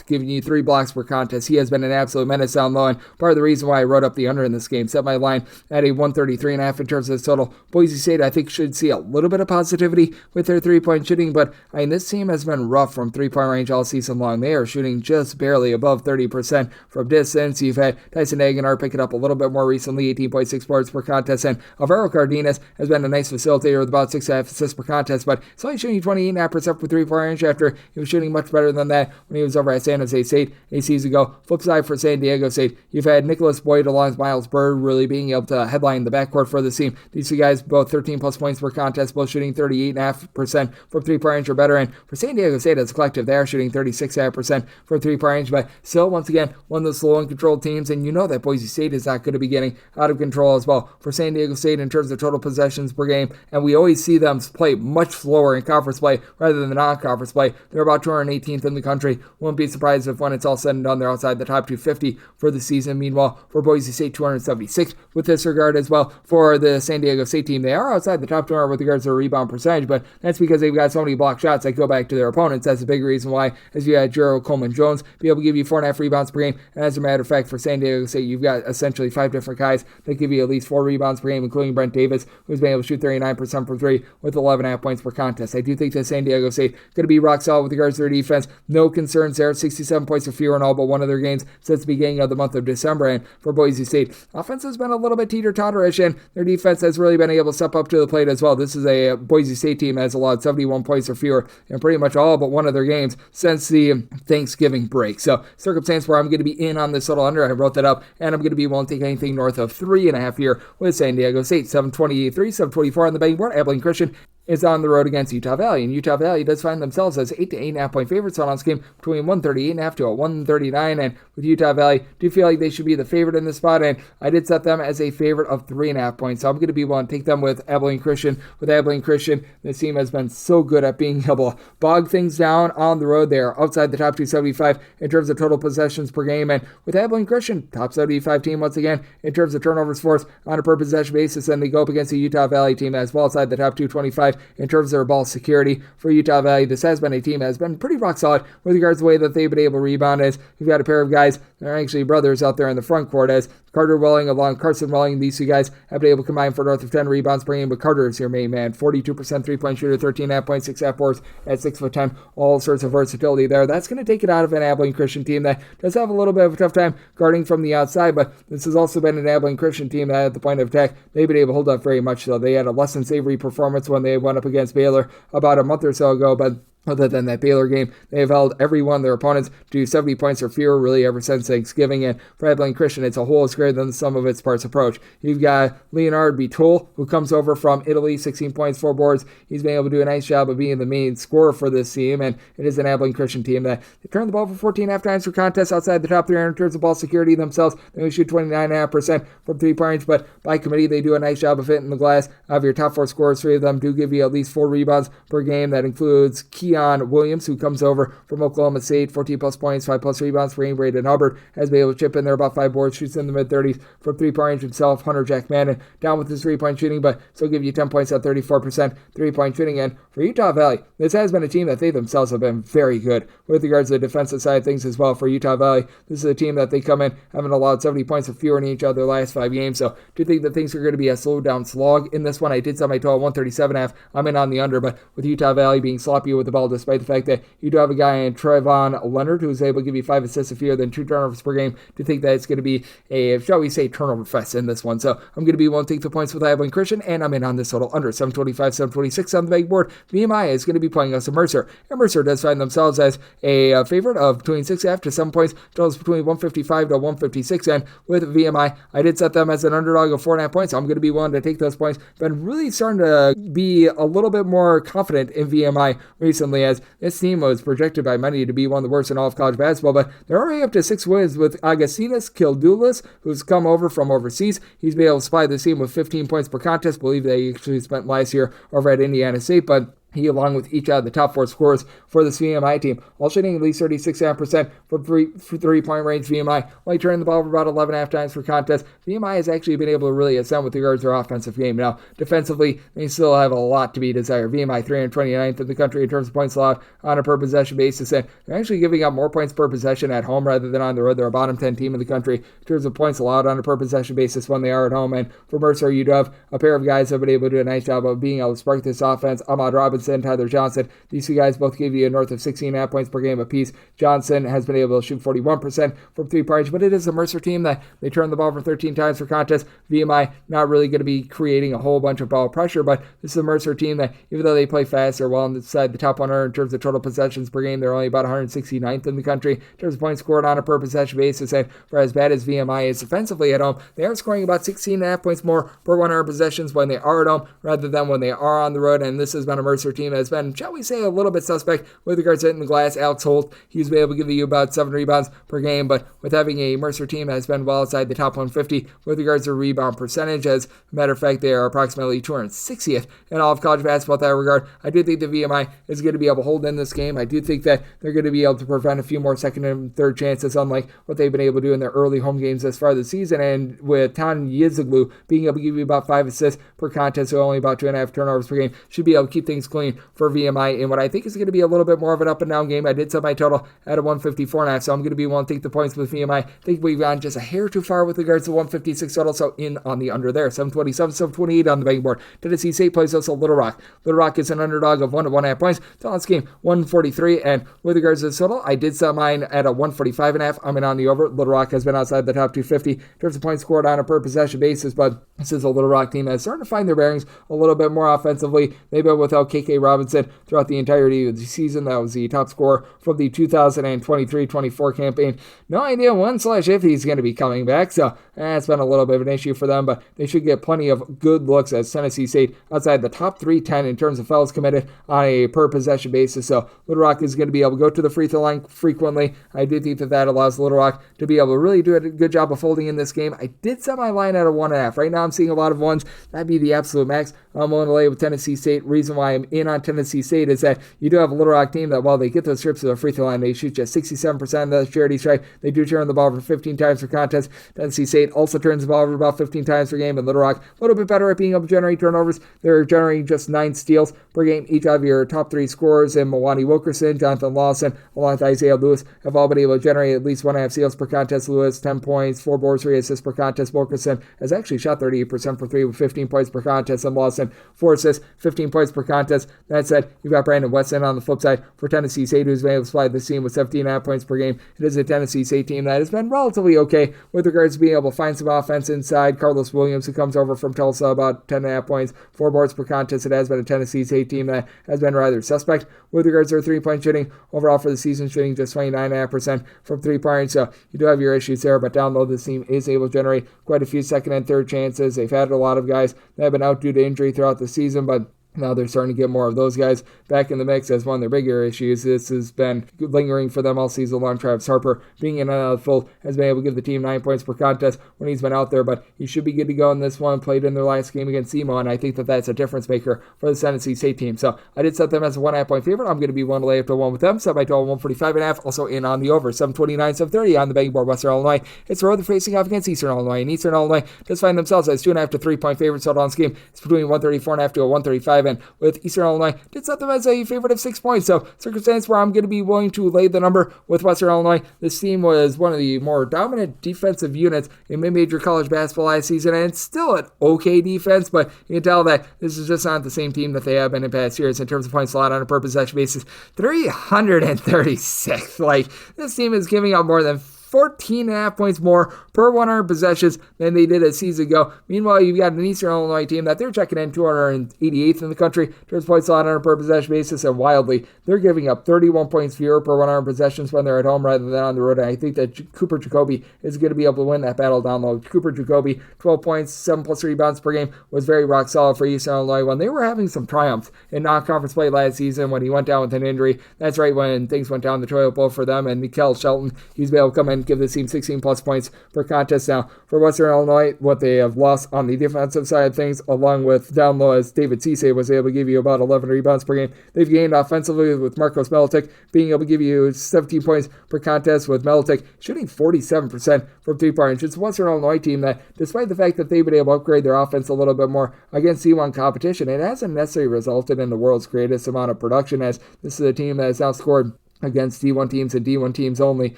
giving you 3 blocks per contest. He has been an absolute menace down low, and part of the reason why I wrote up the under in this game, set my line at a 133.5 in terms of the total. Boise State, I think, should see a little bit of positivity with their 3-point shooting, but I mean, this team has been rough from 3-point range all season long. They are shooting just barely above 30% from distance. You've had Tyson Aguilar pick it up a little bit more recently, 18.6 boards per contest, and Alvaro Cardenas has been a nice facilitator with about 6.5 assists per contest, but he's only shooting 28.5% from 3-point range after he was shooting much better than that when he was over at San Jose State a season ago. Flip side for San Diego State, you've had Nicholas Boyd along with Miles Bird really being able to headline the backcourt for this team. These two guys both 13+ points per contest, both shooting 38.5% from 3-point range or better, and for San Diego State as a collective, they are shooting 36.5% from 3-point range, but still, once again, one of the slow and controlled teams, and you know that Boise State is not going to be getting out of control as well. For San Diego State in terms of total possessions per game, and we always see them play much slower in conference play rather than non-conference play. They're about 218th in the country. Won't be surprised if when it's all said and done, they're outside the top 250 for the season. Meanwhile, for Boise State, 276 with this regard as well. For the San Diego State team, they are outside the top 200 with regards to their rebound percentage, but that's because they've got so many block shots that go back to their opponents. That's a big reason why, as you had Jero Coleman-Jones be able to give you 4.5 rebounds per game, and as a matter of fact, for San Diego State, you've got essentially 5 different guys that give you at least 4 rebounds per game, including Brent Davis, who's been able to shoot 39% from 3 with 11.5 points per contest. I do think that San Diego State going to be rock solid with regards to their defense. No concerns there. 67 points or fewer in all but one of their games since the beginning of the month of December. And for Boise State, offense has been a little bit teeter-totterish, and their defense has really been able to step up to the plate as well. This is a Boise State team that has allowed 71 points or fewer in pretty much all but one of their games since the Thanksgiving break. So, circumstance where I'm going to be in on this little under. I wrote that up, and I'm going to be willing to take anything north of 3.5 here with San Diego State. 723, 724 on the betting board. Abilene Christian is on the road against Utah Valley, and Utah Valley does find themselves as 8 to 8.5 point favorites on this game, between 138.5 to a 139, and with Utah Valley, do feel like they should be the favorite in this spot, and I did set them as a favorite of 3.5 points, so I'm going to be willing to take them with Abilene Christian. With Abilene Christian, this team has been so good at being able to bog things down on the road. They are outside the top 275 in terms of total possessions per game, and with Abilene Christian, top 75 team once again in terms of turnovers forced on a per possession basis, and they go up against the Utah Valley team as well outside the top 225 in terms of their ball security. For Utah Valley, this has been a team that has been pretty rock solid with regards to the way that they've been able to rebound, as you've got a pair of guys that are actually brothers out there in the front court, as Carter Welling along Carson Welling, these two guys have been able to combine for north of 10 rebounds per game, but Carter is your main man. 42% 3-point shooter, 13.5 points, 6.5 boards at 6'10", all sorts of versatility there. That's going to take it out of an Abilene Christian team that does have a little bit of a tough time guarding from the outside, but this has also been an Abilene Christian team that at the point of attack, they've been able to hold up very much so. They had a less than savory performance when they went up against Baylor about a month or so ago, but other than that Baylor game, they have held every one of their opponents to 70 points or fewer really ever since Thanksgiving. And for Abilene Christian, it's a whole is greater than the sum of its parts approach. You've got Leonard Bitol, who comes over from Italy, 16 points, 4 boards. He's been able to do a nice job of being the main scorer for this team, and it is an Abilene Christian team that they turn the ball for 14.5 times per contest outside the top 300 in terms of ball security themselves. They only shoot 29.5% from 3-point range, but by committee, they do a nice job of hitting the glass. Out of your top 4 scorers, 3 of them do give you at least 4 rebounds per game. That includes Keon Williams, who comes over from Oklahoma State, 14+ points, 5+ rebounds per game. Braden Hubbard has been able to chip in there about 5 boards, shoots in the mid-30s from 3-point range himself. Hunter Jack Madden down with his 3-point shooting, but still give you 10 points at 34% 3-point shooting. And for Utah Valley, this has been a team that they themselves have been very good with regards to the defensive side of things as well. For Utah Valley, this is a team that they come in having allowed 70 points or fewer in each of their last 5 games, so do you think that things are going to be a slow down slog in this one? I did set my total 137.5. I'm in on the under, but with Utah Valley being sloppy with the ball, despite the fact that you do have a guy in Trayvon Leonard who's able to give you 5 assists or fewer than 2 turnovers per game, to think that it's going to be a, shall we say, turnover fest in this one. So I'm going to be willing to take the points with Abilene Christian, and I'm in on this total under 725, 726 on the big board. VMI is going to be playing us a Mercer, and Mercer does find themselves as a favorite of between 6.5 to 7 points, totals between 155 to 156, and with VMI, I did set them as an underdog of 4.5 points. So I'm going to be willing to take those points. Been really starting to be a little bit more confident in VMI recently. recently, as this team was projected by many to be one of the worst in all of college basketball, but they're already up to 6 wins with Augustinus Kildulis, who's come over from overseas. He's been able to supply the team with 15 points per contest. I believe they actually spent last year over at Indiana State, but he, along with each of the top 4 scorers for this VMI team, all shooting at least 36.5% from three-point range. VMI only turning the ball over about 11.5 times per contest. VMI has actually been able to really ascend with regards to their offensive game. Now, defensively, they still have a lot to be desired. VMI 329th in the country in terms of points allowed on a per-possession basis, and they're actually giving up more points per possession at home rather than on the road. They're a bottom 10 team in the country in terms of points allowed on a per-possession basis when they are at home. And for Mercer, you do have a pair of guys that have been able to do a nice job of being able to spark this offense. Ahmad Robinson, Tyler Johnson. These two guys both give you north of 16.5 points per game apiece. Johnson has been able to shoot 41% from 3-point range, but it is a Mercer team that they turn the ball over 13 times per contest. VMI not really going to be creating a whole bunch of ball pressure, but this is a Mercer team that, even though they play fast, they're well inside the top 100 in terms of total possessions per game. They're only about 169th in the country in terms of points scored on a per possession basis, and for as bad as VMI is defensively at home, they are scoring about 16.5 points more per 100 possessions when they are at home rather than when they are on the road, and this has been a Mercer team that has been, shall we say, a little bit suspect with regards to hitting the glass. Alex Holt, he's been able to give you about 7 rebounds per game, but with having a Mercer team that has been well outside the top 150 with regards to rebound percentage, as a matter of fact, they are approximately 260th in all of college basketball in that regard. I do think the VMI is going to be able to hold in this game. I do think that they're going to be able to prevent a few more second and third chances, unlike what they've been able to do in their early home games thus far this season, and with Tan Yiziglu being able to give you about 5 assists per contest, so only about 2.5 turnovers per game, should be able to keep things clean for VMI in what I think is going to be a little bit more of an up and down game. I did set my total at a 154.5, so I'm going to be willing to take the points with VMI. I think we've gone just a hair too far with regards to 156 total, so in on the under there. 727, 728 on the betting board. Tennessee State plays also Little Rock. Little Rock is an underdog of 1 to 1.5 points. Total game 143, and with regards to the total, I did set mine at a 145.5. I'm in on the over. Little Rock has been outside the top 250 in terms of points scored on a per possession basis, but this is a Little Rock team that's starting to find their bearings a little bit more offensively. They've been without KK Robinson throughout the entirety of the season. That was the top scorer from the 2023-24 campaign. No idea when/if he's going to be coming back, so that's been a little bit of an issue for them, but they should get plenty of good looks as Tennessee State outside the top 310 in terms of fouls committed on a per possession basis. So Little Rock is going to be able to go to the free throw line frequently. I do think that allows Little Rock to be able to really do a good job of holding in this game. I did set my line at a 1.5. Right now I'm seeing a lot of ones. That'd be the absolute max. I'm willing to lay with Tennessee State. Reason why I'm in on Tennessee State is that you do have a Little Rock team that, while they get those trips to the free throw line, they shoot just 67% of the charity stripe. They do turn the ball over 15 times per contest. Tennessee State also turns the ball over about 15 times per game, and Little Rock a little bit better at being able to generate turnovers. They're generating just 9 steals per game. Each of your top 3 scorers in Milwaukee Wilkerson, Jonathan Lawson, along with Isaiah Lewis, have all been able to generate at least 1.5 steals per contest. Lewis, 10 points, 4 boards, 3 assists per contest. Wilkerson has actually shot 38% for 3 with 15 points per contest, and Lawson, 4 assists, 15 points per contest. That said, you've got Brandon Weston on the flip side for Tennessee State, who's been able to supply this team with 17.5 points per game. It is a Tennessee State team that has been relatively okay with regards to being able to find some offense inside. Carlos Williams, who comes over from Tulsa, about 10.5 points, 4 boards per contest. It has been a Tennessee State team that has been rather suspect with regards to their 3-point shooting. Overall for the season, shooting just 29.5% from 3-point. So you do have your issues there, but down low, this team is able to generate quite a few second and third chances. They've had a lot of guys that have been out due to injury throughout the season, but now they're starting to get more of those guys back in the mix as one of their bigger issues. This has been lingering for them all season long. Travis Harper, being in and out of the fold, has been able to give the team 9 points per contest when he's been out there, but he should be good to go in this one. Played in their last game against SEMO, and I think that that's a difference maker for the Tennessee State team. So I did set them as a 1.5 point favorite. I'm going to be one to lay up to 1 with them. Set my total 145.5. Also in on the over. 729, 730 on the betting board. Western Illinois. It's the road they're facing off against Eastern Illinois, and Eastern Illinois does find themselves as 2.5 to 3 point favorites. Total on this game, it's between 134.5 to a 135, and with Eastern Illinois, did set them as a favorite of 6 points. So circumstance where I'm going to be willing to lay the number with Western Illinois. This team was one of the more dominant defensive units in mid-major college basketball last season, and it's still an okay defense, but you can tell that this is just not the same team that they have been in past years in terms of points allowed on a per possession basis. 336. Like, this team is giving up more than 14.5 points more per 100 possessions than they did a season ago. Meanwhile, you've got an Eastern Illinois team that they're checking in 288th in the country in terms of points allowed on a per possession basis, and wildly, they're giving up 31 points fewer per 100 possessions when they're at home rather than on the road. And I think that Cooper Jacoby is going to be able to win that battle down low. Cooper Jacoby, 12 points, 7+ rebounds per game, was very rock solid for Eastern Illinois when they were having some triumphs in non-conference play last season when he went down with an injury. That's right when things went down the toilet bowl for them, and Nikel Shelton, he's been able to come in and give the team 16+ points per contest. Now, for Western Illinois, what they have lost on the defensive side of things, along with down low as David Cisse was able to give you about 11 rebounds per game, they've gained offensively with Marcos Melitic being able to give you 17 points per contest, with Melitic shooting 47% from 3-point range. It's a Western Illinois team that, despite the fact that they've been able to upgrade their offense a little bit more against C1 competition, it hasn't necessarily resulted in the world's greatest amount of production, as this is a team that has now scored against D1 teams and D1 teams only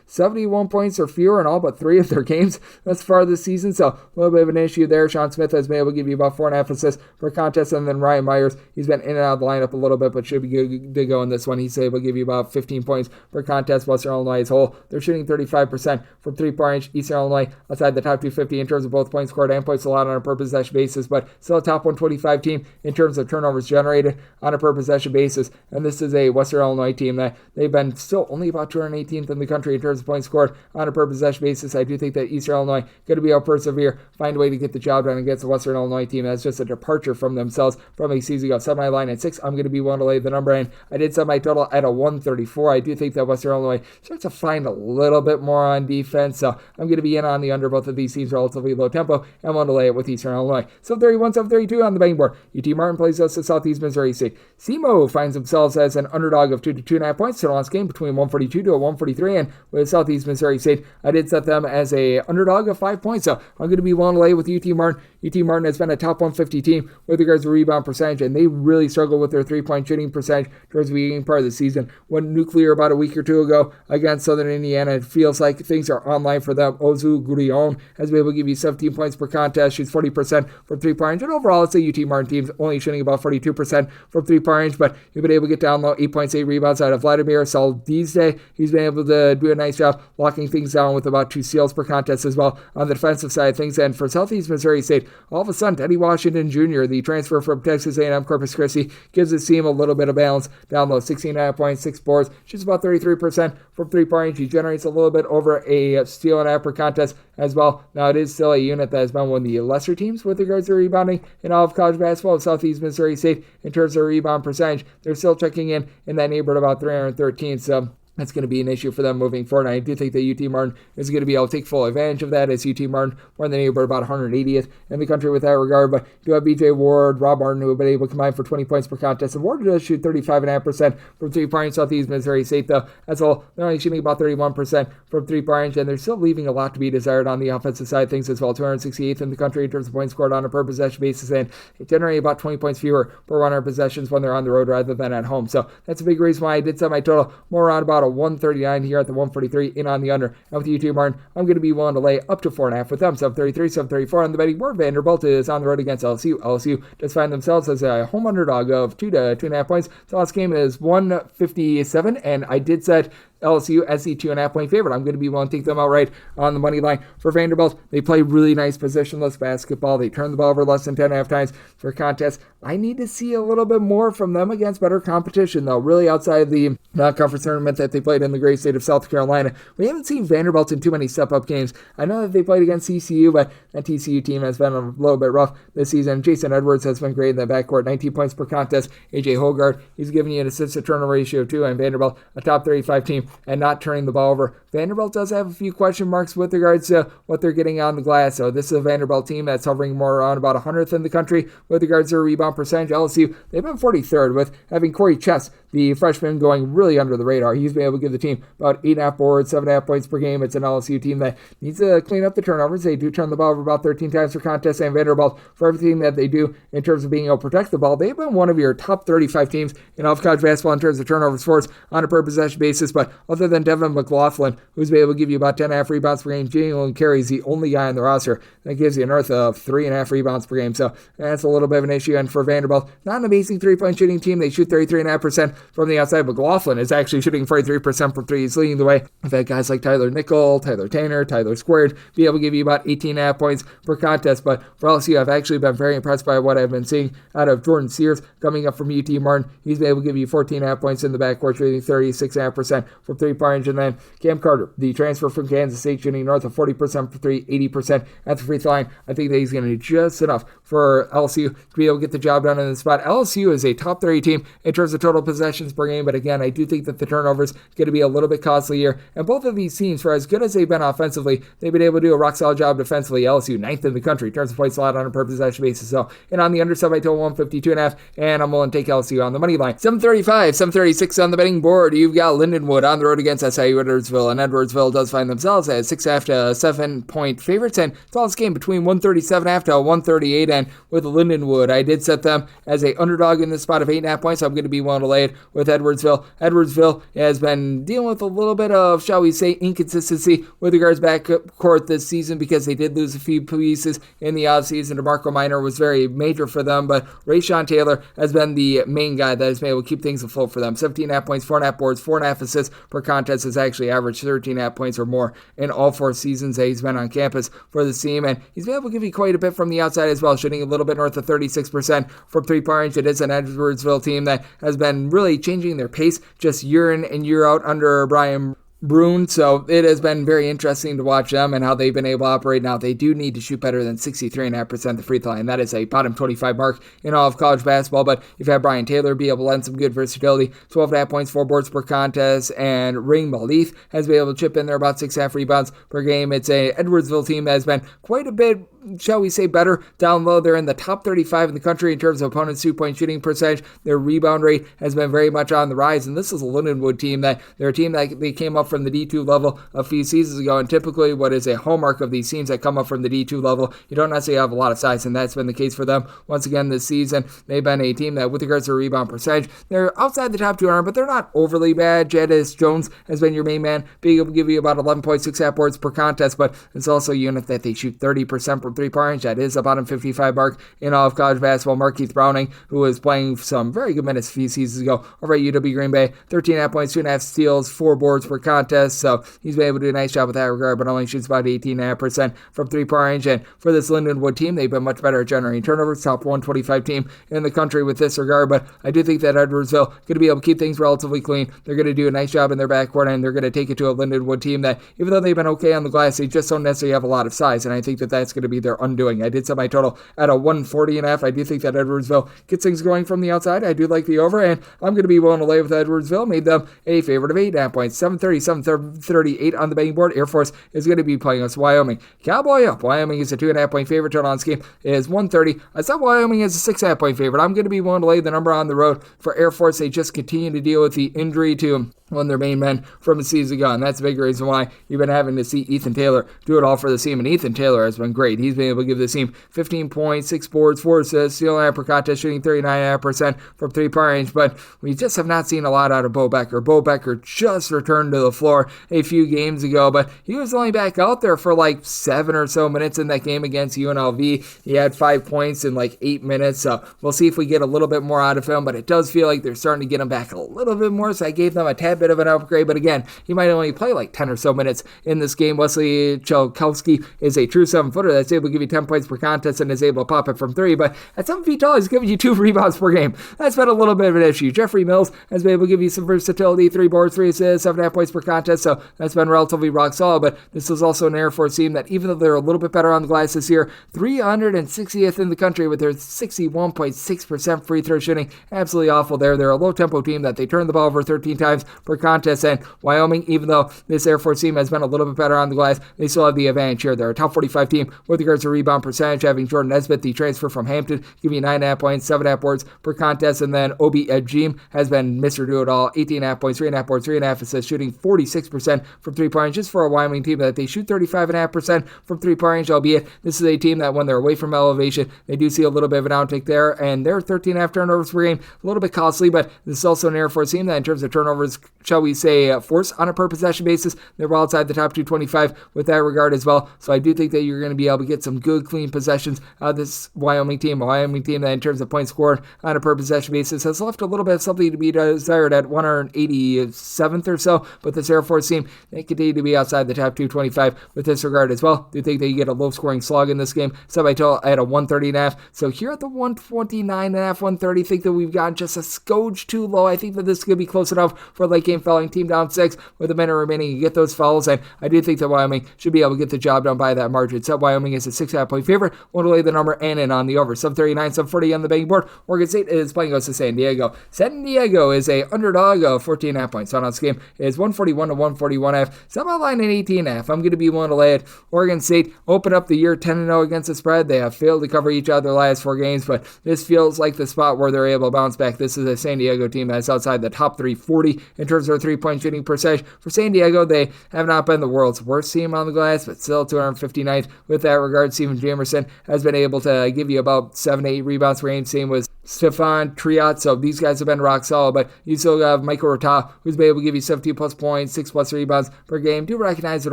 71 points or fewer in all but 3 of their games thus far this season, so a little bit of an issue there. Sean Smith has been able to give you about 4.5 assists per contest, and then Ryan Myers, he's been in and out of the lineup a little bit, but should be good to go in this one. He's able to give you about 15 points per contest. Western Illinois as a whole, they're shooting 35% from 3-point range. Eastern Illinois outside the top 250 in terms of both points scored and points allowed on a per possession basis, but still a top 125 team in terms of turnovers generated on a per possession basis, and this is a Western Illinois team that they've been still only about 218th in the country in terms of points scored on a per possession basis. I do think that Eastern Illinois going to be able to persevere, find a way to get the job done against the Western Illinois team. That's just a departure from themselves from a season ago. Set my line at 6. I'm going to be willing to lay the number in. I did set my total at a 134. I do think that Western Illinois starts to find a little bit more on defense, so I'm going to be in on the under both of these teams, relatively low tempo, and want to lay it with Eastern Illinois. 731, 732 on the betting board. UT Martin plays us at Southeast Missouri State. SEMO finds themselves as an underdog of 2 to 2.5 points to the last game between 142 to a 143, and with Southeast Missouri State, I did set them as a underdog of 5 points, so I'm going to be willing to lay with UT Martin. UT Martin has been a top 150 team with regards to rebound percentage, and they really struggle with their 3-point shooting percentage towards the beginning part of the season. Went nuclear about a week or two ago against Southern Indiana. It feels like things are online for them. Ozu Gurion has been able to give you 17 points per contest, shoots 40% from 3-point range, and overall it's a UT Martin team only shooting about 42% from 3-point range, but you've been able to get down low, 8 points, 8 rebounds out of Vladimir Saldizde. He's been able to do a nice job locking things down with about 2 steals per contest as well on the defensive side of things. And for Southeast Missouri State, all of a sudden, Teddy Washington Jr., the transfer from Texas A&M Corpus Christi, gives his team a little bit of balance down low. 16.5 points, 6 boards, shoots about 33% from 3-point range. He generates a little bit over a steal and a half per contest as well. Now, it is still a unit that has been one of the lesser teams with regards to rebounding in all of college basketball. Southeast Missouri State, in terms of rebound percentage, they're still checking in that neighborhood about 313. So that's going to be an issue for them moving forward. And I do think that UT Martin is going to be able to take full advantage of that, as UT Martin were in the neighborhood about 180th in the country with that regard. But you have BJ Ward, Rob Martin, who have been able to combine for 20 points per contest. And Ward does shoot 35.5% from 3-point range. Southeast Missouri State, though, as a whole, they're only shooting about 31% from 3-point range, and they're still leaving a lot to be desired on the offensive side of things as well. 268th in the country in terms of points scored on a per possession basis, and they generate about 20 points fewer per 100 possessions when they're on the road rather than at home. So that's a big reason why I did set my total more around about a 139 here at the 143 in on the under. And with UT Martin, I'm going to be willing to lay up to 4.5 with them. 733, 734 on the betting board. Vanderbilt is on the road against LSU. LSU just find themselves as a home underdog of 2 to 2.5 points. The last game is 157, and I did set LSU as the 2.5 point favorite. I'm going to be willing to take them outright on the money line. For Vanderbilt, they play really nice positionless basketball. They turn the ball over less than 10.5 times for contests. I need to see a little bit more from them against better competition, though. Really, outside of the non-conference tournament that they played in the great state of South Carolina, we haven't seen Vanderbilt in too many step-up games. I know that they played against TCU, but that TCU team has been a little bit rough this season. Jason Edwards has been great in the backcourt, 19 points per contest. AJ Hogard, he's giving you an assist-to-turnover ratio of 2, and Vanderbilt, a top 35 team, and not turning the ball over. Vanderbilt does have a few question marks with regards to what they're getting on the glass. So this is a Vanderbilt team that's hovering more around about 100th in the country with regards to their rebound percentage. LSU, they've been 43rd with having Corey Chess, the freshman, going really under the radar. He's been able to give the team about 8.5 boards, 7.5 points per game. It's an LSU team that needs to clean up the turnovers. They do turn the ball over about 13 times per contest, and Vanderbilt, for everything that they do in terms of being able to protect the ball, they've been one of your top 35 teams in all of college basketball in terms of turnovers forced on a per possession basis. But other than Devin McLaughlin, who's been able to give you about 10.5 rebounds per game. Jalen Carey's the only guy on the roster that gives you north of 3.5 rebounds per game. So that's a little bit of an issue. And for Vanderbilt, not an amazing three-point shooting team. They shoot 33.5% from the outside. McLaughlin is actually shooting 43% from three. He's leading the way. I've had guys like Tyler Nickel, Tyler Tanner, Tyler Squared be able to give you about 18.5 points per contest. But for LSU, I've actually been very impressed by what I've been seeing out of Jordan Sears coming up from UT Martin. He's been able to give you 14.5 points in the backcourt, shooting 36.5% from three-point range. And then Cam Carter, the transfer from Kansas State, shooting north of 40% for three, 80% at the free throw line. I think that he's going to do just enough for LSU to be able to get the job done in the spot. LSU is a top 30 team in terms of total possessions per game, but again, I do think that the turnovers going to be a little bit costly here. And both of these teams, for as good as they've been offensively, they've been able to do a rock-solid job defensively. LSU, 9th in the country in terms of points allowed on a per possession basis. So, and on the underside, I total 152.5, and I'm willing to take LSU on the money line. 735, 736 on the betting board. You've got Lindenwood on the road against SIU Edwardsville, and Edwardsville does find themselves as 6.5 to 7-point favorites, and it's all this game between 137.5 to 138, and with Lindenwood, I did set them as a underdog in the spot of 8.5 points, so I'm going to be willing to lay it with Edwardsville. Edwardsville has been dealing with a little bit of, shall we say, inconsistency with regards backcourt this season because they did lose a few pieces in the offseason. DeMarco Minor was very major for them, but Rayshawn Taylor has been the main guy that has been able to keep things afloat for them. 17.5 points, 4.5 boards, 4.5 assists per contest, has actually averaged 13.5 points or more in all 4 seasons that he's been on campus for the team, and he's been able to give you quite a bit from the outside as well, shooting a little bit north of 36% from three-point range. It is an Edwardsville team that has been really changing their pace just year in and year out under Brian Brune, so it has been very interesting to watch them and how they've been able to operate. Now, they do need to shoot better than 63.5% the free throw line. That is a bottom 25 mark in all of college basketball, but you've had Brian Taylor be able to lend some good versatility, 12.5 points, 4 boards per contest, and Ring Malith has been able to chip in there about 6.5 rebounds per game. It's a Edwardsville team that has been quite a bit, shall we say, better down low. They're in the top 35 in the country in terms of opponents' 2-point shooting percentage. Their rebound rate has been very much on the rise, and this is a Lindenwood team that they're a team that they came up from the D2 level a few seasons ago, and typically what is a hallmark of these teams that come up from the D2 level, you don't necessarily have a lot of size, and that's been the case for them once again this season. They've been a team that, with regards to rebound percentage, they're outside the top 200, but they're not overly bad. Jadis Jones has been your main man, being able to give you about 11.6 boards per contest, but it's also a unit that they shoot 30% from three-point range. That is a bottom 55 mark in all of college basketball. Markeith Browning, who was playing some very good minutes a few seasons ago over at UW Green Bay, 13.5 points, 2.5 steals, 4 boards per contest, so he's been able to do a nice job with that regard, but only shoots about 18.5% from three-point range. And for this Lindenwood team, they've been much better at generating turnovers, top 125 team in the country with this regard, but I do think that Edwardsville going to be able to keep things relatively clean. They're going to do a nice job in their backcourt, and they're going to take it to a Lindenwood team that, even though they've been okay on the glass, they just don't necessarily have a lot of size, and I think that that's going to be their undoing. I did set my total at a 140.5. I do think that Edwardsville gets things going from the outside. I do like the over, and I'm going to be willing to lay with Edwardsville. Made them a favorite of 8.5 points. 730, 738 on the betting board. Air Force is going to be playing us Wyoming. Cowboy up. Wyoming is a 2.5 point favorite. Total on this game is 130. I saw Wyoming as a 6.5 point favorite. I'm going to be willing to lay the number on the road for Air Force. They just continue to deal with the injury to one of their main men from a season ago, and that's a big reason why you've been having to see Ethan Taylor do it all for the team, and Ethan Taylor has been great. He's been able to give the team 15 points, 6 boards, 4 assists, steal and per contest, shooting 39.5% from three-point range, but we just have not seen a lot out of Bo Becker. Bo Becker just returned to the floor a few games ago, but he was only back out there for like 7 or so minutes in that game against UNLV. He had 5 points in like 8 minutes, so we'll see if we get a little bit more out of him, but it does feel like they're starting to get him back a little bit more, so I gave them a tad bit of an upgrade, but again, he might only play like 10 or so minutes in this game. Wesley Chalkowski is a true 7-footer that's able to give you 10 points per contest and is able to pop it from 3, but at 7 feet tall, he's giving you 2 rebounds per game. That's been a little bit of an issue. Jeffrey Mills has been able to give you some versatility, 3 boards, 3 assists, 7.5 points per contest, so that's been relatively rock solid, but this is also an Air Force team that, even though they're a little bit better on the glass this year, 360th in the country with their 61.6% free throw shooting. Absolutely awful there. They're a low-tempo team that they turn the ball over 13 times per contest, and Wyoming, even though this Air Force team has been a little bit better on the glass, they still have the advantage here. They're a top 45 team with regards regards to rebound percentage, having Jordan Nesbitt, the transfer from Hampton, give you 9.5 points, 7.5 boards per contest. And then Obi Ejim has been Mr. Do-It-All, 18.5 points, 3.5 boards, 3.5 assists, shooting 46% from three-point range. Just for a Wyoming team that they shoot 35.5% from three-point range, albeit this is a team that when they're away from elevation, they do see a little bit of an downtick there, and they're 13.5 turnovers per game, a little bit costly, but this is also an Air Force team that in terms of turnovers, shall we say, force on a per possession basis, they're well outside the top 225 with that regard as well. So I do think that you're going to be able to get some good, clean possessions out of this Wyoming team, a Wyoming team that in terms of points scored on a per possession basis has left a little bit of something to be desired at 187th or so, but this Air Force team, they continue to be outside the top 225 with this regard as well. Do you think that you get a low-scoring slog in this game? So I told at a 130.5. So here at the 129.5, 130, think that we've gotten just a skoge too low. I think that this could be close enough for a late game fouling team down 6 with a minute remaining. You get those fouls, and I do think that Wyoming should be able to get the job done by that margin. So Wyoming is a 6.5 point favorite. Want to lay the number and in on the over. 739, 740 on the betting board. Oregon State is playing goes to San Diego. San Diego is a underdog of 14.5 points. So on this game is 141 to 141.5. Semi line at 18.5. I'm going to be willing to lay it. Oregon State open up the year 10-0 against the spread. They have failed to cover each other the last 4 games, but this feels like the spot where they're able to bounce back. This is a San Diego team that's outside the top 340 in terms of their three-point shooting percentage. For San Diego, they have not been the world's worst team on the glass, but still 259th with that regard. Steven Jamerson has been able to give you about 7 to 8 rebounds per game. Same with Stefan Triot. So these guys have been rock solid, but you still have Michael Rota, who's been able to give you 17 plus points, 6 plus rebounds per game. Do recognize that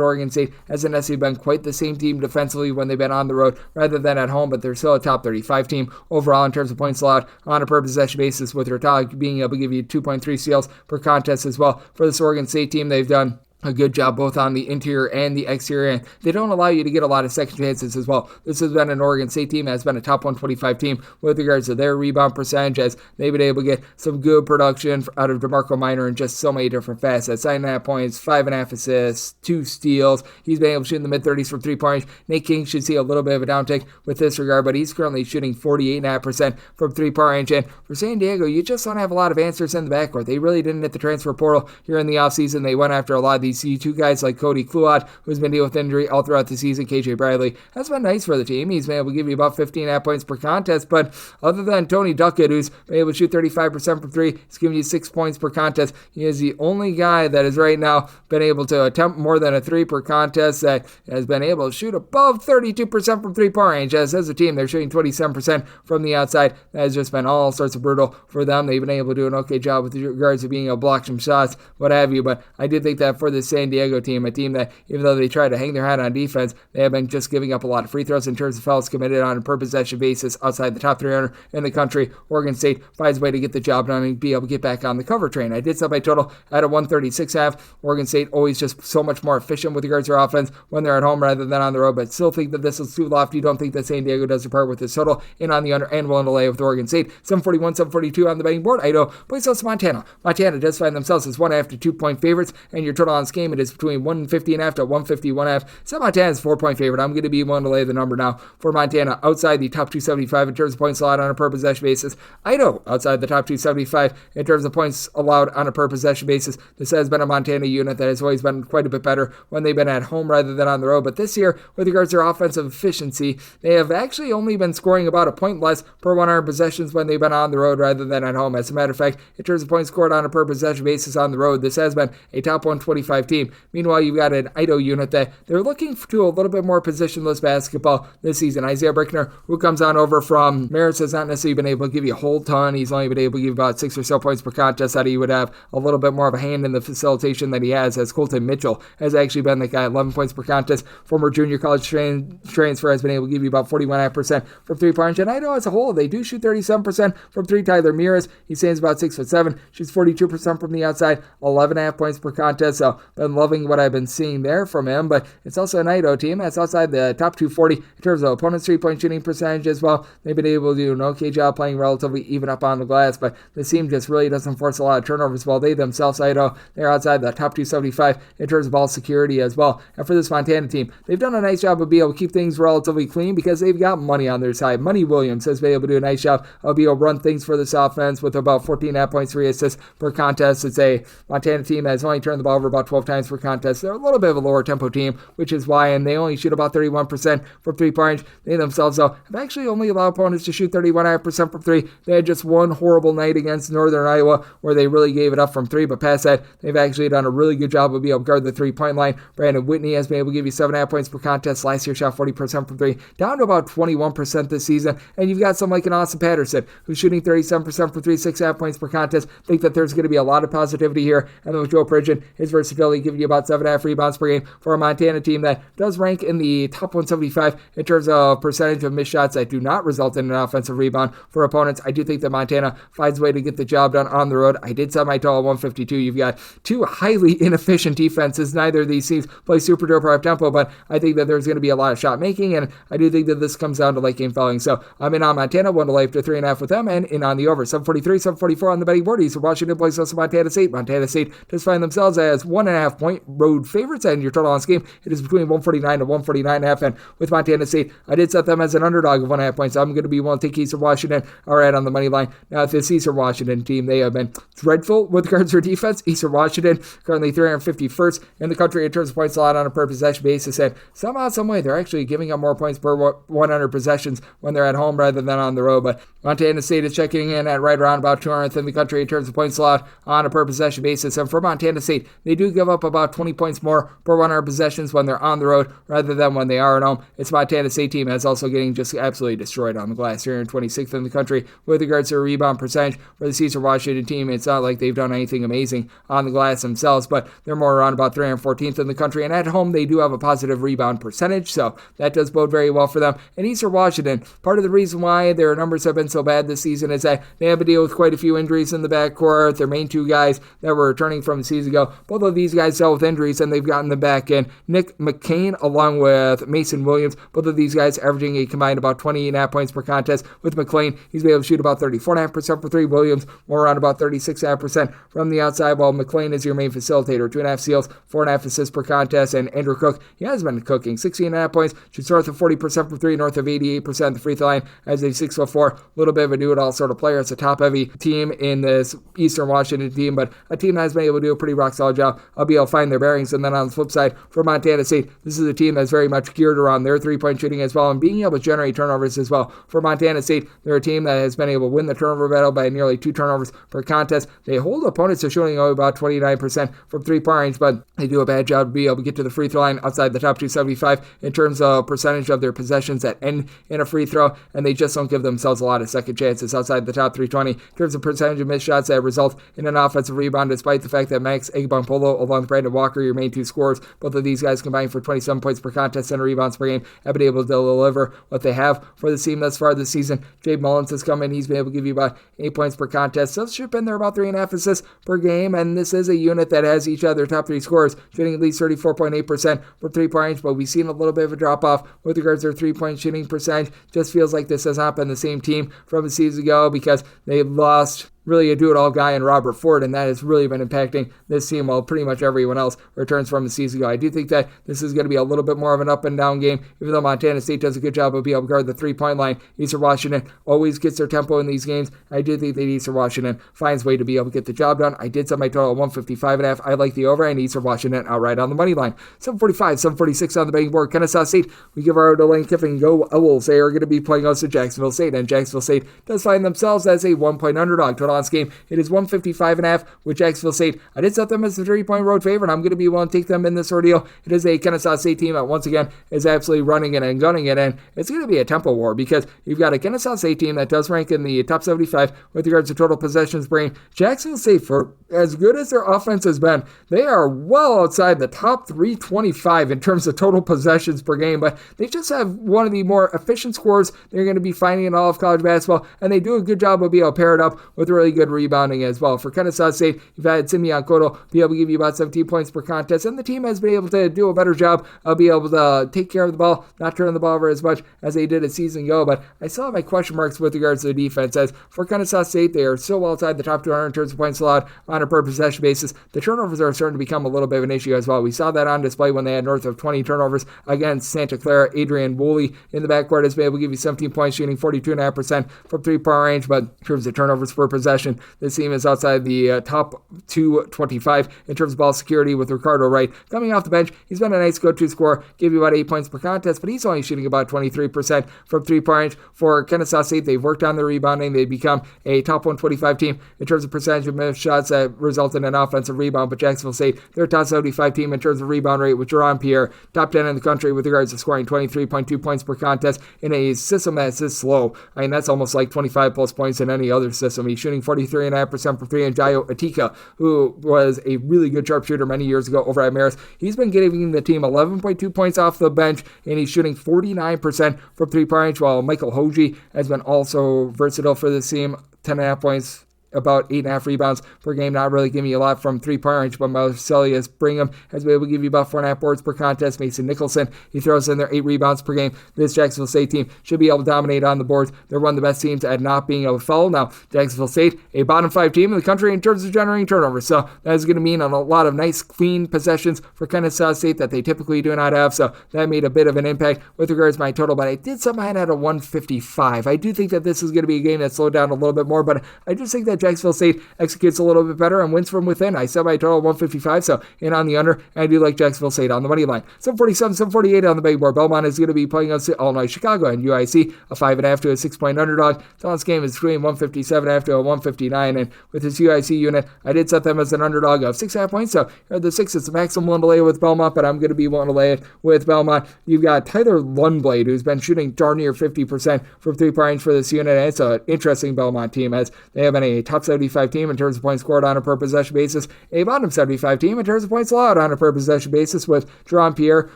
Oregon State hasn't necessarily been quite the same team defensively when they've been on the road rather than at home, but they're still a top 35 team overall in terms of points allowed on a per possession basis, with Rota being able to give you 2.3 steals per contest as well. For this Oregon State team, they've done a good job both on the interior and the exterior, and they don't allow you to get a lot of second chances as well. This has been an Oregon State team that has been a top 125 team with regards to their rebound percentage, as they've been able to get some good production out of DeMarco Minor in just so many different facets. 9.5 points, 5.5 assists, 2 steals. He's been able to shoot in the mid-30s from three-point range. Nate King should see a little bit of a downtick with this regard, but he's currently shooting 48.5% from three-point range. And for San Diego, you just don't have a lot of answers in the backcourt. They really didn't hit the transfer portal here in the offseason. They went after a lot of these C2 guys like Cody Kluot, who's been dealing with injury all throughout the season. KJ Bradley has been nice for the team. He's been able to give you about 15.5 points per contest, but other than Tony Duckett, who's been able to shoot 35% from 3, he's giving you 6 points per contest. He is the only guy that has right now been able to attempt more than a 3 per contest that has been able to shoot above 32% from three-point range. As a team, they're shooting 27% from the outside. That has just been all sorts of brutal for them. They've been able to do an okay job with regards to being able to block some shots, what have you, but I did think that for the San Diego team, a team that, even though they try to hang their hat on defense, they have been just giving up a lot of free throws in terms of fouls committed on a per possession basis outside the top 300 in the country. Oregon State finds a way to get the job done and be able to get back on the cover train. I did set my total at a 136.5. Oregon State always just so much more efficient with regards to their offense when they're at home rather than on the road, but still think that this is too lofty. Don't think that San Diego does depart with this total in on the under and willing to lay with Oregon State. 741, 742 on the betting board. Idaho plays us Montana. Montana does find themselves as 1.5 to 2-point favorites, and your total on this game, it is between 150.5 to 151.5. So Montana is 4-point favorite. I'm going to be willing to lay the number now for Montana outside the top 275 in terms of points allowed on a per possession basis. Idaho outside the top 275 in terms of points allowed on a per possession basis. This has been a Montana unit that has always been quite a bit better when they've been at home rather than on the road. But this year, with regards to their offensive efficiency, they have actually only been scoring about a point less per 100 possessions when they've been on the road rather than at home. As a matter of fact, in terms of points scored on a per possession basis on the road, this has been a top 125 team. Meanwhile, you've got an Idaho unit that they're looking to a little bit more positionless basketball this season. Isaiah Brickner, who comes on over from Marist, has not necessarily been able to give you a whole ton. He's only been able to give about 6 or so points per contest, that he would have a little bit more of a hand in the facilitation that he has, as Colton Mitchell has actually been the guy, 11 points per contest. Former junior college transfer has been able to give you about 41.5% from three-point range. And Idaho as a whole, they do shoot 37% from 3. Tyler Mears, he stands about 6'7", shoots 42% from the outside, 11.5 points per contest. So been loving what I've been seeing there from him, but it's also an Idaho team that's outside the top 240 in terms of opponent's three-point shooting percentage as well. They've been able to do an okay job playing relatively even up on the glass, but the team just really doesn't force a lot of turnovers. While they themselves, Idaho, they're outside the top 275 in terms of ball security as well. And for this Montana team, they've done a nice job of being able to keep things relatively clean because they've got money on their side. Money Williams has been able to do a nice job of being able to run things for this offense with about 14.5 points, 3 assists per contest. It's a Montana team that has only turned the ball over about 12 times per contest. They're a little bit of a lower tempo team, which is why, and they only shoot about 31% from 3-point range. They themselves, though, have actually only allowed opponents to shoot 31.5% from 3. They had just one horrible night against Northern Iowa where they really gave it up from 3, but past that, they've actually done a really good job of being able to guard the 3-point line. Brandon Whitney has been able to give you 7.5 points per contest. Last year shot 40% from 3, down to about 21% this season. And you've got someone like an Austin Patterson who's shooting 37% from 3, 6.5 points per contest. Think that there's going to be a lot of positivity here. And then with Joe Pridgeon, his versatility giving you about 7.5 rebounds per game for a Montana team that does rank in the top 175 in terms of percentage of missed shots that do not result in an offensive rebound for opponents. I do think that Montana finds a way to get the job done on the road. I did set my total at 152. You've got two highly inefficient defenses. Neither of these teams play super duper up tempo, but I think that there's going to be a lot of shot making, and I do think that this comes down to late game fouling. So I'm in on Montana, 1 to lay up to 3.5 with them, and in on the over. 743, 744 on the betting board. Eastern Washington plays us Montana State. Montana State just find themselves as 1.5 point road favorites, and your total on this game, it is between 149 to 149.5, and with Montana State, I did set them as an underdog of 1.5 points. I'm going to be willing to take Eastern Washington right on the money line. Now, if this Eastern Washington team, they have been dreadful with regards to their defense. Eastern Washington currently 351st in the country in terms of points allowed on a per possession basis, and somehow, some way, they're actually giving up more points per 100 possessions when they're at home rather than on the road. But Montana State is checking in at right around about 200th in the country in terms of points allowed on a per possession basis. And for Montana State, they do give up about 20 points more per 100 possessions when they're on the road rather than when they are at home. It's Montana State team that's also getting just absolutely destroyed on the glass. Here in 26th in the country with regards to rebound percentage for the Eastern Washington team. It's not like they've done anything amazing on the glass themselves, but they're more around about 314th in the country. And at home, they do have a positive rebound percentage, so that does bode very well for them. And Eastern Washington, part of the reason why their numbers have been so bad this season is that they have to deal with quite a few injuries in the backcourt. Their main two guys that were returning from the season ago, both of these guys dealt with injuries, and they've gotten them back in. Nick McCain along with Mason Williams, both of these guys averaging a combined about 28.5 points per contest. With McClain, he's been able to shoot about 34.5% for 3. Williams, more around about 36.5% from the outside, while McClain is your main facilitator. 2.5 steals, 4.5 assists per contest. And Andrew Cook, he has been cooking. 16.5 points, shoots north of 40% for 3, north of 88% at the free throw line as a 6'4", a little bit of a do-it-all sort of player. It's a top-heavy team in this Eastern Washington team, but a team that has been able to do a pretty rock-solid job of being able to find their bearings. And then on the flip side, for Montana State, this is a team that's very much geared around their three-point shooting as well and being able to generate turnovers as well. For Montana State, they're a team that has been able to win the turnover battle by nearly 2 turnovers per contest. They hold opponents to shooting only about 29% from 3-point range, but they do a bad job of being able to get to the free throw line outside the top 275 in terms of percentage of their possessions that end in a free throw, and they just don't give themselves a lot of second chances outside the top 320 in terms of percentage of missed shots that result in an offensive rebound, despite the fact that Max Egbumpolo along with Brandon Walker, your main two scorers, both of these guys combined for 27 points per contest and rebounds per game, have been able to deliver what they have for the team thus far this season. Jade Mullins has come in. He's been able to give you about 8 points per contest. So should have been there about 3.5 assists per game, and this is a unit that has each of their top 3 scorers shooting at least 34.8% for 3-point range, but we've seen a little bit of a drop-off with regards to their 3-point shooting percentage. Just feels like this has not been the same team from a season ago because they lost really a do-it-all guy in Robert Ford, and that has really been impacting this team while pretty much everyone else returns from the season ago. I do think that this is going to be a little bit more of an up-and-down game, even though Montana State does a good job of being able to guard the 3-point line. Eastern Washington always gets their tempo in these games. I do think that Eastern Washington finds a way to be able to get the job done. I did set my total at 155.5. I like the over, and Eastern Washington outright on the money line. 745, 746 on the betting board. Kennesaw State, we give our to Lane Kiffin go Owls. They are going to be playing us to Jacksonville St, and Jacksonville State does find themselves as a 1-point underdog. Total on this game, it is 155.5 with Jacksonville State. I did set them as a 3-point road favorite. I'm going to be willing to take them in this ordeal. It is a Kennesaw State team that once again is absolutely running it and gunning it, and it's going to be a tempo war because you've got a Kennesaw State team that does rank in the top 75 with regards to total possessions per game. Jacksonville State, for as good as their offense has been, they are well outside the top 325 in terms of total possessions per game, but they just have one of the more efficient scores they're going to be finding in all of college basketball, and they do a good job of being able to pair it up with really good rebounding as well. For Kennesaw State, you've had Simeon Cotto be able to give you about 17 points per contest, and the team has been able to do a better job of being able to take care of the ball, not turn the ball over as much as they did a season ago, but I still have my question marks with regards to the defense, as for Kennesaw State, they are still well outside the top 200 in terms of points allowed on a per possession basis. The turnovers are starting to become a little bit of an issue as well. We saw that on display when they had north of 20 turnovers against Santa Clara. Adrian Woolley in the backcourt has been able to give you 17 points, shooting 42.5% from 3-point range, but in terms of turnovers per possession, possession. This team is outside the top 225 in terms of ball security with Ricardo Wright coming off the bench. He's been a nice go-to scorer, gave you about 8 points per contest, but he's only shooting about 23% from three-point range. For Kennesaw State, they've worked on their rebounding. They've become a top 125 team in terms of percentage of missed shots that result in an offensive rebound, but Jacksonville State, they're a top 75 team in terms of rebound rate with Jerron Pierre, top 10 in the country with regards to scoring 23.2 points per contest in a system that's this slow. I mean, that's almost like 25 plus points in any other system. He's shooting 43.5% from three, and Jayo Atika, who was a really good sharpshooter many years ago over at Marist, he's been giving the team 11.2 points off the bench, and he's shooting 49% from three-point range, while Michael Hoji has been also versatile for this team, 10.5 points, about 8.5 rebounds per game, not really giving you a lot from three-point range, but Marcellus Brigham has been able to give you about 4.5 boards per contest. Mason Nicholson, he throws in there 8 rebounds per game. This Jacksonville State team should be able to dominate on the boards. They're one of the best teams at not being able to foul. Now, Jacksonville State, a bottom 5 team in the country in terms of generating turnovers, so that is going to mean a lot of nice, clean possessions for Kennesaw State that they typically do not have, so that made a bit of an impact with regards to my total, but I did somehow at a 155. I do think that this is going to be a game that slowed down a little bit more, but I just think that Jacksonville State executes a little bit better and wins from within. I set my total 155, so in on the under, and I do like Jacksonville State on the money line. 747, 748 on the big board. Belmont is going to be playing against Loyola Chicago, and UIC, a 5.5 to a 6-point underdog. Tonight's game is between 157.5 to a 159, and with this UIC unit, I did set them as an underdog of 6.5 points, so the 6 is the maximum one to lay with Belmont, but I'm going to be willing to lay it with Belmont. You've got Tyler Lundblade, who's been shooting darn near 50% from three-point range for this unit, and it's an interesting Belmont team, as they have been a top 75 team in terms of points scored on a per possession basis, a bottom 75 team in terms of points allowed on a per possession basis, with Jerron Pierre,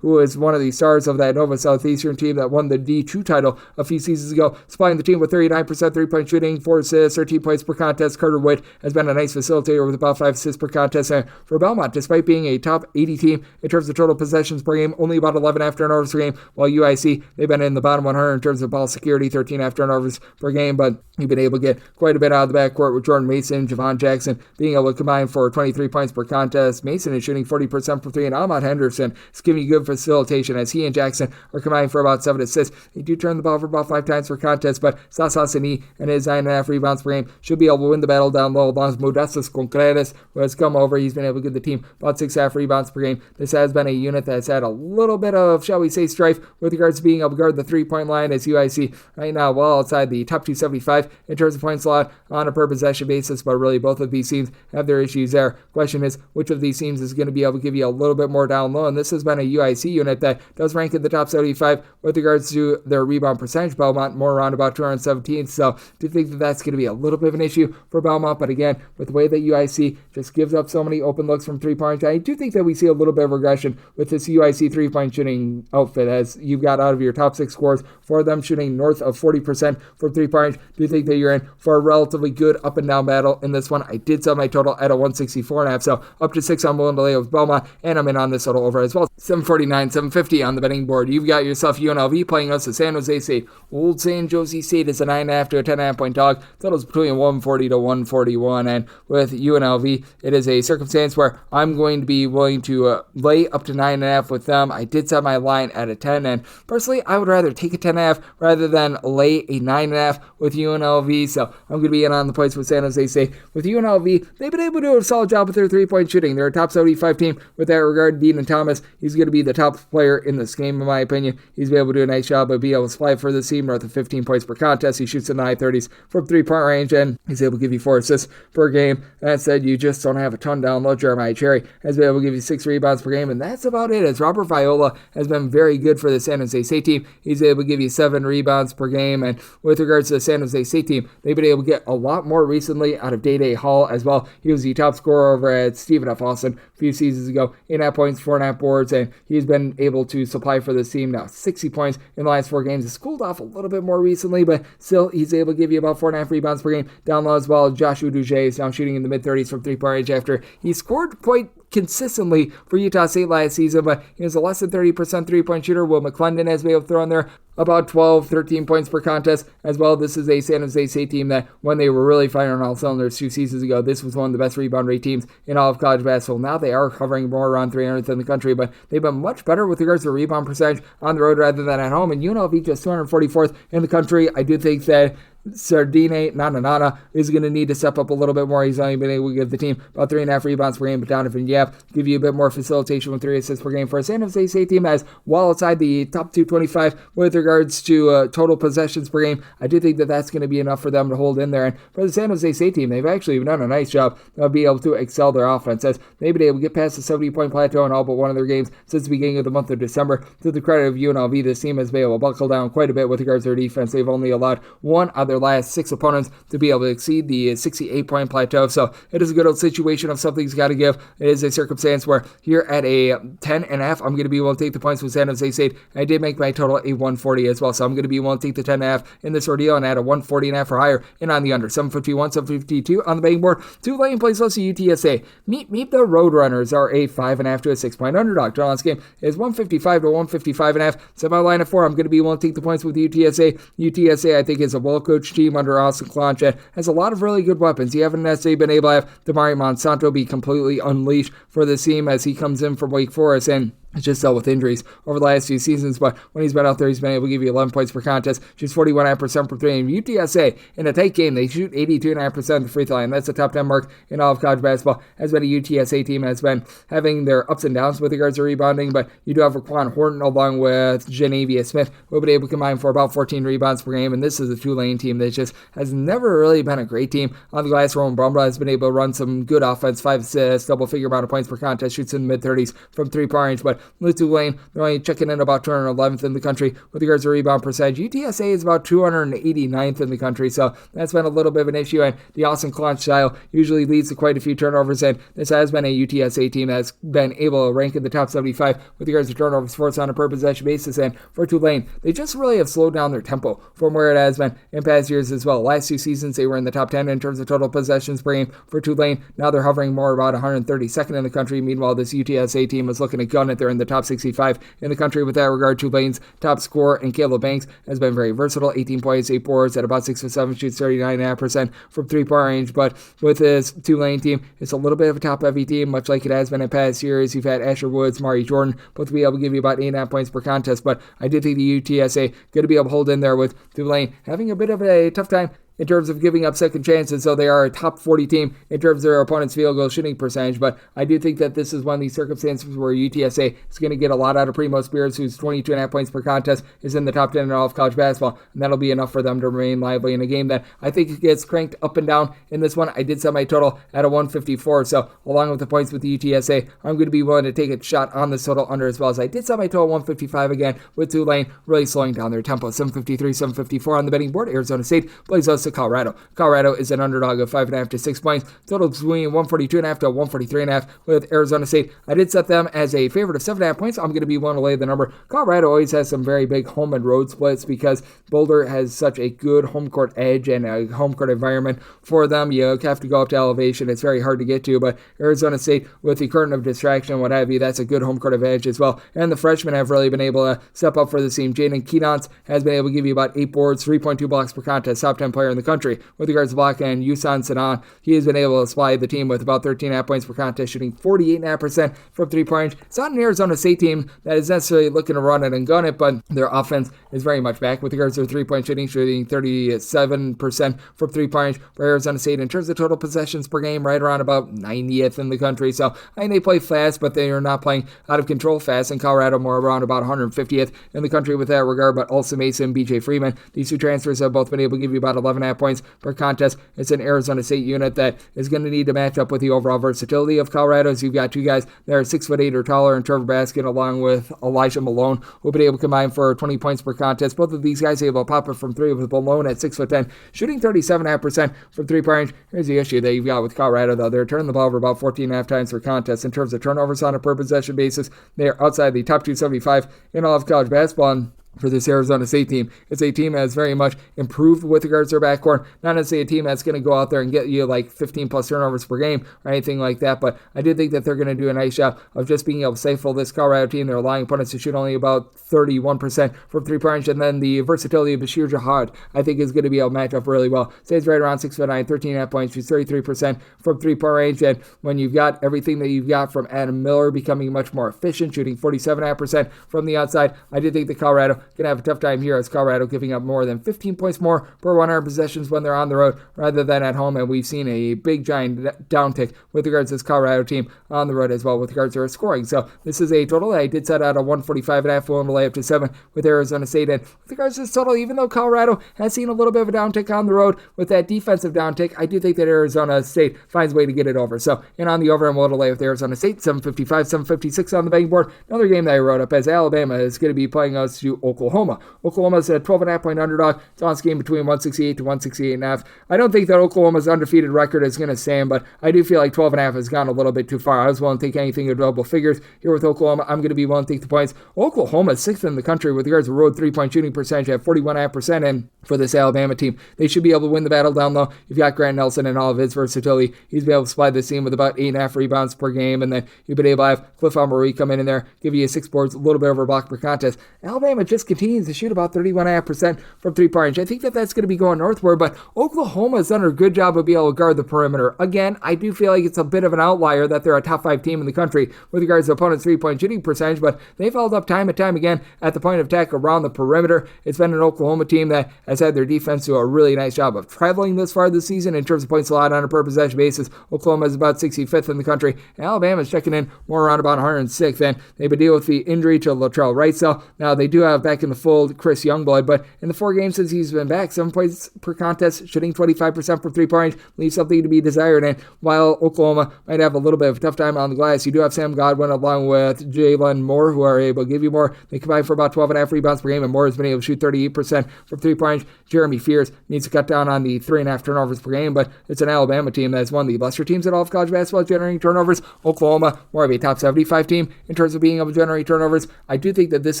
who is one of the stars of that Nova Southeastern team that won the D2 title a few seasons ago, supplying the team with 39% three-point shooting, 4 assists, 13 points per contest. Carter Witt has been a nice facilitator with about 5 assists per contest, and for Belmont, despite being a top 80 team in terms of total possessions per game, only about 11 after turnovers per game, while UIC, they've been in the bottom 100 in terms of ball security, 13 after turnovers per game, but you've been able to get quite a bit out of the backcourt with Jordan Mason, Javon Jackson being able to combine for 23 points per contest. Mason is shooting 40% from three, and Ahmad Henderson is giving you good facilitation as he and Jackson are combining for about 7 assists. They do turn the ball over about 5 times per contest, but Sasa Sini and his 9.5 rebounds per game should be able to win the battle down low. Las Modestas Concretas, who has come over, he's been able to give the team about 6.5 rebounds per game. This has been a unit that's had a little bit of, shall we say, strife with regards to being able to guard the three-point line, as UIC right now well outside the top 275 in terms of points allowed on a per possession basis, but really both of these teams have their issues there. Question is, which of these teams is going to be able to give you a little bit more down low? And this has been a UIC unit that does rank in the top 75 with regards to their rebound percentage. Belmont more around about 217th, so I do think that that's going to be a little bit of an issue for Belmont, but again, with the way that UIC just gives up so many open looks from three-point, I do think that we see a little bit of regression with this UIC three-point shooting outfit, as you've got out of your top 6 scores, 4 of them shooting north of 40% from three-point. Do you think that you're in for a relatively good up and down battle in this one? I did set my total at a 164.5, so up to 6 I'm willing to lay with Belmont, and I'm in on this total over as well. 749, 750 on the betting board. You've got yourself UNLV playing us at San Jose State. Old San Jose State is a 9.5 to a 10.5 point dog. Totals between 140 to 141, and with UNLV, it is a circumstance where I'm going to be willing to lay up to 9.5 with them. I did set my line at a 10, and personally, I would rather take a 10.5 rather than lay a 9.5 with UNLV, so I'm going to be in on the points with San Jose State. With UNLV, they've been able to do a solid job with their three-point shooting. They're a top 75 team with that regard. Dean and Thomas, he's going to be the top player in this game, in my opinion. He's been able to do a nice job of being able to supply for this team, north of 15 points per contest. He shoots in the high 30s from three-point range, and he's able to give you 4 assists per game. That said, you just don't have a ton down low. Jeremiah Cherry has been able to give you 6 rebounds per game, and that's about it, as Robert Viola has been very good for the San Jose State team. He's able to give you 7 rebounds per game, and with regards to the San Jose State team, they've been able to get a lot more recently out of Day Hall as well. He was the top scorer over at Stephen F. Austin a few seasons ago, 8.5 points, 4.5 boards, and he's been able to supply for this team now 60 points in the last 4 games. It's cooled off a little bit more recently, but still he's able to give you about 4.5 rebounds per game down low as well. Joshua Duge is now shooting in the mid-30s from three-point range after he scored quite consistently for Utah State last season, but he was a less than 30% three-point shooter. Will McClendon has been able to throw in there about 12, 13 points per contest as well. This is a San Jose State team that when they were really firing on all cylinders 2 seasons ago, this was one of the best rebound rate teams in all of college basketball. Now they are hovering more around 300th in the country, but they've been much better with regards to rebound percentage on the road rather than at home. And UNLV just 244th in the country. I do think that Sardine Nananana is going to need to step up a little bit more. He's only been able to give the team about 3.5 rebounds per game, but Donovan Yap give you a bit more facilitation with 3 assists per game for a San Jose State team that is well outside the top 225 with regards to total possessions per game. I do think that that's going to be enough for them to hold in there. And for the San Jose State team, they've actually done a nice job of being able to excel their offense, as they've been able to get past the 70-point plateau in all but one of their games since the beginning of the month of December. To the credit of UNLV, this team has been able to buckle down quite a bit with regards to their defense. They've only allowed 1 out of their last 6 opponents to be able to exceed the 68-point plateau. So it is a good old situation of something's got to give. It is a circumstance where here at a 10.5, I'm going to be able to take the points with San Jose State. I did make my total a 140 as well, so I'm going to be able to take the 10.5 in this ordeal and add a 140.5 or higher in on the under. 751, 752 on the betting board. Tulane plays close to UTSA. Meet the Roadrunners are a 5.5 to a 6-point underdog. Draw on this game is 155 to 155.5. Semi line of 4. I'm going to be able to take the points with UTSA. UTSA, I think, is a well-coached team under Austin Clonchet, has a lot of really good weapons. You haven't necessarily been able to have Damari Monsanto be completely unleashed for this team as he comes in from Wake Forest and just dealt with injuries over the last few seasons, but when he's been out there, he's been able to give you 11 points per contest, shoots 41.5% per 3. And UTSA, in a tight game, they shoot 82.5% of the free throw line. That's a top 10 mark in all of college basketball. Has been a UTSA team, has been having their ups and downs with regards to rebounding, but you do have Raquan Horton along with Genavia Smith, who have been able to combine for about 14 rebounds per game, and this is a Tulane team that just has never really been a great team on the glass. Roman Brumbaugh has been able to run some good offense, 5 assists, double-figure amount of points per contest, shoots in the mid-30s from 3-point range, but with Tulane, they're only checking in about 211th in the country with regards to rebound percentage. UTSA is about 289th in the country, so that's been a little bit of an issue, and the Austin Clonch style usually leads to quite a few turnovers, and this has been a UTSA team that's been able to rank in the top 75 with regards to turnovers forced on a per possession basis. And for Tulane, they just really have slowed down their tempo from where it has been in past years as well. Last 2 seasons, they were in the top 10 in terms of total possessions per game for Tulane. Now they're hovering more about 132nd in the country. Meanwhile, this UTSA team is looking to gun it. They're in the top 65 in the country with that regard. Tulane's top scorer and Caleb Banks has been very versatile. 18 points, 8 boards at about 6 for 7, shoots 39.5% from 3-point range. But with this Tulane team, it's a little bit of a top-heavy team, much like it has been in past years. You've had Asher Woods, Mari Jordan, both be able to give you about 8.5 points per contest. But I did think the UTSA going to be able to hold in there with Tulane having a bit of a tough time in terms of giving up second chances, so they are a top 40 team in terms of their opponent's field goal shooting percentage. But I do think that this is one of these circumstances where UTSA is going to get a lot out of Primo Spears, whose 22.5 points per contest is in the top 10 in all of college basketball, and that'll be enough for them to remain lively in a game that I think gets cranked up and down in this one. I did set my total at a 154, so along with the points with the UTSA, I'm going to be willing to take a shot on this total under as well, as I did set my total 155 again with Tulane really slowing down their tempo. 753, 754 on the betting board. Arizona State plays us to Colorado. Colorado is an underdog of 5.5 to 6 points. Total between 142.5 to 143.5 with Arizona State. I did set them as a favorite of 7.5 points. I'm going to be willing to lay the number. Colorado always has some very big home and road splits because Boulder has such a good home court edge and a home court environment for them. You have to go up to elevation. It's very hard to get to, but Arizona State, with the curtain of distraction and what have you, that's a good home court edge as well. And the freshmen have really been able to step up for the team. Jaden Keonance has been able to give you about 8 boards, 3.2 blocks per contest, top 10 player in the country with regards to block. And Yusan Sanan, he has been able to supply the team with about 13.5 points per contest, shooting 48.5% from 3-point range. It's not an Arizona State team that is necessarily looking to run it and gun it, but their offense is very much back with regards to their 3-point shooting 37% from 3-point range for Arizona State. In terms of total possessions per game, right around about 90th in the country. So I think they play fast, but they are not playing out of control fast. And Colorado more around about 150th in the country with that regard. But Olsen Mason, BJ Freeman, these two transfers have both been able to give you about 11.5 points per contest. It's an Arizona State unit that is going to need to match up with the overall versatility of Colorado. So you've got two guys that are 6'8" or taller, and Trevor Baskin along with Elijah Malone, who will be able to combine for 20 points per contest. Both of these guys able to pop it from 3, with Malone at 6'10", shooting 37.5% from 3-point range. Here's the issue that you've got with Colorado, though. They're turning the ball over about 14.5 times per contest. In terms of turnovers on a per possession basis, they are outside the top 275 in all of college basketball. And for this Arizona State team. It's a team that has very much improved with regards to their backcourt. Not necessarily a team that's going to go out there and get you like 15 plus turnovers per game or anything like that, but I do think that they're going to do a nice job of just being able to stifle this Colorado team. They're allowing opponents to shoot only about 31% from three-point range, and then the versatility of Bashir Jahad, I think, is going to be able to match up really well. Stays right around 6'9", 13.5 points, shoots 33% from three-point range, and when you've got everything that you've got from Adam Miller becoming much more efficient, shooting 47.5% from the outside, I do think that Colorado going to have a tough time here, as Colorado giving up more than 15 points more per 100 possessions when they're on the road rather than at home, and we've seen a big giant downtick with regards to this Colorado team on the road as well with regards to their scoring. So this is a total that I did set out a 145.5, willing to lay up to 7 with Arizona State, and with regards to this total, even though Colorado has seen a little bit of a downtick on the road with that defensive downtick, I do think that Arizona State finds a way to get it over. So in on the over, I'm willing to lay with Arizona State, 755, 756 on the betting board. Another game that I wrote up as Alabama is going to be playing us to Oklahoma. Oklahoma's a 12.5 point underdog. It's on this game between 168 to 168.5. I don't think that Oklahoma's undefeated record is going to stand, but I do feel like 12.5 has gone a little bit too far. I was willing to take anything in double figures here with Oklahoma. I'm going to be willing to take the points. Oklahoma is 6th in the country with regards to road 3-point shooting percentage at 41.5%, and for this Alabama team, they should be able to win the battle down low. You've got Grant Nelson and all of his versatility. He's been able to supply this team with about 8.5 rebounds per game, and then you've been able to have Cliff Almery come in there, give you 6 boards, a little bit over a block per contest. Alabama just continues to shoot about 31.5% from three-point range. I think that that's going to be going northward, but Oklahoma has done a good job of being able to guard the perimeter. Again, I do feel like it's a bit of an outlier that they're a top 5 team in the country with regards to opponents' three-point shooting percentage, but they've held up time and time again at the point of attack around the perimeter. It's been an Oklahoma team that has had their defense do a really nice job of traveling this far this season in terms of points allowed on a per possession basis. Oklahoma is about 65th in the country, and Alabama is checking in more around about 106th, and they've been dealing with the injury to Latrell Wrightsell. Now, they do have back in the fold Chris Youngblood, but in the 4 games since he's been back, 7 points per contest, shooting 25% from three-point range, leaves something to be desired. And while Oklahoma might have a little bit of a tough time on the glass, you do have Sam Godwin along with Jalen Moore, who are able to give you more. They combine for about 12.5 rebounds per game, and Moore has been able to shoot 38% from three-point range. Jeremy Fears needs to cut down on the 3.5 turnovers per game, but it's an Alabama team that is one of the lesser teams at all of college basketball generating turnovers. Oklahoma, more of a top 75 team in terms of being able to generate turnovers. I do think that this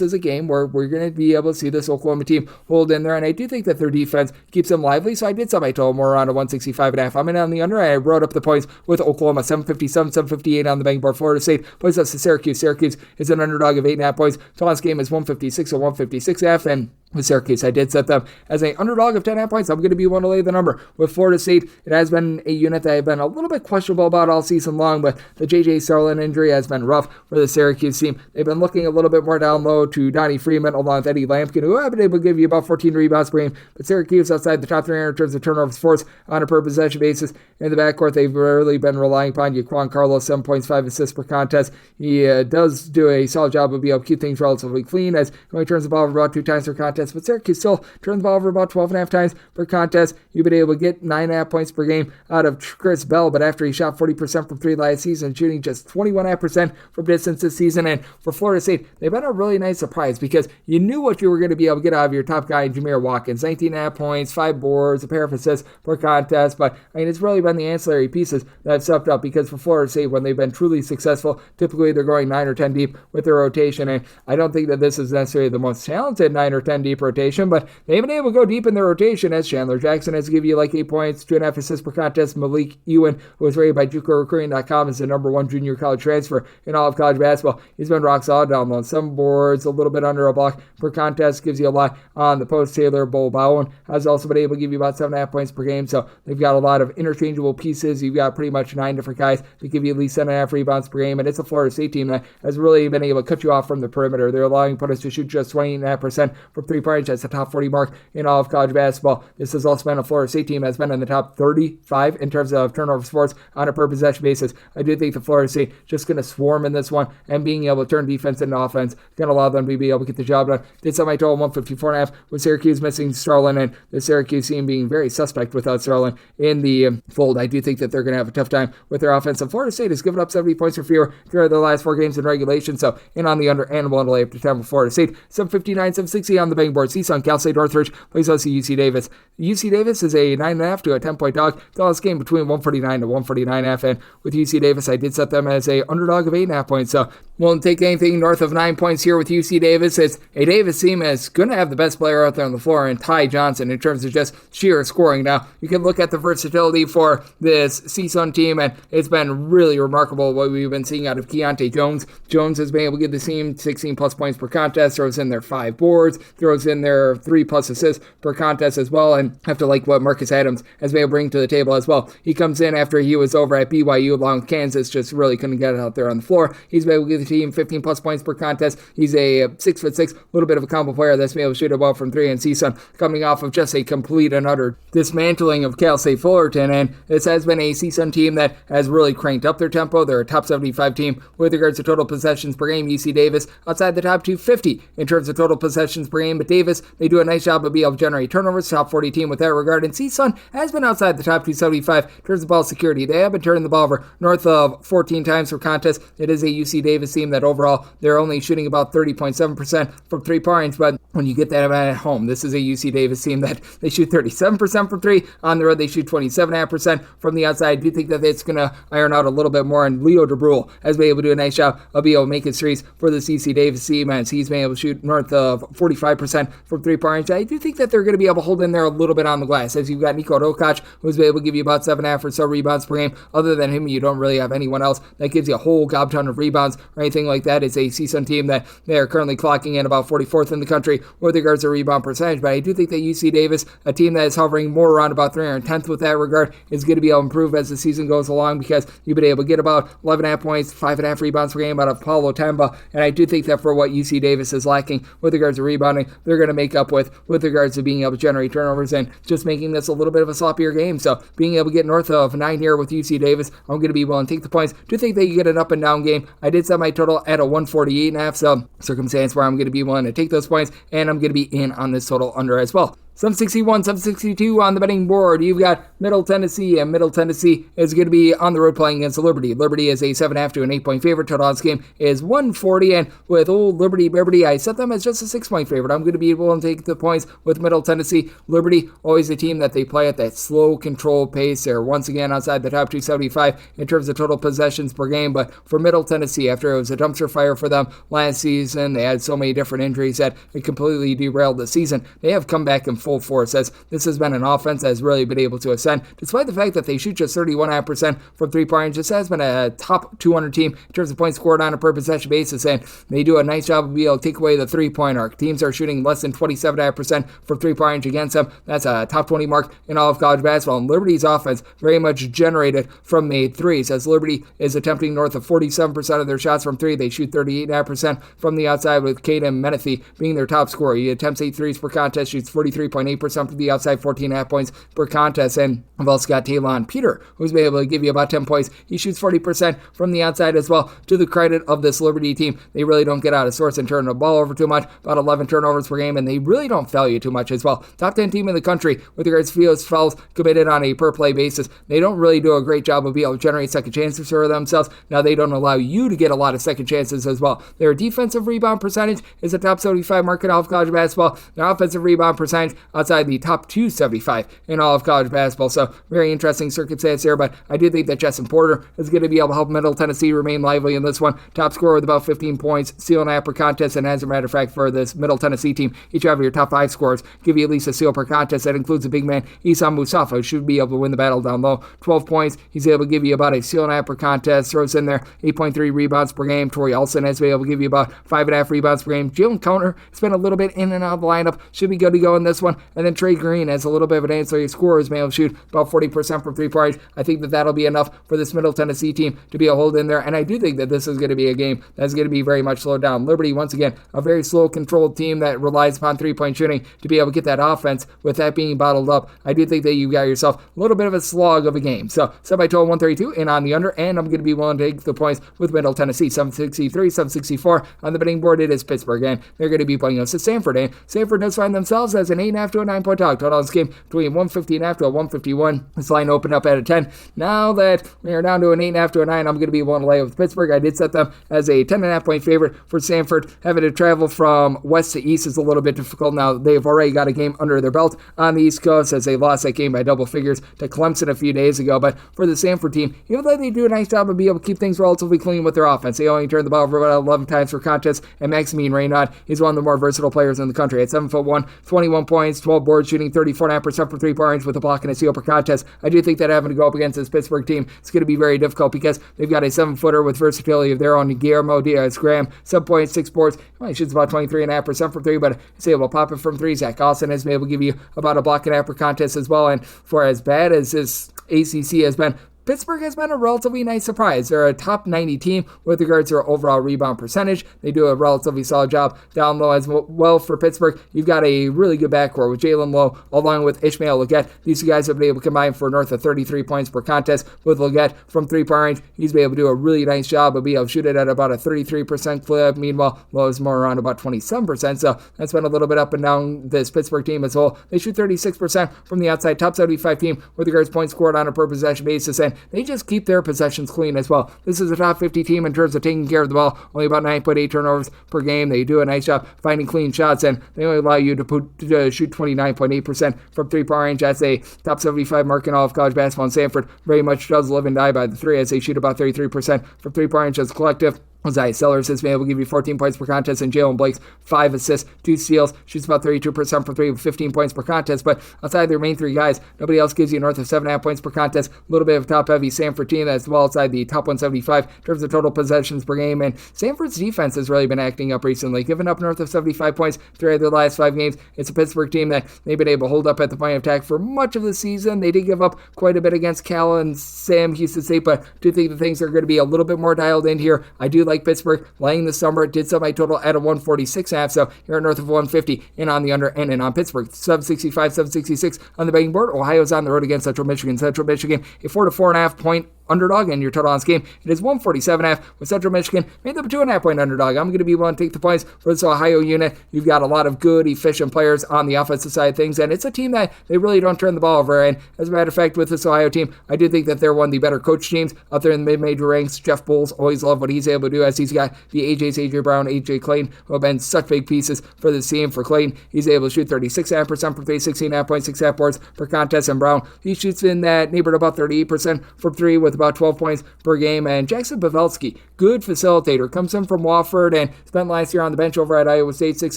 is a game where we're going to be able to see this Oklahoma team hold in there, and I do think that their defense keeps them lively, so I did set my total more around a 165.5. I'm in on the under, and I wrote up the points with Oklahoma, 757, 758 on the betting board. Florida State plays us to Syracuse. Syracuse is an underdog of 8.5 points. Toss game is 156 or 156.5, and with Syracuse, I did set them as an underdog of 10.5 points. I'm going to be one to lay the number. With Florida State, it has been a unit that I've been a little bit questionable about all season long, but the J.J. Starlin injury has been rough for the Syracuse team. They've been looking a little bit more down low to Donnie Freeman along with Eddie Lampkin, who have been able to give you about 14 rebounds per game, but Syracuse outside the top 300 in terms of turnovers forced on a per possession basis. In the backcourt, they've really been relying upon Juan Carlos, 7 points, 5 assists per contest. He does do a solid job of being able to keep things relatively clean as he only turns the ball over about 2 times per contest, but Syracuse still turns the ball over about 12.5 times per contest. You've been able to get 9.5 points per game out of Chris Bell, but after he shot 40% from 3 last season, shooting just 21.5% from distance this season. And for Florida State, they've been a really nice surprise because you knew what you were going to be able to get out of your top guy, Jameer Watkins. 19.5 points, 5 boards, a pair of assists per contest, but I mean, it's really been the ancillary pieces that have stepped up because for Florida State, when they've been truly successful, typically they're going 9 or 10 deep with their rotation, and I don't think that this is necessarily the most talented 9 or 10 deep rotation, but they've been able to go deep in their rotation as Chandler Jackson has to give you like 8 points, 2.5 assists per contest. Malik Ewan, who was rated by JUCORecruiting.com as the number 1 junior college transfer in all of college basketball. He's been rock solid down low. Some boards, a little bit under a block per contest, gives you a lot on the post. Taylor Bull Bowen has also been able to give you about 7.5 points per game, so they've got a lot of interchangeable pieces. You've got pretty much 9 different guys that give you at least 7.5 rebounds per game, and it's a Florida State team that has really been able to cut you off from the perimeter. They're allowing opponents to shoot just 28.5% from three-point range. That's the top 40 mark in all of college basketball. This has also been a Florida State team that's been in the top 35 in terms of turnovers forced on a per possession basis. I do think the Florida State just going to swarm in this one, and being able to turn defense into offense going to allow them to be able to get the job done. Did set my total 154.5 with Syracuse missing Starlin, and the Syracuse team being very suspect without Starlin in the fold. I do think that they're going to have a tough time with their offense, and Florida State has given up 70 points or fewer throughout their last 4 games in regulation, so in on the under and one to lay up to 10 for Florida State. 759, 760 on the betting board. CSUN, Cal State Northridge plays us at UC Davis. UC Davis is a 9.5 to a 10-point dog. Dallas game between 149 to 149.5, and with UC Davis, I did set them as a underdog of 8.5 points, so Won't take anything north of 9 points here with UC Davis. It's a Davis team that's going to have the best player out there on the floor in Ty Johnson in terms of just sheer scoring. Now, you can look at the versatility for this CSUN team, and it's been really remarkable what we've been seeing out of Keontae Jones. Jones has been able to give the team 16-plus points per contest, throws in their 5 boards, throws in their 3-plus assists per contest as well, and I have to like what Marcus Adams has been able to bring to the table as well. He comes in after he was over at BYU along with Kansas, just really couldn't get it out there on the floor. He's been able to give the team 15-plus points per contest. He's a 6'6", little bit of a combo player that's been able to shoot it well from 3, and CSUN coming off of just a complete and utter dismantling of Cal State Fullerton, and this has been a CSUN team that has really cranked up their tempo. They're a top 75 team with regards to total possessions per game. UC Davis outside the top 250 in terms of total possessions per game, but Davis, they do a nice job of being able to generate turnovers, top 40 team with that regard, and CSUN has been outside the top 275 in terms of ball security. They have been turning the ball over north of 14 times per contest. It is a UC Davis team that overall they're only shooting about 30.7% from three-point, but when you get that at home, this is a UC Davis team that they shoot 37% from three. On the road, they shoot 27.5% from the outside. I do think that it's going to iron out a little bit more, and Leo DeBrule has been able to do a nice job of being able to make his threes for the UC Davis team, and he's been able to shoot north of 45% from three-point. I do think that they're going to be able to hold in there a little bit on the glass, as you've got Nico Dokac, who's been able to give you about 7.5 or so rebounds per game. Other than him, you don't really have anyone else that gives you a whole gob ton of rebounds or anything like that. It's a CSUN team that they are currently clocking in about 44th in the country with regards to rebound percentage, but I do think that UC Davis, a team that is hovering more around about 310th with that regard, is going to be able to improve as the season goes along, because you've been able to get about 11.5 points, 5.5 rebounds per game out of Paulo Tamba, and I do think that for what UC Davis is lacking with regards to rebounding, they're going to make up with regards to being able to generate turnovers and just making this a little bit of a sloppier game. So being able to get north of 9 here with UC Davis, I'm going to be willing to take the points. Do think that you get an up and down game. I did set my total at a 148.5, so circumstance where I'm going to be willing to take those points, and I'm going to be in on this total under as well. 761, 762 on the betting board. You've got Middle Tennessee, and Middle Tennessee is going to be on the road playing against Liberty. Liberty is a 7.5 to an 8-point favorite. Total on this game is 140, and with old Liberty, I set them as just a 6-point favorite. I'm going to be able to take the points with Middle Tennessee. Liberty, always a team that they play at that slow, controlled pace. They're once again outside the top 275 in terms of total possessions per game, but for Middle Tennessee, after it was a dumpster fire for them last season, they had so many different injuries that it completely derailed the season. They have come back in full force, as this has been an offense that has really been able to ascend, despite the fact that they shoot just 31.5% from three-point. This has been a top 200 team in terms of points scored on a per possession basis, and they do a nice job of being able to take away the three-point arc. Teams are shooting less than 27.5% from three-point against them. That's a top 20 mark in all of college basketball, and Liberty's offense very much generated from made threes, as Liberty is attempting north of 47% of their shots from three. They shoot 38.5% from the outside, with Caden Menefee being their top scorer. He attempts 8 threes per contest, shoots 43.8% from the outside, 14.5 points per contest. And I've also got Talon Peter, who's been able to give you about 10 points. He shoots 40% from the outside as well. To the credit of this Liberty team, they really don't get out of sorts and turn the ball over too much, about 11 turnovers per game, and they really don't foul you too much as well. Top 10 team in the country with regards to fouls committed on a per play basis. They don't really do a great job of being able to generate second chances for themselves. Now, they don't allow you to get a lot of second chances as well. Their defensive rebound percentage is a top 75 mark in all of college basketball. Their offensive rebound percentage outside the top 275 in all of college basketball. So very interesting circumstance there, but I do think that Justin Porter is going to be able to help Middle Tennessee remain lively in this one. Top scorer with about 15 points, steal and half per contest, and as a matter of fact, for this Middle Tennessee team, each of your top 5 scorers give you at least a steal per contest. That includes a big man, Isam Mustafa, who should be able to win the battle down low. 12 points, he's able to give you about a steal and half per contest, throws in there 8.3 rebounds per game. Torrey Olsen has been able to give you about 5.5 rebounds per game. Jalen Counter has been a little bit in and out of the lineup, should be good to go in this one. And then Trey Green has a little bit of an ancillary scorer, has been able to shoot about 40% from three-point. I think that that'll be enough for this Middle Tennessee team to be a hold in there, and I do think that this is going to be a game that's going to be very much slowed down. Liberty, once again, a very slow, controlled team that relies upon three-point shooting to be able to get that offense. With that being bottled up, I do think that you got yourself a little bit of a slog of a game. So, set by total 132 and on the under, and I'm going to be willing to take the points with Middle Tennessee. 763, 764 on the betting board. It is Pittsburgh, and they're going to be playing us at Stanford, and Stanford does find themselves as an 8.5 8.5 to a 9-point dog. Total on this game between 150.5 to a 151. This line opened up at a 10. Now that we are down to an 8.5 to a 9, I'm going to be one lay with Pittsburgh. I did set them as a 10.5-point favorite for Sanford. Having to travel from west to east is a little bit difficult. Now they've already got a game under their belt on the East Coast as they lost that game by double figures to Clemson a few days ago. But for the Sanford team, even though they do a nice job of being able to keep things relatively clean with their offense, they only turned the ball over about 11 times for contest, and Maximine Raynaud, he's one of the more versatile players in the country. At 7'1", 21 points, 12 boards, shooting 34.5% from three-point range with a block and a steal per contest. I do think that having to go up against this Pittsburgh team is going to be very difficult because they've got a 7-footer with versatility of their own, Guillermo Diaz-Graham, 7.6 boards. Well, he shoots about 23.5% from three, but he's able to pop it from three. Zach Austin has been able to give you about a block and a half per contest as well. And for as bad as this ACC has been, Pittsburgh has been a relatively nice surprise. They're a top 90 team with regards to their overall rebound percentage. They do a relatively solid job down low as well for Pittsburgh. You've got a really good backcourt with Jalen Lowe along with Ishmael Leggett. These two guys have been able to combine for north of 33 points per contest with Leggett from three-point range. He's been able to do a really nice job of being able to shoot it at about a 33% clip. Meanwhile, Lowe is more around about 27%. So that's been a little bit up and down this Pittsburgh team as a whole. They shoot 36% from the outside, top 75 team with regards to points scored on a per possession basis, and they just keep their possessions clean as well. This is a top 50 team in terms of taking care of the ball. Only about 9.8 turnovers per game. They do a nice job finding clean shots, and they only allow you to shoot 29.8% from three-point range. That's a top 75 mark in all of college basketball, and Sanford very much does live and die by the three as they shoot about 33% from three-point range as a collective. Isaiah Sellers has been able to give you 14 points per contest, and Jalen Blake's 5 assists, 2 steals, shoots about 32% from three with 15 points per contest. But outside their main three guys, nobody else gives you north of 7.5 points per contest. A little bit of a top-heavy Sanford team that's well outside the top 175 in terms of total possessions per game. And Sanford's defense has really been acting up recently, giving up north of 75 points throughout their last 5 games. It's a Pittsburgh team that they've been able to hold up at the point of attack for much of the season. They did give up quite a bit against Cal and Sam Houston State, but I do think the things are going to be a little bit more dialed in here. I do like Pittsburgh laying the summer. Did semi total at a 146.5, so you're north of 150 in on the under and in on Pittsburgh. 765, 766 on the betting board. Ohio's on the road against Central Michigan. Central Michigan, a 4 to 4.5 point underdog, and your total on this game, it is 147.5 with Central Michigan made them a 2.5 point underdog. I'm going to be willing to take the points for this Ohio unit. You've got a lot of good, efficient players on the offensive side of things, and it's a team that they really don't turn the ball over. And as a matter of fact, with this Ohio team, I do think that they're one of the better coach teams out there in the mid-major ranks. Jeff Bowles, always love what he's able to do as he's got the AJ's AJ Brown, AJ Clayton, who have been such big pieces for this team. For Clayton, he's able to shoot 36.5% from three, 16.5 points, 6.5 boards per contest, and Brown, he shoots in that neighborhood about 38% from three with about 12 points per game. And Jackson Pavelski, good facilitator, comes in from Wofford and spent last year on the bench over at Iowa State, 6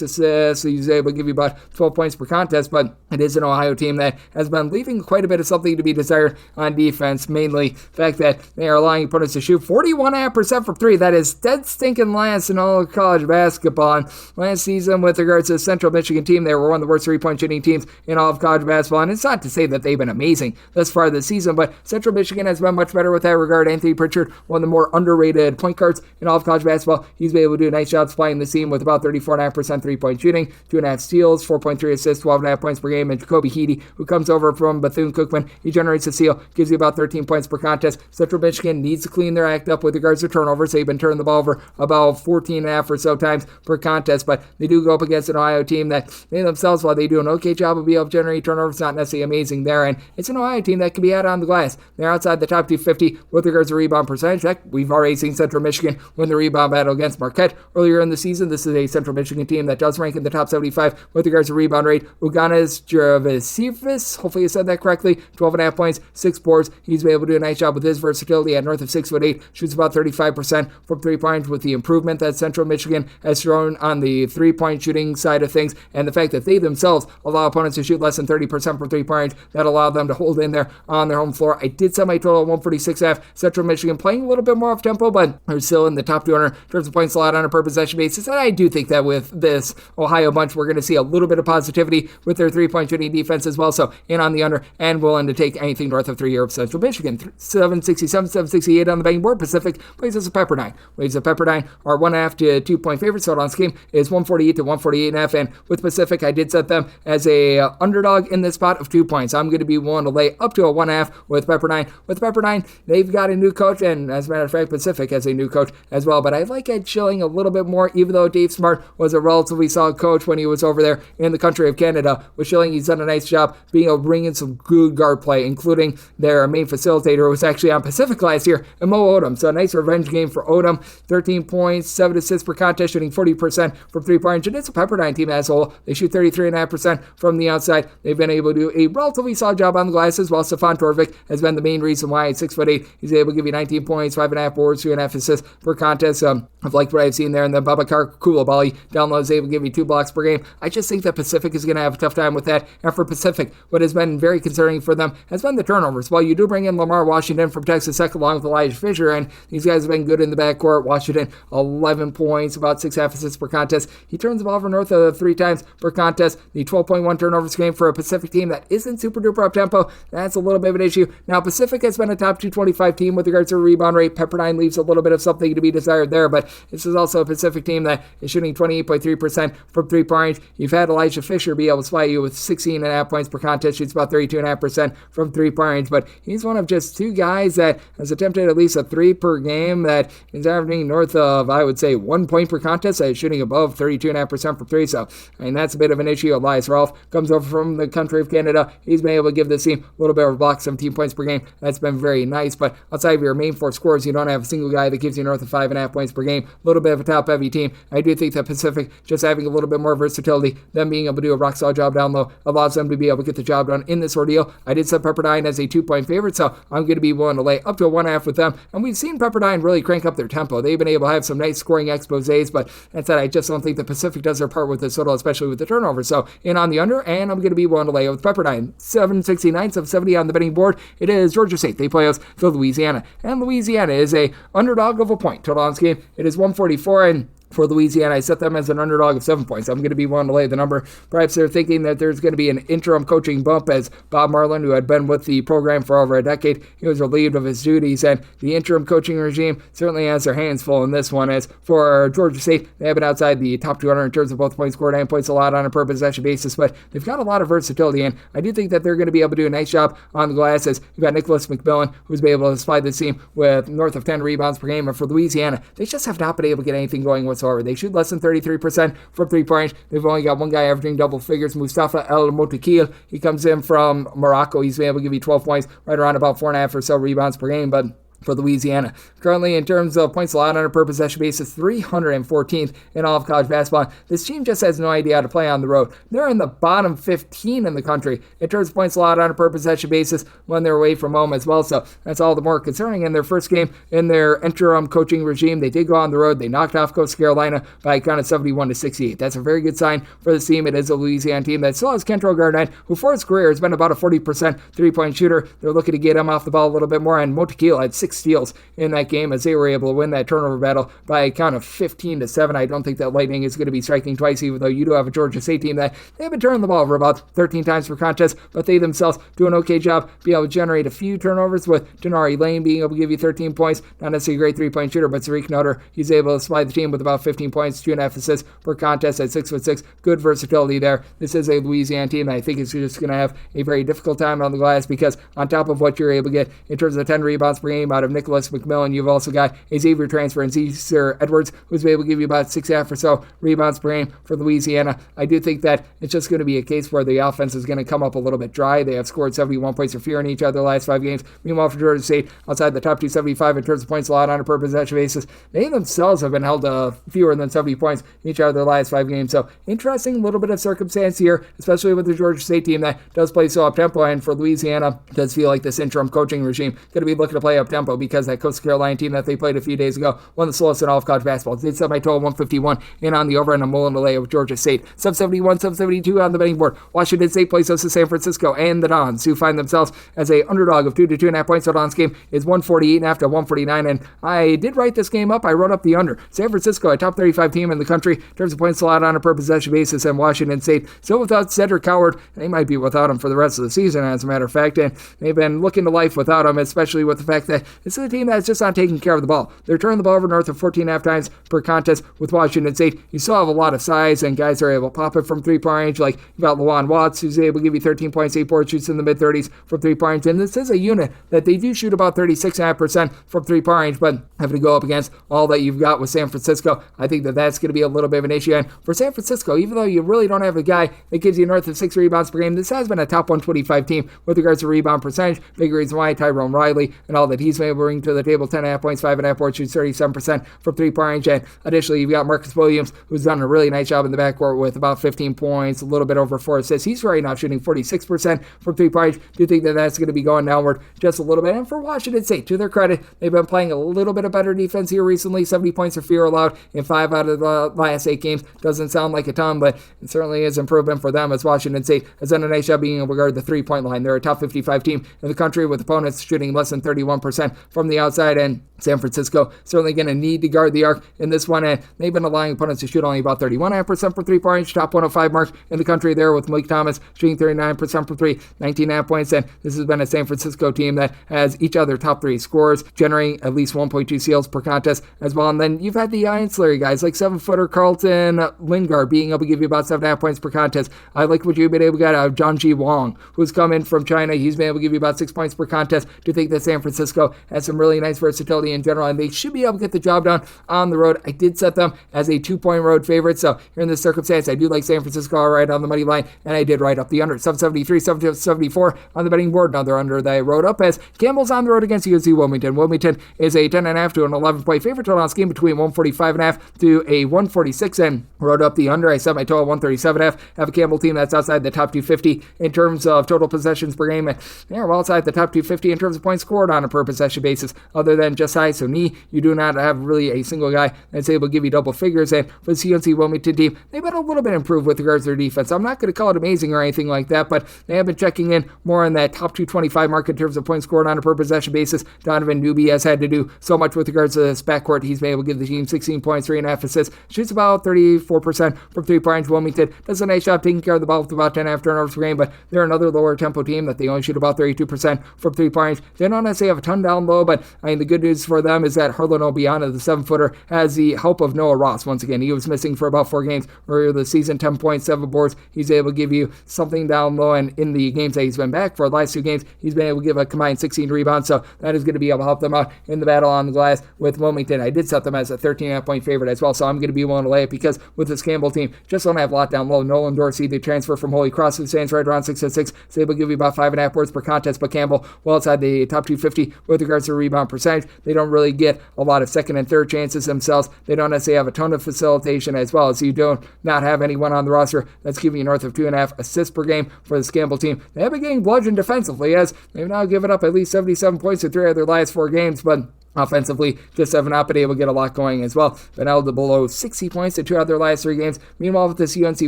assists. So he's able to give you about 12 points per contest, but it is an Ohio team that has been leaving quite a bit of something to be desired on defense, mainly the fact that they are allowing opponents to shoot 41.5% from three. That is dead stinking last in all of college basketball. And last season, with regards to the Central Michigan team, they were one of the worst three-point shooting teams in all of college basketball. And it's not to say that they've been amazing thus far this season, but Central Michigan has been much better with that regard. Anthony Pritchard, one of the more underrated point guards in all of college basketball. He's been able to do a nice job supplying the team with about 34.5% three-point shooting, 2.5 steals, 4.3 assists, 12.5 points per game. And Jacoby Heedy, who comes over from Bethune-Cookman, he generates a steal, gives you about 13 points per contest. Central Michigan needs to clean their act up with regards to turnovers. They've been turning the ball over about 14.5 or so times per contest, but they do go up against an Ohio team that they themselves, while they do an okay job of being able to generate turnovers, not necessarily amazing there. And it's an Ohio team that can be had on the glass. They're outside the top 250 with regards to rebound percentage. Heck, we've already seen Central Michigan win the rebound battle against Marquette earlier in the season. This is a Central Michigan team that does rank in the top 75 with regards to rebound rate. Uganas Jervasivis, hopefully I said that correctly, 12.5 points, 6 boards. He's been able to do a nice job with his versatility at north of 6'8", shoots about 35% from three-point with the improvement that Central Michigan has shown on the three-point shooting side of things, and the fact that they themselves allow opponents to shoot less than 30% from three-point that allow them to hold in there on their home floor. I did set my total at 146.5. Central Michigan playing a little bit more off tempo, but they're still in the top 200 in terms of points allowed on a per possession basis. And I do think that with this Ohio bunch, we're going to see a little bit of positivity with their three-point shooting defense as well. So in on the under and willing to take anything north of 3 here of Central Michigan. 767, 768 on the betting board. Pacific plays us a pepper 9 Waves of Pepperdine are 1.5 to 2-point favorites. Total on this game is 148 to 148.5. And with Pacific, I did set them as a underdog in this spot of 2 points. I'm going to be willing to lay up to a 1.5 with Pepperdine. With Pepperdine, they've got a new coach, and as a matter of fact, Pacific has a new coach as well. But I like Ed Schilling a little bit more, even though Dave Smart was a relatively solid coach when he was over there in the country of Canada. With Schilling, he's done a nice job being able to bring in some good guard play, including their main facilitator, who was actually on Pacific last year, and Mo Odom. So a nice revenge game for Odom. 13 points, 7 assists per contest, shooting 40% from three-point. And it's a Pepperdine team as a whole. They shoot 33.5% from the outside. They've been able to do a relatively solid job on the glass as well. Stefan Torvik has been the main reason why at 6'8", he's able to give you 19 points, 5.5 boards, 2.5 assists per contest. I've liked what I've seen there. And then Babakar Koulibaly down low is able to give you 2 blocks per game. I just think that Pacific is going to have a tough time with that. And for Pacific, what has been very concerning for them has been the turnovers. While you do bring in Lamar Washington from Texas Tech along with Elijah Fisher, and these guys have been good in the backcourt. Washington, 11 points, about 6.5 assists per contest. He turns the ball over north of 3 times per contest. The 12.1 turnovers game for a Pacific team that isn't super duper up tempo. That's a little bit of an issue. Now, Pacific has been a top 225 team with regards to rebound rate. Pepperdine leaves a little bit of something to be desired there, but this is also a Pacific team that is shooting 28.3% from 3-point range. You've had Elijah Fisher be able to supply you with 16.5 points per contest. Shoots about 32.5% from 3-point range, but he's one of just 2 guys that has attempted at least a 3 per game that is averaging north of, I would say, 1 point per contest. That is shooting above 32.5% from 3. So, I mean, that's a bit of an issue. Elias Ralph comes over from the country of Canada. He's been able to give this team a little bit of a block, 17 points per game. That's been very nice, but outside of your main 4 scores, you don't have a single guy that gives you north of 5.5 points per game. A little bit of a top-heavy team. I do think that Pacific, just having a little bit more versatility, them being able to do a rock-solid job down low, allows them to be able to get the job done in this ordeal. I did set Pepperdine as a 2-point favorite, so I'm going to be willing to lay up to a 1.5 with them. And we've seen Pepperdine really crank up their tempo. They've been able to have some nice scoring exposés, but that said, I just don't think the Pacific does their part with this total, especially with the turnover. So in on the under, and I'm going to be willing to lay with Pepperdine. 769, 770 on the betting board. It is Georgia State. They play us to Louisiana, and Louisiana is a underdog of a point. Total on this game, it is 144, and for Louisiana, I set them as an underdog of 7 points. I'm going to be willing to lay the number. Perhaps they're thinking that there's going to be an interim coaching bump, as Bob Marlin, who had been with the program for over a decade, he was relieved of his duties, and the interim coaching regime certainly has their hands full in this one. As for Georgia State, they have been outside the top 200 in terms of both points scored and points allowed on a per possession basis, but they've got a lot of versatility, and I do think that they're going to be able to do a nice job on the glass, as you've got Nicholas McMillan, who's been able to supply this team with north of 10 rebounds per game. And for Louisiana, they just have not been able to get anything going whatsoever. They shoot less than 33% from 3-point range. They've only got one guy averaging double figures, Mustafa El Motakil. He comes in from Morocco. He's been able to give you 12 points, right around about 4.5 or so rebounds per game, but for Louisiana, currently in terms of points allowed on a per possession basis, 314th in all of college basketball. This team just has no idea how to play on the road. They're in the bottom 15 in the country in terms of points allowed on a per possession basis when they're away from home as well. So that's all the more concerning. In their first game in their interim coaching regime, they did go on the road. They knocked off Coastal Carolina by a count of 71-68. That's a very good sign for this team. It is a Louisiana team that still has Kentrell Garnett, who for his career has been about a 40% 3-point shooter. They're looking to get him off the ball a little bit more, and Motakil had 6 steals in that game as they were able to win that turnover battle by a count of 15-7. I don't think that Lightning is going to be striking twice, even though you do have a Georgia State team that they've been turning the ball over about 13 times per contest, but they themselves do an okay job being able to generate a few turnovers, with Denari Lane being able to give you 13 points. Not necessarily a great 3-point shooter, but Tariq Nutter, he's able to supply the team with about 15 points, 2.5 assists per contest at 6'6". Good versatility there. This is a Louisiana team that I think is just going to have a very difficult time on the glass, because on top of what you're able to get in terms of 10 rebounds per game out of Nicholas McMillan, you've also got a Xavier transfer in Cesar Edwards, who's able to give you about 6.5 or so rebounds per game for Louisiana. I do think that it's just going to be a case where the offense is going to come up a little bit dry. They have scored 71 points or fewer in each of their last 5 games. Meanwhile, for Georgia State, outside the top 275 in terms of points allowed on a per possession basis, they themselves have been held to fewer than 70 points in each of their last 5 games. So interesting little bit of circumstance here, especially with the Georgia State team that does play so up-tempo, and for Louisiana, it does feel like this interim coaching regime going to be looking to play up-tempo, because that Coastal Carolina team that they played a few days ago won the slowest in all of college basketball. They set my total 151 in on the over, and I'm willing to lay with Georgia State. 771, 772 on the betting board. Washington State plays us to San Francisco, and the Dons, who find themselves as a underdog of 2 to 2.5 points. So Dons game is 148 after 149, and I did write this game up. I wrote up the under. San Francisco, a top 35 team in the country in terms of points allowed on a per possession basis, and Washington State still without Cedric Coward. They might be without him for the rest of the season, as a matter of fact, and they've been looking to life without him, especially with the fact that this is a team that's just not taking care of the ball. They're turning the ball over north of 14.5 times per contest with Washington State. You still have a lot of size, and guys are able to pop it from three-point range, like you've got Lawan Watts, who's able to give you 13 points, 8 boards, shoots in the mid-30s from three-point range. And this is a unit that they do shoot about 36.5% from three-point range, but having to go up against all that you've got with San Francisco, I think that that's going to be a little bit of an issue. And for San Francisco, even though you really don't have a guy that gives you north of 6 rebounds per game, this has been a top 125 team with regards to rebound percentage. Big reason why Tyrone Riley and all that he's been able to bring to the table, 10.5 points, 5.5 boards, shoots 37% from three-point range. And additionally, you've got Marcus Williams, who's done a really nice job in the backcourt with about 15 points, a little bit over 4 assists. He's right now shooting 46% from three-point range. Do you think that that's going to be going downward just a little bit? And for Washington State, to their credit, they've been playing a little bit of better defense here recently. 70 points or fewer allowed in 5 out of the last 8 games. Doesn't sound like a ton, but it certainly is improvement for them, as Washington State has done a nice job being able to guard the three-point line. They're a top 55 team in the country with opponents shooting less than 31% from the outside, and San Francisco certainly going to need to guard the arc in this one, and they've been allowing opponents to shoot only about 31.5% from three-point range, top 105 mark in the country there, with Malik Thomas shooting 39% from three, 19.5 points, and this has been a San Francisco team that has each other top 3 scorers, generating at least 1.2 steals per contest as well. And then you've had the ancillary guys like 7-footer Carlton Lingard being able to give you about 7.5 points per contest. I like what you've been able to get out of Zhangji Wang, who's come in from China. He's been able to give you about 6 points per contest. Do you think that San Francisco has some really nice versatility in general, and they should be able to get the job done on the road? I did set them as a 2-point road favorite, so here in this circumstance, I do like San Francisco all right on the money line, and I did right up the under. 773, 774 on the betting board. Another under that I wrote up as Campbell's on the road against UNC Wilmington. Wilmington is a 10.5 to an 11-point favorite. Total on this game between 145.5 to a 146, and wrote up the under. I set my total 137.5. Have a Campbell team that's outside the top 250 in terms of total possessions per game. They're well outside the top 250 in terms of points scored on a per possession basis, other than just high. So you do not have really a single guy that's able to give you double figures. And for the UNC Wilmington team, they've been a little bit improved with regards to their defense. I'm not going to call it amazing or anything like that, but they have been checking in more in that top 225 mark in terms of points scored on a per possession basis. Donovan Newby has had to do so much with regards to this backcourt. He's been able to give the team 16 points, 3.5 assists, shoots about 34% from three-point range. Wilmington does a nice job taking care of the ball with about 10.5 turnovers per game, but they're another lower tempo team that they only shoot about 32% from three-point range. They don't necessarily have a ton down low, but I mean, the good news for them is that Harlan Obiana, the 7-footer, has the help of Noah Ross. Once again, he was missing for about 4 games earlier this season, 10 points, 7 boards. He's able to give you something down low, and in the games that he's been back for the last 2 games, he's been able to give a combined 16 rebounds, so that is going to be able to help them out in the battle on the glass with Wilmington. I did set them as a 13.5 point favorite as well, so I'm going to be willing to lay it because with this Campbell team, just don't have a lot down low. Nolan Dorsey, the transfer from Holy Cross, who stands right around 6'6", is able to give you about 5.5 boards per contest, but Campbell well outside the top 250 with regards to rebound percentage. They don't really get a lot of second and third chances themselves. They don't necessarily have a ton of facilitation as well, so you don't not have anyone on the roster that's giving you north of 2.5 assists per game for this Campbell team. They have been getting bludgeoned defensively, as they've now given up at least 77 points in 3 of their last 4 games, but offensively, just have not been able to get a lot going as well. Been held to below 60 points in 2 out of their last 3 games. Meanwhile, with this UNC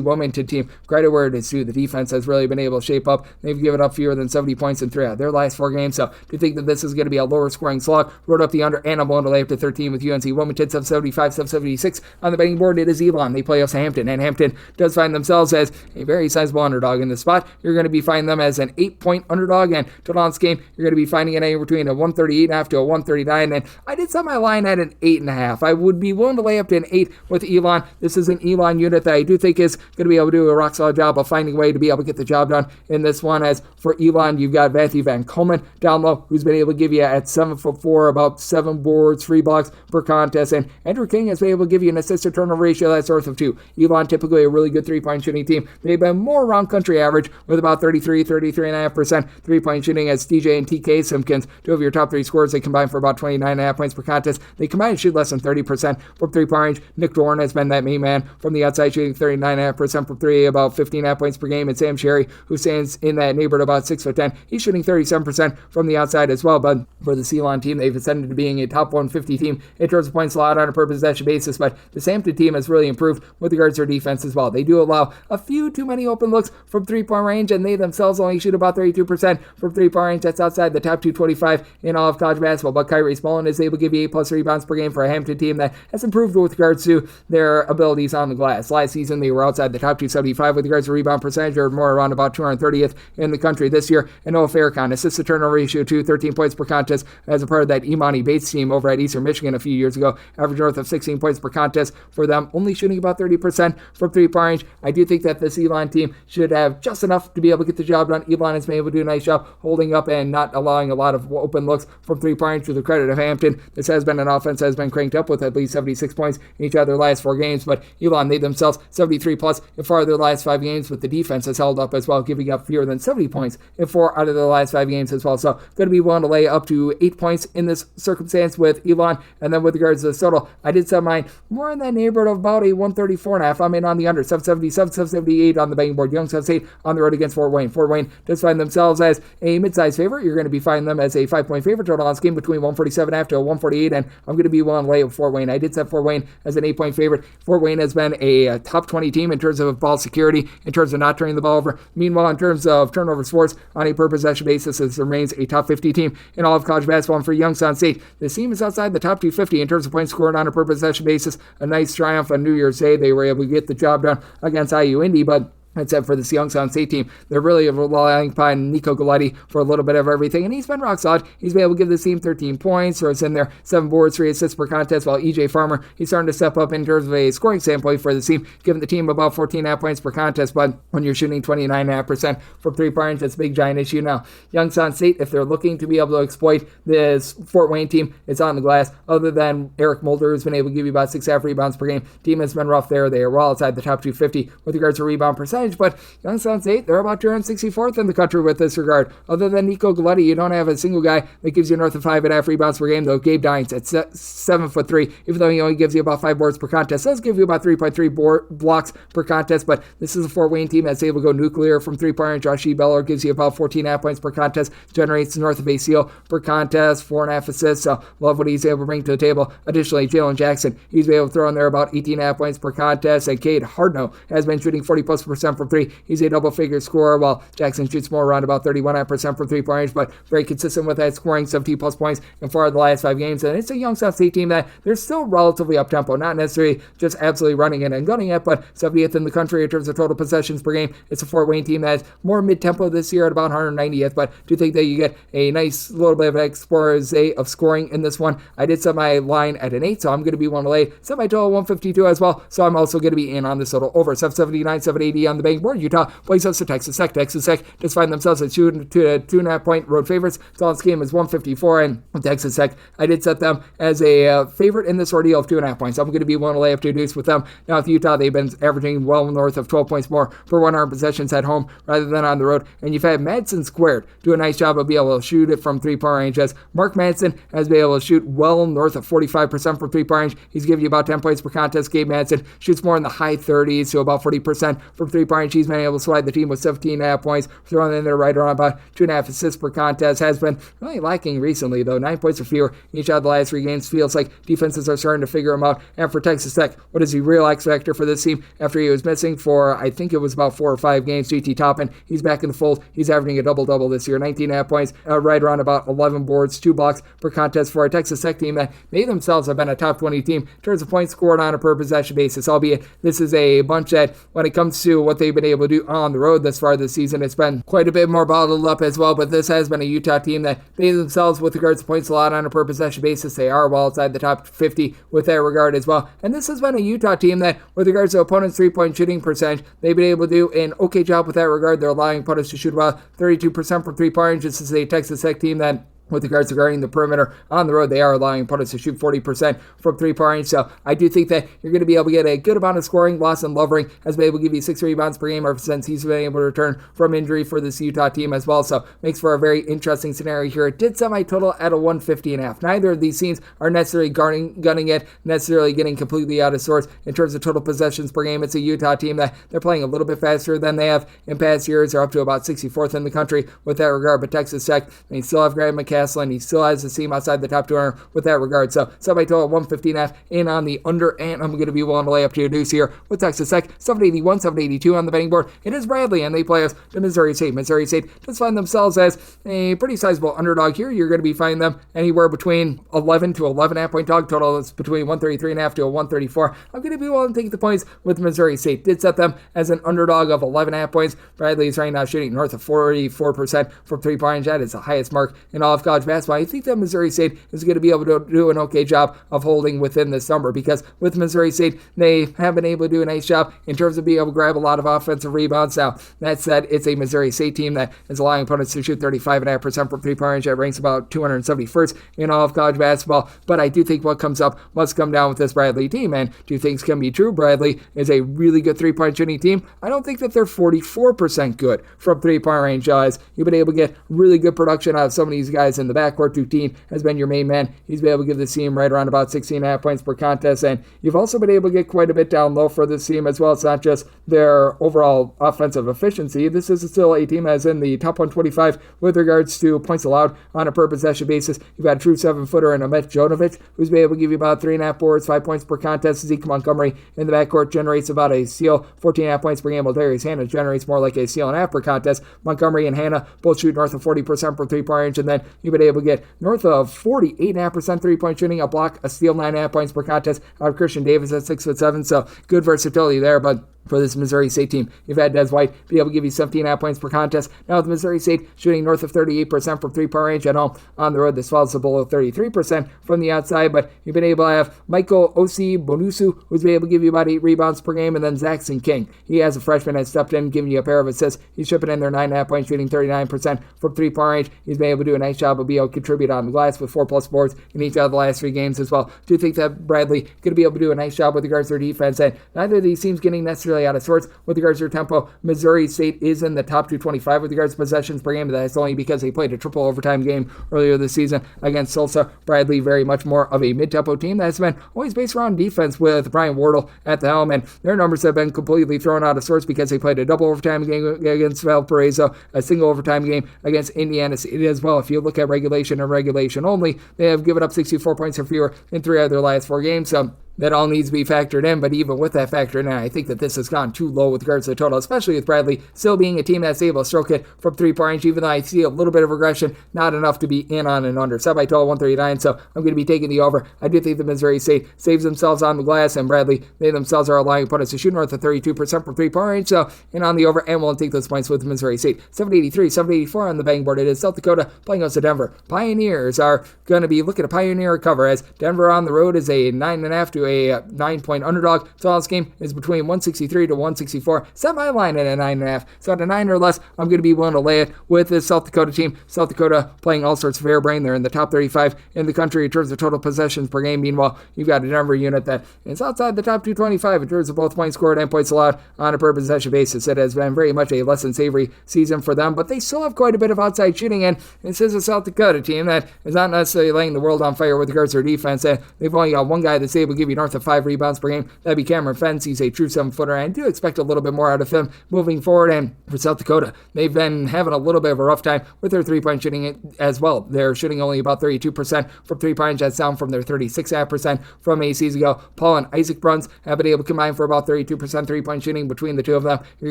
Wilmington team, credit where it is due. The defense has really been able to shape up. They've given up fewer than 70 points in 3 out of their last 4 games. So, do you think that this is going to be a lower scoring slog? Wrote up the under, and I'm willing to lay up to 13 with UNC Wilmington, 775, 776 on the betting board. It is Elon. They play Hampton, and Hampton does find themselves as a very sizable underdog in this spot. You're going to be finding them as an 8-point underdog, and total on this game, you're going to be finding it anywhere between a 138.5 to a 139. And I did some my line at an 8.5. I would be willing to lay up to an 8 with Elon. This is an Elon unit that I do think is going to be able to do a rock solid job of finding a way to be able to get the job done in this one. As for Elon, you've got Matthew Van Coleman down low, who's been able to give you at 7'4", about 7 boards, 3 blocks per contest, and Andrew King has been able to give you an assist to turnover ratio that's north of 2. Elon, typically a really good 3-point shooting team. They've been more around country average with about 33.5% 3-point shooting, as DJ and TK Simpkins, 2 of your top 3 scorers, they combine for about 29.5 points per contest. They combine to shoot less than 30% from 3-point range. Nick Dorn has been that main man from the outside, shooting 39.5% from 3, about 15.5 points per game. And Sam Sherry, who stands in that neighborhood about 6'10", he's shooting 37% from the outside as well. But for the Elon team, they've ascended to being a top 150 team in terms of points allowed on a per possession basis. But the Hampton team has really improved with regards to their defense as well. They do allow a few too many open looks from 3-point range, and they themselves only shoot about 32% from 3-point range. That's outside the top 225 in all of college basketball. But Kyrie Smollett Mullen is able to give you 8+ rebounds per game for a Hampton team that has improved with regards to their abilities on the glass. Last season, they were outside the top 275 with regards to rebound percentage, or more around about 230th in the country this year. And Noah Farrakhan, assist to turnover ratio 13 points per contest as a part of that Imani Bates team over at Eastern Michigan a few years ago. Average north of 16 points per contest for them, only shooting about 30% from three-point range. I do think that this Elon team should have just enough to be able to get the job done. Elon has been able to do a nice job holding up and not allowing a lot of open looks from three-point range, to the credit of Hampton. This has been an offense that has been cranked up with at least 76 points in each of their last 4 games, but Elon made themselves 73+ in 4 of their last 5 games, with the defense has held up as well, giving up fewer than 70 points in 4 out of their last 5 games as well. So going to be willing to lay up to 8 points in this circumstance with Elon. And then with regards to the total, I did set mine more in that neighborhood of about a 134.5. I'm in on the under, 777, 778 on the betting board. Youngstown State on the road against Fort Wayne. Fort Wayne does find themselves as a mid-sized favorite. You're going to be finding them as a 5-point favorite. Total on this game between 147.5 to 148, and I'm going to be willing to lay with Fort Wayne. I did set Fort Wayne as an 8-point favorite. Fort Wayne has been a top 20 team in terms of ball security, in terms of not turning the ball over. Meanwhile, in terms of turnover force on a per possession basis, this remains a top 50 team in all of college basketball. And for Youngstown State, this team is outside the top 250 in terms of points scored on a per possession basis. A nice triumph on New Year's Day. They were able to get the job done against IU Indy, but except for this Youngstown State team, they're really relying upon Nico Galletti for a little bit of everything, and he's been rock solid. He's been able to give this team 13 points, or it's in there, 7 boards, 3 assists per contest, while EJ Farmer, he's starting to step up in terms of a scoring standpoint for the team, giving the team about 14.5 points per contest, but when you're shooting 29.5% from three-point range, that's a big, giant issue. Now, Youngstown State, if they're looking to be able to exploit this Fort Wayne team, it's on the glass. Other than Eric Mulder, who's been able to give you about 6.5 rebounds per game, team has been rough there. They are well outside the top 250 with regards to rebound percentage, but Youngstown State, they're about 264th in the country with this regard. Other than Nico Galletti, you don't have a single guy that gives you north of 5.5 rebounds per game, though. Gabe Dines at 7'3", even though he only gives you about 5 boards per contest, does give you about 3.3 blocks per contest, but this is a Fort Wayne team that's able to go nuclear from three-point range. Josh Beller gives you about 14.5 points per contest, generates north of a steal per contest, 4.5 assists, so love what he's able to bring to the table. Additionally, Jalen Jackson, he's been able to throw in there about 18.5 points per contest, and Cade Hardno has been shooting 40+% from 3. He's a double-figure scorer, while Jackson shoots more around about 31% from three-point range, but very consistent with that, scoring 70+ points in 4 of the last 5 games. And it's a Youngstown State team that they're still relatively up-tempo, not necessarily just absolutely running it and gunning it, but 70th in the country in terms of total possessions per game. It's a Fort Wayne team that's more mid-tempo this year at about 190th, but do think that you get a nice little bit of expose of scoring in this one. I did set my line at an 8, so I'm going to be one to lay. Set my total 152 as well, so I'm also going to be in on this total over 779, 780 on the betting board. Utah plays us to Texas Tech. Texas Tech just find themselves at 2.5 point road favorites. So this game is 154, and with Texas Tech, I did set them as a favorite in this ordeal of 2.5 points. I'm going to be willing to lay up 2 deuce with them. Now with Utah, they've been averaging well north of 12 points more per 100 possessions at home rather than on the road, and you've had Madsen squared do a nice job of being able to shoot it from three-point range, as Mark Madsen has been able to shoot well north of 45% from three-point range. He's giving you about 10 points per contest. Gabe Madsen shoots more in the high 30s, so about 40% from three-point range. He's been able to slide the team with 17.5 points, throwing in there right around about 2.5 assists per contest. Has been really lacking recently, though. 9 points or fewer each out of the last 3 games. Feels like defenses are starting to figure him out. And for Texas Tech, what is the real X factor for this team after he was missing for, I think it was about 4 or 5 games? JT Toppin, he's back in the fold. He's averaging a double-double this year. 19.5 points, right around about 11 boards, 2 blocks per contest for a Texas Tech team that they themselves have been a top 20 team in terms of points scored on a per possession basis, albeit this is a bunch that, when it comes to what they've been able to do on the road thus far this season, it's been quite a bit more bottled up as well. But this has been a Utah team that they themselves, with regards to points allowed on a per possession basis, they are well outside the top 50 with that regard as well. And this has been a Utah team that, with regards to opponents' three-point shooting percentage, they've been able to do an okay job with that regard. They're allowing opponents to shoot about 32% from three-point range. This is a Texas Tech team that, with regards to guarding the perimeter on the road, they are allowing opponents to shoot 40% from three-point range. So I do think that you're going to be able to get a good amount of scoring. Lawson Lovering has been able to give you 6 rebounds per game ever since he's been able to return from injury for this Utah team as well. So makes for a very interesting scenario here. It did set my total at a 150.5. Neither of these teams are necessarily gunning it, necessarily getting completely out of sorts in terms of total possessions per game. It's a Utah team that they're playing a little bit faster than they have in past years. They're up to about 64th in the country with that regard. But Texas Tech, they still have Grant McKinnon Castle, and he still has the team outside the top 200 with that regard. So somebody total 115.5 in on the under, and I'm going to be willing to lay up to a deuce here with Texas Tech. 781, 782 on the betting board. It is Bradley, and they play us to Missouri State. Missouri State does find themselves as a pretty sizable underdog here. You're going to be finding them anywhere between 11 to 11.5 point dog total. It's between 133.5 to a 134. I'm going to be willing to take the points with Missouri State. Did set them as an underdog of 11.5 points. Bradley is right now shooting north of 44% from three-point range. That is the highest mark in all of college basketball. I think that Missouri State is going to be able to do an okay job of holding within this number, because with Missouri State, they have been able to do a nice job in terms of being able to grab a lot of offensive rebounds. Now, that said, it's a Missouri State team that is allowing opponents to shoot 35.5% from three-point range. That ranks about 271st in all of college basketball. But I do think what comes up must come down with this Bradley team, and two things can be true. Bradley is a really good three-point shooting team. I don't think that they're 44% good from three-point range. You've been able to get really good production out of some of these guys in the backcourt. Duquesne has been your main man. He's been able to give this team right around about 16.5 points per contest, and you've also been able to get quite a bit down low for this team as well. It's not just their overall offensive efficiency. This is still a team that's in the top 125 with regards to points allowed on a per possession basis. You've got a true 7-footer in Amit Jonovic, who's been able to give you about 3.5 boards, 5 points per contest. Zeke Montgomery in the backcourt generates about a steal, 14.5 points per game, while Darius Hannah generates more like a steal and a half per contest. Montgomery and Hannah both shoot north of 40% from three-point range, and then you've been able to get north of 48.5% three-point shooting, a block, a steal, 9.5 points per contest out of Christian Davis at 6'7", so good versatility there. But for this Missouri State team, you've had Des White be able to give you 17.5 points per contest. Now with Missouri State shooting north of 38% from three-point range at home, on the road this falls to below 33% from the outside, but you've been able to have Michael Osi Bonusu, who's been able to give you about 8 rebounds per game, and then Zaxton King. He has a freshman that stepped in, giving you a pair of assists. He's shipping in their 9.5 points, shooting 39% from three-point range. He's been able to do a nice job of being able to contribute on the glass with 4+ boards in each of the last 3 games as well. Do you think that Bradley going to be able to do a nice job with regards to their defense? And neither of these teams getting necessarily out of sorts with regards to their tempo. Missouri State is in the top 225 with regards to possessions per game, but that's only because they played a triple overtime game earlier this season against Tulsa. Bradley, very much more of a mid-tempo team that's been always based around defense with Brian Wardle at the helm, and their numbers have been completely thrown out of sorts because they played a double overtime game against Valparaiso, a single overtime game against Indiana State as well. If you look at regulation and regulation only, they have given up 64 points or fewer in 3 out of their last 4 games, so that all needs to be factored in. But even with that factored in, I think that this has gone too low with regards to the total, especially with Bradley still being a team that's able to stroke it from three-point range, even though I see a little bit of regression, not enough to be in on and under. Set by total 139, so I'm going to be taking the over. I do think the Missouri State saves themselves on the glass, and Bradley, they themselves are allowing opponents to shoot north of 32% from three-point range, so in on the over, and we'll take those points with Missouri State. 783, 784 on the betting board. It is South Dakota playing us to Denver. Pioneers are going to be looking to Pioneer cover, as Denver on the road is a 9.5 to a 9-point underdog. So this game is between 163 to 164. Set my line at a 9.5. So at a 9 or less, I'm going to be willing to lay it with this South Dakota team. South Dakota playing all sorts of airbrain. They're in the top 35 in the country in terms of total possessions per game. Meanwhile, you've got a Denver unit that is outside the top 225 in terms of both points scored and points allowed on a per possession basis. It has been very much a less than savory season for them, but they still have quite a bit of outside shooting, and this is a South Dakota team that is not necessarily laying the world on fire with regards to their defense, and they've only got one guy that's able to give you north of 5 rebounds per game. That'd be Cameron Fentz. He's a true 7-footer, and I do expect a little bit more out of him moving forward. And for South Dakota, they've been having a little bit of a rough time with their three-point shooting as well. They're shooting only about 32% from three-point. That's down from their 36% from a season ago. Paul and Isaac Bruns have been able to combine for about 32% three-point shooting between the two of them. You're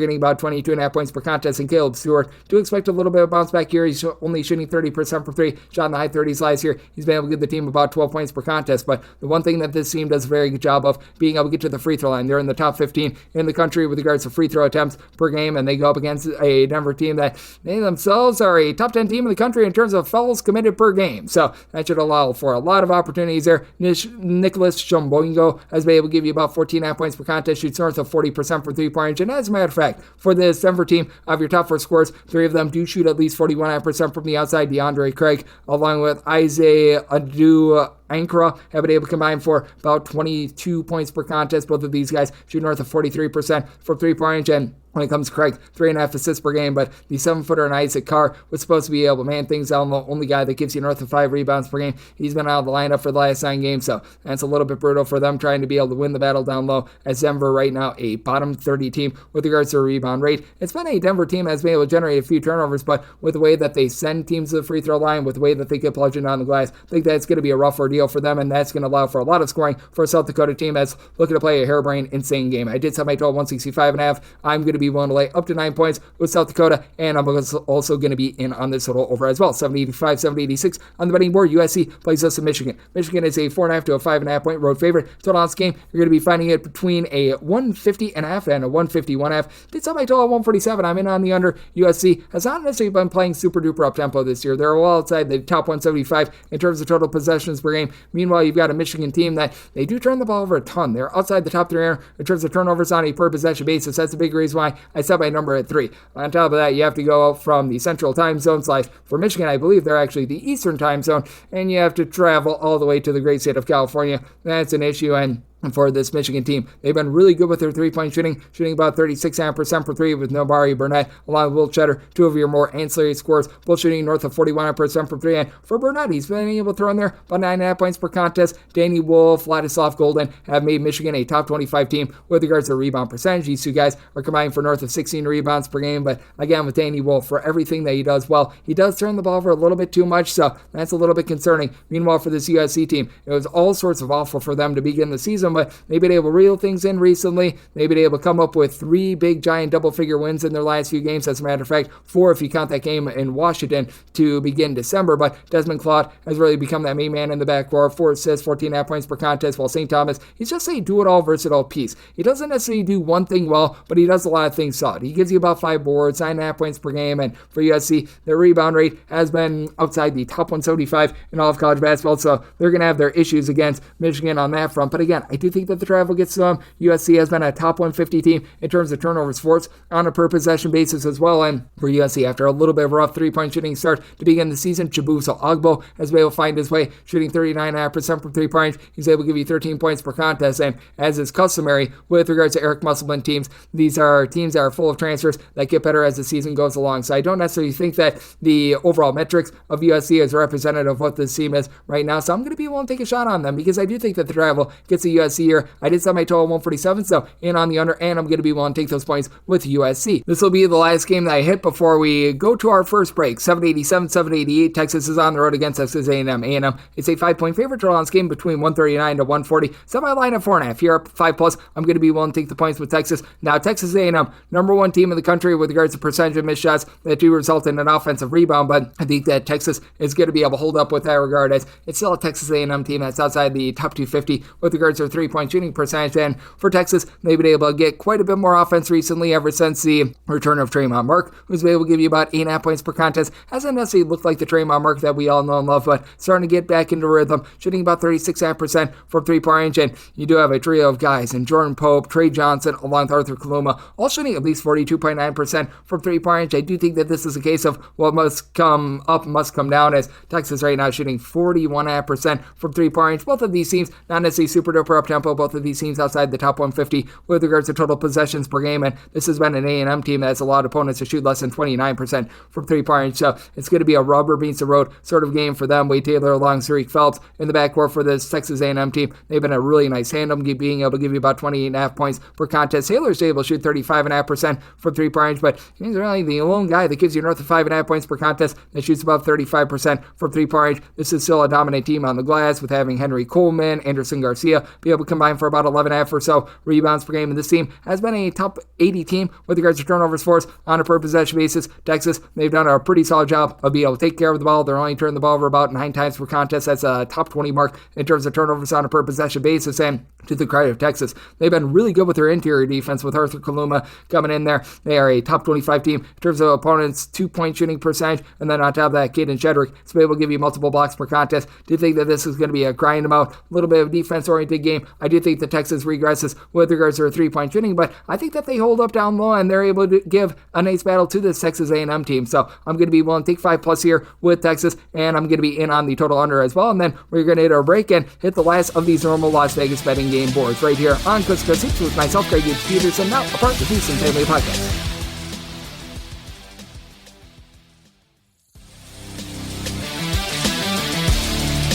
getting about 22.5 points per contest. And Caleb Stewart, do expect a little bit of bounce back here. He's only shooting 30% from 3, shot in the high 30s last year. He's been able to give the team about 12 points per contest, but the one thing that this team does a very good job of being able to get to the free throw line. They're in the top 15 in the country with regards to free throw attempts per game, and they go up against a Denver team that they themselves are a top 10 team in the country in terms of fouls committed per game. So that should allow for a lot of opportunities there. Nicholas Chomboingo has been able to give you about 14.5 points per contest, shoots north of 40% from three-point range. And as a matter of fact, for this Denver team, of your top 4 scorers, 3 of them do shoot at least 41.5% from the outside. DeAndre Craig, along with Isaiah Adu Ankara, have been able to combine for about 22 points per contest. Both of these guys shoot north of 43% from three-point range, and when it comes to Craig, 3.5 assists per game, but the 7-footer and Isaac Carr was supposed to be able to man things down, the only guy that gives you north of 5 rebounds per game. He's been out of the lineup for the last 9 games, so that's a little bit brutal for them trying to be able to win the battle down low, as Denver right now a bottom 30 team with regards to rebound rate. It's been a Denver team that's been able to generate a few turnovers, but with the way that they send teams to the free throw line, with the way that they get bludgeoned on the glass, I think that's going to be a rough ordeal for them, and that's going to allow for a lot of scoring for a South Dakota team that's looking to play a harebrained, insane game. I did set my total 165.5. I'm going to be willing to lay up to 9 points with South Dakota, and I'm also going to be in on this total over as well. 785, 786 on the betting board. USC plays us in Michigan. Michigan is a 4.5 to a 5.5 point road favorite. Total on this game, you're going to be finding it between a 150.5 and a 151.5. Did set my total at 147. I'm in on the under. USC has not necessarily been playing super duper up tempo this year. They're well outside the top 175 in terms of total possessions per game. Meanwhile, you've got a Michigan team that they do turn the ball over a ton. They're outside the top 3 in terms of turnovers on a per possession basis. That's a big reason why I set my number at 3. On top of that, you have to go from the central time zone / for Michigan, I believe they're actually the eastern time zone, and you have to travel all the way to the great state of California. That's an issue, and for this Michigan team, they've been really good with their three-point shooting about 36% for 3 with Nobari Burnett, along with Will Cheddar, 2 of your more ancillary scores, both shooting north of 41% for 3. And for Burnett, he's been able to throw in there about 9.5 points per contest. Danny Wolf, Vladislav Golden have made Michigan a top 25 team with regards to rebound percentage. These 2 guys are combining for north of 16 rebounds per game, but again, with Danny Wolf, for everything that he does well, he does turn the ball over a little bit too much, so that's a little bit concerning. Meanwhile, for this USC team, it was all sorts of awful for them to begin the season, but they've been able to reel things in recently. They've been able to come up with 3 big, giant double-figure wins in their last few games. As a matter of fact, 4 if you count that game in Washington to begin December. But Desmond Claude has really become that main man in the backcourt. 4 assists, 14.5 points per contest, while St. Thomas, he's just a do-it-all, versatile piece. He doesn't necessarily do one thing well, but he does a lot of things solid. He gives you about 5 boards, 9.5 points per game, and for USC, their rebound rate has been outside the top 175 in all of college basketball, so they're going to have their issues against Michigan on that front. But again, I do think that the travel gets to them. USC has been a top 150 team in terms of turnovers forced on a per possession basis as well, and for USC, after a little bit of a rough 3-point shooting start to begin the season, Chibuzo Agbo has been able to find his way, shooting 39.5% from 3-point. He's able to give you 13 points per contest, and as is customary with regards to Eric Musselman teams, these are teams that are full of transfers that get better as the season goes along. So I don't necessarily think that the overall metrics of USC is representative of what this team is right now, so I'm going to be willing to take a shot on them because I do think that the travel gets the USC here. I did set my total 147, so in on the under, and I'm going to be willing to take those points with USC. This will be the last game that I hit before we go to our first break. 787, 788. Texas is on the road against Texas A&M. A&M is a 5-point favorite. Total on this game between 139 to 140. Set my line at 4.5. Here up 5+. I'm going to be willing to take the points with Texas. Now, Texas A&M, number 1 team in the country with regards to percentage of missed shots that do result in an offensive rebound, but I think that Texas is going to be able to hold up with that regard, as it's still a Texas A&M team that's outside the top 250 with regards to their 3-point shooting percentage. And for Texas, they've been able to get quite a bit more offense recently ever since the return of Tremont Mark, who's been able to give you about 8.5 points per contest. Hasn't necessarily looked like the Tremont Mark that we all know and love, but starting to get back into rhythm, shooting about 36.5% from 3-point range. And you do have a trio of guys in Jordan Pope, Trey Johnson, along with Arthur Kaluma, all shooting at least 42.9% from 3-point range. I do think that this is a case of what must come up must come down, as Texas right now is shooting 41.5% from 3-point range. Both of these teams, not necessarily super duper up tempo, both of these teams outside the top 150 with regards to total possessions per game, and this has been an A&M team that's allowed opponents to shoot less than 29% from 3-point range, so it's going to be a rubber beats the road sort of game for them. Wade Taylor along Tariq Phelps in the backcourt for this Texas A&M team. They've been a really nice tandem, being able to give you about 28.5 points per contest. Taylor's able to shoot 35.5% from 3-point range, but he's really the lone guy that gives you north of 5.5 points per contest that shoots above 35% from 3-point range. This is still a dominant team on the glass with having Henry Coleman, Anderson Garcia be able to combine for about 11.5 or so rebounds per game, and this team has been a top 80 team with regards to turnovers forced on a per possession basis. Texas, they've done a pretty solid job of being able to take care of the ball. They're only turning the ball over about 9 times per contest. That's a top 20 mark in terms of turnovers on a per possession basis, and to the credit of Texas, they've been really good with their interior defense with Arthur Kaluma coming in there. They are a top 25 team in terms of opponents' 2-point shooting percentage, and then on top of that, Caden Shedrick is able to give you multiple blocks per contest. Do you think that this is going to be a grind them out, a little bit of defense-oriented game game. I do think that Texas regresses with regards to their three-point shooting, but I think that they hold up down low and they're able to give a nice battle to this Texas A&M team. So I'm going to be willing to take 5+ here with Texas, and I'm going to be in on the total under as well. And then we're going to hit our break and hit the last of these normal Las Vegas betting game boards right here on Coast to Coast Hoops with myself, Greg Peterson, now a part of the Houston Family Podcast.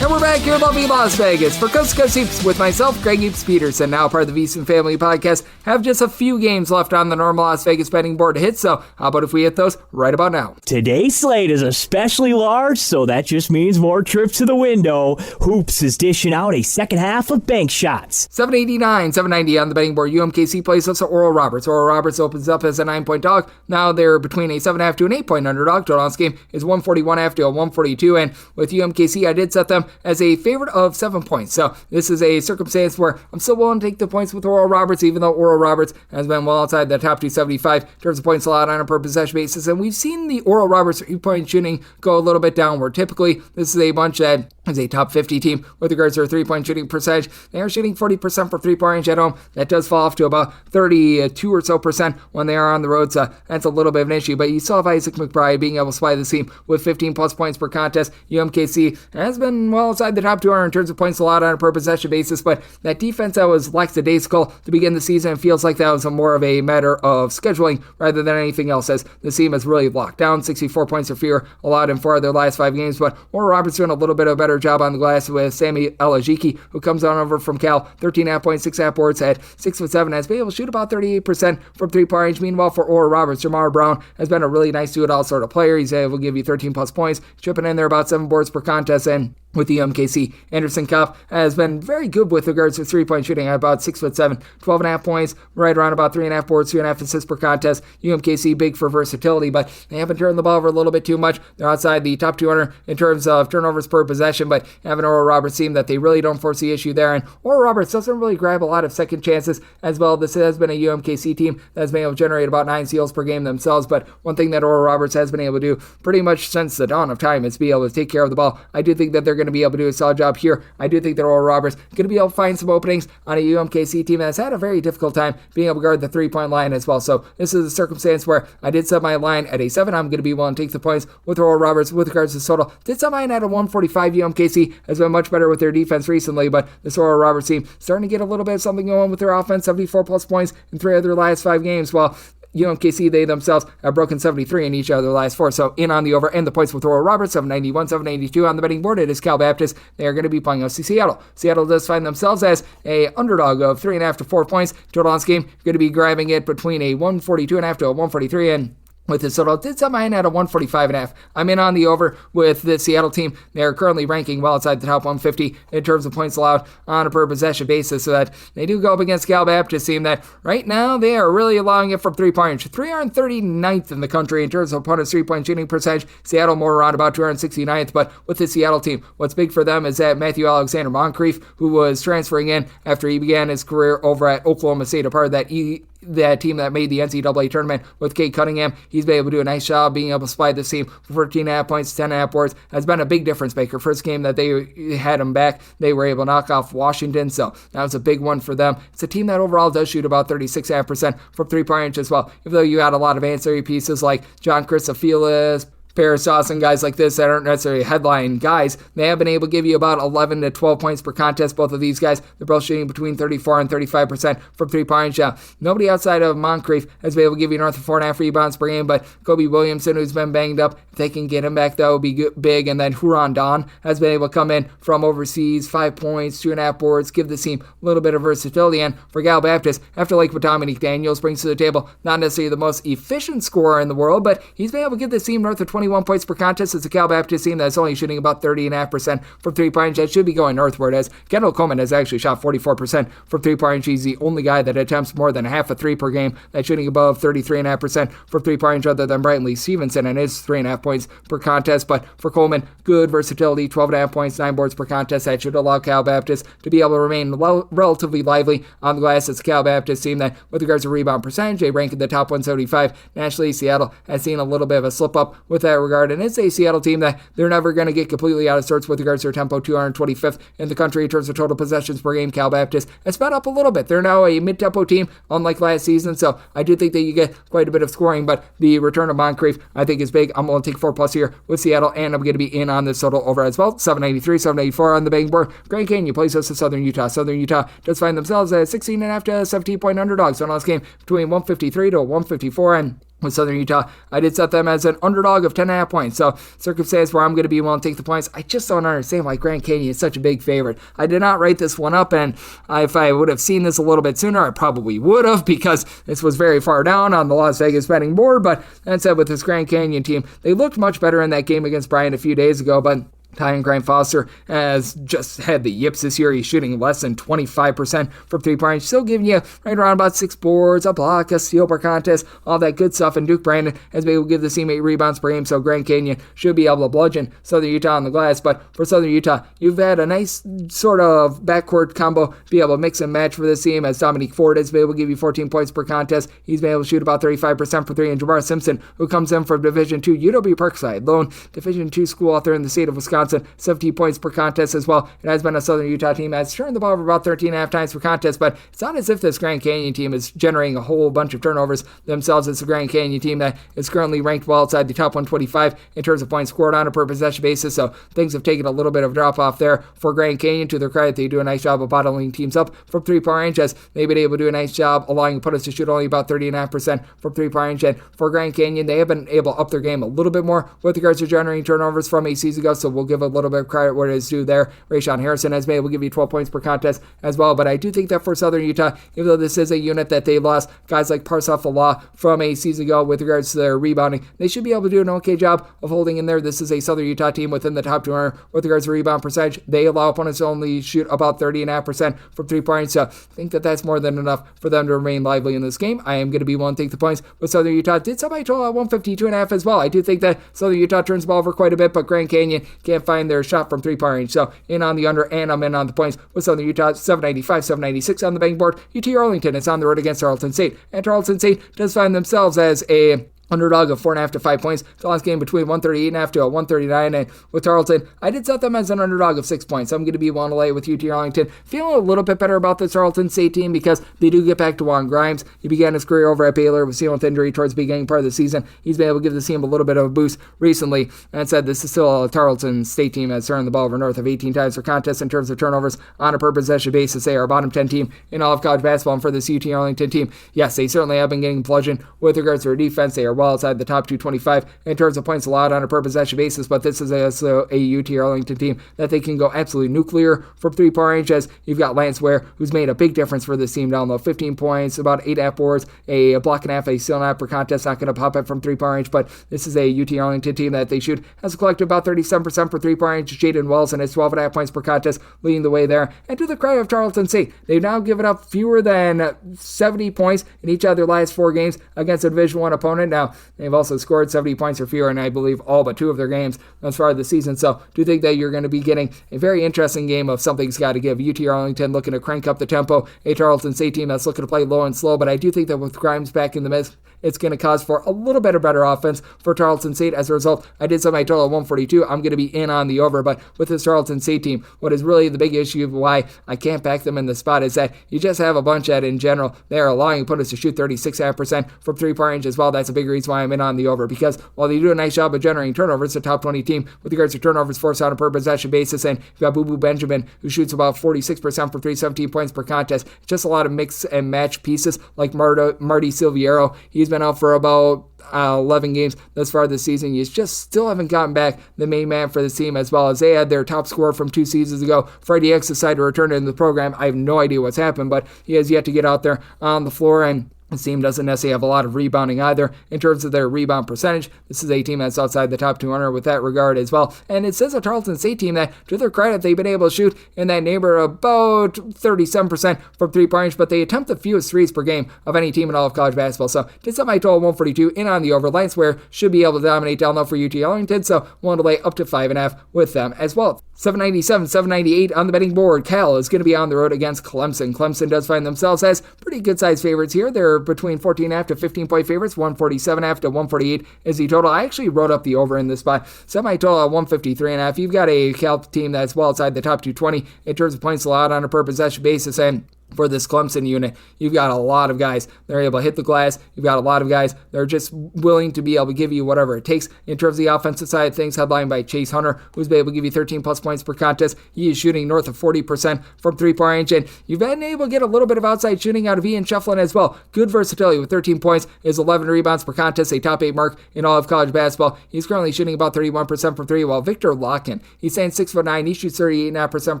And we're back here in lovely Las Vegas for Coast to Coast Hoops with myself, Greg Peterson, now part of the VSiN Family Podcast. Have just a few games left on the normal Las Vegas betting board to hit, so how about if we hit those right about now? Today's slate is especially large, so that just means more trips to the window. Hoops is dishing out a second half of bank shots. 789, 790 on the betting board. UMKC plays us to Oral Roberts. Oral Roberts opens up as a 9-point dog. Now they're between a 7.5 to an 8-point underdog. Total on this game is 141.5 to a 142, and with UMKC, I did set them as a favorite of 7 points. So this is a circumstance where I'm still willing to take the points with Oral Roberts, even though Oral Roberts has been well outside the top 275 in terms of points allowed on a per possession basis. And we've seen the Oral Roberts 3-point shooting go a little bit downward. Typically, this is a bunch that is a top 50 team with regards to their 3-point shooting percentage. They are shooting 40% for 3-point range at home. That does fall off to about 32 or so percent when they are on the road, so that's a little bit of an issue. But you still have Isaac McBride being able to supply the team with 15 plus points per contest. UMKC has been well outside the top 200 in terms of points allowed on a per possession basis, but that defense that was lackadaisical to begin the season, it feels like that was more of a matter of scheduling rather than anything else, as the team has really locked down. 64 points or fewer allowed in 4 of their last 5 games, but Oral Roberts doing a little bit of a better job on the glass with Sammy Elajiki, who comes on over from Cal, 13.5 points, 6.5 boards, at 6'7", has been able to shoot about 38% from 3-point range. Meanwhile, for Oral Roberts, Jamar Brown has been a really nice do-it-all sort of player. He's able to give you 13 plus points, chipping in there about 7 boards per contest, and with the UMKC, Anderson Kopp has been very good with regards to 3-point shooting at about 6'7", 12.5 points, right around about 3.5 boards, 2.5 assists per contest. UMKC big for versatility, but they haven't turned the ball over a little bit too much. They're outside the top 200 in terms of turnovers per possession, but have an Oral Roberts team that they really don't foresee issue there, and Oral Roberts doesn't really grab a lot of second chances as well. This has been a UMKC team that has been able to generate about 9 steals per game themselves, but one thing that Oral Roberts has been able to do pretty much since the dawn of time is be able to take care of the ball. I do think that they're going to be able to do a solid job here. I do think that Oral Roberts going to be able to find some openings on a UMKC team that's had a very difficult time being able to guard the 3-point line as well. So this is a circumstance where I did set my line at a 7. I'm going to be willing to take the points with Oral Roberts with regards to total. Did set mine at a 145. UMKC has been much better with their defense recently, but this Oral Roberts team starting to get a little bit of something going with their offense. 74 plus points in 3 of their last 5 games, while UMKC, they themselves have broken 73 in each of their last 4. So in on the over and the points with Oral Roberts, 791, 782 on the betting board. It is Cal Baptist. They are going to be playing us to Seattle. Seattle does find themselves as a underdog of 3.5 to 4 points. Total on this game, going to be grabbing it between a 142.5 to a 143, and with this total, did set mine at a 145.5. I'm in on the over with the Seattle team. They are currently ranking well outside the top 150 in terms of points allowed on a per possession basis, so that they do go up against Cal Baptist team that right now they are really allowing it from 3-point range. 339th in the country in terms of opponent's 3-point shooting percentage. Seattle more around about 269th, but with the Seattle team, what's big for them is that Matthew Alexander Moncrief, who was transferring in after he began his career over at Oklahoma State, a part of that team that made the NCAA tournament with Kate Cunningham. He's been able to do a nice job being able to supply this team for 14.5 points, 10.5 boards. Has been a big difference maker. First game that they had him back, they were able to knock off Washington, so that was a big one for them. It's a team that overall does shoot about 36.5% from 3-point range as well, even though you had a lot of ancillary pieces like John Chrysophilus, Paris Dawson, guys like this that aren't necessarily headline guys. They have been able to give you about 11 to 12 points per contest. Both of these guys, they're both shooting between 34 and 35% from 3-point range. Nobody outside of Moncrief has been able to give you north of 4.5 rebounds per game, but Kobe Williamson, who's been banged up, if they can get him back, that would be big. And then Huron Don has been able to come in from overseas, 5 points, 2.5 boards, give the team a little bit of versatility. And for Cal Baptist, after like what Dominique Daniels brings to the table, not necessarily the most efficient scorer in the world, but he's been able to give the team north of 21 points per contest. It's a Cal Baptist team that's only shooting about 30.5% from 3-point range. That should be going northward, as Kendall Coleman has actually shot 44% from 3-point range. He's the only guy that attempts more than half a 3 per game that's shooting above 33.5% from 3-point range, other than Brighton Lee Stevenson and his 3.5 points per contest. But for Coleman, good versatility, 12.5 points, 9 boards per contest. That should allow Cal Baptist to be able to remain relatively lively on the glass. It's a Cal Baptist team that, with regards to rebound percentage, they rank in the top 175 nationally. Seattle has seen a little bit of a slip up with that that regard. And it's a Seattle team that they're never going to get completely out of sorts with regards to their tempo, 225th in the country in terms of total possessions per game. Cal Baptist has sped up a little bit. They're now a mid-tempo team, unlike last season, so I do think that you get quite a bit of scoring, but the return of Moncrief, I think, is big. I'm going to take 4+ here with Seattle, and I'm going to be in on this total over as well. 793, 784 on the betting board. Grand Canyon plays us to Southern Utah. Southern Utah does find themselves at 16.5 to 17-point underdogs. So on this game between 153 to 154, and with Southern Utah, I did set them as an underdog of 10.5 points. So, circumstance where I'm going to be willing to take the points. I just don't understand why Grand Canyon is such a big favorite. I did not write this one up, and if I would have seen this a little bit sooner, I probably would have, because this was very far down on the Las Vegas betting board. But that said, with this Grand Canyon team, they looked much better in that game against Bryant a few days ago, but Ty Grant Foster has just had the yips this year. He's shooting less than 25% from three-point range. Still giving you right around about 6 boards, a block, a steal per contest, all that good stuff. And Duke Brandon has been able to give the team 8 rebounds per game, so Grand Canyon should be able to bludgeon Southern Utah on the glass. But for Southern Utah, you've had a nice sort of backcourt combo be able to mix and match for this team, as Dominique Ford has been able to give you 14 points per contest. He's been able to shoot about 35% for 3. And Jamar Simpson, who comes in from Division II UW Parkside, lone Division II school out there in the state of Wisconsin, 17 points per contest as well. It has been a Southern Utah team that's turned the ball over about 13.5 times per contest, but it's not as if this Grand Canyon team is generating a whole bunch of turnovers themselves. It's a Grand Canyon team that is currently ranked well outside the top 125 in terms of points scored on a per possession basis, so things have taken a little bit of a drop off there for Grand Canyon. To their credit, they do a nice job of bottling teams up from three-point range, as they've been able to do a nice job allowing opponents to shoot only about 30.5% from three-point range. And for Grand Canyon, they have been able to up their game a little bit more with regards to generating turnovers from a season ago, so we'll give a little bit of credit where it is due there. Rayshawn Harrison has been able to give you 12 points per contest as well, but I do think that for Southern Utah, even though this is a unit that they lost guys like Parsaf Allah from a season ago with regards to their rebounding, they should be able to do an okay job of holding in there. This is a Southern Utah team within the top 200 with regards to rebound percentage. They allow opponents to only shoot about 30.5% from 3-point, so I think that that's more than enough for them to remain lively in this game. I am going to be willing to take the points with Southern Utah. Did somebody total at 152.5 as well. I do think that Southern Utah turns the ball over quite a bit, but Grand Canyon can't find their shot from 3-point range. So in on the under, and I'm in on the points with Southern Utah. 795, 796 on the betting board. UT Arlington is on the road against Tarleton State, and Tarleton State does find themselves as a underdog of 4.5 to 5 points. The last game between 138.5 to 139, and with Tarleton, I did set them as an underdog of 6 points. I'm going to be willing to lay with UT Arlington. Feeling a little bit better about this Tarleton State team because they do get back to Juan Grimes. He began his career over at Baylor with sealant injury towards the beginning part of the season. He's been able to give the team a little bit of a boost recently. And said, this is still a Tarleton State team that's turned the ball over north of 18 times per contest in terms of turnovers on a per possession basis. They are a bottom 10 team in all of college basketball, and for this UT Arlington team, yes, they certainly have been getting bludgeoned with regards to their defense. They are well outside the top 225 in terms of points allowed on a per possession basis, but this is also a UT Arlington team that they can go absolutely nuclear from 3-point range, as you've got Lance Ware, who's made a big difference for this team down low. 15 points, about 8.5 boards, a block and a half, a steal and a half per contest. Not going to pop it from 3-point range, but this is a UT Arlington team that they shoot has collected about 37% for 3-point range. Jaden Wells and his 12.5 points per contest leading the way there. And to the credit of Tarleton State, they've now given up fewer than 70 points in each of their last 4 games against a Division I opponent. Now, they've also scored 70 points or fewer in, I believe, all but 2 of their games thus far this season. So, do think that you're going to be getting a very interesting game of something's got to give. UT Arlington looking to crank up the tempo, a Tarleton State team that's looking to play low and slow, but I do think that with Grimes back in the mix, it's going to cause for a little bit of better offense for Tarleton State. As a result, I did set my total at 142. I'm going to be in on the over, but with this Tarleton State team, what is really the big issue of why I can't back them in the spot is that you just have a bunch that, in general, they are allowing opponents to shoot 36.5% from 3-point range as well. That's a big reason why I'm in on the over, because while they do a nice job of generating turnovers, it's a top 20 team with regards to turnovers forced on a per possession basis, and you've got Boo Boo Benjamin, who shoots about 46% for 3, 17 points per contest. Just a lot of mix and match pieces like Marty Silviero. He's been out for about 11 games thus far this season. You just still haven't gotten back the main man for this team, as well as they had their top scorer from 2 seasons ago. Freddie X decided to return into the program. I have no idea what's happened, but he has yet to get out there on the floor, and this team doesn't necessarily have a lot of rebounding either in terms of their rebound percentage. This is a team that's outside the top 200 with that regard as well. And it says a Tarleton State team that, to their credit, they've been able to shoot in that neighborhood about 37% from 3-point range, but they attempt the fewest threes per game of any team in all of college basketball. So, did set my total 142 in on the over. Lance Ware should be able to dominate down low for UT Arlington, so wanted to lay up to 5.5 with them as well. 797, 798 on the betting board. Cal is going to be on the road against Clemson. Clemson does find themselves as pretty good-sized favorites here. They're they're between 14.5 to 15-point favorites. 147.5 to 148 is the total. I actually wrote up the over in this spot. Semi-total at 153.5. You've got a Cal team that's well outside the top 220 in terms of points allowed on a per possession basis, and for this Clemson unit, you've got a lot of guys that are able to hit the glass. You've got a lot of guys that are just willing to be able to give you whatever it takes. In terms of the offensive side of things, headlined by Chase Hunter, who's been able to give you 13-plus points per contest. He is shooting north of 40% from three-point range, and you've been able to get a little bit of outside shooting out of Ian Shefflin as well. Good versatility with 13 points, his 11 rebounds per contest, a top 8 mark in all of college basketball. He's currently shooting about 31% from three, while Victor Locken, he's saying 6'9", he shoots 38.5%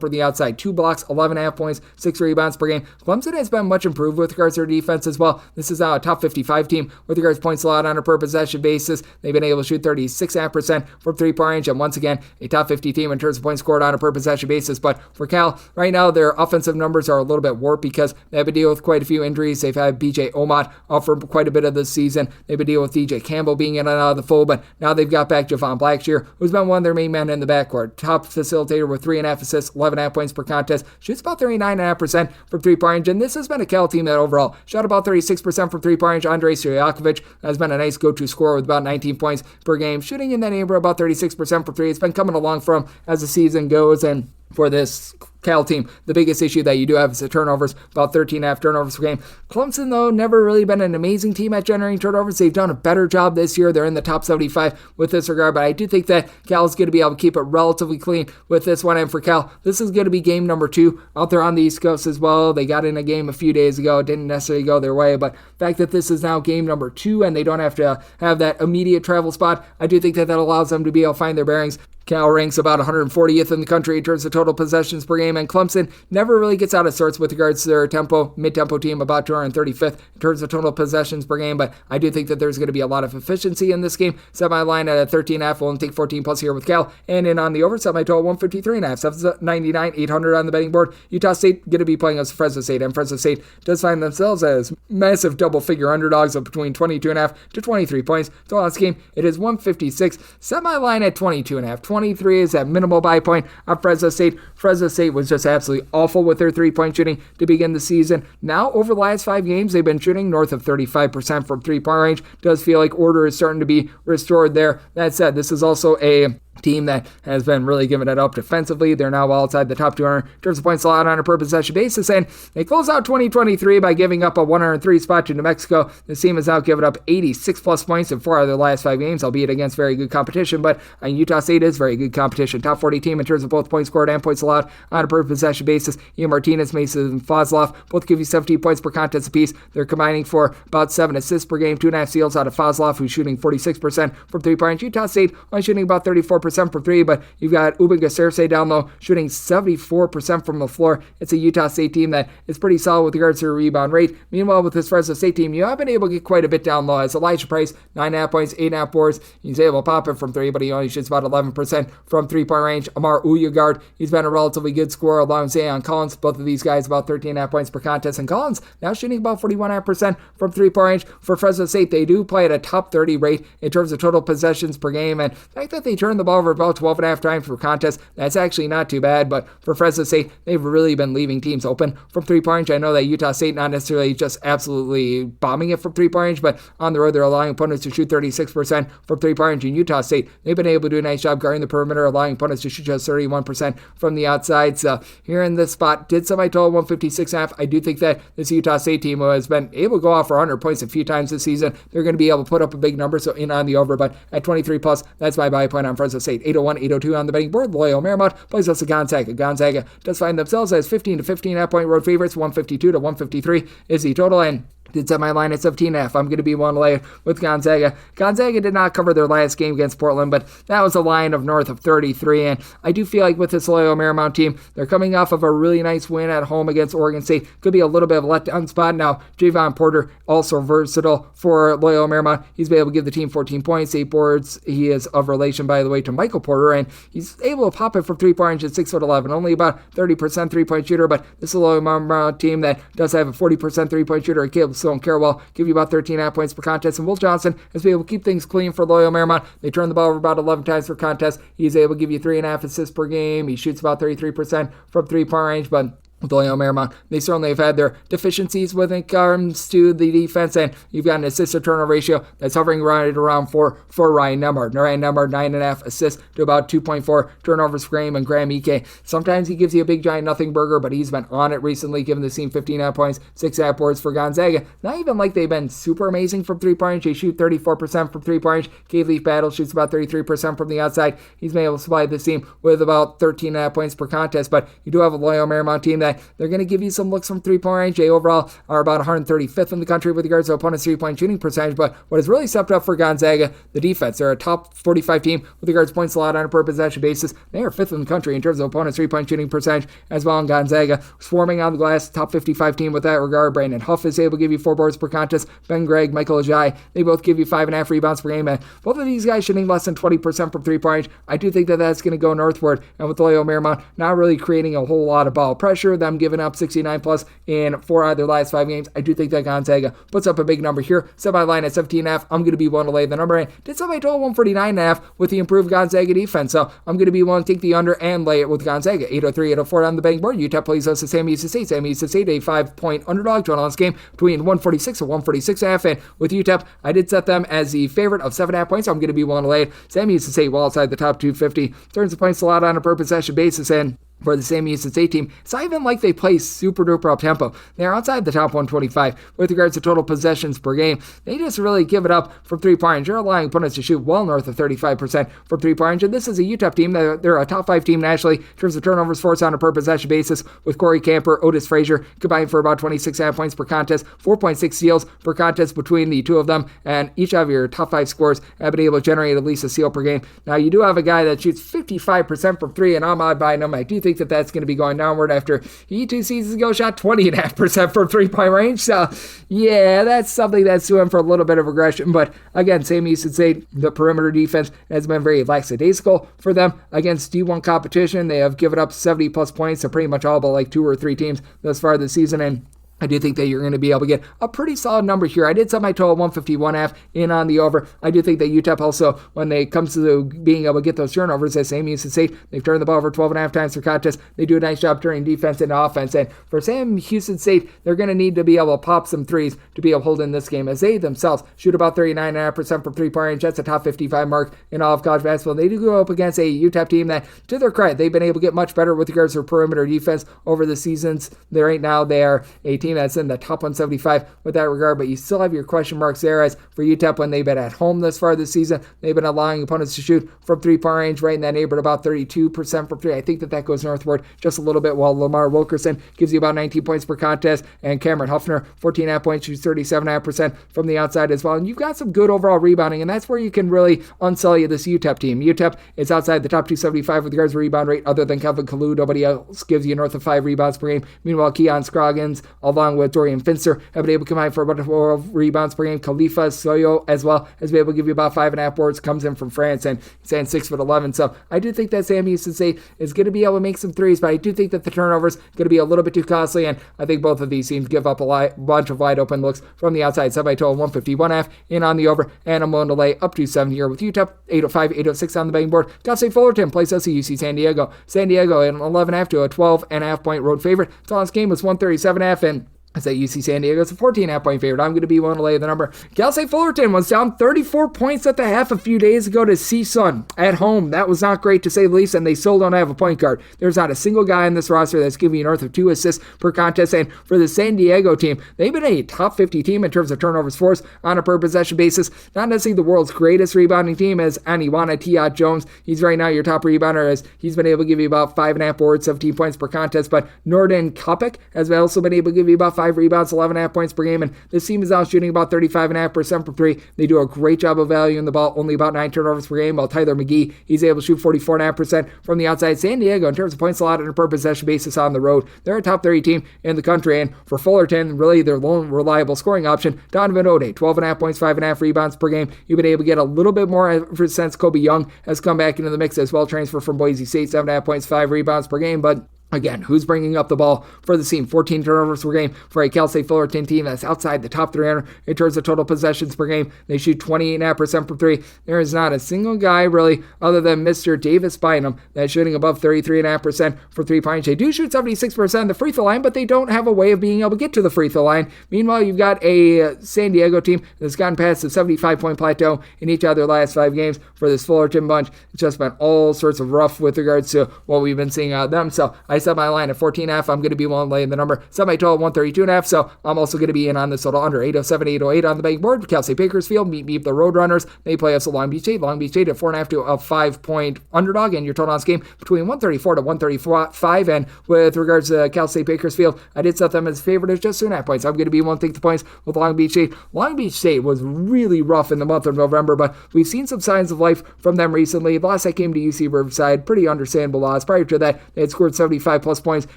from the outside. 2 blocks, 11.5 points, 6 rebounds per game. Clemson has been much improved with regards to their defense as well. This is now a top 55 team with regards to points allowed on a per possession basis. They've been able to shoot 36.5% from three-point range, and once again, a top 50 team in terms of points scored on a per possession basis. But for Cal, right now, their offensive numbers are a little bit warped because they have to deal with quite a few injuries. They've had B.J. Omot out for quite a bit of this season. They've been dealing with D.J. Campbell being in and out of the fold, but now they've got back Javon Blackshear, who's been one of their main men in the backcourt. Top facilitator with 3.5 assists, 11.5 points per contest, shoots about 39.5% from three-point range, and this has been a Cal team that overall shot about 36% from three-point range. Andrei Stojakovic has been a nice go-to scorer with about 19 points per game, shooting in that neighborhood about 36% from three. It's been coming along from as the season goes, and for this Cal team, the biggest issue that you do have is the turnovers, about 13.5 turnovers per game. Clemson, though, never really been an amazing team at generating turnovers. They've done a better job this year. They're in the top 75 with this regard, but I do think that Cal is going to be able to keep it relatively clean with this one. And for Cal, this is going to be game number 2 out there on the East Coast as well. They got in a game a few days ago. It didn't necessarily go their way, but the fact that this is now game number 2 and they don't have to have that immediate travel spot, I do think that that allows them to be able to find their bearings. Cal ranks about 140th in the country in terms of total possessions per game, and Clemson never really gets out of sorts with regards to their mid-tempo team, about 235th in terms of total possessions per game, but I do think that there's going to be a lot of efficiency in this game. Semi-line at a 13.5, we'll take 14 plus here with Cal, and in on the over, semi-total 153.5, 799, 800 on the betting board. Utah State going to be playing as Fresno State, and Fresno State does find themselves as massive double-figure underdogs of between 22.5 to 23 points. So on this game, it is 156, semi-line at 22.5. 23 is that minimal buy point on Fresno State. Fresno State was just absolutely awful with their three-point shooting to begin the season. Now, over the last 5 games, they've been shooting north of 35% from three-point range. Does feel like order is starting to be restored there. That said, this is also a team that has been really giving it up defensively. They're now well outside the top 200 in terms of points allowed on a per possession basis, and they close out 2023 by giving up a 103 spot to New Mexico. This team has now given up 86 plus points in 4 of their last 5 games, albeit against very good competition, but Utah State is very good competition. Top 40 team in terms of both points scored and points allowed on a per possession basis. Ian Martinez, Mason Fosloff both give you 17 points per contest apiece. They're combining for about 7 assists per game, 2.5 steals out of Fosloff, who's shooting 46% from three-point. Utah State only shooting about 34% from three, but you've got Uben Gaserse down low shooting 74% from the floor. It's a Utah State team that is pretty solid with regards to their rebound rate. Meanwhile, with this Fresno State team, you have been able to get quite a bit down low. As Elijah Price, 9.5 points, 8.5 boards. He's able to pop it from three, but he only shoots about 11% from three-point range. Amar Uyagard, he's been a relatively good scorer along with Zayon Collins. Both of these guys about 13.5 points per contest, and Collins now shooting about 41.5% from three-point range. For Fresno State, they do play at a top 30 rate in terms of total possessions per game, and the fact that they turn the ball over about 12.5 times per contest, that's actually not too bad. But for Fresno State, they've really been leaving teams open from three-point range. I know that Utah State not necessarily just absolutely bombing it from three-point range, but on the road they're allowing opponents to shoot 36% from three-point range. In Utah State, they've been able to do a nice job guarding the perimeter, allowing opponents to shoot just 31% from the outside. So here in this spot, did semi-total 156.5. I do think that this Utah State team has been able to go off for 100 points a few times this season. They're going to be able to put up a big number, so in on the over, but at 23 plus, that's my buy point on Fresno State. 801, 802 on the betting board. Loyola Marymount plays us to Gonzaga. Gonzaga does find themselves as 15 to 15.5 point road favorites. 152 to 153 is the total, and did set my line at 17.5. I'm going to be one lay with Gonzaga. Gonzaga did not cover their last game against Portland, but that was a line of north of 33, and I do feel like with this Loyola Marymount team, they're coming off of a really nice win at home against Oregon State. Could be a little bit of a letdown spot. Now, Javon Porter, also versatile for Loyola Marymount. He's been able to give the team 14 points, 8 boards. He is of relation, by the way, to Michael Porter, and he's able to pop it from three-point range at 6'11", only about 30% three-point shooter, but this is a Loyola Marymount team that does have a 40% three-point shooter. Caleb Sloan Carewell give you about 13.5 points per contest, and Will Johnson has been able to keep things clean for Loyola Marymount. They turn the ball over about 11 times per contest. He's able to give you 3.5 assists per game. He shoots about 33% from three-point range, but with Loyola Marymount. They certainly have had their deficiencies when it comes to the defense, and you've got an assist-to-turnover ratio that's hovering right around 4 for Ryan Nembhard. Ryan Nembhard, 9.5 assists to about 2.4 turnovers per game, and Graham Ike. Sometimes he gives you a big, giant nothing burger, but he's been on it recently, giving the team 15 points, 6 boards for Gonzaga. Not even like they've been super amazing from three-point range. They shoot 34% from three-point range. Cave Leaf Battle shoots about 33% from the outside. He's been able to supply this team with about 13.5 points per contest, but you do have a Loyola Marymount team that they're going to give you some looks from three-point range. They overall are about 135th in the country with regards to opponents' three-point shooting percentage, but what has really stepped up for Gonzaga, the defense. They're a top 45 team with regards to points allowed on a per possession basis. They are 5th in the country in terms of opponents' three-point shooting percentage as well. In Gonzaga, swarming on the glass, top 55 team with that regard. Brandon Huff is able to give you 4 boards per contest. Ben Gregg, Michael Ajay, they both give you 5.5 rebounds per game, and both of these guys shooting less than 20% from three-point range. I do think that that's going to go northward, and with Loyola Marymount not really creating a whole lot of ball pressure, them giving up 69 plus in 4 out of their last 5 games, I do think that Gonzaga puts up a big number here. Set my line at 17.5. I'm going to be willing to lay the number in. Did set my total 149.5 with the improved Gonzaga defense, so I'm going to be willing to take the under and lay it with Gonzaga. 803, 804 on the betting board. UTEP plays us to SIU State. SIU State, a 5-point underdog. Total on this game between 146 and 146.5, and with UTEP, I did set them as the favorite of 7.5 points, so I'm going to be willing to lay it. SIU State well outside the top 250. Turns the points allowed on a per possession basis, and for the SIU State team, it's not even like they play super duper up tempo. They're outside the top 125 with regards to total possessions per game. They just really give it up from three-point range. They're allowing opponents to shoot well north of 35% from three-point range, and this is a UTEP team. They're a top 5 team nationally in terms of turnovers forced on a per possession basis, with Corey Camper, Otis Frazier combined for about 26.5 points per contest, 4.6 steals per contest between the two of them, and each of your top 5 scores have been able to generate at least a steal per game. Now, you do have a guy that shoots 55% from 3, and I'm odd by him. I do think that that's going to be going downward after he 2 seasons ago shot 20.5% from three-point range. So, yeah, that's something that's doing for a little bit of regression. But again, SIU State, the perimeter defense has been very lackadaisical for them against D1 competition. They have given up 70-plus points to pretty much all but like 2 or 3 teams thus far this season, and I do think that you're going to be able to get a pretty solid number here. I did set my total 151.5 in on the over. I do think that UTEP also, when it comes to being able to get those turnovers, as SIU State, they've turned the ball over 12.5 times per contest. They do a nice job turning defense into offense. And for SIU State, they're going to need to be able to pop some threes to be able to hold in this game, as they themselves shoot about 39.5% from three-point range. That's a top 55 mark in all of college basketball. They do go up against a UTEP team that, to their credit, they've been able to get much better with regards to perimeter defense over the seasons. Right now, they are a team that's in the top 175 with that regard, but you still have your question marks there. As for UTEP, when they've been at home this far this season, they've been allowing opponents to shoot from three-point range right in that neighborhood, about 32% from 3. I think that goes northward just a little bit, while Lamar Wilkerson gives you about 19 points per contest, and Cameron Huffner, 14.5 points, shoots 37.5% from the outside as well. And you've got some good overall rebounding, and that's where you can really unsell you this UTEP team. UTEP is outside the top 275 with regards to rebound rate, other than Kevin Kalu. Nobody else gives you north of 5 rebounds per game. Meanwhile, Keon Scroggins, along with Dorian Finster, have been able to combine for about 12 rebounds per game. Khalifa Soyo as well has been able to give you about 5.5 boards, comes in from France, and stands 6'11". So I do think that SIU State is going to be able to make some threes, but I do think that the turnovers going to be a little bit too costly, and I think both of these teams give up a bunch of wide open looks from the outside. Set by total 151.5 in on the over, and I'm willing to lay up to 7 here with UTEP. 805, 806 on the betting board. Cal State Fullerton plays us at UC San Diego. San Diego an 11.5 to a 12.5 point road favorite. So this game was 137.5, and I say UC San Diego is a 14.5 point favorite. I'm going to be willing to lay the number. Cal State Fullerton was down 34 points at the half a few days ago to CSUN at home. That was not great, to say the least, and they still don't have a point guard. There's not a single guy in this roster that's giving you north of 2 assists per contest. And for the San Diego team, they've been a top 50 team in terms of turnovers forced on a per possession basis. Not necessarily the world's greatest rebounding team, as Aniwana Tiat Jones, he's right now your top rebounder, as he's been able to give you about 5.5 boards, 17 points per contest. But Norden Kopek has also been able to give you about 5 rebounds, 11.5 points per game, and this team is now shooting about 35.5% from 3. They do a great job of valuing the ball, only about 9 turnovers per game, while Tyler McGee, he's able to shoot 44.5% from the outside. San Diego, in terms of points allowed on a per possession basis on the road, they're a top 30 team in the country, and for Fullerton, really their lone reliable scoring option, Donovan Ode, 12.5 points, 5.5 rebounds per game. You've been able to get a little bit more since Kobe Young has come back into the mix as well, transfer from Boise State, 7.5 points, 5 rebounds per game, but Again, who's bringing up the ball for the team? 14 turnovers per game for a Cal State Fullerton team that's outside the top 300 in terms of total possessions per game. They shoot 28.5% from three. There is not a single guy, really, other than Mr. Davis Bynum, that's shooting above 33.5% for three-point. They do shoot 76% of the free throw line, but they don't have a way of being able to get to the free throw line. Meanwhile, you've got a San Diego team that's gotten past the 75-point plateau in each of their last 5 games. For this Fullerton bunch, it's just been all sorts of rough with regards to what we've been seeing out of them. So I set my line at 14.5. I'm going to be willing to lay in the number. Set my total at 132.5. So I'm also going to be in on this total under 807, 808 on the bank board. Cal State Bakersfield meet the Roadrunners. They play us at Long Beach State. Long Beach State at 4.5 to a 5-point underdog, and your total on this game between 134 to 135. And with regards to Cal State Bakersfield, I did set them as favorite at just 2.5 points. I'm going to be willing to take the points with Long Beach State. Long Beach State was really rough in the month of November, but we've seen some signs of life from them recently. The last that came to UC Riverside, pretty understandable loss. Prior to that, they had scored 75 plus points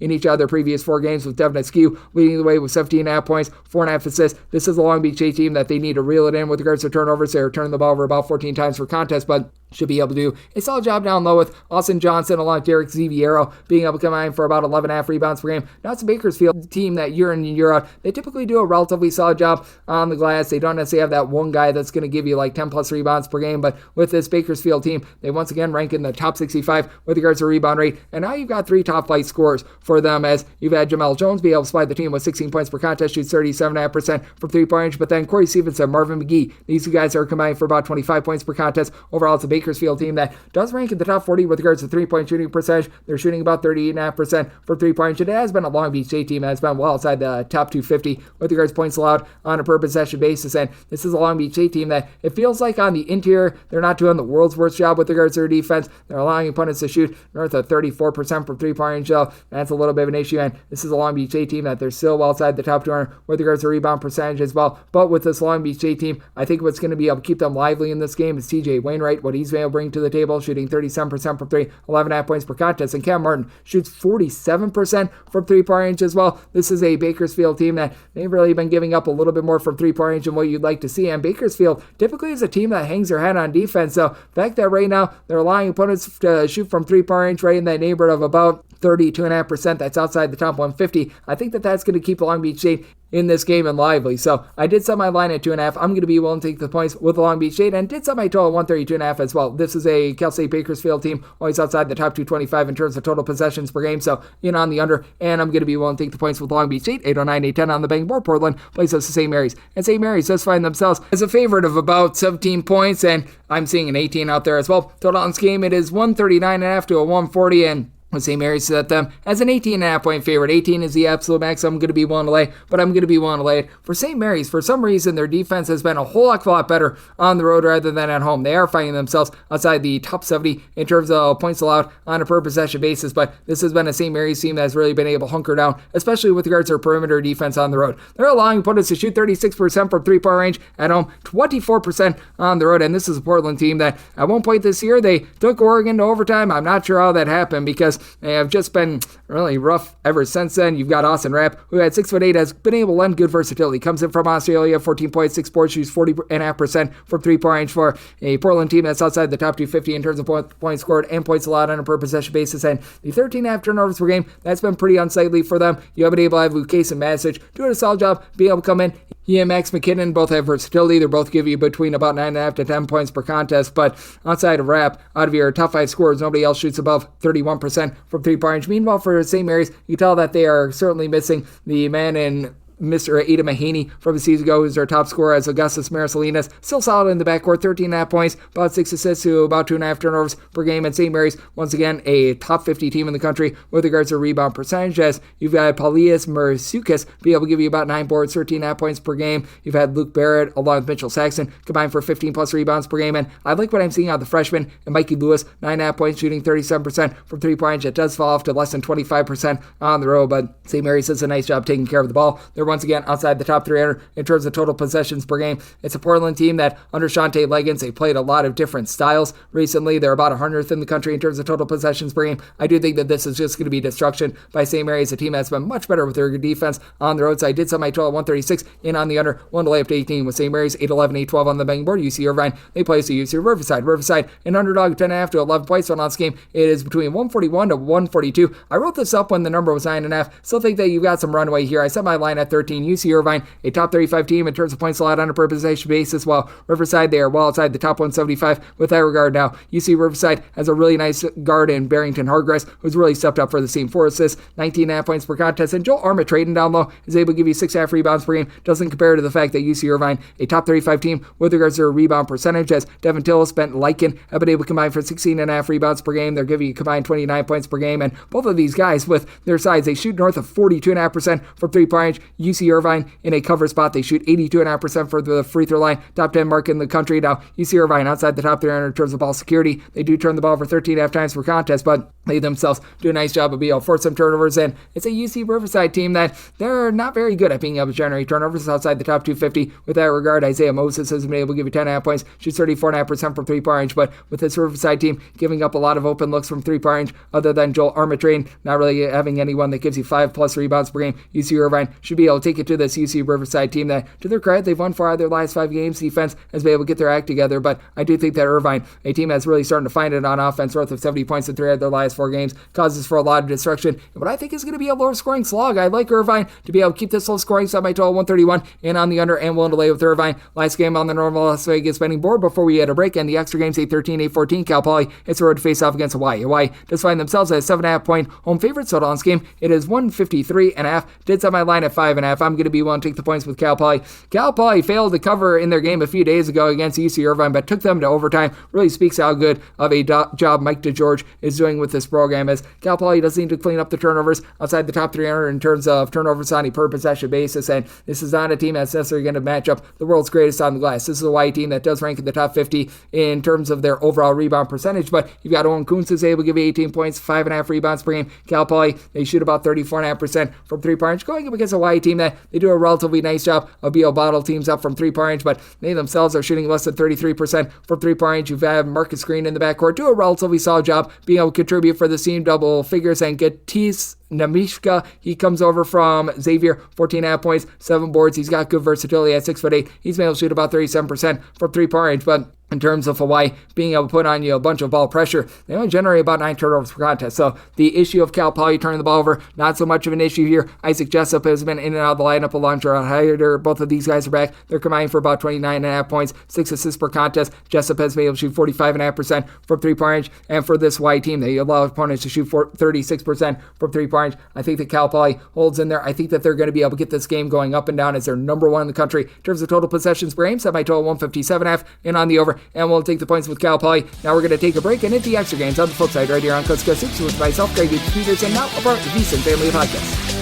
in each of their previous 4 games, with Devin Askew leading the way with 17.5 points, 4.5 assists. This is a Long Beach State team that they need to reel it in with regards to turnovers. They're turning the ball over about 14 times per contest, but should be able to do a solid job down low with Austin Johnson along with Derek Ziviero being able to come in for about 11.5 rebounds per game. Now it's a Bakersfield team that year in and year out, they typically do a relatively solid job on the glass. They don't necessarily have that one guy that's going to give you like 10 plus rebounds per game, but with this Bakersfield team, they once again rank in the top 65 with regards to rebound rate. And now you've got 3 top flight scorers for them, as you've had Jamel Jones be able to supply the team with 16 points per contest, shoots 37.5% from 3-point range, but then Corey Stevenson, Marvin McGee, these 2 guys are combined for about 25 points per contest. Overall, it's a Bakersfield team that does rank in the top 40 with regards to 3-point shooting percentage. They're shooting about 38.5% for 3-point. It has been a Long Beach State team that has been well outside the top 250 with regards to points allowed on a per possession basis, and this is a Long Beach State team that it feels like on the interior, they're not doing the world's worst job with regards to their defense. They're allowing opponents to shoot north of 34% from 3-point range, so that's a little bit of an issue, and this is a Long Beach State team that they're still well outside the top 200 with regards to rebound percentage as well. But with this Long Beach State team, I think what's going to be able to keep them lively in this game is TJ Wainwright, what he's been able to bring to the table, shooting 37% from 3, 11.5 points per contest, and Cam Martin shoots 47% from 3-point range as well. This is a Bakersfield team that they've really been giving up a little bit more from 3-point range than what you'd like to see, and Bakersfield typically is a team that hangs their head on defense, so the fact that right now they're allowing opponents to shoot from 3-point range right in that neighborhood of about 32.5%, that's outside the top 150, I think that that's going to keep Long Beach State in this game and lively. So I did set my line at 2.5. I'm going to be willing to take the points with Long Beach State, and did set my total at 132.5 as well. This is a Cal State Bakersfield team always outside the top 225 in terms of total possessions per game, so in on the under, and I'm going to be willing to take the points with Long Beach State. 809, 810 on the betting board. Portland plays us to St. Mary's, and St. Mary's does find themselves as a favorite of about 17 points, and I'm seeing an 18 out there as well. Total on this game, it is 139.5 to a 140, and St. Mary's set them as an 18.5 point favorite. 18 is the absolute max I'm going to be willing to lay, but I'm going to be willing to lay it. For St. Mary's, for some reason, their defense has been a whole lot better on the road rather than at home. They are finding themselves outside the top 70 in terms of points allowed on a per possession basis, but this has been a St. Mary's team that has really been able to hunker down, especially with regards to their perimeter defense on the road. They're allowing opponents to shoot 36% from 3-point range at home, 24% on the road, and this is a Portland team that at one point this year, they took Oregon to overtime. I'm not sure how that happened because they have just been really rough ever since then. You've got Austin Rapp, who at 6'8", has been able to lend good versatility. Comes in from Australia, 14.6 boards, shoots 40.5% from 3-point range for a Portland team that's outside the top 250 in terms of points scored and points allowed on a per possession basis. And the 13.5 turnovers per game, that's been pretty unsightly for them. You have been able to have Lucas and Masic doing a solid job being able to come in. He and Max McKinnon both have versatility. They're both give you between about 9.5 to 10 points per contest. But outside of Rapp, out of your top 5 scorers, nobody else shoots above 31% from 3-point range. Meanwhile, for St. Mary's, you can tell that they are certainly missing the man in Mr. Ada Mahaney from the season ago, who's their top scorer, as Augustus Marasolinas, still solid in the backcourt, 13.5 points, about 6 assists to about 2.5 turnovers per game. And St. Mary's, once again, a top 50 team in the country with regards to rebound percentage, as you've got Paulius Marsukis be able to give you about 9 boards, 13.5 points per game. You've had Luke Barrett along with Mitchell Saxon combined for 15 plus rebounds per game. And I like what I'm seeing out of the freshman and Mikey Lewis, 9.5 points, shooting 37% from 3-point range. It does fall off to less than 25% on the road, but St. Mary's does a nice job taking care of the ball. They're once again outside the top 300 in terms of total possessions per game. It's a Portland team that under Shante Leggins, they played a lot of different styles recently. They're about 100th in the country in terms of total possessions per game. I do think that this is just going to be destruction by St. Mary's, a team that's been much better with their defense on the road. So I did set my total at 136 in on the under, one to lay up to 18 with St. Mary's, 8-11, 8-12 on the betting board. UC Irvine, they play to UC Riverside. Riverside, an underdog, 10.5 to 11 points. So on this game, it is between 141 to 142. I wrote this up when the number was 9.5. Still think that you've got some runway here. I set my line at 13. UC Irvine, a top 35 team in terms of points allowed on a per possession basis, while Riverside, they are well outside the top 175 with that regard. Now, UC Riverside has a really nice guard in Barrington Hargress, who's really stepped up for the team. 4 assists, 19.5 points per contest, and Joel Armatrading down low is able to give you 6.5 rebounds per game. Doesn't compare to the fact that UC Irvine, a top 35 team with regards to their rebound percentage, as Devin Tillis, Benton Lycan have been able to combine for 16.5 rebounds per game. They're giving you combined 29 points per game, and both of these guys with their sides, they shoot north of 42.5% from three-point range. UC Irvine in a cover spot, they shoot 82.5% for the free throw line, top 10 mark in the country. Now, UC Irvine outside the top 300 in terms of ball security. They do turn the ball over 13.5 times per contest, but they themselves do a nice job of being able to force some turnovers, and it's a UC Riverside team that they're not very good at being able to generate turnovers outside the top 250. With that regard, Isaiah Moses has been able to give you 10.5 points, shoots 34.5% from three-point range, but with this Riverside team giving up a lot of open looks from three-point range, other than Joel Armatrading, not really having anyone that gives you 5+ rebounds per game, UC Irvine should be able to take it to this UC Riverside team that, to their credit, they've won 4 out of their last 5 games. Defense has been able to get their act together, but I do think that Irvine, a team that's really starting to find it on offense, north of 70 points in 3 out of their last 4 games, causes for a lot of destruction. And what I think is going to be a lower scoring slog. I like Irvine to be able to keep this low scoring, set my total 131 and on the under, and willing to lay with Irvine. Last game on the normal Las Vegas betting board before we had a break, and the extra games 8-13, 8-14. Cal Poly hits the road to face off against Hawaii. Hawaii does find themselves at a 7.5 point home favorite. So on this game, it is 153.5. Did set my line at 5.5. I'm going to be willing to take the points with Cal Poly. Cal Poly failed to cover in their game a few days ago against UC Irvine, but took them to overtime. Really speaks how good of a job Mike DeGeorge is doing with this program, as Cal Poly does need to clean up the turnovers outside the top 300 in terms of turnovers on a per possession basis, and this is not a team that's necessarily going to match up the world's greatest on the glass. This is a Hawaii team that does rank in the top 50 in terms of their overall rebound percentage, but you've got Owen Kuntz is able to give you 18 points, 5.5 rebounds per game. Cal Poly, they shoot about 34.5% from three-point range, going up against a Hawaii team that they do a relatively nice job of being able to bottle teams up from three-point range, but they themselves are shooting less than 33% from three-point range. You've had Marcus Green in the backcourt do a relatively solid job being able to contribute for the team, double figures, and Gatis Namishka, he comes over from Xavier, 14.5 points, 7 boards. He's got good versatility at 6'8". He's been able to shoot about 37% from three-point range, but in terms of Hawaii being able to put on you a bunch of ball pressure, they only generate about 9 turnovers per contest. So the issue of Cal Poly turning the ball over, not so much of an issue here. Isaac Jessup has been in and out of the lineup along Gerard Hyder. Both of these guys are back. They're combining for about 29.5 points, 6 assists per contest. Jessup has been able to shoot 45.5% from three-point range, and for this Hawaii team, they allow opponents to shoot 36% from three-point range. I think that Cal Poly holds in there. I think that they're going to be able to get this game going up and down as they're number 1 in the country in terms of total possessions per game. Set my total 157.5 and on the over, and we'll take the points with Cal Poly. Now we're going to take a break and hit the extra games on the flip side right here on Coast to Coast Hoops with myself, Greg Peterson, now a part of the Decent Family Podcast.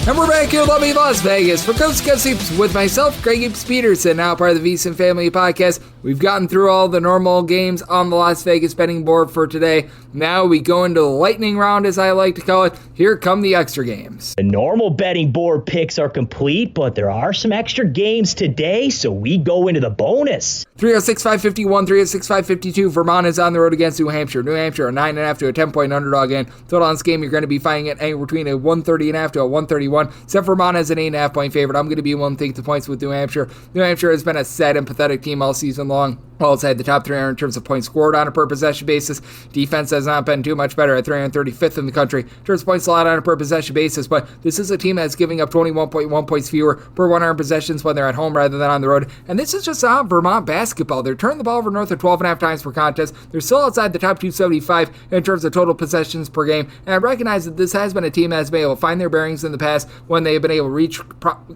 And we're back here in lovely Las Vegas for Coast to Coast Hoops with myself, Greg Peterson, now part of the VSiN Family Podcast. We've gotten through all the normal games on the Las Vegas betting board for today. Now we go into the lightning round, as I like to call it. Here come the extra games. The normal betting board picks are complete, but there are some extra games today, so we go into the bonus. 306-551, 306-552. Vermont is on the road against New Hampshire. New Hampshire, a 9.5 to a 10-point underdog, and total on this game, you're going to be finding it anywhere between a 130.5 to a 131. Except Vermont as an 8.5 point favorite. I'm going to be willing to take the points with New Hampshire. New Hampshire has been a sad and pathetic team all season long. Well, it's had the top 300 in terms of points scored on a per possession basis. Defense has not been too much better at 335th in the country in terms of points allowed on a per possession basis, but this is a team that's giving up 21.1 points fewer per 100 possessions when they're at home rather than on the road. And this is just not Vermont basketball. They're turning the ball over north of 12.5 times per contest. They're still outside the top 275 in terms of total possessions per game. And I recognize that this has been a team that has been able to find their bearings in the past when they have been able to reach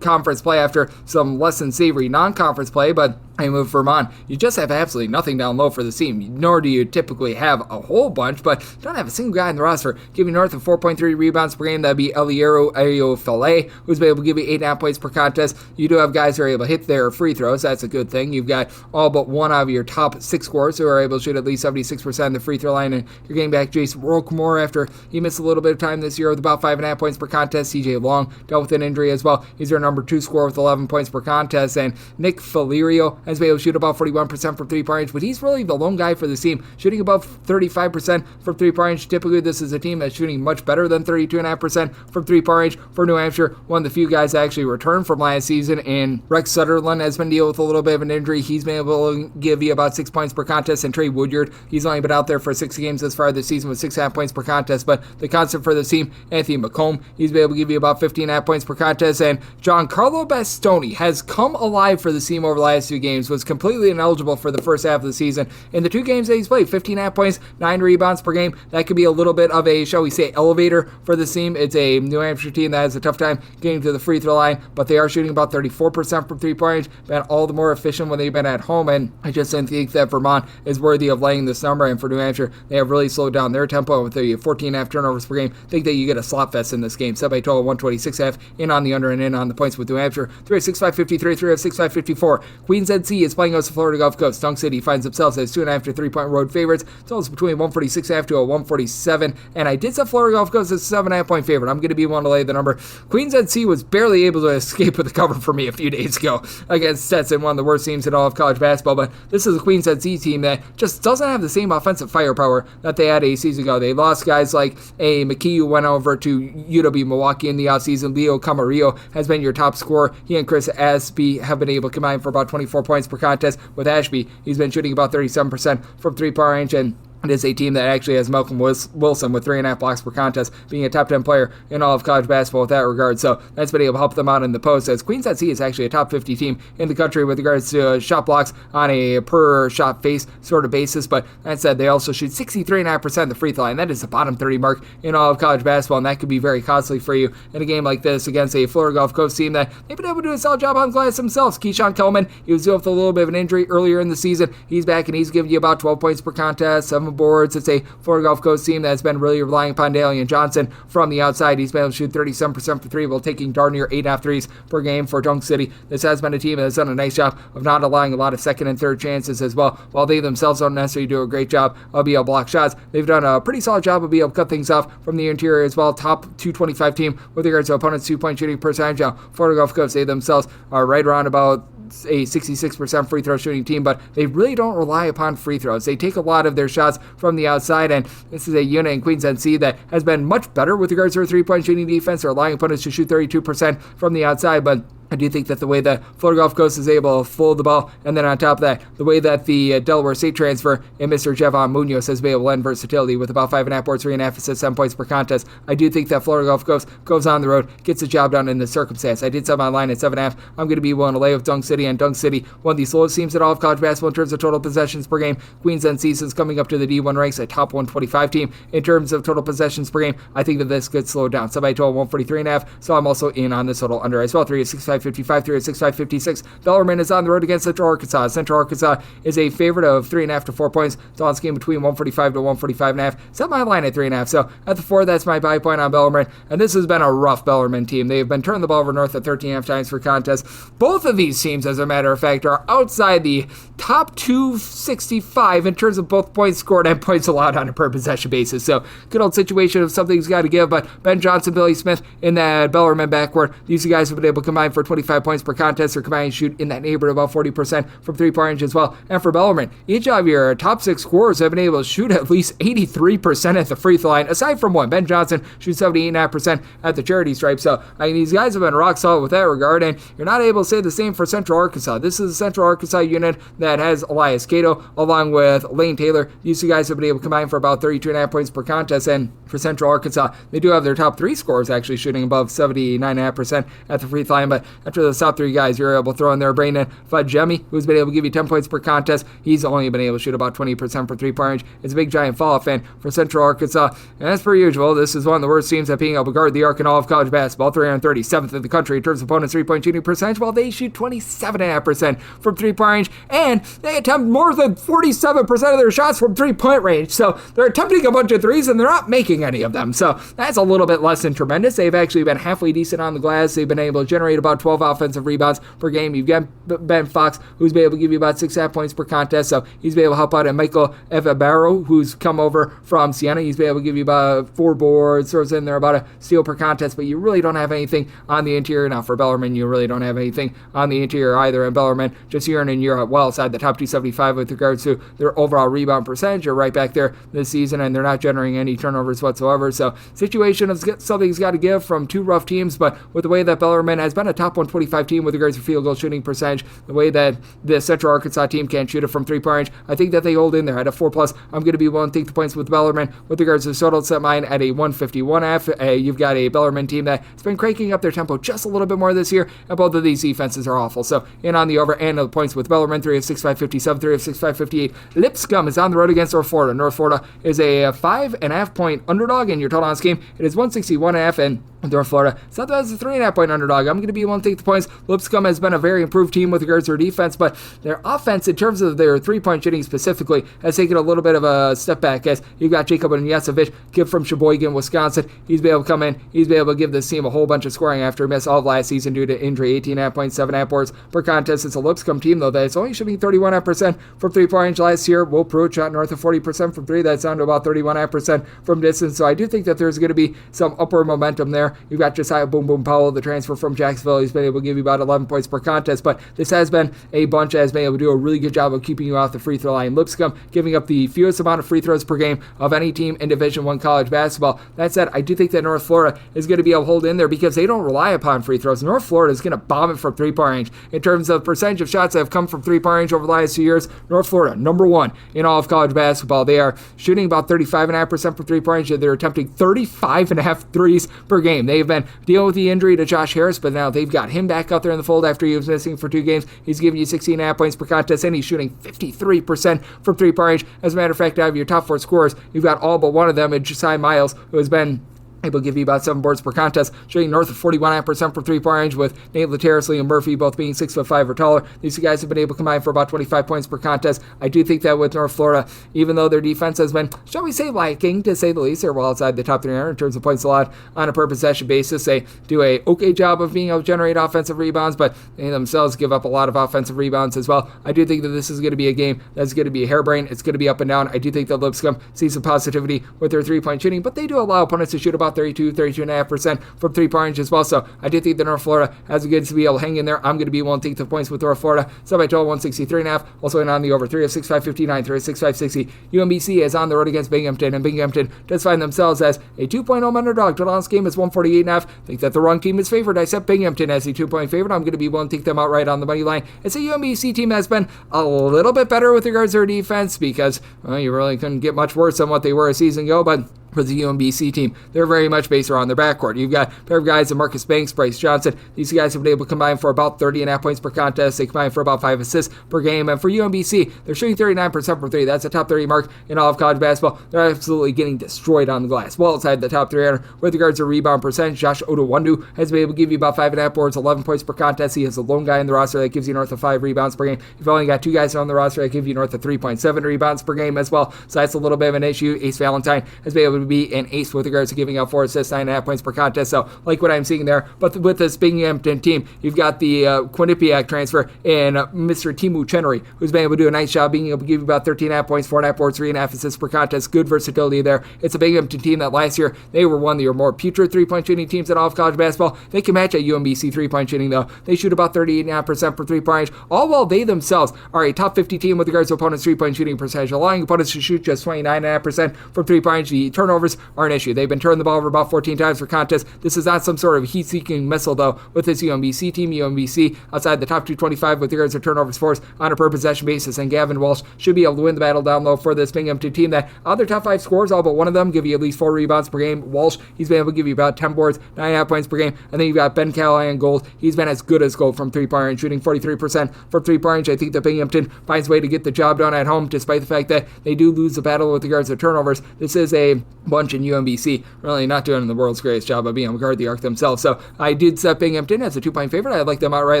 conference play after some less than savory non-conference play, but I move Vermont. You just have absolutely nothing down low for the team, nor do you typically have a whole bunch, but don't have a single guy in the roster giving north of 4.3 rebounds per game. That'd be Eliero Ayofele, who's been able to give you 8.5 points per contest. You do have guys who are able to hit their free throws. That's a good thing. You've got all but one out of your top 6 scorers who are able to shoot at least 76% of the free throw line, and you're getting back Jason Roquemore after he missed a little bit of time this year with about 5.5 points per contest. CJ Long dealt with an injury as well. He's their number 2 scorer with 11 points per contest, and Nick Falerio has been able to shoot about 41% from 3-point range, but he's really the lone guy for the team, shooting above 35% from 3-point range. Typically, this is a team that's shooting much better than 32.5% from 3-point range. For New Hampshire, one of the few guys that actually returned from last season, and Rex Sutherland has been dealing with a little bit of an injury. He's been able to give you about 6 points per contest, and Trey Woodyard, he's only been out there for 6 games this far this season with 6.5 points per contest, but the constant for the team, Anthony McComb, he's been able to give you about 15.5 points per contest, and Giancarlo Bastoni has come alive for the team over the last 2 games, was completely ineligible for the first half of the season. In the 2 games that he's played, 15.5 points, 9 rebounds per game. That could be a little bit of a, shall we say, elevator for the team. It's a New Hampshire team that has a tough time getting to the free throw line, but they are shooting about 34% from 3-point range, been all the more efficient when they've been at home, and I just didn't think that Vermont is worthy of laying this number, and for New Hampshire, they have really slowed down their tempo with the 14.5 turnovers per game. I think that you get a slot fest in this game. Set by total 126.5, in on the under and in on the points with New Hampshire. 306.553, 306.554. Queens NC is playing against the Florida Gulf Coast. Dunk City finds themselves as 2.5 to 3-point road favorites. Totals between 146.5 to a 147, and I did set Florida Gulf Coast as a 7.5 point favorite. I'm going to be one to lay the number. Queens NC was barely able to escape with the cover for me a few days ago against Stetson, one of the worst teams in all of college basketball, but this is a Queens NC team that just doesn't have the same offensive firepower that they had a season ago. They lost guys like a McKee who went over to UW Milwaukee in the offseason. Leo Camarillo has been your top scorer. He and Chris Ashby have been able to combine for about 24 points per contest. With Ashby, he's been shooting about 37% from 3-point range, and it is a team that actually has Malcolm Wilson with 3.5 blocks per contest, being a top 10 player in all of college basketball with that regard. So that's been able to help them out in the post, as Queens NC is actually a top 50 team in the country with regards to shot blocks on a per shot face sort of basis. But that said, they also shoot 63.5% of the free throw line. That is the bottom 30 mark in all of college basketball, and that could be very costly for you in a game like this against a Florida Gulf Coast team that they've been able to do a solid job on glass themselves. Keyshawn Kellman, he was dealing with a little bit of an injury earlier in the season. He's back, and he's giving you about 12 points per contest, 7 boards. It's a Florida Gulf Coast team that's been really relying upon Dalian Johnson from the outside. He's been able to shoot 37% for 3 while taking darn near 8.5 threes per game for Dunk City. This has been a team that has done a nice job of not allowing a lot of second and third chances as well. While they themselves don't necessarily do a great job of being able to block shots, they've done a pretty solid job of being able to cut things off from the interior as well. Top 225 team with regards to opponents' 2-point shooting percentage. Now, Florida Gulf Coast, they themselves are right around about a 66% free throw shooting team, but they really don't rely upon free throws. They take a lot of their shots from the outside, and this is a unit in Queens NC that has been much better with regards to their 3-point shooting defense. They're allowing opponents to shoot 32% from the outside, but I do think that the way that Florida Gulf Coast is able to flow the ball, and then on top of that, the way that the Delaware State transfer and Mr. Javon Munoz has been able to lend versatility with about 5.5 boards, 3.5 assists, 7 points per contest. I do think that Florida Gulf Coast goes on the road, gets the job done in this circumstance. I did set my line at 7.5. I'm going to be willing to lay with Dunk City, and Dunk City, one of the slowest teams in all of college basketball in terms of total possessions per game. Queens NC is coming up to the D1 ranks, a top 125 team in terms of total possessions per game. I think that this could slow down. Set by total 143.5, so I'm also in on this total under as well. 306.555, 306.556. Bellarmine is on the road against Central Arkansas. Central Arkansas is a favorite of 3.5 to 4 points. It's on this game between 145 to 145.5. Set my line at 3.5. So at the 4, that's my buy point on Bellarmine. And this has been a rough Bellarmine team. They've been turning the ball over north at 13.5 times per contest. Both of these teams, as a matter of fact, are outside the top 265 in terms of both points scored and points allowed on a per possession basis. So good old situation of something's got to give. But Ben Johnson, Billy Smith in that Bellarmine backcourt, these guys have been able to combine for 25 points per contest, or combine shoot in that neighborhood about 40% from 3-point range as well. And for Bellarmine, each of your top 6 scorers have been able to shoot at least 83% at the free throw line, aside from one. Ben Johnson shoots 78.5% at the charity stripe. So I mean, these guys have been rock solid with that regard, and you're not able to say the same for Central Arkansas. This is a Central Arkansas unit that has Elias Cato along with Lane Taylor. These two guys have been able to combine for about 32.5 points per contest, and for Central Arkansas, they do have their top 3 scorers actually shooting above 79.5% at the free throw line, but after those top three guys, you're able to throw in there Brandon Fudgemi, who's been able to give you 10 points per contest. He's only been able to shoot about 20% for three-point range. It's a big giant fallout fan for Central Arkansas. And as per usual, this is one of the worst teams at being able to guard the arc in all of college basketball. 337th in the country in terms of opponents' three-point shooting percentage, while they shoot 27.5% from three-point range, and they attempt more than 47% of their shots from three-point range. So they're attempting a bunch of threes, and they're not making any of them. So that's a little bit less than tremendous. They've actually been halfway decent on the glass. They've been able to generate about 12 offensive rebounds per game. You've got Ben Fox, who's been able to give you about 6.5 points per contest, so he's been able to help out. And Michael Evabaro, who's come over from Siena, he's been able to give you about 4 boards, throws in there about a steal per contest, but you really don't have anything on the interior. Now for Bellarmine, you really don't have anything on the interior either, and Bellarmine just year in and year out well outside the top 275 with regards to their overall rebound percentage. You're right back there this season, and they're not generating any turnovers whatsoever. So situation of something's got to give from two rough teams, but with the way that Bellarmine has been a top 125 team with regards to field goal shooting percentage, the way that the Central Arkansas team can't shoot it from three-point range, I think that they hold in there at a 4+. I'm going to be willing to take the points with Bellarmine. With regards to the total, set mine at a 151F. You've got a Bellarmine team that's been cranking up their tempo just a little bit more this year, and both of these defenses are awful. So in on the over and the points with Bellarmine, 3 of 6, 557, 3 of 6, 558. Lipscomb is on the road against North Florida. North Florida is a 5.5 point underdog in your total on this game. It is 161.5, and North Florida, it's not that it's a 3.5 point underdog. I'm going to be willing to take the points. Lipscomb has been a very improved team with regards to their defense, but their offense, in terms of their three-point shooting specifically, has taken a little bit of a step back, as you've got Jacob Onyesovic, kid from Sheboygan, Wisconsin. He's been able to come in. He's been able to give this team a whole bunch of scoring after he missed all of last season due to injury. 18.5 points, 7.5 boards per contest. It's a Lipscomb team, though, that's only shooting 31% from three-point range last year. Will Pruitt shot north of 40% from three. That's down to about 31.5% from distance. So I do think that there's going to be some upward momentum there. You've got Josiah Boom Boom Powell, the transfer from Jacksonville. He's been able to give you about 11 points per contest, but this has been a bunch that has been able to do a really good job of keeping you off the free throw line. Lipscomb giving up the fewest amount of free throws per game of any team in Division I college basketball. That said, I do think that North Florida is going to be able to hold in there because they don't rely upon free throws. North Florida is going to bomb it from three-point range. In terms of percentage of shots that have come from three-point range over the last 2 years, North Florida, number 1 in all of college basketball. They are shooting about 35.5% from three-point range. They're attempting 35.5 threes per game. They've been dealing with the injury to Josh Harris, but now they've got him back out there in the fold after he was missing for 2 games. He's giving you 16.5 points per contest, and he's shooting 53% from three-point range. As a matter of fact, out of your top 4 scorers, you've got all but one of them, Josiah Miles, who has been able to give you about 7 boards per contest, shooting north of 41.5% from three-point range, with Nate Lateris, Liam Murphy both being 6'5" or taller. These 2 guys have been able to combine for about 25 points per contest. I do think that with North Florida, even though their defense has been, shall we say, lacking, to say the least, they're well outside the top 300 in terms of points allowed on a per possession basis. They do a okay job of being able to generate offensive rebounds, but they themselves give up a lot of offensive rebounds as well. I do think that this is going to be a game that's going to be harebrained. It's going to be up and down. I do think that Lipscomb sees some positivity with their three-point shooting, but they do allow opponents to shoot about 32.5% from three-point range as well. So I do think that North Florida has a good to be able to hang in there. I'm going to be willing to take the points with North Florida. So by total 163.5. Also in on the over 3 of 6, 559, 3 of 6, 560. UMBC is on the road against Binghamton, and Binghamton does find themselves as a 2-point home underdog. Total on this game is 148.5. I think that the wrong team is favored. I set Binghamton as a 2-point favorite. I'm going to be willing to take them outright on the money line. It's a UMBC team that's been a little bit better with regards to their defense because, well, you really couldn't get much worse than what they were a season ago, but for the UMBC team, they're very much based around their backcourt. You've got a pair of guys, Marcus Banks, Bryce Johnson. These guys have been able to combine for about 30.5 points per contest. They combine for about 5 assists per game. And for UMBC, they're shooting 39% from 3. That's a top 30 mark in all of college basketball. They're absolutely getting destroyed on the glass. Well outside the top 300 with regards to rebound percentage. Josh Odowandu has been able to give you about 5.5 boards, 11 points per contest. He is the lone guy in the roster that gives you north of 5 rebounds per game. You've only got 2 guys on the roster that give you north of 3.7 rebounds per game as well. So that's a little bit of an issue. Ace Valentine has been able to be an ace with regards to giving out 4 assists, 9.5 points per contest. So like what I'm seeing there. But with this Binghamton team, you've got the Quinnipiac transfer in Mr. Timu Chenery, who's been able to do a nice job being able to give you about 13.5 points, 4.5 boards, 3.5 assists per contest. Good versatility there. It's a Binghamton team that last year, they were one of your more putrid three-point shooting teams in all of college basketball. They can match at UMBC three-point shooting, though. They shoot about 38.5% for three-point range, all while they themselves are a top 50 team with regards to opponents' three-point shooting percentage, allowing opponents to shoot just 29.5% from three-point range. The turnover turnovers are an issue. They've been turning the ball over about 14 times per contest. This is not some sort of heat-seeking missile, though, with this UMBC team. UMBC outside the top 225 with regards to turnovers forced on a per possession basis, and Gavin Walsh should be able to win the battle down low for this Binghamton team that other top 5 scores, all but one of them, give you at least 4 rebounds per game. Walsh, he's been able to give you about 10 boards, 9.5 points per game, and then you've got Ben Callahan Gold. He's been as good as gold from three-point range, shooting 43% from three-point range. I think that Binghamton finds a way to get the job done at home, despite the fact that they do lose the battle with regards to turnovers. This is a bunch in UMBC really not doing the world's greatest job of being able to guard the arc themselves. So I did set Binghamton as a 2-point favorite. I like them outright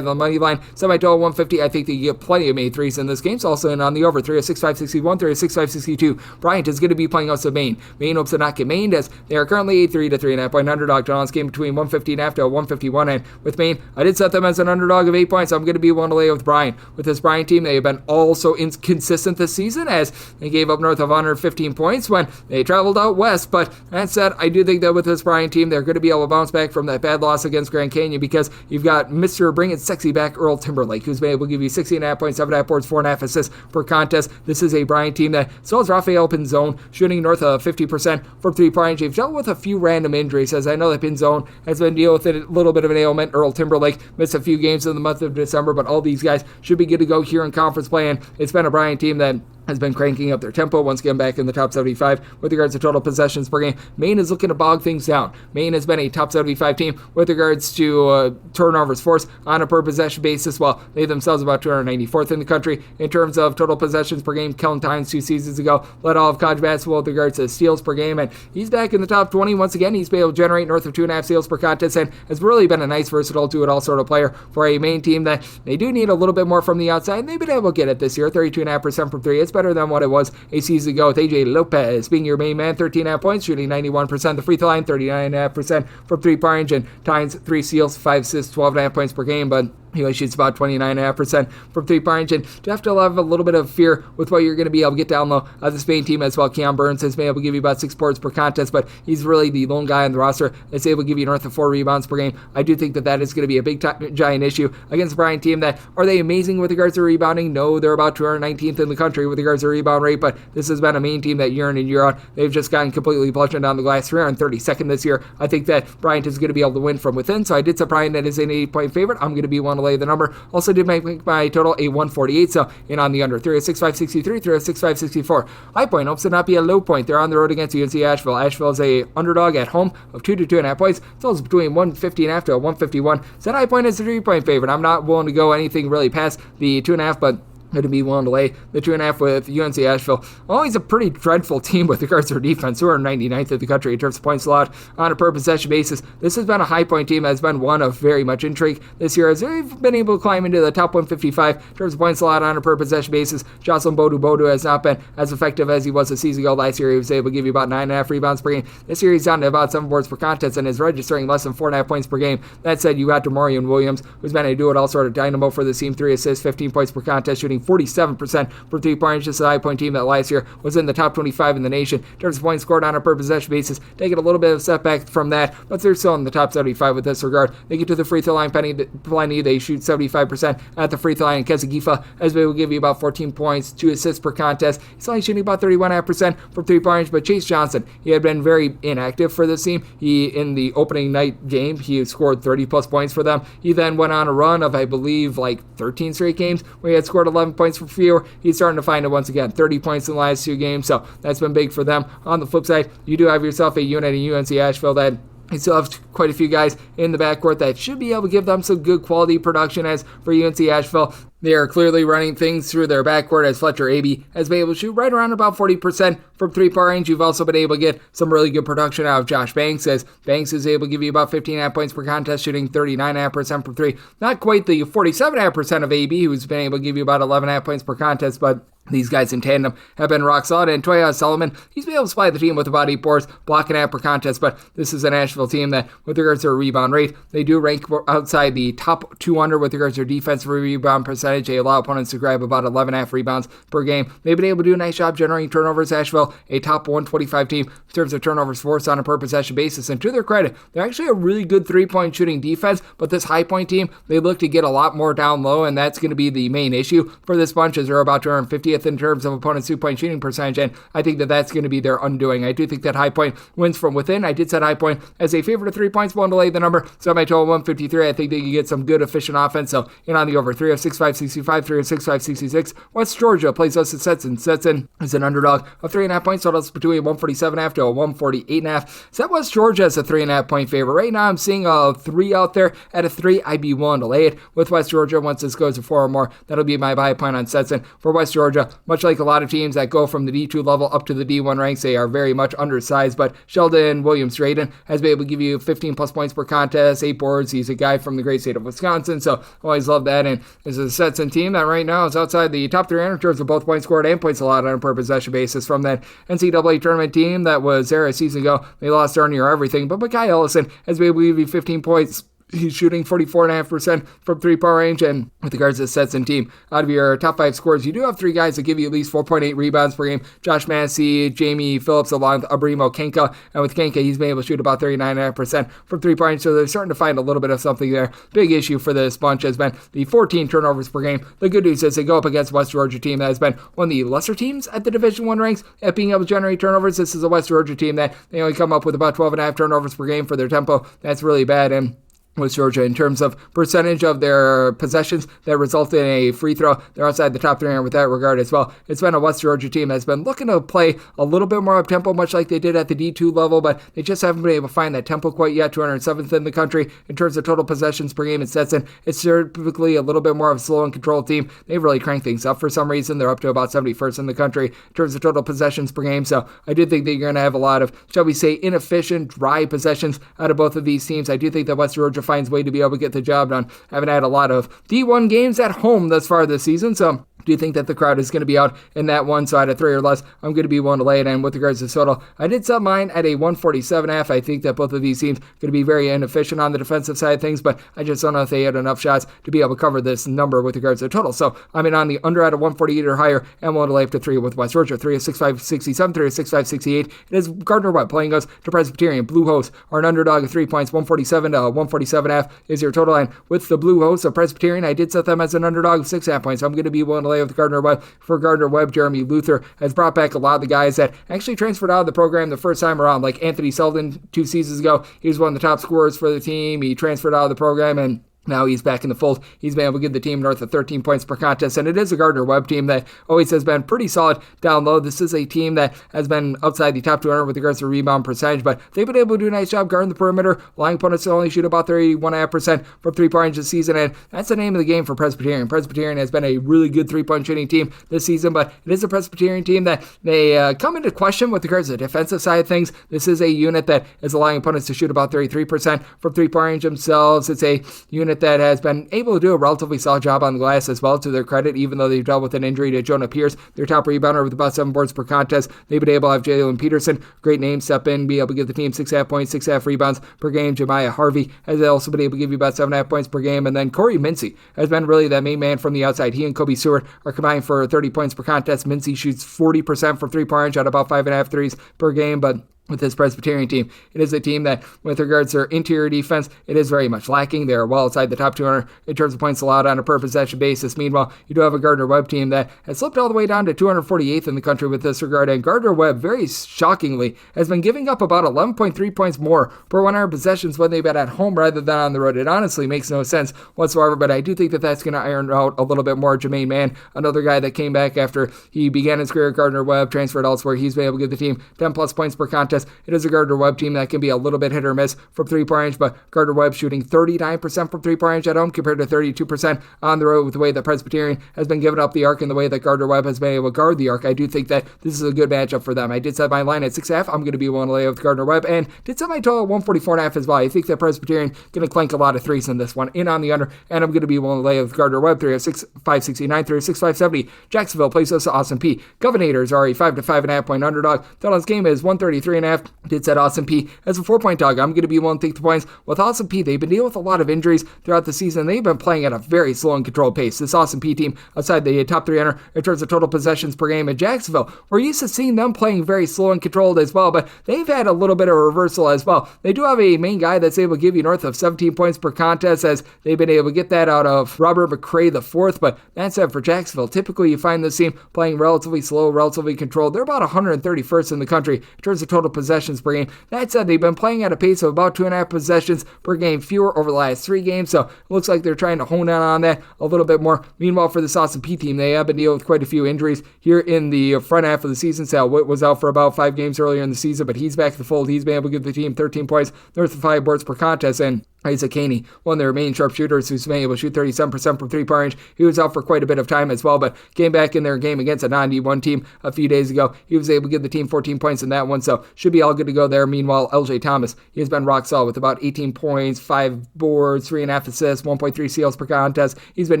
on the money line. Semi-total 150. I think that you get plenty of made threes in this game. So also in on the over 306-561, 306-562. Bryant is going to be playing us to Maine. Maine hopes to not get mained as they are currently a 3 to 3.5 point underdog. This game between 150.5 to 151. And with Maine, I did set them as an underdog of 8 points. So I'm going to be one to lay with Bryant. With this Bryant team, they have been also inconsistent this season as they gave up north of 115 points when they traveled out west. But that said, I do think that with this Bryant team, they're going to be able to bounce back from that bad loss against Grand Canyon because you've got Mr. Bring It Sexy back, Earl Timberlake, who's been able to give you 16.5 points, 7.5 boards, 4.5 assists per contest. This is a Bryant team that still has Rafael Pinzone shooting north of 50% from three-point range. They've dealt with a few random injuries, as I know that Pinzone has been dealing with a little bit of an ailment. Earl Timberlake missed a few games in the month of December, but all these guys should be good to go here in conference play, and it's been a Bryant team that has been cranking up their tempo, once again back in the top 75 with regards to total possessions per game. Maine is looking to bog things down. Maine has been a top 75 team with regards to turnovers forced on a per possession basis, while they themselves about 294th in the country in terms of total possessions per game. Kellen Tynes 2 seasons ago led all of college basketball with regards to steals per game, and he's back in the top 20 once again. He's been able to generate north of 2.5 steals per contest and has really been a nice versatile do-it-all sort of player for a Maine team that they do need a little bit more from the outside, and they've been able to get it this year. 32.5% from 3. It's better than what it was a season ago with AJ Lopez being your main man. 13.5 points, shooting 91% the free throw line, 39.5% from three-point range, and Tynes 3 steals, 5 assists, 12.5 points per game, but he only shoots about 29.5% from three-point range, and you have to have a little bit of fear with what you're going to be able to get down low of the Spain team as well. Keon Burns has been able to give you about 6 boards per contest, but he's really the lone guy on the roster that's able to give you north of 4 rebounds per game. I do think that that is going to be a big giant issue against the Bryant team. That are they amazing with regards to rebounding? No, they're about 219th in the country with regards to rebound rate, but this has been a Maine team that year in and year out, they've just gotten completely bludgeoned down the glass. 332nd this year. I think that Bryant is going to be able to win from within, so I did set Bryant as an 8-point favorite. I'm going to be one to lay the number. Also did make my total a 148, so in on the under. 306-563, 306-564. High point hopes to not be a low point. They're on the road against UNC Asheville. Asheville is a underdog at home of 2 to 2.5 points. Totals between 150.5 to 151. Set high point is a 3-point favorite. I'm not willing to go anything really past the 2.5, but going to be willing to lay the 2.5 with UNC Asheville. Always a pretty dreadful team with regards to their defense, who are 99th in the country in terms of points allowed on a per possession basis. This has been a high point team that has been one of very much intrigue this year, as they've been able to climb into the top 155 in terms of points allowed on a per possession basis. Jocelyn Bodu has not been as effective as he was a season ago. Last year he was able to give you about 9.5 rebounds per game. This year he's down to about 7 boards per contest and is registering less than 4.5 points per game. That said, you got Demarion Williams, who's been a do-it-all sort of dynamo for the team. 3 assists, 15 points per contest, shooting 47% from three-point range. This is a high-point team that last year was in the top 25 in the nation in terms of points scored on a per-possession basis. Taking a little bit of a setback from that, but they're still in the top 75 with this regard. They get to the free throw line plenty. They shoot 75% at the free throw line. Kezigifa has been able to give you about 14 points, 2 assists per contest. He's only shooting about 31.5% from three-point range, but Chase Johnson, he had been very inactive for this team. In the opening night game, he scored 30-plus points for them. He then went on a run of, I believe, like 13 straight games where he had scored 11 points for fewer. He's starting to find it once again. 30 points in the last 2 games, so that's been big for them. On the flip side, you do have yourself a unit in UNC Asheville that you still have quite a few guys in the backcourt that should be able to give them some good quality production. As for UNC Asheville, they are clearly running things through their backcourt, as Fletcher Abey has been able to shoot right around about 40% from three-point range. You've also been able to get some really good production out of Josh Banks, as Banks is able to give you about 15.5 points per contest, shooting 39.5% from 3. Not quite the 47.5% of Abey, who's been able to give you about 11.5 points per contest, but these guys in tandem have been rock solid. And Toya Solomon, he's been able to supply the team with about 8 boards, blocking out per contest. But this is an Asheville team that, with regards to their rebound rate, they do rank outside the top 200 with regards to their defensive rebound percentage. They allow opponents to grab about 11.5 rebounds per game. They've been able to do a nice job generating turnovers. Asheville, a top 125 team in terms of turnovers forced on a per possession basis. And to their credit, they're actually a really good three-point shooting defense. But this high-point team, they look to get a lot more down low, and that's going to be the main issue for this bunch, as they're about 250th 30th in terms of opponents' 2-point shooting percentage, and I think that that's going to be their undoing. I do think that High Point wins from within. I did set High Point as a favorite of 3 points, willing to lay the number. So my total 153. I think that you get some good efficient offense. So in on the over 306-565, 306-566. West Georgia plays us at Stetson. Stetson is an underdog of 3.5 points. Totals between 147.5 to 148.5. Set West Georgia as a 3.5 point favorite. Right now I'm seeing a 3 out there. At a 3, I'd be willing to lay it with West Georgia. Once this goes to 4 or more, that'll be my buy point on Stetson. For West Georgia, much like a lot of teams that go from the D2 level up to the D1 ranks, they are very much undersized, but Sheldon Williams-Drayton has been able to give you 15 plus points per contest, 8 boards. He's a guy from the great state of Wisconsin, so always love that. And this is a Stetson team that right now is outside the top 3 in terms of both points scored and points allowed on a per possession basis from that NCAA tournament team that was there a season ago. They lost darn near everything, but Mekhi Ellison has been able to give you 15 points. He's shooting 44.5% from 3-point range, and with regards to the Stetson team, out of your top 5 scorers, you do have 3 guys that give you at least 4.8 rebounds per game. Josh Massey, Jamie Phillips, along with Abrimo Kenka, and with Kenka, he's been able to shoot about 39.5% from 3-point range, so they're starting to find a little bit of something there. Big issue for this bunch has been the 14 turnovers per game. The good news is they go up against West Georgia team that has been one of the lesser teams at the Division I ranks at being able to generate turnovers. This is a West Georgia team that they only come up with about 12.5 turnovers per game for their tempo. That's really bad, and West Georgia, in terms of percentage of their possessions that result in a free throw, they're outside the top 3 with that regard as well. It's been a West Georgia team that's been looking to play a little bit more up-tempo, much like they did at the D2 level, but they just haven't been able to find that tempo quite yet. 207th in the country in terms of total possessions per game in Stetson. It's typically a little bit more of a slow and controlled team. They've really cranked things up for some reason. They're up to about 71st in the country in terms of total possessions per game, so I do think that you're going to have a lot of, shall we say, inefficient, dry possessions out of both of these teams. I do think that West Georgia finds a way to be able to get the job done. Haven't had a lot of D1 games at home thus far this season, so do you think that the crowd is going to be out in that one side of 3 or less? I'm going to be willing to lay it in. With regards to total, I did set mine at a 147.5. I think that both of these teams are going to be very inefficient on the defensive side of things, but I just don't know if they had enough shots to be able to cover this number with regards to total. So I'm in on the under at a 148 or higher, and willing to lay up to 3 with West Georgia. 306-567, 306-568. It is Gardner Webb playing us to Presbyterian. Blue Hosts are an underdog of 3 points. 147 to 147.5 is your total line. With the Blue Hosts of Presbyterian, I did set them as an underdog of 6.5 points. I'm going to be willing to lay with Gardner Webb. For Gardner Webb, Jeremy Luther has brought back a lot of the guys that actually transferred out of the program the first time around, like Anthony Selden 2 seasons ago. He was one of the top scorers for the team. He transferred out of the program, and now he's back in the fold. He's been able to give the team north of 13 points per contest, and it is a Gardner Webb team that always has been pretty solid down low. This is a team that has been outside the top 200 with regards to rebound percentage, but they've been able to do a nice job guarding the perimeter, allowing opponents to only shoot about 31.5% from 3-point range this season, and that's the name of the game for Presbyterian. Presbyterian has been a really good 3-point shooting team this season, but it is a Presbyterian team that they come into question with regards to the defensive side of things. This is a unit that is allowing opponents to shoot about 33% from 3-point range themselves. It's a unit that has been able to do a relatively solid job on the glass as well, to their credit, even though they've dealt with an injury to Jonah Pierce, their top rebounder with about 7 boards per contest. They've been able to have Jalen Peterson, great name, step in, be able to give the team 6.5 points, 6.5 rebounds per game. Jemiah Harvey has also been able to give you about 7.5 points per game. And then Corey Mincy has been really that main man from the outside. He and Kobe Seward are combined for 30 points per contest. Mincy shoots 40% from 3-point range at about 5.5 threes per game, but with this Presbyterian team, it is a team that, with regards to their interior defense, it is very much lacking. They are well outside the top 200 in terms of points allowed on a per possession basis. Meanwhile, you do have a Gardner Webb team that has slipped all the way down to 248th in the country with this regard, and Gardner Webb, very shockingly, has been giving up about 11.3 points more per 100 possessions when they've been at home rather than on the road. It honestly makes no sense whatsoever, but I do think that that's going to iron out a little bit more. Jermaine Mann, another guy that came back after he began his career at Gardner Webb, transferred elsewhere. He's been able to give the team 10 plus points per contest. It is a Gardner Webb team that can be a little bit hit or miss from 3-point range, but Gardner Webb shooting 39% from 3-point range at home compared to 32% on the road. With the way that Presbyterian has been giving up the arc and the way that Gardner Webb has been able to guard the arc, I do think that this is a good matchup for them. I did set my line at 6.5. I'm going to be willing to lay with Gardner Webb, and did set my total at 144.5 as well. I think that Presbyterian going to clank a lot of threes in this one, in on the under, and I'm going to be willing to lay with Gardner Webb. 306-569, 306-570. Jacksonville plays us to Austin P. Governators are a 5 to 5.5 point underdog. Total this game is 133.5. 2.5. Did set Austin Peay as a 4-point dog. I'm going to be willing to take the points. With Austin Peay, they've been dealing with a lot of injuries throughout the season. They've been playing at a very slow and controlled pace. This Austin Peay team outside the top 300 in terms of total possessions per game. In Jacksonville, we're used to seeing them playing very slow and controlled as well, but they've had a little bit of a reversal as well. They do have a main guy that's able to give you north of 17 points per contest, as they've been able to get that out of Robert McCray IV. But that said, for Jacksonville, typically you find this team playing relatively slow, relatively controlled. They're about 131st in the country in terms of total possessions per game. That said, they've been playing at a pace of about 2.5 possessions per game fewer over the last 3 games, so it looks like they're trying to hone in on that a little bit more. Meanwhile, for this Austin Peay team, they have been dealing with quite a few injuries here in the front half of the season. Sal Witt was out for about 5 games earlier in the season, but he's back to the fold. He's been able to give the team 13 points, north of 5 boards per contest, and Isaac Haney, one of their main sharpshooters who's been able to shoot 37% from 3-point range. He was out for quite a bit of time as well, but came back in their game against a non-D1 team a few days ago. He was able to give the team 14 points in that one, so should be all good to go there. Meanwhile, LJ Thomas, he has been rock solid with about 18 points, 5 boards, 3.5 assists, 1.3 steals per contest. He's been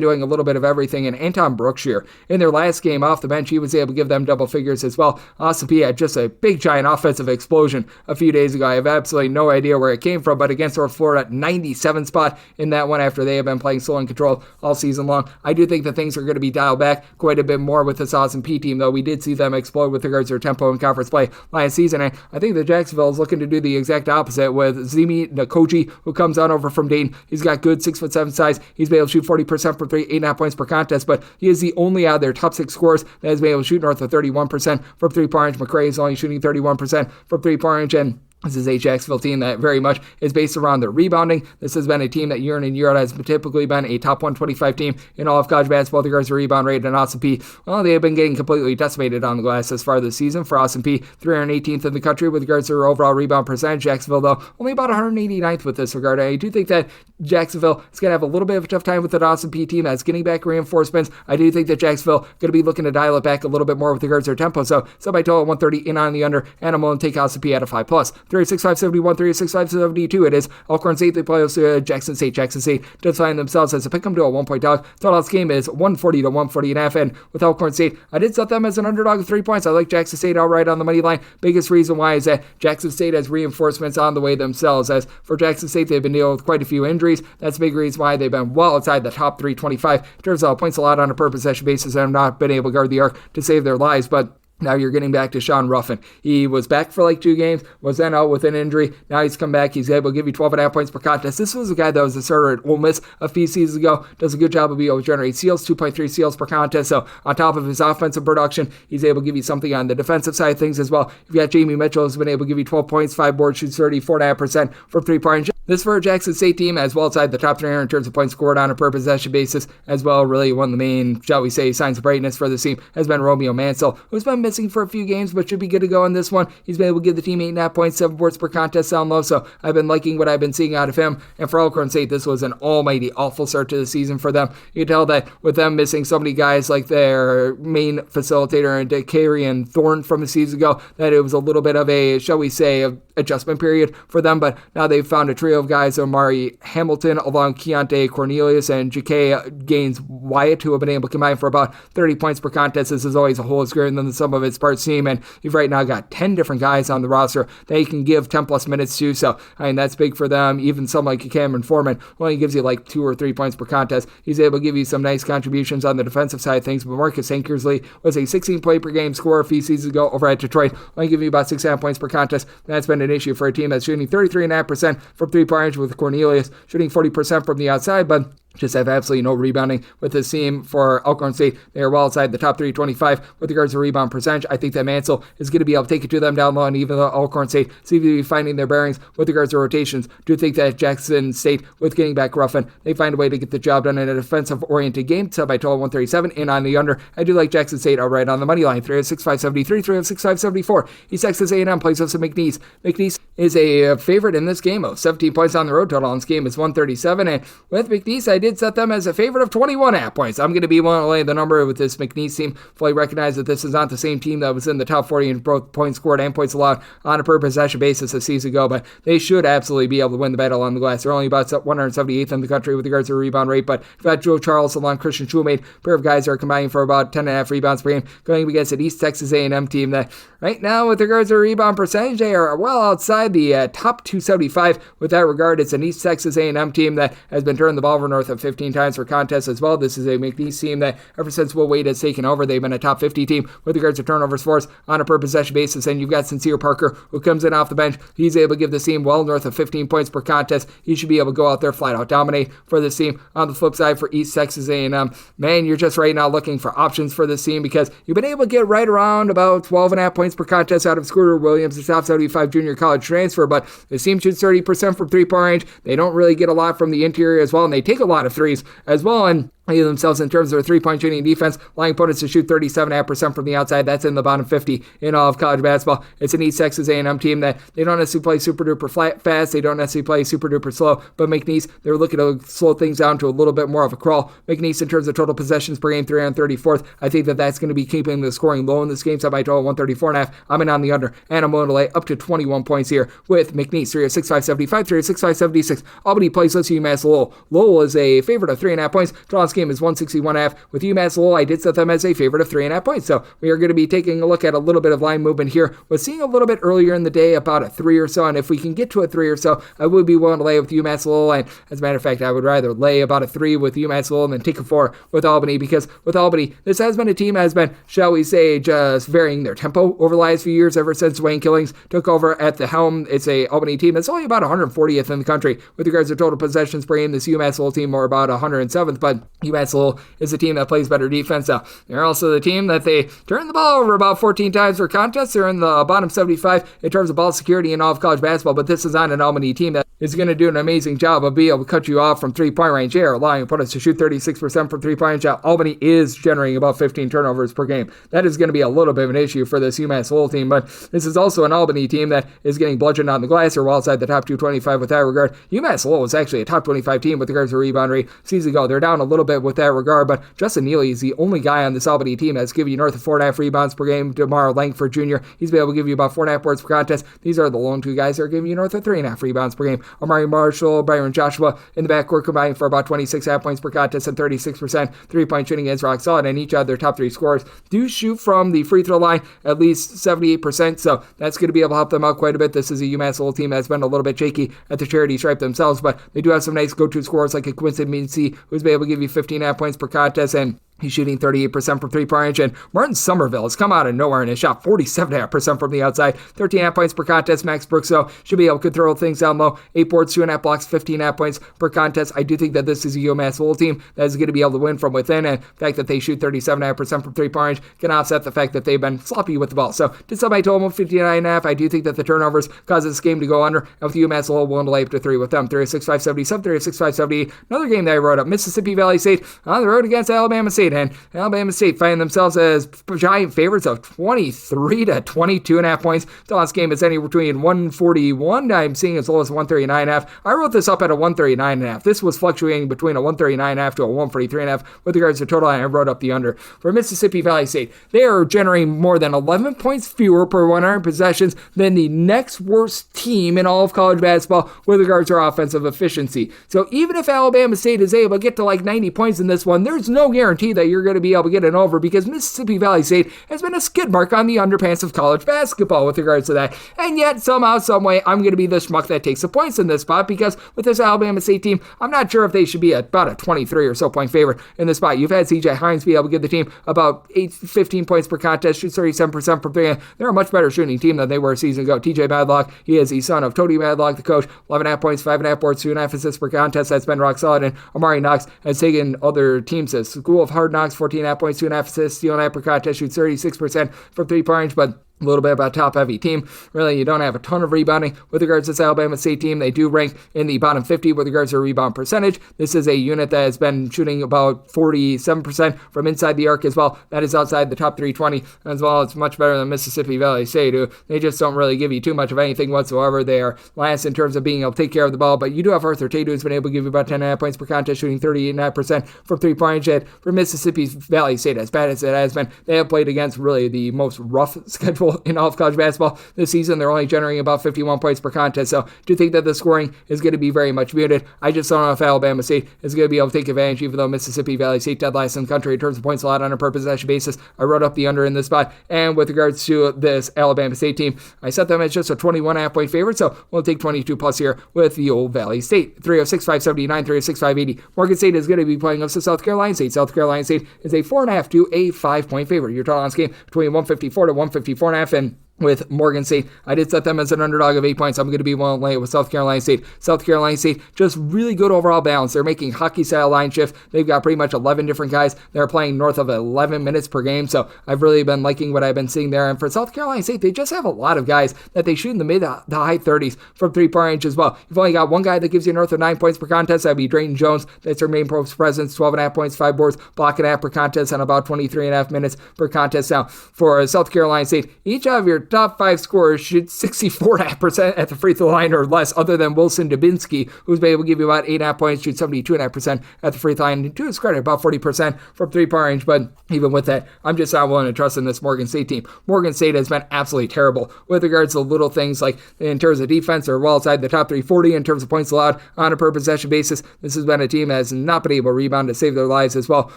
doing a little bit of everything. And Anton Brookshire, in their last game off the bench, he was able to give them double figures as well. Austin Peay had just a big, giant offensive explosion a few days ago. I have absolutely no idea where it came from, but against North Florida, 97 spot in that one after they have been playing slow and controlled all season long. I do think that things are going to be dialed back quite a bit more with this Austin Peay team, though we did see them explode with regards to their tempo in conference play last season, and I think that Jacksonville is looking to do the exact opposite with Zimi Nakoji, who comes on over from Dayton. He's got good 6'7" size. He's been able to shoot 40% from 3, 8.5 points per contest, but he is the only out of their top 6 scorers that has been able to shoot north of 31% from 3-point range. McCray is only shooting 31% from 3-point range, and this is a Jacksonville team that very much is based around their rebounding. This has been a team that year in and year out has typically been a top 125 team in all of college basketball with regards to rebound rate. And Austin Peay, well, they have been getting completely decimated on the glass as far this season. For Austin Peay, 318th in the country with regards to their overall rebound percentage. Jacksonville, though, only about 189th with this regard. I do think that Jacksonville is going to have a little bit of a tough time with an Austin Peay team that's getting back reinforcements. I do think that Jacksonville going to be looking to dial it back a little bit more with regards to their tempo. So by total 130 in on the under, and I'm willing to take Austin Peay at a 5+. 36-5-71, 36-5-72. It is Alcorn State. They play Jackson State. Jackson State does find themselves as a pick 'em to a 1-point dog. Total this game is 140 to 140.5. And with Alcorn State, I did set them as an underdog of 3 points. I like Jackson State outright on the money line. Biggest reason why is that Jackson State has reinforcements on the way themselves. As for Jackson State, they've been dealing with quite a few injuries. That's a big reason why they've been well outside the top 325 in terms of points allowed on a per possession basis and have not been able to guard the arc to save their lives. But now you're getting back to Sean Ruffin. He was back for like 2 games, was then out with an injury. Now he's come back. He's able to give you 12.5 points per contest. This was a guy that was a starter at Ole Miss a few seasons ago. Does a good job of being able to generate steals, 2.3 steals per contest. So on top of his offensive production, he's able to give you something on the defensive side of things as well. You've got Jamie Mitchell who's been able to give you 12 points, 5 boards, shoots 34.5% from 3-point. This for a Jackson State team as well outside the top 300 in terms of points scored on a per possession basis as well. Really one of the main, shall we say, signs of brightness for this team has been Romeo Mansell, who's been missing for a few games but should be good to go in this one. He's been able to give the team 8.5 points, 7 boards per contest down low, so I've been liking what I've been seeing out of him. And for Alcorn State, this was an almighty awful start to the season for them. You can tell that with them missing so many guys like their main facilitator and Dakarian Thorne from a season ago, that it was a little bit of a, shall we say, adjustment period for them, but now they've found a trio of guys, Omari Hamilton, along Keontae Cornelius and J.K. Gaines Wyatt, who have been able to combine for about 30 points per contest. This is always a whole greater than the sum of its parts team, and you've right now got 10 different guys on the roster that you can give 10 plus minutes to, so I mean that's big for them. Even someone like Cameron Foreman, well, he gives you like 2 or 3 points per contest. He's able to give you some nice contributions on the defensive side of things, but Marcus Sankersley was a 16 point per game scorer a few seasons ago over at Detroit, only give you about 6.5 points per contest. That's been an issue for a team that's shooting 33.5% from 3-point range with Cornelius shooting 40% from the outside, but just have absolutely no rebounding with this team. For Alcorn State, they are well outside the top 325 with regards to rebound percentage. I think that Mansell is going to be able to take it to them down low, and even though Alcorn State seems to be finding their bearings with regards to rotations, do think that Jackson State, with getting back Ruffin, they find a way to get the job done in a defensive-oriented game. So by total 137 in on the under, I do like Jackson State outright on the money line. 306-573, 306-574. East Texas A&M plays us at McNeese. McNeese is a favorite in this game of 17 points on the road. Total on this game is 137, and with McNeese, I did did set them as a favorite of 21.5 points. I'm going to be willing to lay the number with this McNeese team. Fully recognize that this is not the same team that was in the top 40 in both points scored and points allowed on a per possession basis a season ago, but they should absolutely be able to win the battle on the glass. They're only about 178th in the country with regards to rebound rate, but you've got Joe Charles along Christian Schulmade, a pair of guys that are combining for about 10.5 rebounds per game, going against an East Texas A&M team that right now with regards to rebound percentage, they are well outside the top 275 with that regard. It's an East Texas A&M team that has been turning the ball over north of 15 times for contests as well. This is a McNeese team that ever since Will Wade has taken over, they've been a top 50 team with regards to turnovers forced on a per possession basis, and you've got Sincere Parker who comes in off the bench. He's able to give this team well north of 15 points per contest. He should be able to go out there flat out dominate for this team. On the flip side for East Texas A&M, man, you're just right now looking for options for this team because you've been able to get right around about 12.5 points per contest out of Scooter Williams, the top 75 junior college transfer, but this team shoots 30% from three-point range. They don't really get a lot from the interior as well, and they take a lot of threes as well, and themselves in terms of their three-point shooting defense, allowing opponents to shoot 37.5% from the outside. That's in the bottom 50 in all of college basketball. It's an East Texas A&M team that they don't necessarily play super-duper fast. They don't necessarily play super-duper slow, but McNeese, they're looking to slow things down to a little bit more of a crawl. McNeese, in terms of total possessions per game, 334th. I think that that's going to be keeping the scoring low in this game, so by total 134.5. I'm in on the under, and I'm willing to lay up to 21 points here with McNeese, 306.575, 306.576. Albany plays UMass Lowell. Lowell is a favorite of 3.5 points. Draw game is 161.5. With UMass Lowell, I did set them as a favorite of 3.5 points. So we are going to be taking a look at a little bit of line movement here. We're seeing a little bit earlier in the day about a 3 or so, and if we can get to a 3 or so, I would be willing to lay with UMass Lowell. And as a matter of fact, I would rather lay about a 3 with UMass Lowell than take a 4 with Albany, because with Albany, this has been a team that has been, shall we say, just varying their tempo over the last few years, ever since Wayne Killings took over at the helm. It's a Albany team that's only about 140th in the country with regards to total possessions per game. This UMass Lowell team are about 107th, but UMass Lowell is a team that plays better defense. They're also the team that they turn the ball over about 14 times per contest. They're in the bottom 75 in terms of ball security in all of college basketball, but this is on an Albany team that is going to do an amazing job of being able to cut you off from three-point range here, allowing opponents to shoot 36% from three-point range. Albany is generating about 15 turnovers per game. That is going to be a little bit of an issue for this UMass Lowell team, but this is also an Albany team that is getting bludgeoned on the glass or well outside the top 225 with that regard. UMass Lowell is actually a top 25 team with regards to rebound rate. Season ago, they're down a little bit with that regard, but Justin Neely is the only guy on this Albany team that's giving you north of 4.5 rebounds per game. DeMar Langford Jr., he's been able to give you about 4.5 boards per contest. These are the lone two guys that are giving you north of 3.5 rebounds per game. Amari Marshall, Byron Joshua in the backcourt combining for about 26.5 points per contest and 36% three-point shooting is rock solid, and each of their top three scorers do shoot from the free throw line at least 78%, so that's going to be able to help them out quite a bit. This is a UMass Lowell team that's been a little bit shaky at the charity stripe themselves, but they do have some nice go-to scorers like a Quincy Mincy, who's been able to give you 15.5 points per contest, and he's shooting 38% from three-point range, and Martin Somerville has come out of nowhere and has shot 47.5% from the outside, 13.5 points per contest. Max Brooks, though, should be able to throw things down low, 8 boards, 2.5 blocks, 15.5 points per contest. I do think that this is a UMass Lowell team that is going to be able to win from within, and the fact that they shoot 37.5% from three-point range can offset the fact that they've been sloppy with the ball. So, did somebody told them 59.5? I do think that the turnovers cause this game to go under, and with UMass Lowell willing to lay up to 3 with them, 306.577, 306.578. Another game that I wrote up, Mississippi Valley State on the road against Alabama State, and Alabama State find themselves as giant favorites of 23 to 22.5 points. The last game is anywhere between 141. I'm seeing as low as 139.5. I wrote this up at a 139.5. This was fluctuating between a 139.5 to a 143.5 with regards to total, and I wrote up the under. For Mississippi Valley State, they are generating more than 11 points fewer per 100 possessions than the next worst team in all of college basketball with regards to offensive efficiency. So even if Alabama State is able to get to like 90 points in this one, there's no guarantee that you're going to be able to get an over, because Mississippi Valley State has been a skid mark on the underpants of college basketball with regards to that. And yet, somehow, someway, I'm going to be the schmuck that takes the points in this spot, because with this Alabama State team, I'm not sure if they should be about a 23 or so point favorite in this spot. You've had CJ Hines be able to give the team about 15 points per contest, shoots 37% from three. They're a much better shooting team than they were a season ago. TJ Madlock, he is the son of Tony Madlock, the coach, 11.5 points, 5.5 boards, 2.5 assists per contest. That's been rock solid. And Amari Knox has taken other teams to School of Hard Knocks, 14.5 points, 2.5 assists, steal 9 per contest, shoots 36% from three-point range, but a little bit about a top-heavy team. Really, you don't have a ton of rebounding with regards to this Alabama State team. They do rank in the bottom 50 with regards to rebound percentage. This is a unit that has been shooting about 47% from inside the arc as well. That is outside the top 320 as well. It's much better than Mississippi Valley State, who they just don't really give you too much of anything whatsoever. They are last in terms of being able to take care of the ball, but you do have Arthur Tate, who's been able to give you about 10.5 points per contest, shooting 38.5% from three-point range. For Mississippi Valley State, as bad as it has been, they have played against really the most rough schedule in all of college basketball this season. They're only generating about 51 points per contest, so I do think that the scoring is going to be very much muted. I just don't know if Alabama State is going to be able to take advantage, even though Mississippi Valley State dead last in the country in terms of points allowed on a per possession basis. I wrote up the under in this spot, and with regards to this Alabama State team, I set them as just a 21.5 point favorite, so we'll take 22 plus here with the old Valley State. 306-579, 306-580. Morgan State is going to be playing up to South Carolina State. South Carolina State is a 4.5 to a 5 point favorite. Your total on this game between 154 to 154.5, and with Morgan State, I did set them as an underdog of 8 points. I'm going to be willing to lay it with South Carolina State. South Carolina State, just really good overall balance. They're making hockey-style line shift. They've got pretty much 11 different guys. They're playing north of 11 minutes per game, so I've really been liking what I've been seeing there. And for South Carolina State, they just have a lot of guys that they shoot in the mid to high 30s from three-point range as well. You've only got one guy that gives you north of 9 points per contest. That'd be Drayton Jones. That's their main post presence, 12.5 points, 5 boards, block and a half per contest, and about 23.5 minutes per contest. Now, for South Carolina State, each of your top 5 scorers shoot 64.5% at the free throw line or less, other than Wilson Dubinsky, who's been able to give you about 8.5 points, shoot 72.5% at the free throw line, and to his credit, about 40% from three-point range. But even with that, I'm just not willing to trust in this Morgan State team. Morgan State has been absolutely terrible with regards to little things like in terms of defense. They're well outside the top 340 in terms of points allowed on a per possession basis. This has been a team that has not been able to rebound to save their lives as well.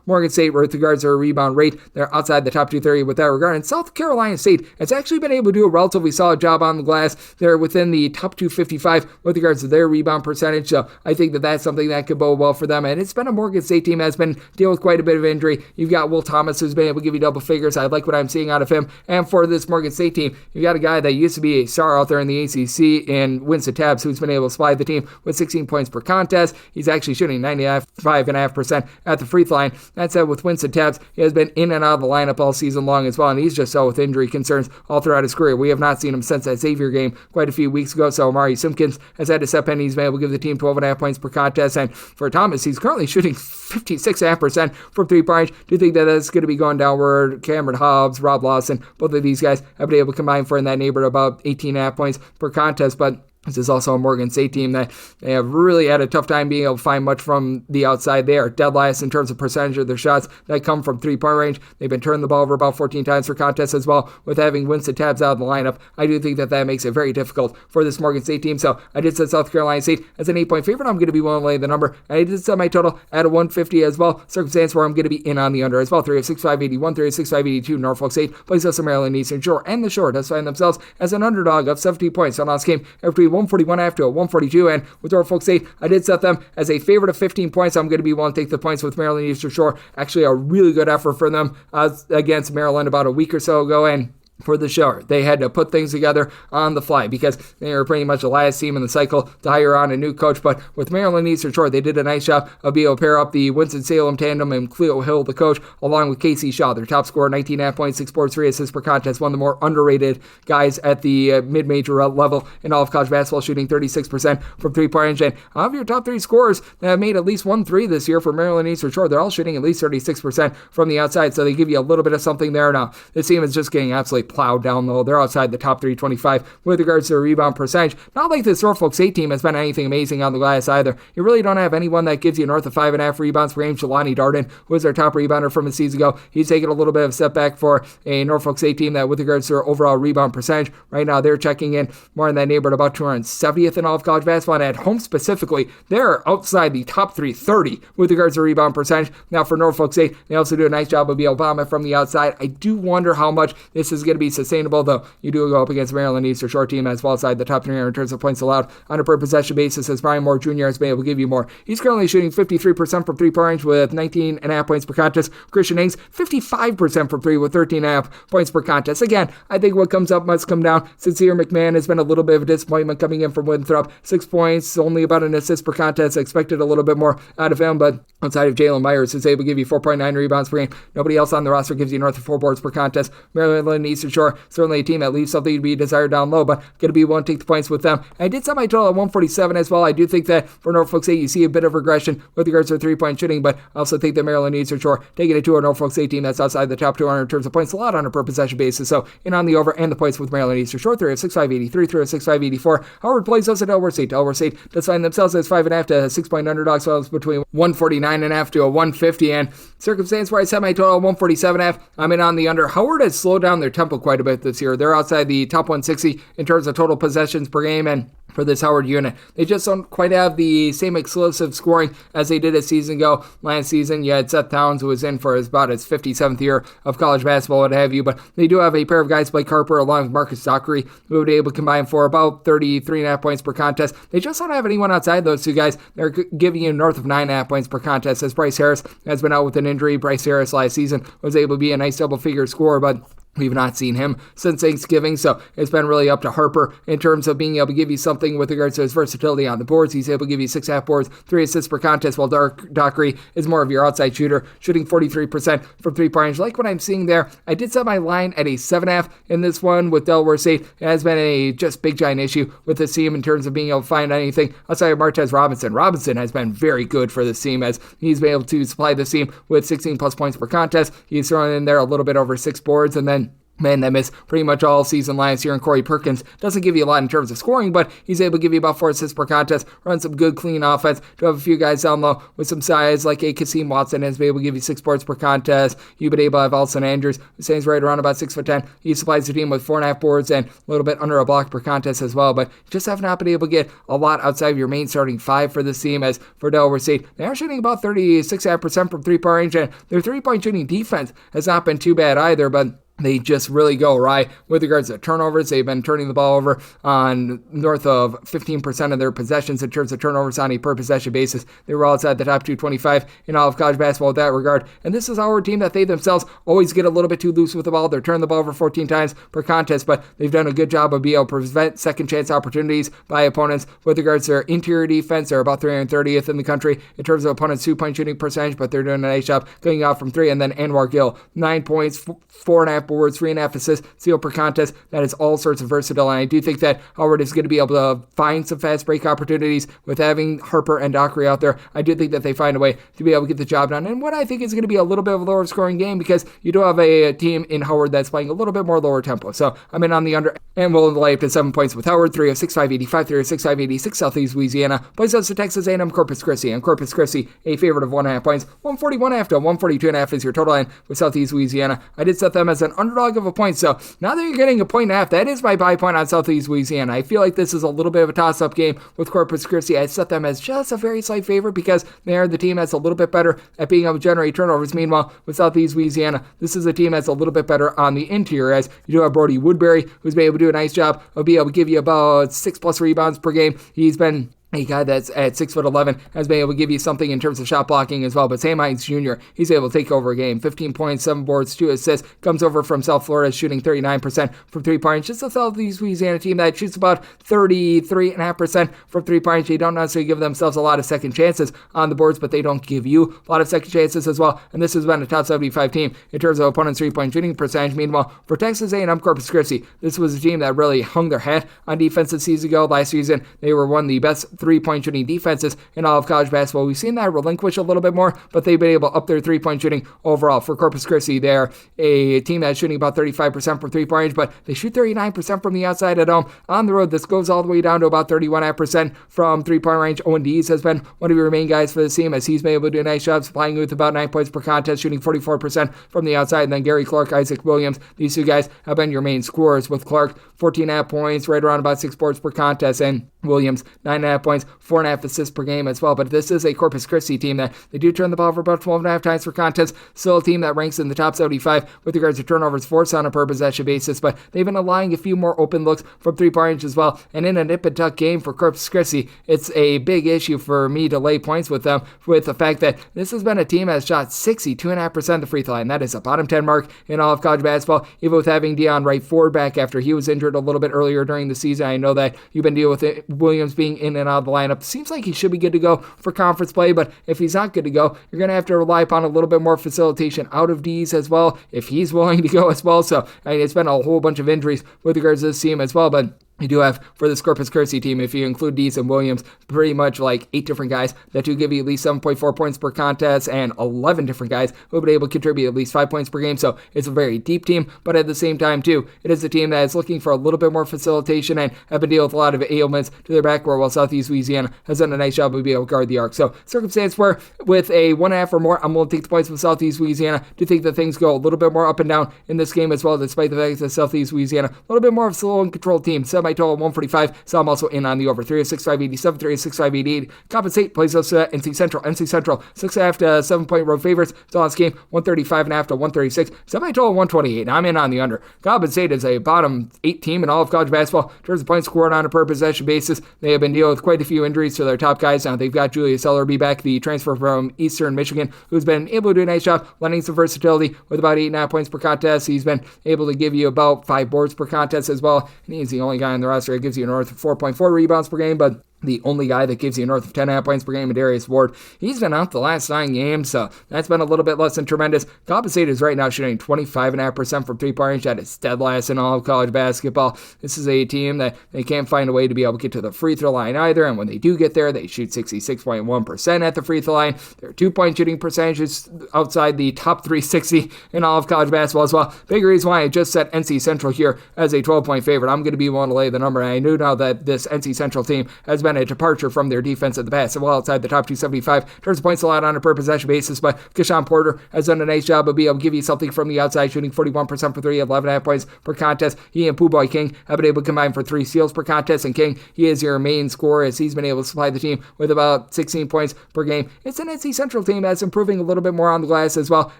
Morgan State, with regards to their rebound rate, they're outside the top 230 with that regard. And South Carolina State has actually been able to do a relatively solid job on the glass. They're within the top 255 with regards to their rebound percentage, so I think that that's something that could bode well for them. And it's been a Morgan State team that's been dealing with quite a bit of injury. You've got Will Thomas, who's been able to give you double figures. I like what I'm seeing out of him. And for this Morgan State team, you've got a guy that used to be a star out there in the ACC in Winston Tabbs, who's been able to supply the team with 16 points per contest. He's actually shooting 95.5% at the free throw line. That said, with Winston Tabbs, he has been in and out of the lineup all season long as well, and he's just dealt with injury concerns all throughout his career. We have not seen him since that Xavier game quite a few weeks ago, so Amari Simpkins has had to step in. He's been able to give the team 12.5 points per contest, and for Thomas, he's currently shooting 56.5% from three-point range. Do you think that that's going to be going downward? Cameron Hobbs, Rob Lawson, both of these guys have been able to combine for in that neighborhood about 18.5 points per contest, but this is also a Morgan State team that they have really had a tough time being able to find much from the outside. They are dead last in terms of percentage of their shots that come from three-point range. They've been turning the ball over about 14 times per contest as well. With having Winston Tabbs out of the lineup, I do think that that makes it very difficult for this Morgan State team. So I did set South Carolina State as an 8-point favorite. I'm going to be willing to lay the number. And I did set my total at a 150 as well. Circumstance where I'm going to be in on the under as well. 306-581, 306-582. Norfolk State plays us the Maryland Eastern Shore, and the Shore does find themselves as an underdog of 70 points on this game between 141 after a 142, and with Norfolk State, I did set them as a favorite of 15 points. I'm going to be willing to take the points with Maryland Eastern Shore. Actually, a really good effort for them against Maryland about a week or so ago, and for the show, they had to put things together on the fly because they were pretty much the last team in the cycle to hire on a new coach. But with Maryland Eastern Shore, they did a nice job of being able to pair up the Winston-Salem tandem and Cleo Hill, the coach, along with Casey Shaw, their top scorer, 19.5 points, 6 boards, 3 assists per contest, one of the more underrated guys at the mid-major level in all of college basketball, shooting 36% from three-point range. And of your top 3 scorers that have made at least 1 3 this year for Maryland Eastern Shore, they're all shooting at least 36% from the outside, so they give you a little bit of something there. Now, this team is just getting absolutely plowed down, though. They're outside the top 325 with regards to their rebound percentage. Not like this Norfolk State team has been anything amazing on the glass either. You really don't have anyone that gives you north of 5.5 rebounds per game. Shalani Darden, who was their top rebounder from a season ago, he's taken a little bit of a step back for a Norfolk State team that with regards to their overall rebound percentage, right now they're checking in more in that neighborhood, about 270th in all of college basketball, and at home specifically, they're outside the top 330 with regards to rebound percentage. Now for Norfolk State, they also do a nice job of being able to bomb it from the outside. I do wonder how much this is going to be sustainable, though. You do go up against Maryland Eastern Shore team as well outside the top 300 in terms of points allowed on a per possession basis, as Brian Moore Jr. has been able to give you more. He's currently shooting 53% from three-point range with 19.5 points per contest. Christian Ings, 55% from three with 13.5 points per contest. Again, I think what comes up must come down. Sincere McMahon has been a little bit of a disappointment coming in from Winthrop. 6 points, only about an assist per contest. I expected a little bit more out of him, but outside of Jalen Myers, who's able to give you 4.9 rebounds per game, nobody else on the roster gives you north of 4 boards per contest. Maryland Eastern Eastern Shore, certainly a team that leaves something to be desired down low, but going to be willing to take the points with them. I did set my total at 147 as well. I do think that for Norfolk State, you see a bit of regression with regards to 3-point shooting, but I also think the Maryland Eastern Shore taking it to a Norfolk State team that's outside the top 200 in terms of points, a lot on a per possession basis. So in on the over and the points with Maryland Eastern Shore, 306-583, 306-584. Howard plays us at Delaware State. Delaware State does find themselves as 5.5 to 6-point underdogs, so it's between 149.5 to a 150, and circumstance where I set my total at 147.5. I'm in on the under. Howard has slowed down their tempo quite a bit this year. They're outside the top 160 in terms of total possessions per game, and for this Howard unit, they just don't quite have the same explosive scoring as they did a season ago. Last season, you had Seth Towns, who was in for about his 57th year of college basketball, what have you, but they do have a pair of guys, Blake Harper along with Marcus Dockery, who would be able to combine for about 33.5 points per contest. They just don't have anyone outside those two guys. They're giving you north of 9.5 points per contest, as Bryce Harris has been out with an injury. Bryce Harris last season was able to be a nice double-figure scorer, but we've not seen him since Thanksgiving, so it's been really up to Harper in terms of being able to give you something with regards to his versatility on the boards. He's able to give you 6.5 boards, 3 assists per contest, while Dockery is more of your outside shooter, shooting 43% from 3-point range. Like what I'm seeing there, I did set my line at a 7.5 in this one with Delaware State. It has been a just big giant issue with this team in terms of being able to find anything outside of Martez Robinson. Robinson has been very good for this team as he's been able to supply this team with 16 plus points per contest. He's throwing in there a little bit over 6 boards, and then man that missed pretty much all season last year, and Corey Perkins doesn't give you a lot in terms of scoring, but he's able to give you about 4 assists per contest, run some good clean offense, to have a few guys down low with some size like a Kasim Watson has been able to give you 6 boards per contest. You've been able to have Alson Andrews, who stands right around about 6'10". He supplies the team with 4.5 boards and a little bit under a block per contest as well, but just have not been able to get a lot outside of your main starting 5 for this team. As for Delaware State, they are shooting about 36.5% from 3-point range, and their 3-point shooting defense has not been too bad either, but they just really go awry with regards to turnovers. They've been turning the ball over on north of 15% of their possessions in terms of turnovers on a per-possession basis. They were all outside the top 225 in all of college basketball in that regard. And this is our team that they themselves always get a little bit too loose with the ball. They're turning the ball over 14 times per contest, but they've done a good job of being able to prevent second-chance opportunities by opponents. With regards to their interior defense, they're about 330th in the country in terms of opponents' 2-point shooting percentage, but they're doing a nice job going out from 3. And then Anwar Gill, 9 points, 4.5 boards, 3.5 assists, steal per contest. That is all sorts of versatile, and I do think that Howard is going to be able to find some fast break opportunities with having Harper and Dockery out there. I do think that they find a way to be able to get the job done, and what I think is going to be a little bit of a lower scoring game, because you do have a team in Howard that's playing a little bit more lower tempo. So I'm in on the under, and we'll lay up to 7 points with Howard. 306-585, 306-586. Southeast Louisiana plays us to Texas A&M Corpus Christi, and Corpus Christi a favorite of 1.5 points. 141.5 to 142.5 is your total line with Southeast Louisiana. I did set them as an underdog of a point, so now that you're getting a 1.5, that is my buy point on Southeast Louisiana. I feel like this is a little bit of a toss-up game with Corpus Christi. I set them as just a very slight favorite because they are the team that's a little bit better at being able to generate turnovers. Meanwhile, with Southeast Louisiana, this is a team that's a little bit better on the interior, as you do have Brody Woodbury, who's been able to do a nice job of being able to give you about 6+ rebounds per game. He's been a guy that's at 6'11" has been able to give you something in terms of shot blocking as well. But Sam Hines Jr., he's able to take over a game. 15 points, 7 boards, 2 assists. Comes over from South Florida, shooting 39% from 3-point. Just a Southeast Louisiana team that shoots about 33.5% from 3-point. They don't necessarily give themselves a lot of second chances on the boards, but they don't give you a lot of second chances as well. And this has been a top 75 team in terms of opponents' 3-point shooting percentage. Meanwhile, for Texas A&M Corpus Christi, this was a team that really hung their hat on defense this season ago. Last season, they were one of the best 3-point shooting defenses in all of college basketball. We've seen that relinquish a little bit more, but they've been able to up their 3-point shooting overall. For Corpus Christi, they're a team that's shooting about 35% from 3-point range, but they shoot 39% from the outside at home. On the road, this goes all the way down to about 31% from 3-point range. Owen Dees has been one of your main guys for the team, as he's been able to do a nice job supplying with about 9 points per contest, shooting 44% from the outside. And then Gary Clark, Isaac Williams, these two guys have been your main scorers, with Clark 14.5 points, right around about 6 boards per contest, and Williams 9.5 points, 4.5 assists per game as well. But this is a Corpus Christi team that they do turn the ball over about 12.5 times per contest. Still a team that ranks in the top 75 with regards to turnovers forced on a per possession basis, but they've been allowing a few more open looks from 3-point range as well. And in a nip and tuck game for Corpus Christi, it's a big issue for me to lay points with them, with the fact that this has been a team that has shot 62.5% the free throw line. That is a bottom 10 mark in all of college basketball, even with having Deion Wright Ford back after he was injured a little bit earlier during the season. I know that you've been dealing with it, Williams being in and out of of the lineup. Seems like he should be good to go for conference play, but if he's not good to go, you're going to have to rely upon a little bit more facilitation out of D's as well, if he's willing to go as well. So, it's been a whole bunch of injuries with regards to this team as well, but you do have, for this Corpus Christi team, if you include Dees and Williams, pretty much like 8 different guys that do give you at least 7.4 points per contest, and 11 different guys who have been able to contribute at least 5 points per game. So it's a very deep team, but at the same time, too, it is a team that is looking for a little bit more facilitation and have been dealing with a lot of ailments to their backcourt, while Southeast Louisiana has done a nice job of being able to guard the arc. So, circumstance where with a 1.5 or more, I'm going to take the points with Southeast Louisiana. Do think that things go a little bit more up and down in this game as well, despite the fact that Southeast Louisiana, a little bit more of a slow and controlled team. Semi-total 145. So I'm also in on the over. 306-587, 306-588. Compensate plays us NC Central. NC Central 6.5 to 7-point road favorites. It's on this game 135.5 to 136. Semi-total 128. I'm in on the under. Compensate is a bottom 8 team in all of college basketball in terms of points scored on a per possession basis. They have been dealing with quite a few injuries to their top guys. Now they've got Julius Ellerby back, the transfer from Eastern Michigan, who's been able to do a nice job lending some versatility with about 8.5 points per contest. He's been able to give you about 5 boards per contest as well, and he's the only guy on the roster that gives you north of 4.4 rebounds per game, but the only guy that gives you north of 10.5 points per game, Darius Ward. He's been out the last 9 games, so that's been a little bit less than tremendous. Compensate is right now shooting 25.5% from three-point range. That is dead last in all of college basketball. This is a team that they can't find a way to be able to get to the free throw line either, and when they do get there, they shoot 66.1% at the free throw line. Their 2-point shooting percentages outside the top 360 in all of college basketball as well. Big reason why I just set NC Central here as a 12-point favorite. I'm going to be willing to lay the number, and I knew now that this NC Central team has been a departure from their defense in the past, well outside the top 275 in terms of points allowed on a per possession basis, but Keshawn Porter has done a nice job of being able to give you something from the outside, shooting 41% for 3, 11.5 points per contest. He and Pooh King have been able to combine for 3 steals per contest, and King, he is your main scorer as he's been able to supply the team with about 16 points per game. It's an NC Central team that's improving a little bit more on the glass, as well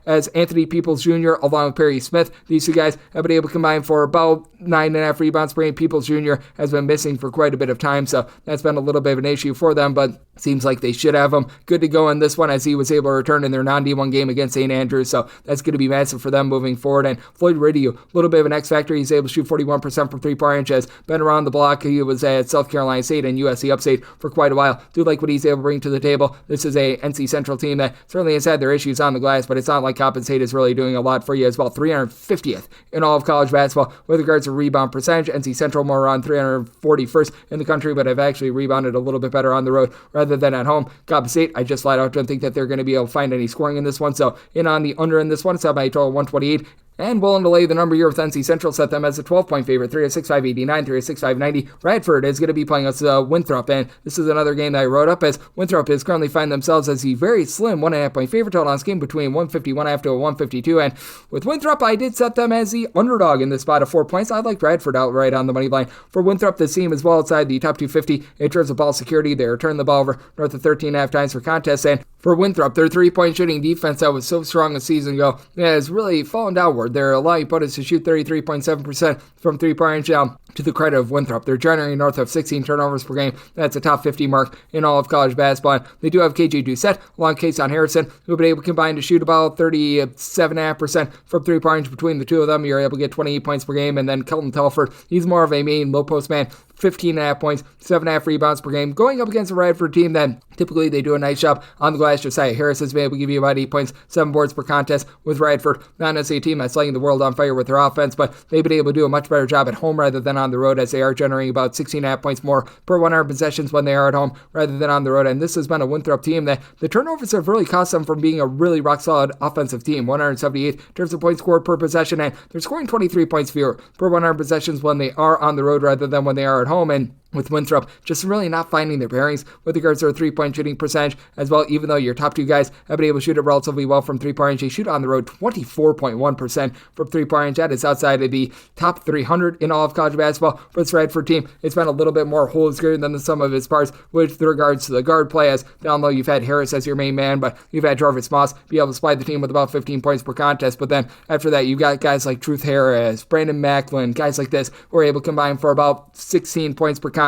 as Anthony Peoples Jr. along with Perry Smith. These two guys have been able to combine for about 9.5 rebounds per game. Peoples Jr. has been missing for quite a bit of time, so that's been a little bit of an issue for them, but seems like they should have him good to go in this one, as he was able to return in their non-D1 game against St. Andrews, so that's going to be massive for them moving forward. And Floyd Ridiu, a little bit of an X factor. He's able to shoot 41% from three-point range, has been around the block. He was at South Carolina State and USC Upstate for quite a while. Do like what he's able to bring to the table. This is a NC Central team that certainly has had their issues on the glass, but it's not like Compensate is really doing a lot for you as well. 350th in all of college basketball with regards to rebound percentage. NC Central more around 341st in the country, but have actually rebounded a little bit better on the road rather than at home. Compensate, I just flat out don't think that they're going to be able to find any scoring in this one, so in on the under in this one. It's up by a total of 128. And willing to lay the number here with NC Central, set them as a 12-point favorite. 306-589, 306-590. Radford is going to be playing us Winthrop, and this is another game that I wrote up, as Winthrop is currently finding themselves as the very slim 1.5-point favorite. Total on this game between 151.5 to 152, and with Winthrop, I did set them as the underdog in this spot of 4 points. I like Radford outright on the money line. For Winthrop, this team is well outside the top 250 in terms of ball security. They return the ball over north of 13.5 times per contest, and for Winthrop, their 3-point shooting defense that was so strong a season ago has really fallen downward. They're allowing opponents to shoot 33.7% from 3-point range down. To the credit of Winthrop, they're generating north of 16 turnovers per game. That's a top 50 mark in all of college basketball. And they do have KJ Doucette along Kason Harrison, who have been able to combine to shoot about 37.5% from 3-point range between the two of them. You're able to get 28 points per game. And then Kelton Telford, he's more of a main low post man. 15.5 points, 7.5 rebounds per game, going up against a Radford team that typically they do a nice job on the glass. Josiah Harris has been able to give you about 8 points, 7 boards per contest with Radford. Not necessarily a team that's lighting the world on fire with their offense, but they've been able to do a much better job at home rather than on the road, as they are generating about 16.5 points more per 100 possessions when they are at home rather than on the road. And this has been a Winthrop team that the turnovers have really cost them from being a really rock-solid offensive team. 178 in terms of points scored per possession, and they're scoring 23 points fewer per 100 possessions when they are on the road rather than when they are at home. And with Winthrop just really not finding their bearings with regards to their 3-point shooting percentage as well, even though your top two guys have been able to shoot it relatively well from 3-point range. They shoot on the road 24.1% from 3-point range. That is outside of the top 300 in all of college basketball for this Radford team. It's been a little bit more holes-greater than the sum of its parts with regards to the guard play, as down low you've had Harris as your main man, but you've had Jarvis Moss be able to supply the team with about 15 points per contest. But then after that, you've got guys like Truth Harris, Brandon Macklin, guys like this who are able to combine for about 16 points per contest.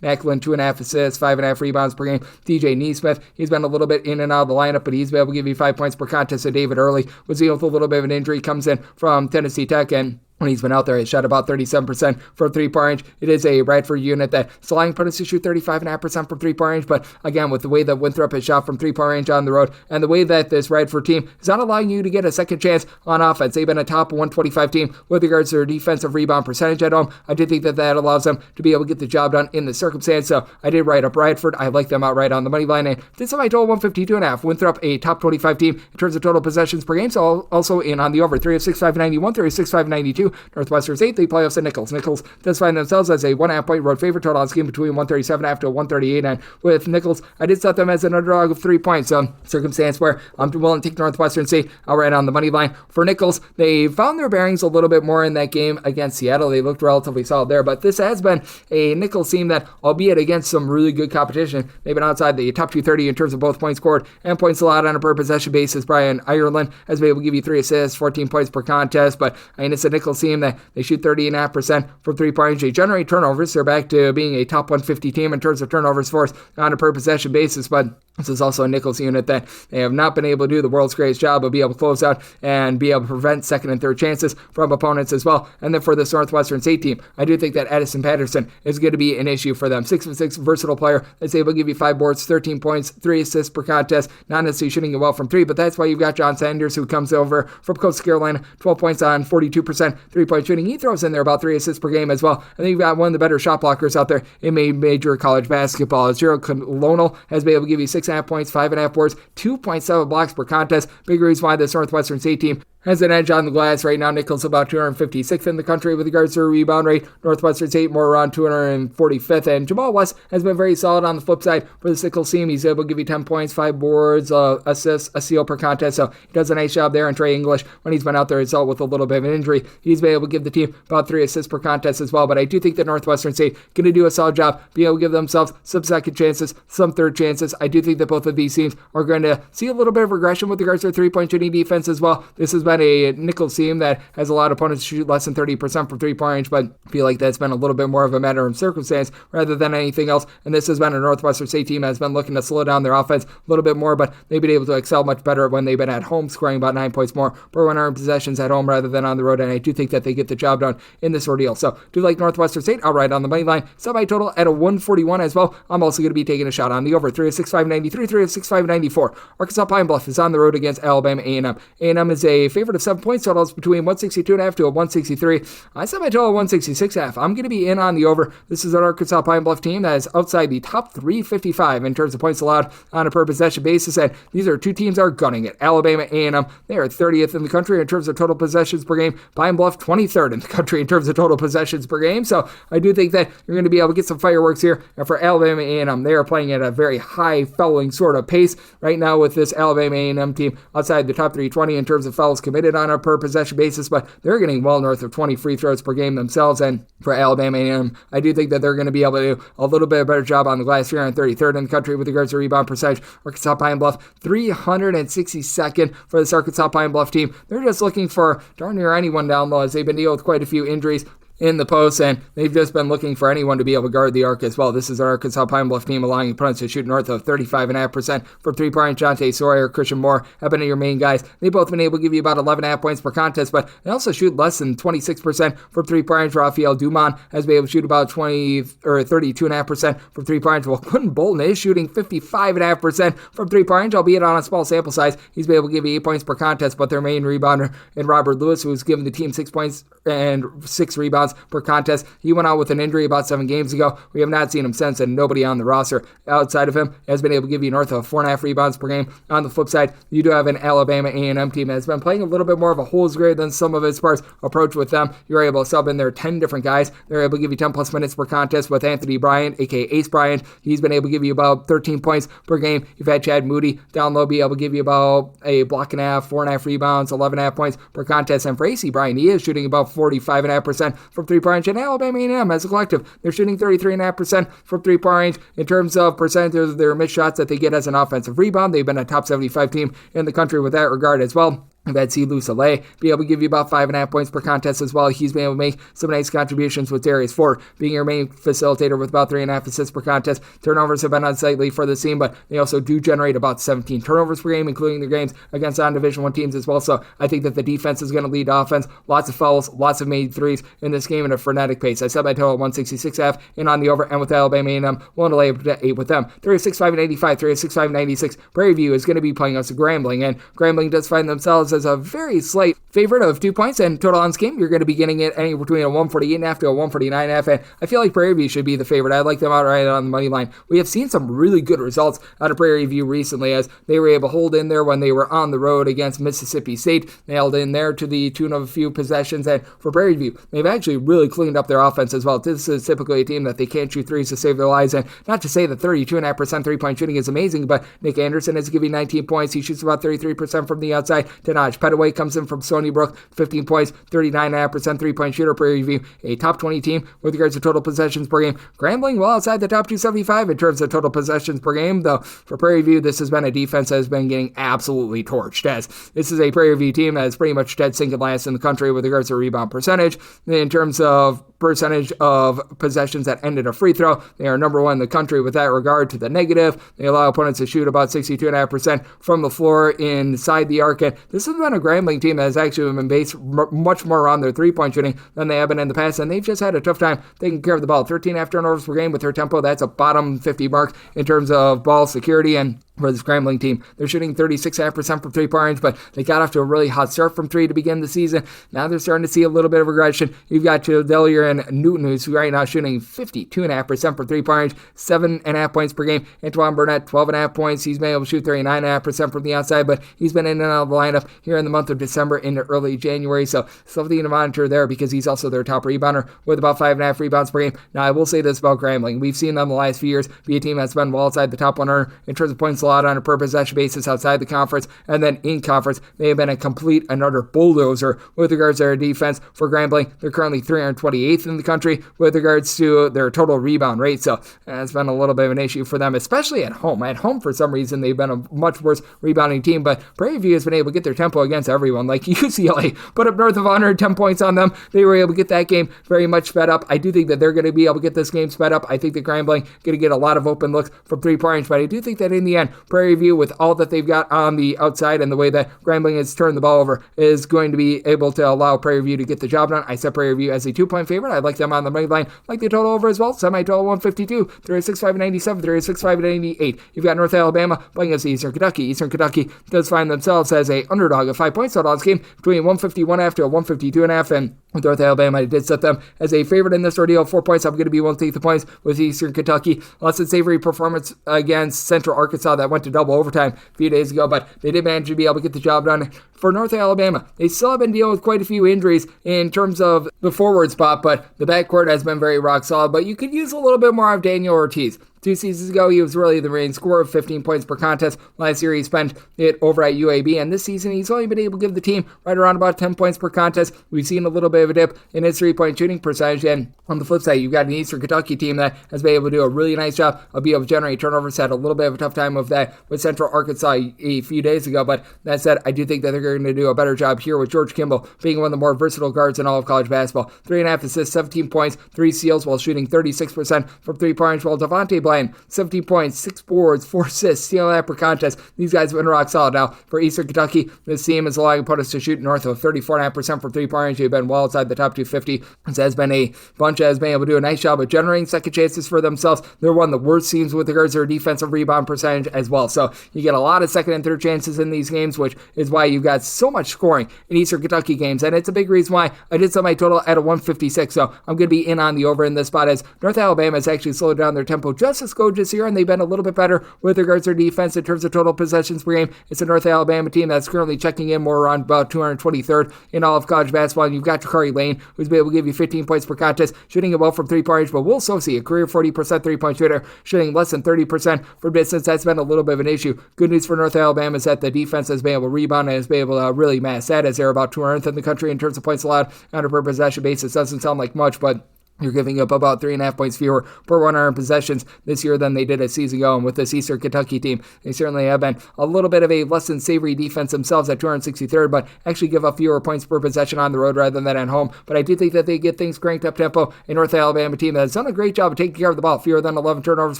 Macklin, 2.5 assists, 5.5 rebounds per game. DJ Neesmith, he's been a little bit in and out of the lineup, but he's been able to give you 5 points per contest. So David Early was dealing with a little bit of an injury, comes in from Tennessee Tech, and when he's been out there. He shot about 37% from three-point range. It is a Radford unit that is allowing opponents to shoot 35.5% from three-point range, but again, with the way that Winthrop has shot from three-point range on the road, and the way that this Radford team is not allowing you to get a second chance on offense. They've been a top 125 team with regards to their defensive rebound percentage at home. I do think that allows them to be able to get the job done in the circumstance, so I did write up Radford. I like them outright on the money line, and did some I total 152.5. Winthrop, a top 25 team in terms of total possessions per game, so also in on the over. 3 of 6, 591, 3 of 6, 592. Northwestern St, the playoffs at Nichols. Nichols does find themselves as a 1.5 point road favorite. Total on scheme between 137.5 to 138. And with Nichols, I did set them as an underdog of 3 points. So circumstance where I'm willing to take Northwestern State outright on the money line. For Nichols, they found their bearings a little bit more in that game against Seattle. They looked relatively solid there, but this has been a Nichols team that, albeit against some really good competition, they've been outside the top 230 in terms of both points scored and points allowed on a per possession basis. Brian Ireland has been able to give you 3 assists, 14 points per contest, but I mean, it's a Nichols team that they shoot 30.5% from three-point range. They generate turnovers. They're back to being a top 150 team in terms of turnovers forced on a per possession basis, but this is also a Nichols unit that they have not been able to do the world's greatest job of being able to close out and be able to prevent second and third chances from opponents as well. And then for this Northwestern State team, I do think that Addison Patterson is going to be an issue for them. 6 of 6 versatile player that's able to give you 5 boards, 13 points, 3 assists per contest, not necessarily shooting it well from 3, but that's why you've got John Sanders, who comes over from Coastal Carolina, 12 points on 42% three-point shooting. He throws in there about 3 assists per game as well. And then you've got one of the better shot blockers out there in major college basketball. Gerald Colonel has been able to give you 6.5 points, 5.5 boards, 2.7 blocks per contest. Big reason why this Northwestern State team has an edge on the glass right now. Nichols about 256th in the country with regards to rebound rate. Northwestern State more around 245th. And Jamal West has been very solid on the flip side for the Nichols team. He's able to give you 10 points, 5 boards, assists, a steal per contest. So he does a nice job there. And Trey English, when he's been out there himself with a little bit of an injury, he's been able to give the team about 3 assists per contest as well. But I do think that Northwestern State going to do a solid job, being able to give themselves some second chances, some third chances. I do think that both of these teams are going to see a little bit of regression with regards to their three-point shooting defense as well. This has been a Nichols team that has a lot of opponents shoot less than 30% from three-point range, but I feel like that's been a little bit more of a matter of circumstance rather than anything else. And this has been a Northwestern State team that has been looking to slow down their offense a little bit more, but they've been able to excel much better when they've been at home, scoring about 9 points more per 100 possessions at home rather than on the road. And I do think that they get the job done in this ordeal. So do like Northwestern State outright on the money line. Semi-total at a 141 as well. I'm also going to be taking a shot on the over. 3 of 6, 593, 3 of 6, 594. Arkansas Pine Bluff is on the road against Alabama A&M. A&M is a favorite of 7 points. Totals between 162.5 to a 163. I said my total 166.5. I'm going to be in on the over. This is an Arkansas Pine Bluff team that is outside the top 355 in terms of points allowed on a per possession basis, and these are two teams that are gunning it. Alabama A&M, they are 30th in the country in terms of total possessions per game. Pine Bluff, 23rd in the country in terms of total possessions per game. So I do think that you're going to be able to get some fireworks here. And for Alabama A&M, they are playing at a very high fouling sort of pace right now with this Alabama A&M team outside the top 320 in terms of fouls committed on a per possession basis, but they're getting well north of 20 free throws per game themselves. And for Alabama A&M, I do think that they're going to be able to do a little bit better job on the glass here, on 33rd in the country with regards to rebound percentage. Arkansas Pine Bluff, 362nd for this Arkansas Pine Bluff team. They're just looking for darn near anyone down low as they've been dealing with quite a few injuries in the post, and they've just been looking for anyone to be able to guard the arc as well. This is an Arkansas Pine Bluff team allowing opponents to shoot north of 35.5% from three-point. Jonte Sawyer, Christian Moore have been your main guys. They've both been able to give you about 11.5 points per contest, but they also shoot less than 26% from three-point. Raphael Dumont has been able to shoot about 32.5% from three-point. Well, Quentin Bolton is shooting 55.5% from three-point, albeit on a small sample size. He's been able to give you 8 points per contest, but their main rebounder in Robert Lewis, who's given the team 6 points and 6 rebounds per contest. He went out with an injury about 7 games ago. We have not seen him since, and nobody on the roster outside of him has been able to give you north of 4.5 rebounds per game. On the flip side, you do have an Alabama A&M team that has been playing a little bit more of a holes grade than some of its parts approach with them. You're able to sub in there 10 different guys. They're able to give you 10 plus minutes per contest with Anthony Bryant, aka Ace Bryant. He's been able to give you about 13 points per game. You've had Chad Moody down low be able to give you about a block and a half, 4.5 rebounds, 11.5 points per contest. And for AC Bryant, he is shooting about 45.5% from three-point. And Alabama A&M as a collective, they're shooting 33.5% from three-point. In terms of percentage of their missed shots that they get as an offensive rebound, they've been a top 75 team in the country with that regard as well. I've had C. Lucele be able to give you about 5.5 points per contest as well. He's been able to make some nice contributions with Darius Ford being your main facilitator with about 3.5 assists per contest. Turnovers have been unsightly for the team, but they also do generate about 17 turnovers per game, including their games against non-Division I teams as well. So I think that the defense is going to lead offense. Lots of fouls, lots of made threes in this game at a frenetic pace. I set my total at 166.5 and on the over, and with Alabama A&M, willing to lay up to 8 with them. 36-5-85, 36-5-96. Prairie View is going to be playing us Grambling, and Grambling does find themselves as a very slight favorite of 2 points, and total on this game, you're going to be getting it anywhere between a 148.5 to a 149.5, and I feel like Prairie View should be the favorite. I like them outright on the money line. We have seen some really good results out of Prairie View recently, as they were able to hold in there when they were on the road against Mississippi State. They held in there to the tune of a few possessions, and for Prairie View, they've actually really cleaned up their offense as well. This is typically a team that they can't shoot threes to save their lives, and not to say that 32.5% three-point shooting is amazing, but Nick Anderson is giving 19 points. He shoots about 33% from the outside. Denaj Petaway comes in from Stony Brook, 15 points, 39.5% three-point shooter. Prairie View, a top 20 team with regards to total possessions per game. Grambling well outside the top 275 in terms of total possessions per game, though for Prairie View, this has been a defense that has been getting absolutely torched, as this is a Prairie View team that is pretty much dead sinking last in the country with regards to rebound percentage. In terms of percentage of possessions that ended a free throw, they are number one in the country with that regard to the negative. They allow opponents to shoot about 62.5% from the floor inside the arc, and this has been a Grambling team that has actually been based much more around their three-point shooting than they have been in the past, and they've just had a tough time taking care of the ball. 13.5 turnovers per game with their tempo. That's a bottom 50 mark in terms of ball security, and for the Grambling team, they're shooting 36.5% from three-point range, but they got off to a really hot start from three to begin the season. Now they're starting to see a little bit of regression. You've got Chattanooga and Newton, who's right now shooting 52.5% from three-point range, 7.5 points per game. Antoine Burnett, 12.5 points. He's been able to shoot 39.5% from the outside, but he's been in and out of the lineup here in the month of December into early January, so something to monitor there because he's also their top rebounder with about 5.5 rebounds per game. Now, I will say this about Grambling. We've seen them the last few years be a team that's been well outside the top 100 in terms of points allowed on a per possession basis outside the conference, and then in conference, they have been a complete and utter bulldozer with regards to their defense. For Grambling, they're currently 328th in the country with regards to their total rebound rate, so that's been a little bit of an issue for them, especially at home. At home, for some reason, they've been a much worse rebounding team, but Prairie View has been able to get their tempo against everyone. Like UCLA put up north of 110 points on them. They were able to get that game very much sped up. I do think that they're going to be able to get this game sped up. I think that Grambling going to get a lot of open looks from three-point range, but I do think that in the end, Prairie View, with all that they've got on the outside and the way that Grambling has turned the ball over, is going to be able to allow Prairie View to get the job done. I set Prairie View as a 2-point favorite. I like them on the money line. Like the total over as well. Semi-total 152, 36-5-97, 36-5-88. You've got North Alabama playing against Eastern Kentucky. Eastern Kentucky does find themselves as a underdog of 5 points total on this game, between 151.5 to a 152.5, and with North Alabama, I did set them as a favorite in this ordeal. 4 points. I'm going to be willing to take the points with Eastern Kentucky. Less than savory performance against Central Arkansas that went to double overtime a few days ago, but they did manage to be able to get the job done. For North Alabama, they still have been dealing with quite a few injuries in terms of the forward spot, but the backcourt has been very rock solid, but you could use a little bit more of Daniel Ortiz. 2 seasons ago, he was really the reigning scorer of 15 points per contest. Last year, he spent it over at UAB, and this season, he's only been able to give the team right around about 10 points per contest. We've seen a little bit of a dip in his three-point shooting percentage, and on the flip side, you've got an Eastern Kentucky team that has been able to do a really nice job of being able to generate turnovers. Had a little bit of a tough time with that with Central Arkansas a few days ago, but that said, I do think that they're going to do a better job here with George Kimball being one of the more versatile guards in all of college basketball. 3.5 assists, 17 points, 3 steals while shooting 36% from three-point range, while Devontae Bland, 17 points, 6 boards, 4 assists, stealing that per contest. These guys have been rock solid. Now, for Eastern Kentucky, this team is allowing opponents to shoot north of 34.5% from three-point range. They've been well outside the top 250. This has been a bunch that has been able to do a nice job of generating second chances for themselves. They're one of the worst teams with regards to their defensive rebound percentage as well. So you get a lot of second and third chances in these games, which is why you've got so much scoring in Eastern Kentucky games, and it's a big reason why I did set my total at a 156, so I'm going to be in on the over in this spot, as North Alabama has actually slowed down their tempo just as good this year, and they've been a little bit better with regards to their defense in terms of total possessions per game. It's a North Alabama team that's currently checking in more around about 223rd in all of college basketball, and you've got Jakari Lane, who's been able to give you 15 points per contest, shooting it well from three-point range, but we'll also see a career 40% three-point shooter, shooting less than 30% from distance. That's been a little bit of an issue. Good news for North Alabama is that the defense has been able to rebound and has been able to really mass that, as they're about 200th in the country in terms of points allowed on a per possession basis. Doesn't sound like much, but You're giving up about 3.5 points fewer per 100 possessions this year than they did a season ago. And with this Eastern Kentucky team, they certainly have been a little bit of a less than savory defense themselves at 263rd, but actually give up fewer points per possession on the road rather than at home. But I do think that they get things cranked up tempo. A North Alabama team that has done a great job of taking care of the ball, fewer than 11 turnovers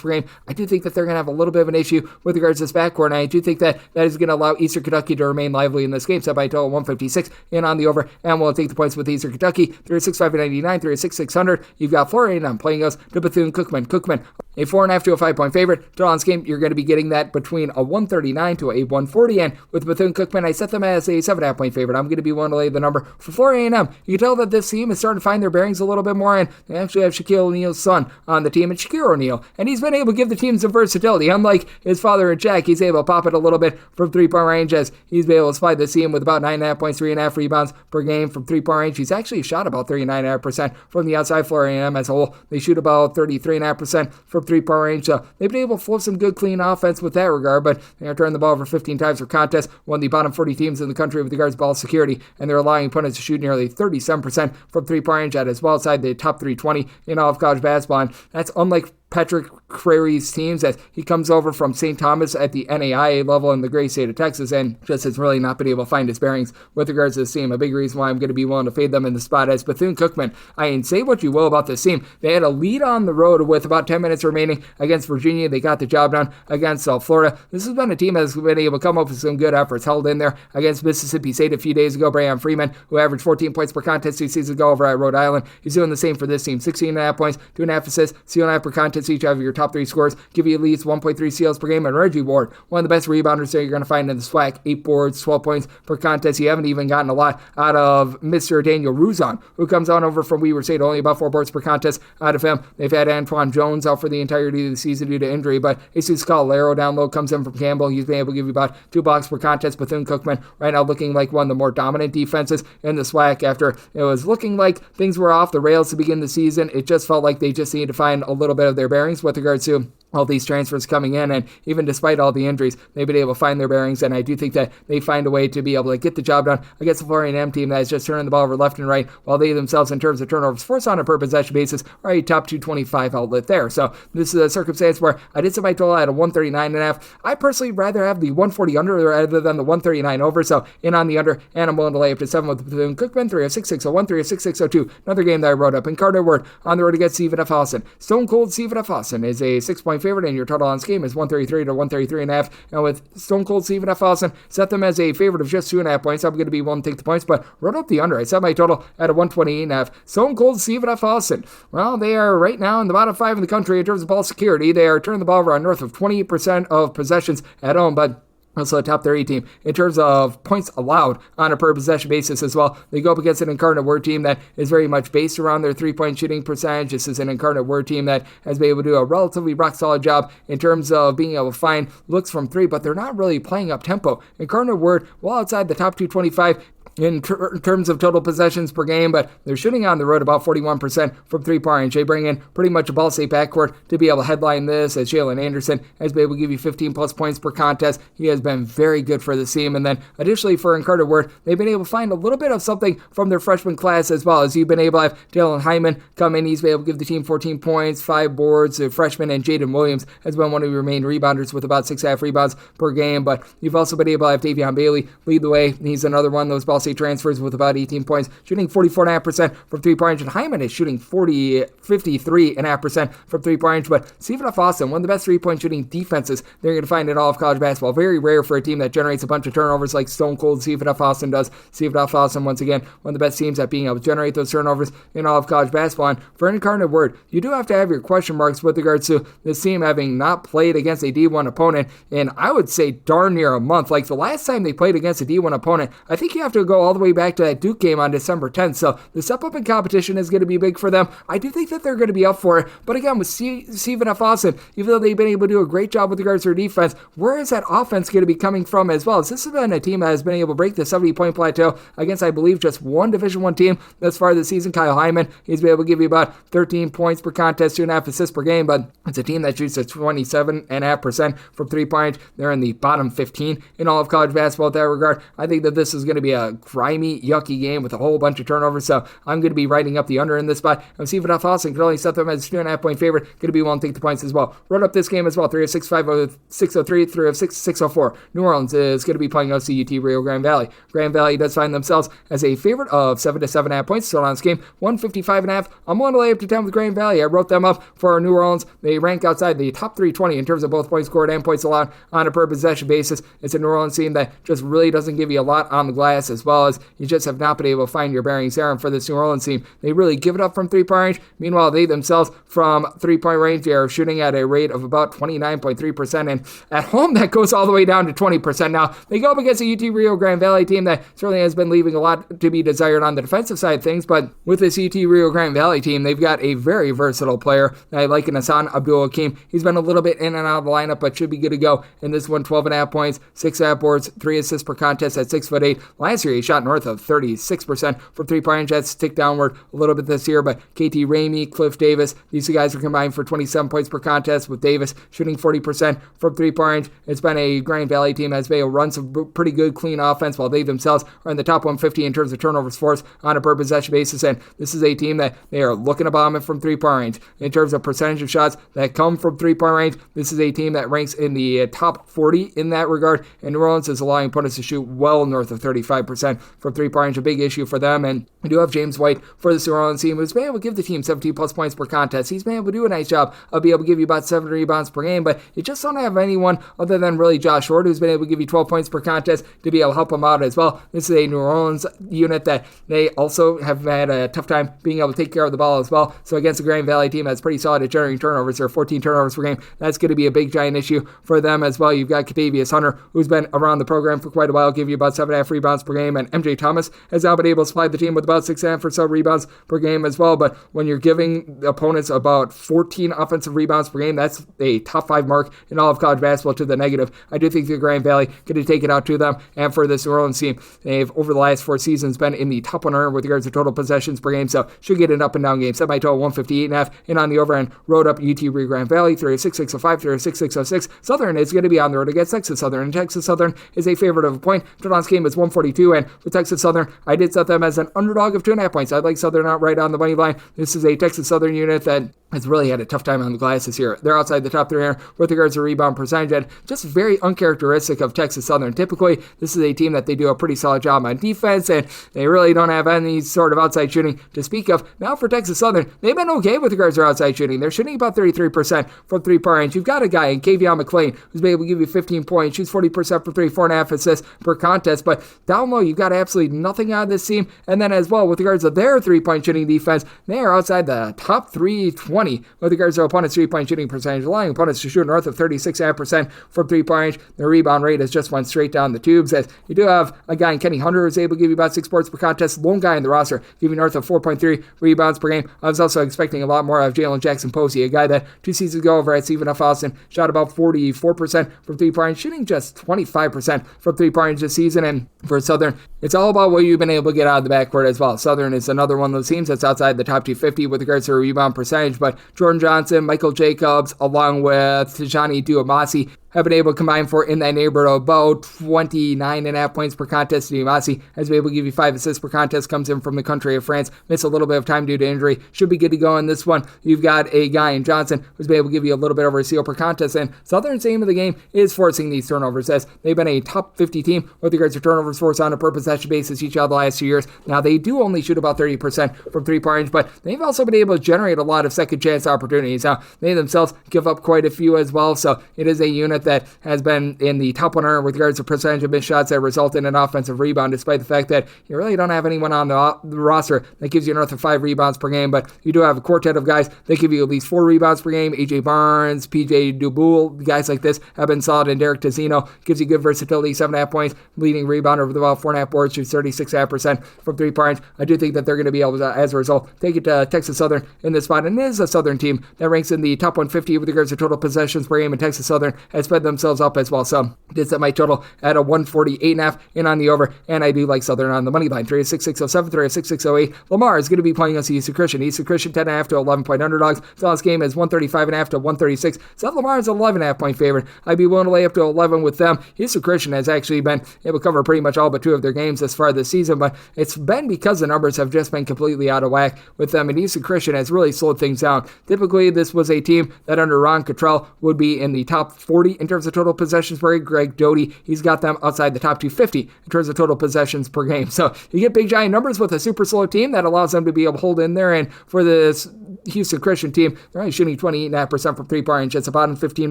per game. I do think that they're going to have a little bit of an issue with regards to this backcourt, and I do think that is going to allow Eastern Kentucky to remain lively in this game, set by a total of 156 in on the over, and we'll take the points with Eastern Kentucky. 365-99, 366-600. You've got Florida playing us to Bethune-Cookman. Cookman, a 4.5 to a 5-point favorite. Total on this game, you're going to be getting that between a 139 to a 140, and with Bethune-Cookman, I set them as a 7.5-point favorite. I'm going to be willing to lay the number for Florida A&M. You can tell that this team is starting to find their bearings a little bit more, and they actually have Shaquille O'Neal's son on the team, and Shaquille O'Neal, and he's been able to give the team some versatility. Unlike his father and Jack, he's able to pop it a little bit from three-point range, as he's been able to supply the team with about 9.5 points, 3.5 rebounds per game from three-point range. He's actually shot about 39.5% from the outside. Florida A&M as a whole, they shoot about 33.5% from three-point range, so they've been able to flip some good, clean offense with that regard, but they're turning the ball over 15 times per contest, one of the bottom 40 teams in the country with regards to ball security, and they're allowing opponents to shoot nearly 37% from three-point range at as well outside the top 320 in all of college basketball, and that's unlike Patrick Crary's teams as he comes over from St. Thomas at the NAIA level in the great state of Texas and just has really not been able to find his bearings with regards to this team. A big reason why I'm going to be willing to fade them in the spot as Bethune-Cookman. I mean, say what you will about this team. They had a lead on the road with about 10 minutes remaining against Virginia. They got the job done against Florida. This has been a team that has been able to come up with some good efforts, held in there against Mississippi State a few days ago. Brian Freeman, who averaged 14 points per contest 2 seasons ago over at Rhode Island, he's doing the same for this team. 16.5 points, 2.5 assists, 2.5 per contest each out of your top 3 scores, give you at least 1.3 steals per game, and Reggie Ward, one of the best rebounders that you're going to find in the SWAC, 8 boards, 12 points per contest. You haven't even gotten a lot out of Mr. Daniel Ruzon, who comes on over from Weber State, only about 4 boards per contest out of him. They've had Antoine Jones out for the entirety of the season due to injury, but Jesus Scalero down low comes in from Campbell. He's been able to give you about 2 blocks per contest. Bethune-Cookman right now looking like one of the more dominant defenses in the SWAC after it was looking like things were off the rails to begin the season. It just felt like they just needed to find a little bit of their bearings with regards to all these transfers coming in, and even despite all the injuries, they've been able to find their bearings, and I do think that they find a way to be able to get the job done against the Florida A&M team that is just turning the ball over left and right, while they themselves, in terms of turnovers forced on a per possession basis, are a top 225 outlet there. So this is a circumstance where I did set my total at a 139.5. I personally rather have the 140 under rather than the 139 over, so in on the under, and I'm willing to lay up to 7 with Bethune-Cookman, 306-601, 306-602. Another game that I wrote up in Carter Word on the road against Stephen F. Austin. Stone Cold Stephen F. Austin is a 6-point favorite, and your total on this game is 133 to 133.5. And with Stone Cold Stephen F. Austin, set them as a favorite of just 2.5 points. I'm going to be willing to take the points, but wrote up the under. I set my total at a 128.5. Stone Cold Stephen F. Austin, well, they are right now in the bottom 5 in the country in terms of ball security. They are turning the ball over on north of 28% of possessions at home, but also a top 30 team in terms of points allowed on a per possession basis as well. They go up against an Incarnate Word team that is very much based around their 3-point shooting percentage. This is an Incarnate Word team that has been able to do a relatively rock solid job in terms of being able to find looks from 3, but they're not really playing up tempo. Incarnate Word, while outside the top 225 in terms of total possessions per game, but they're shooting on the road about 41% from 3-point range. They bring in pretty much a Ball State backcourt to be able to headline this, as Jalen Anderson has been able to give you 15 plus points per contest. He has been very good for the team. And then additionally for Incarnate Word, they've been able to find a little bit of something from their freshman class as well, as you've been able to have Jalen Hyman come in. He's been able to give the team 14 points, 5 boards. The freshman, and Jaden Williams has been one of your main rebounders with about 6.5 rebounds per game. But you've also been able to have Davion Bailey lead the way. He's another one of those Ball State transfers with about 18 points, shooting 44.5% from 3-point range, and Hyman is shooting 53.5% from 3-point range. But Stephen F. Austin, one of the best 3-point shooting defenses they're going to find in all of college basketball. Very rare for a team that generates a bunch of turnovers like Stone Cold Stephen F. Austin does. Stephen F. Austin, once again, one of the best teams at being able to generate those turnovers in all of college basketball. And for Incarnate Word, you do have to have your question marks with regards to this team having not played against a D1 opponent in, I would say, darn near a month. Like the last time they played against a D1 opponent, I think you have to go all the way back to that Duke game on December 10th. So the step up in competition is going to be big for them. I do think that they're going to be up for it. But again, with Stephen F. Austin, even though they've been able to do a great job with regards to their defense, where is that offense going to be coming from as well? As this has been a team that has been able to break the 70-point plateau against, I believe, just one Division I team thus far this season. Kyle Hyman, he's been able to give you about 13 points per contest, 2.5 assists per game, but it's a team that shoots at 27.5% from 3-point. They're in the bottom 15 in all of college basketball in that regard. I think that this is going to be a grimy, yucky game with a whole bunch of turnovers, so I'm going to be writing up the under in this spot. I'm seeing if Towson can only set them as a 2.5-point favorite. Going to be willing to take the points as well. Wrote up this game as well. 3 of 6, 5 of 603, 3 of 6, 604. New Orleans is going to be playing OCUT Rio Grande Valley. Grand Valley does find themselves as a favorite of 7 to 7.5 points. Still on this game, 155.5. I'm willing to lay up to 10 with Grand Valley. I wrote them up for New Orleans. They rank outside the top 320 in terms of both points scored and points allowed on a per possession basis. It's a New Orleans team that just really doesn't give you a lot on the glass, as well as you just have not been able to find your bearings there. And for this New Orleans team, they really give it up from 3-point range. Meanwhile, they themselves from 3-point range, they are shooting at a rate of about 29.3%, and at home that goes all the way down to 20%. Now, they go up against a UT Rio Grande Valley team that certainly has been leaving a lot to be desired on the defensive side of things, but with this UT Rio Grande Valley team, they've got a very versatile player that I like in Hassan Abdul Hakim. He's been a little bit in and out of the lineup, but should be good to go in this one. 12.5 points, 6.5 boards, 3 assists per contest at 6'8". Last year, he shot north of 36% from 3-point range. That's ticked downward a little bit this year, but KT Ramey, Cliff Davis, these two guys are combined for 27 points per contest, with Davis shooting 40% from 3-point range. It's been a Grand Valley team that's been able to run some pretty good, clean offense, while they themselves are in the top 150 in terms of turnovers forced on a per possession basis. And this is a team that they are looking to bomb it from 3-point range. In terms of percentage of shots that come from 3-point range, this is a team that ranks in the top 40 in that regard. And New Orleans is allowing opponents to shoot well north of 35% from 3-point range, a big issue for them. And we do have James White for this New Orleans team, who's been able to give the team 17 plus points per contest. He's been able to do a nice job of being able to give you about 7 rebounds per game, but you just don't have anyone other than really Josh Short, who's been able to give you 12 points per contest to be able to help him out as well. This is a New Orleans unit that they also have had a tough time being able to take care of the ball as well. So against the Grand Valley team that's pretty solid at generating turnovers, there are 14 turnovers per game. That's going to be a big giant issue for them as well. You've got Catavius Hunter, who's been around the program for quite a while, give you about 7.5 rebounds per game, and MJ Thomas has now been able to supply the team with about 6.5 or so rebounds per game as well. But when you're giving opponents about 14 offensive rebounds per game, that's a top 5 mark in all of college basketball to the negative. I do think the Grand Valley going to take it out to them. And for this New Orleans team, they've over the last 4 seasons been in the top 100 with regards to total possessions per game, so should get an up and down game. Set my total 158.5, and on the over end, road up UT Rio Grande Valley 306.605, 306.606. Southern is going to be on the road against Texas Southern, and Texas Southern is a favorite of a point. Tonight's game is 142, and with Texas Southern, I did set them as an underdog of 2.5 points. I'd like Southern out right on the money line. This is a Texas Southern unit that has really had a tough time on the glass this year. They're outside the top 300 with regards to rebound percentage, and just very uncharacteristic of Texas Southern. Typically, this is a team that they do a pretty solid job on defense, and they really don't have any sort of outside shooting to speak of. Now for Texas Southern, they've been okay with regards to outside shooting. They're shooting about 33% from 3-point range. You've got a guy in Kavion McClain who's been able to give you 15 points, shoots 40% from 3, 4.5 assists per contest, but down low, you've got absolutely nothing out of this team. And then as well, with regards to their 3-point shooting defense, they are outside the top 320 with regards to opponents' 3-point shooting percentage, allowing opponents to shoot north of 36% from 3-point range. Their rebound rate has just went straight down the tubes, as you do have a guy in Kenny Hunter who's able to give you about 6 boards per contest, lone guy in the roster, giving north of 4.3 rebounds per game. I was also expecting a lot more of Jalen Jackson Posey, a guy that 2 seasons ago over at Stephen F. Austin shot about 44% from 3-point range, shooting just 25% from 3-point range this season. And for Southern, it's all about what you've been able to get out of the backcourt as well. Southern is another one of those teams that's outside the top 250 with regards to rebound percentage, but Jordan Johnson, Michael Jacobs, along with Tijani Duamasi, have been able to combine for in that neighborhood of about 29.5 points per contest. Duamasi has been able to give you 5 assists per contest, comes in from the country of France, missed a little bit of time due to injury, should be good to go in this one. You've got a guy in Johnson who's been able to give you a little bit over a steal per contest, and Southern's aim of the game is forcing these turnovers, as they've been a top 50 team with regards to turnovers forced on a per possession basis each of the last 2 years. Now, they do only shoot about 30% from 3-point range, but they've also been able to generate a lot of second chance opportunities. Now, they themselves give up quite a few as well, so it is a unit that has been in the top 100 with regards to percentage of missed shots that result in an offensive rebound, despite the fact that you really don't have anyone on the roster that gives you north of 5 rebounds per game, but you do have a quartet of guys that give you at least 4 rebounds per game. AJ Barnes, PJ Duboul, guys like this have been solid, and Derek Tazzino gives you good versatility, 7.5 points, leading rebound over the ball, 4.5 boards, shoots 36.5% from 3-point range. I do think that they're going to be able to, as a result, take it to Texas Southern in this spot, and it is a Southern team that ranks in the top 150 with regards to total possessions per game, and Texas Southern has sped themselves up as well. So did set my total at a 148.5 in on the over, and I do like Southern on the money line. 306.607, 306.608. Lamar is going to be playing against Eastern Christian. Eastern Christian 10.5 to 11-point underdogs. So this game is 135.5 to 136. South Lamar is an 11.5 point favorite. I'd be willing to lay up to 11 with them. Eastern Christian has actually been able to cover pretty much all but 2 of their games games as far this season, but it's been because the numbers have just been completely out of whack with them, and Houston Christian has really slowed things down. Typically, this was a team that under Ron Cottrell would be in the top 40 in terms of total possessions per game. Greg Doty, he's got them outside the top 250 in terms of total possessions per game. So you get big giant numbers with a super slow team that allows them to be able to hold in there, and for this Houston Christian team, they're only shooting 28.5% from three-point range. It's the bottom 15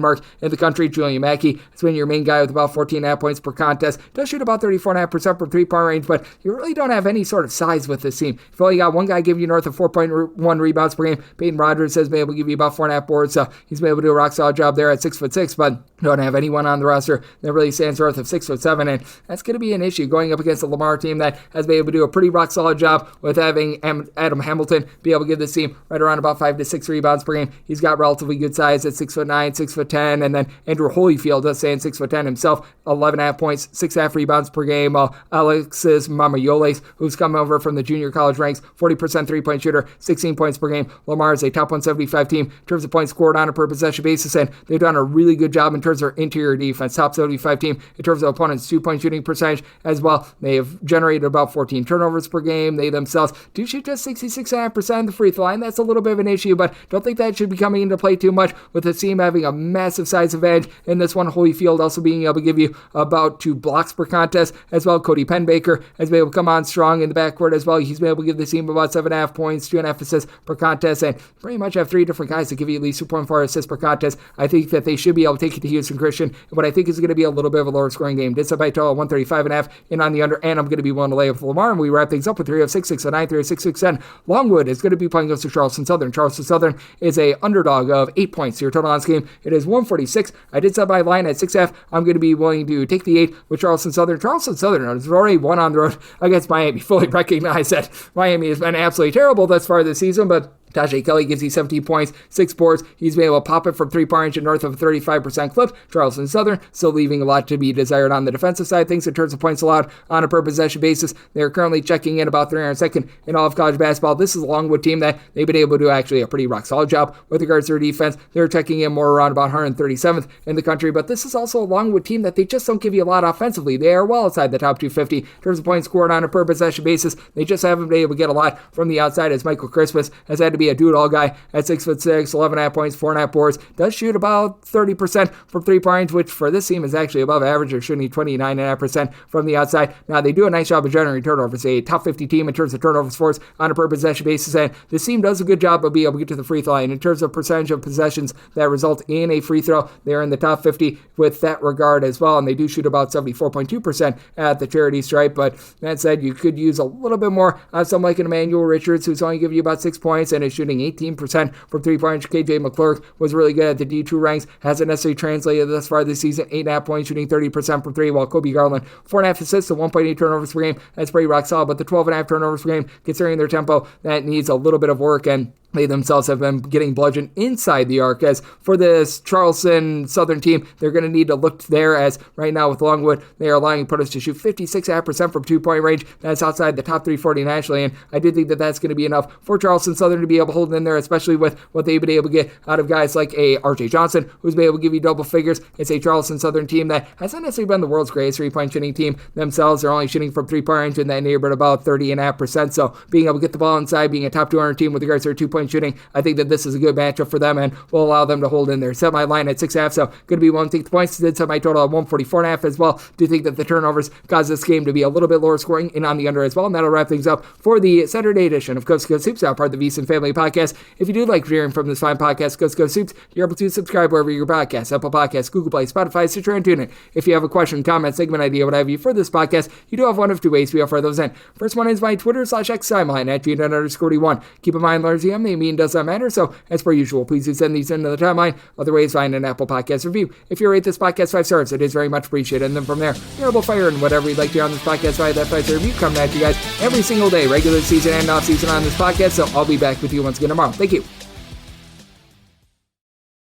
mark in the country. Julian Mackey has been your main guy with about 14.5 points per contest. Does shoot about 34.5% from three-point range, but you really don't have any sort of size with this team. You've only got one guy giving you north of 4.1 rebounds per game. Peyton Rogers has been able to give you about 4.5 boards, so he's been able to do a rock-solid job there at 6'6", but don't have anyone on the roster that really stands north of 6'7", and that's going to be an issue going up against a Lamar team that has been able to do a pretty rock-solid job with having Adam Hamilton be able to give this team right around about 5 to 6 rebounds per game. He's got relatively good size at 6'9", 6'10", and then Andrew Holyfield does stand 6'10" himself, 11.5 points, 6.5 rebounds per game. Alexis Mamayoles, who's come over from the junior college ranks, 40% three-point shooter, 16 points per game. Lamar is a top 175 team in terms of points scored on a per possession basis, and they've done a really good job in terms of their interior defense. Top 75 team in terms of opponents' two-point shooting percentage as well. They have generated about 14 turnovers per game. They themselves do shoot just 66.5% of the free throw line. That's a little bit of an issue, but don't think that should be coming into play too much with the team having a massive size advantage in this one. Holyfield also being able to give you about 2 blocks per contest as well. Cody Penbaker has been able to come on strong in the backcourt as well. He's been able to give the team about 7.5 points, 2.5 assists per contest, and pretty much have 3 different guys that give you at least 2.4 assists per contest. I think that they should be able to take it to Houston Christian, what I think is going to be a little bit of a lower scoring game. Did set by total 135.5 in on the under, and I'm going to be willing to lay up with Lamar, and we wrap things up with 3 of 6, 6 of 9, 3 of 6, 6 10. Longwood is going to be playing against Charleston Southern. Charleston Southern is a underdog of 8 points. Your total on this game, it is 146. I did set my line at 6.5. I'm going to be willing to take the 8 with Charleston Southern. Charleston Southern has already won on the road against Miami. Fully recognize that Miami has been absolutely terrible thus far this season, but Tajay Kelly gives you 17 points, 6 boards. He's been able to pop it from three-point range at north of a 35% clip. Charleston Southern still leaving a lot to be desired on the defensive side of things in terms of points allowed on a per possession basis. They're currently checking in about 302nd in all of college basketball. This is a Longwood team that they've been able to do actually a pretty rock-solid job with regards to their defense. They're checking in more around about 137th in the country, but this is also a Longwood team that they just don't give you a lot offensively. They are well outside the top 250 in terms of points scored on a per possession basis. They just haven't been able to get a lot from the outside, as Michael Christmas has had to be a do-it-all guy at 6'6", 11.5 points, 4.5 boards. Does shoot about 30% from three-point range, which for this team is actually above average. They're shooting 29.5% from the outside. Now, they do a nice job of generating turnovers. A top 50 team in terms of turnovers forced on a per possession basis, and this team does a good job of being able to get to the free throw line. In terms of percentage of possessions that result in a free throw, they're in the top 50 with that regard as well, and they do shoot about 74.2% at the charity stripe. But that said, you could use a little bit more on someone like an Emmanuel Richards, who's only giving you about 6 points and is shooting 18% from three-point range. KJ McClurk was really good at the D2 ranks, hasn't necessarily translated thus far this season. 8.5 points, shooting 30% from 3, while Kobe Garland, 4.5 assists and 1.8 turnovers per game. That's pretty rock solid, but the 12.5 turnovers per game, considering their tempo, that needs a little bit of work, and they themselves have been getting bludgeoned inside the arc. As for this Charleston Southern team, they're going to need to look there, as right now with Longwood, they are allowing opponents to shoot 56.5% from two-point range. That's outside the top 340 nationally, and I do think that that's going to be enough for Charleston Southern to be able to hold in there, especially with what they've been able to get out of guys like a RJ Johnson, who's been able to give you double figures. It's a Charleston Southern team that hasn't necessarily been the world's greatest three-point shooting team themselves. They're only shooting from three-point range in that neighborhood about 30.5%, so being able to get the ball inside, being a top 200 team with regards to their two-point shooting, I think that this is a good matchup for them and will allow them to hold in there. Set my line at 6.5, so going to be willing to take the points. Did set my total at 144.5 as well. Do think that the turnovers cause this game to be a little bit lower scoring and on the under as well, and that'll wrap things up for the Saturday edition of Coast to Coast Hoops, now part of the VSiN Family Podcast. If you do like hearing from this fine podcast, Coast to Coast Hoops, you're able to subscribe wherever your podcast, Apple Podcasts, Google Play, Spotify, Stitcher, and TuneIn. If you have a question, comment, segment idea, what have you for this podcast, you do have one of two ways we offer those in. First one is my Twitter/X timeline at @GNet_D1. Keep in mind, largely the mean does not matter, so as per usual, please do send these into the timeline. Other ways, find an Apple Podcast review. If you rate this podcast 5 stars, it is very much appreciated. And then from there, you're able to fire in whatever you'd like to hear on this podcast via that 5-star review coming at you guys every single day, regular season and off season on this podcast. So I'll be back with you once again tomorrow. Thank you.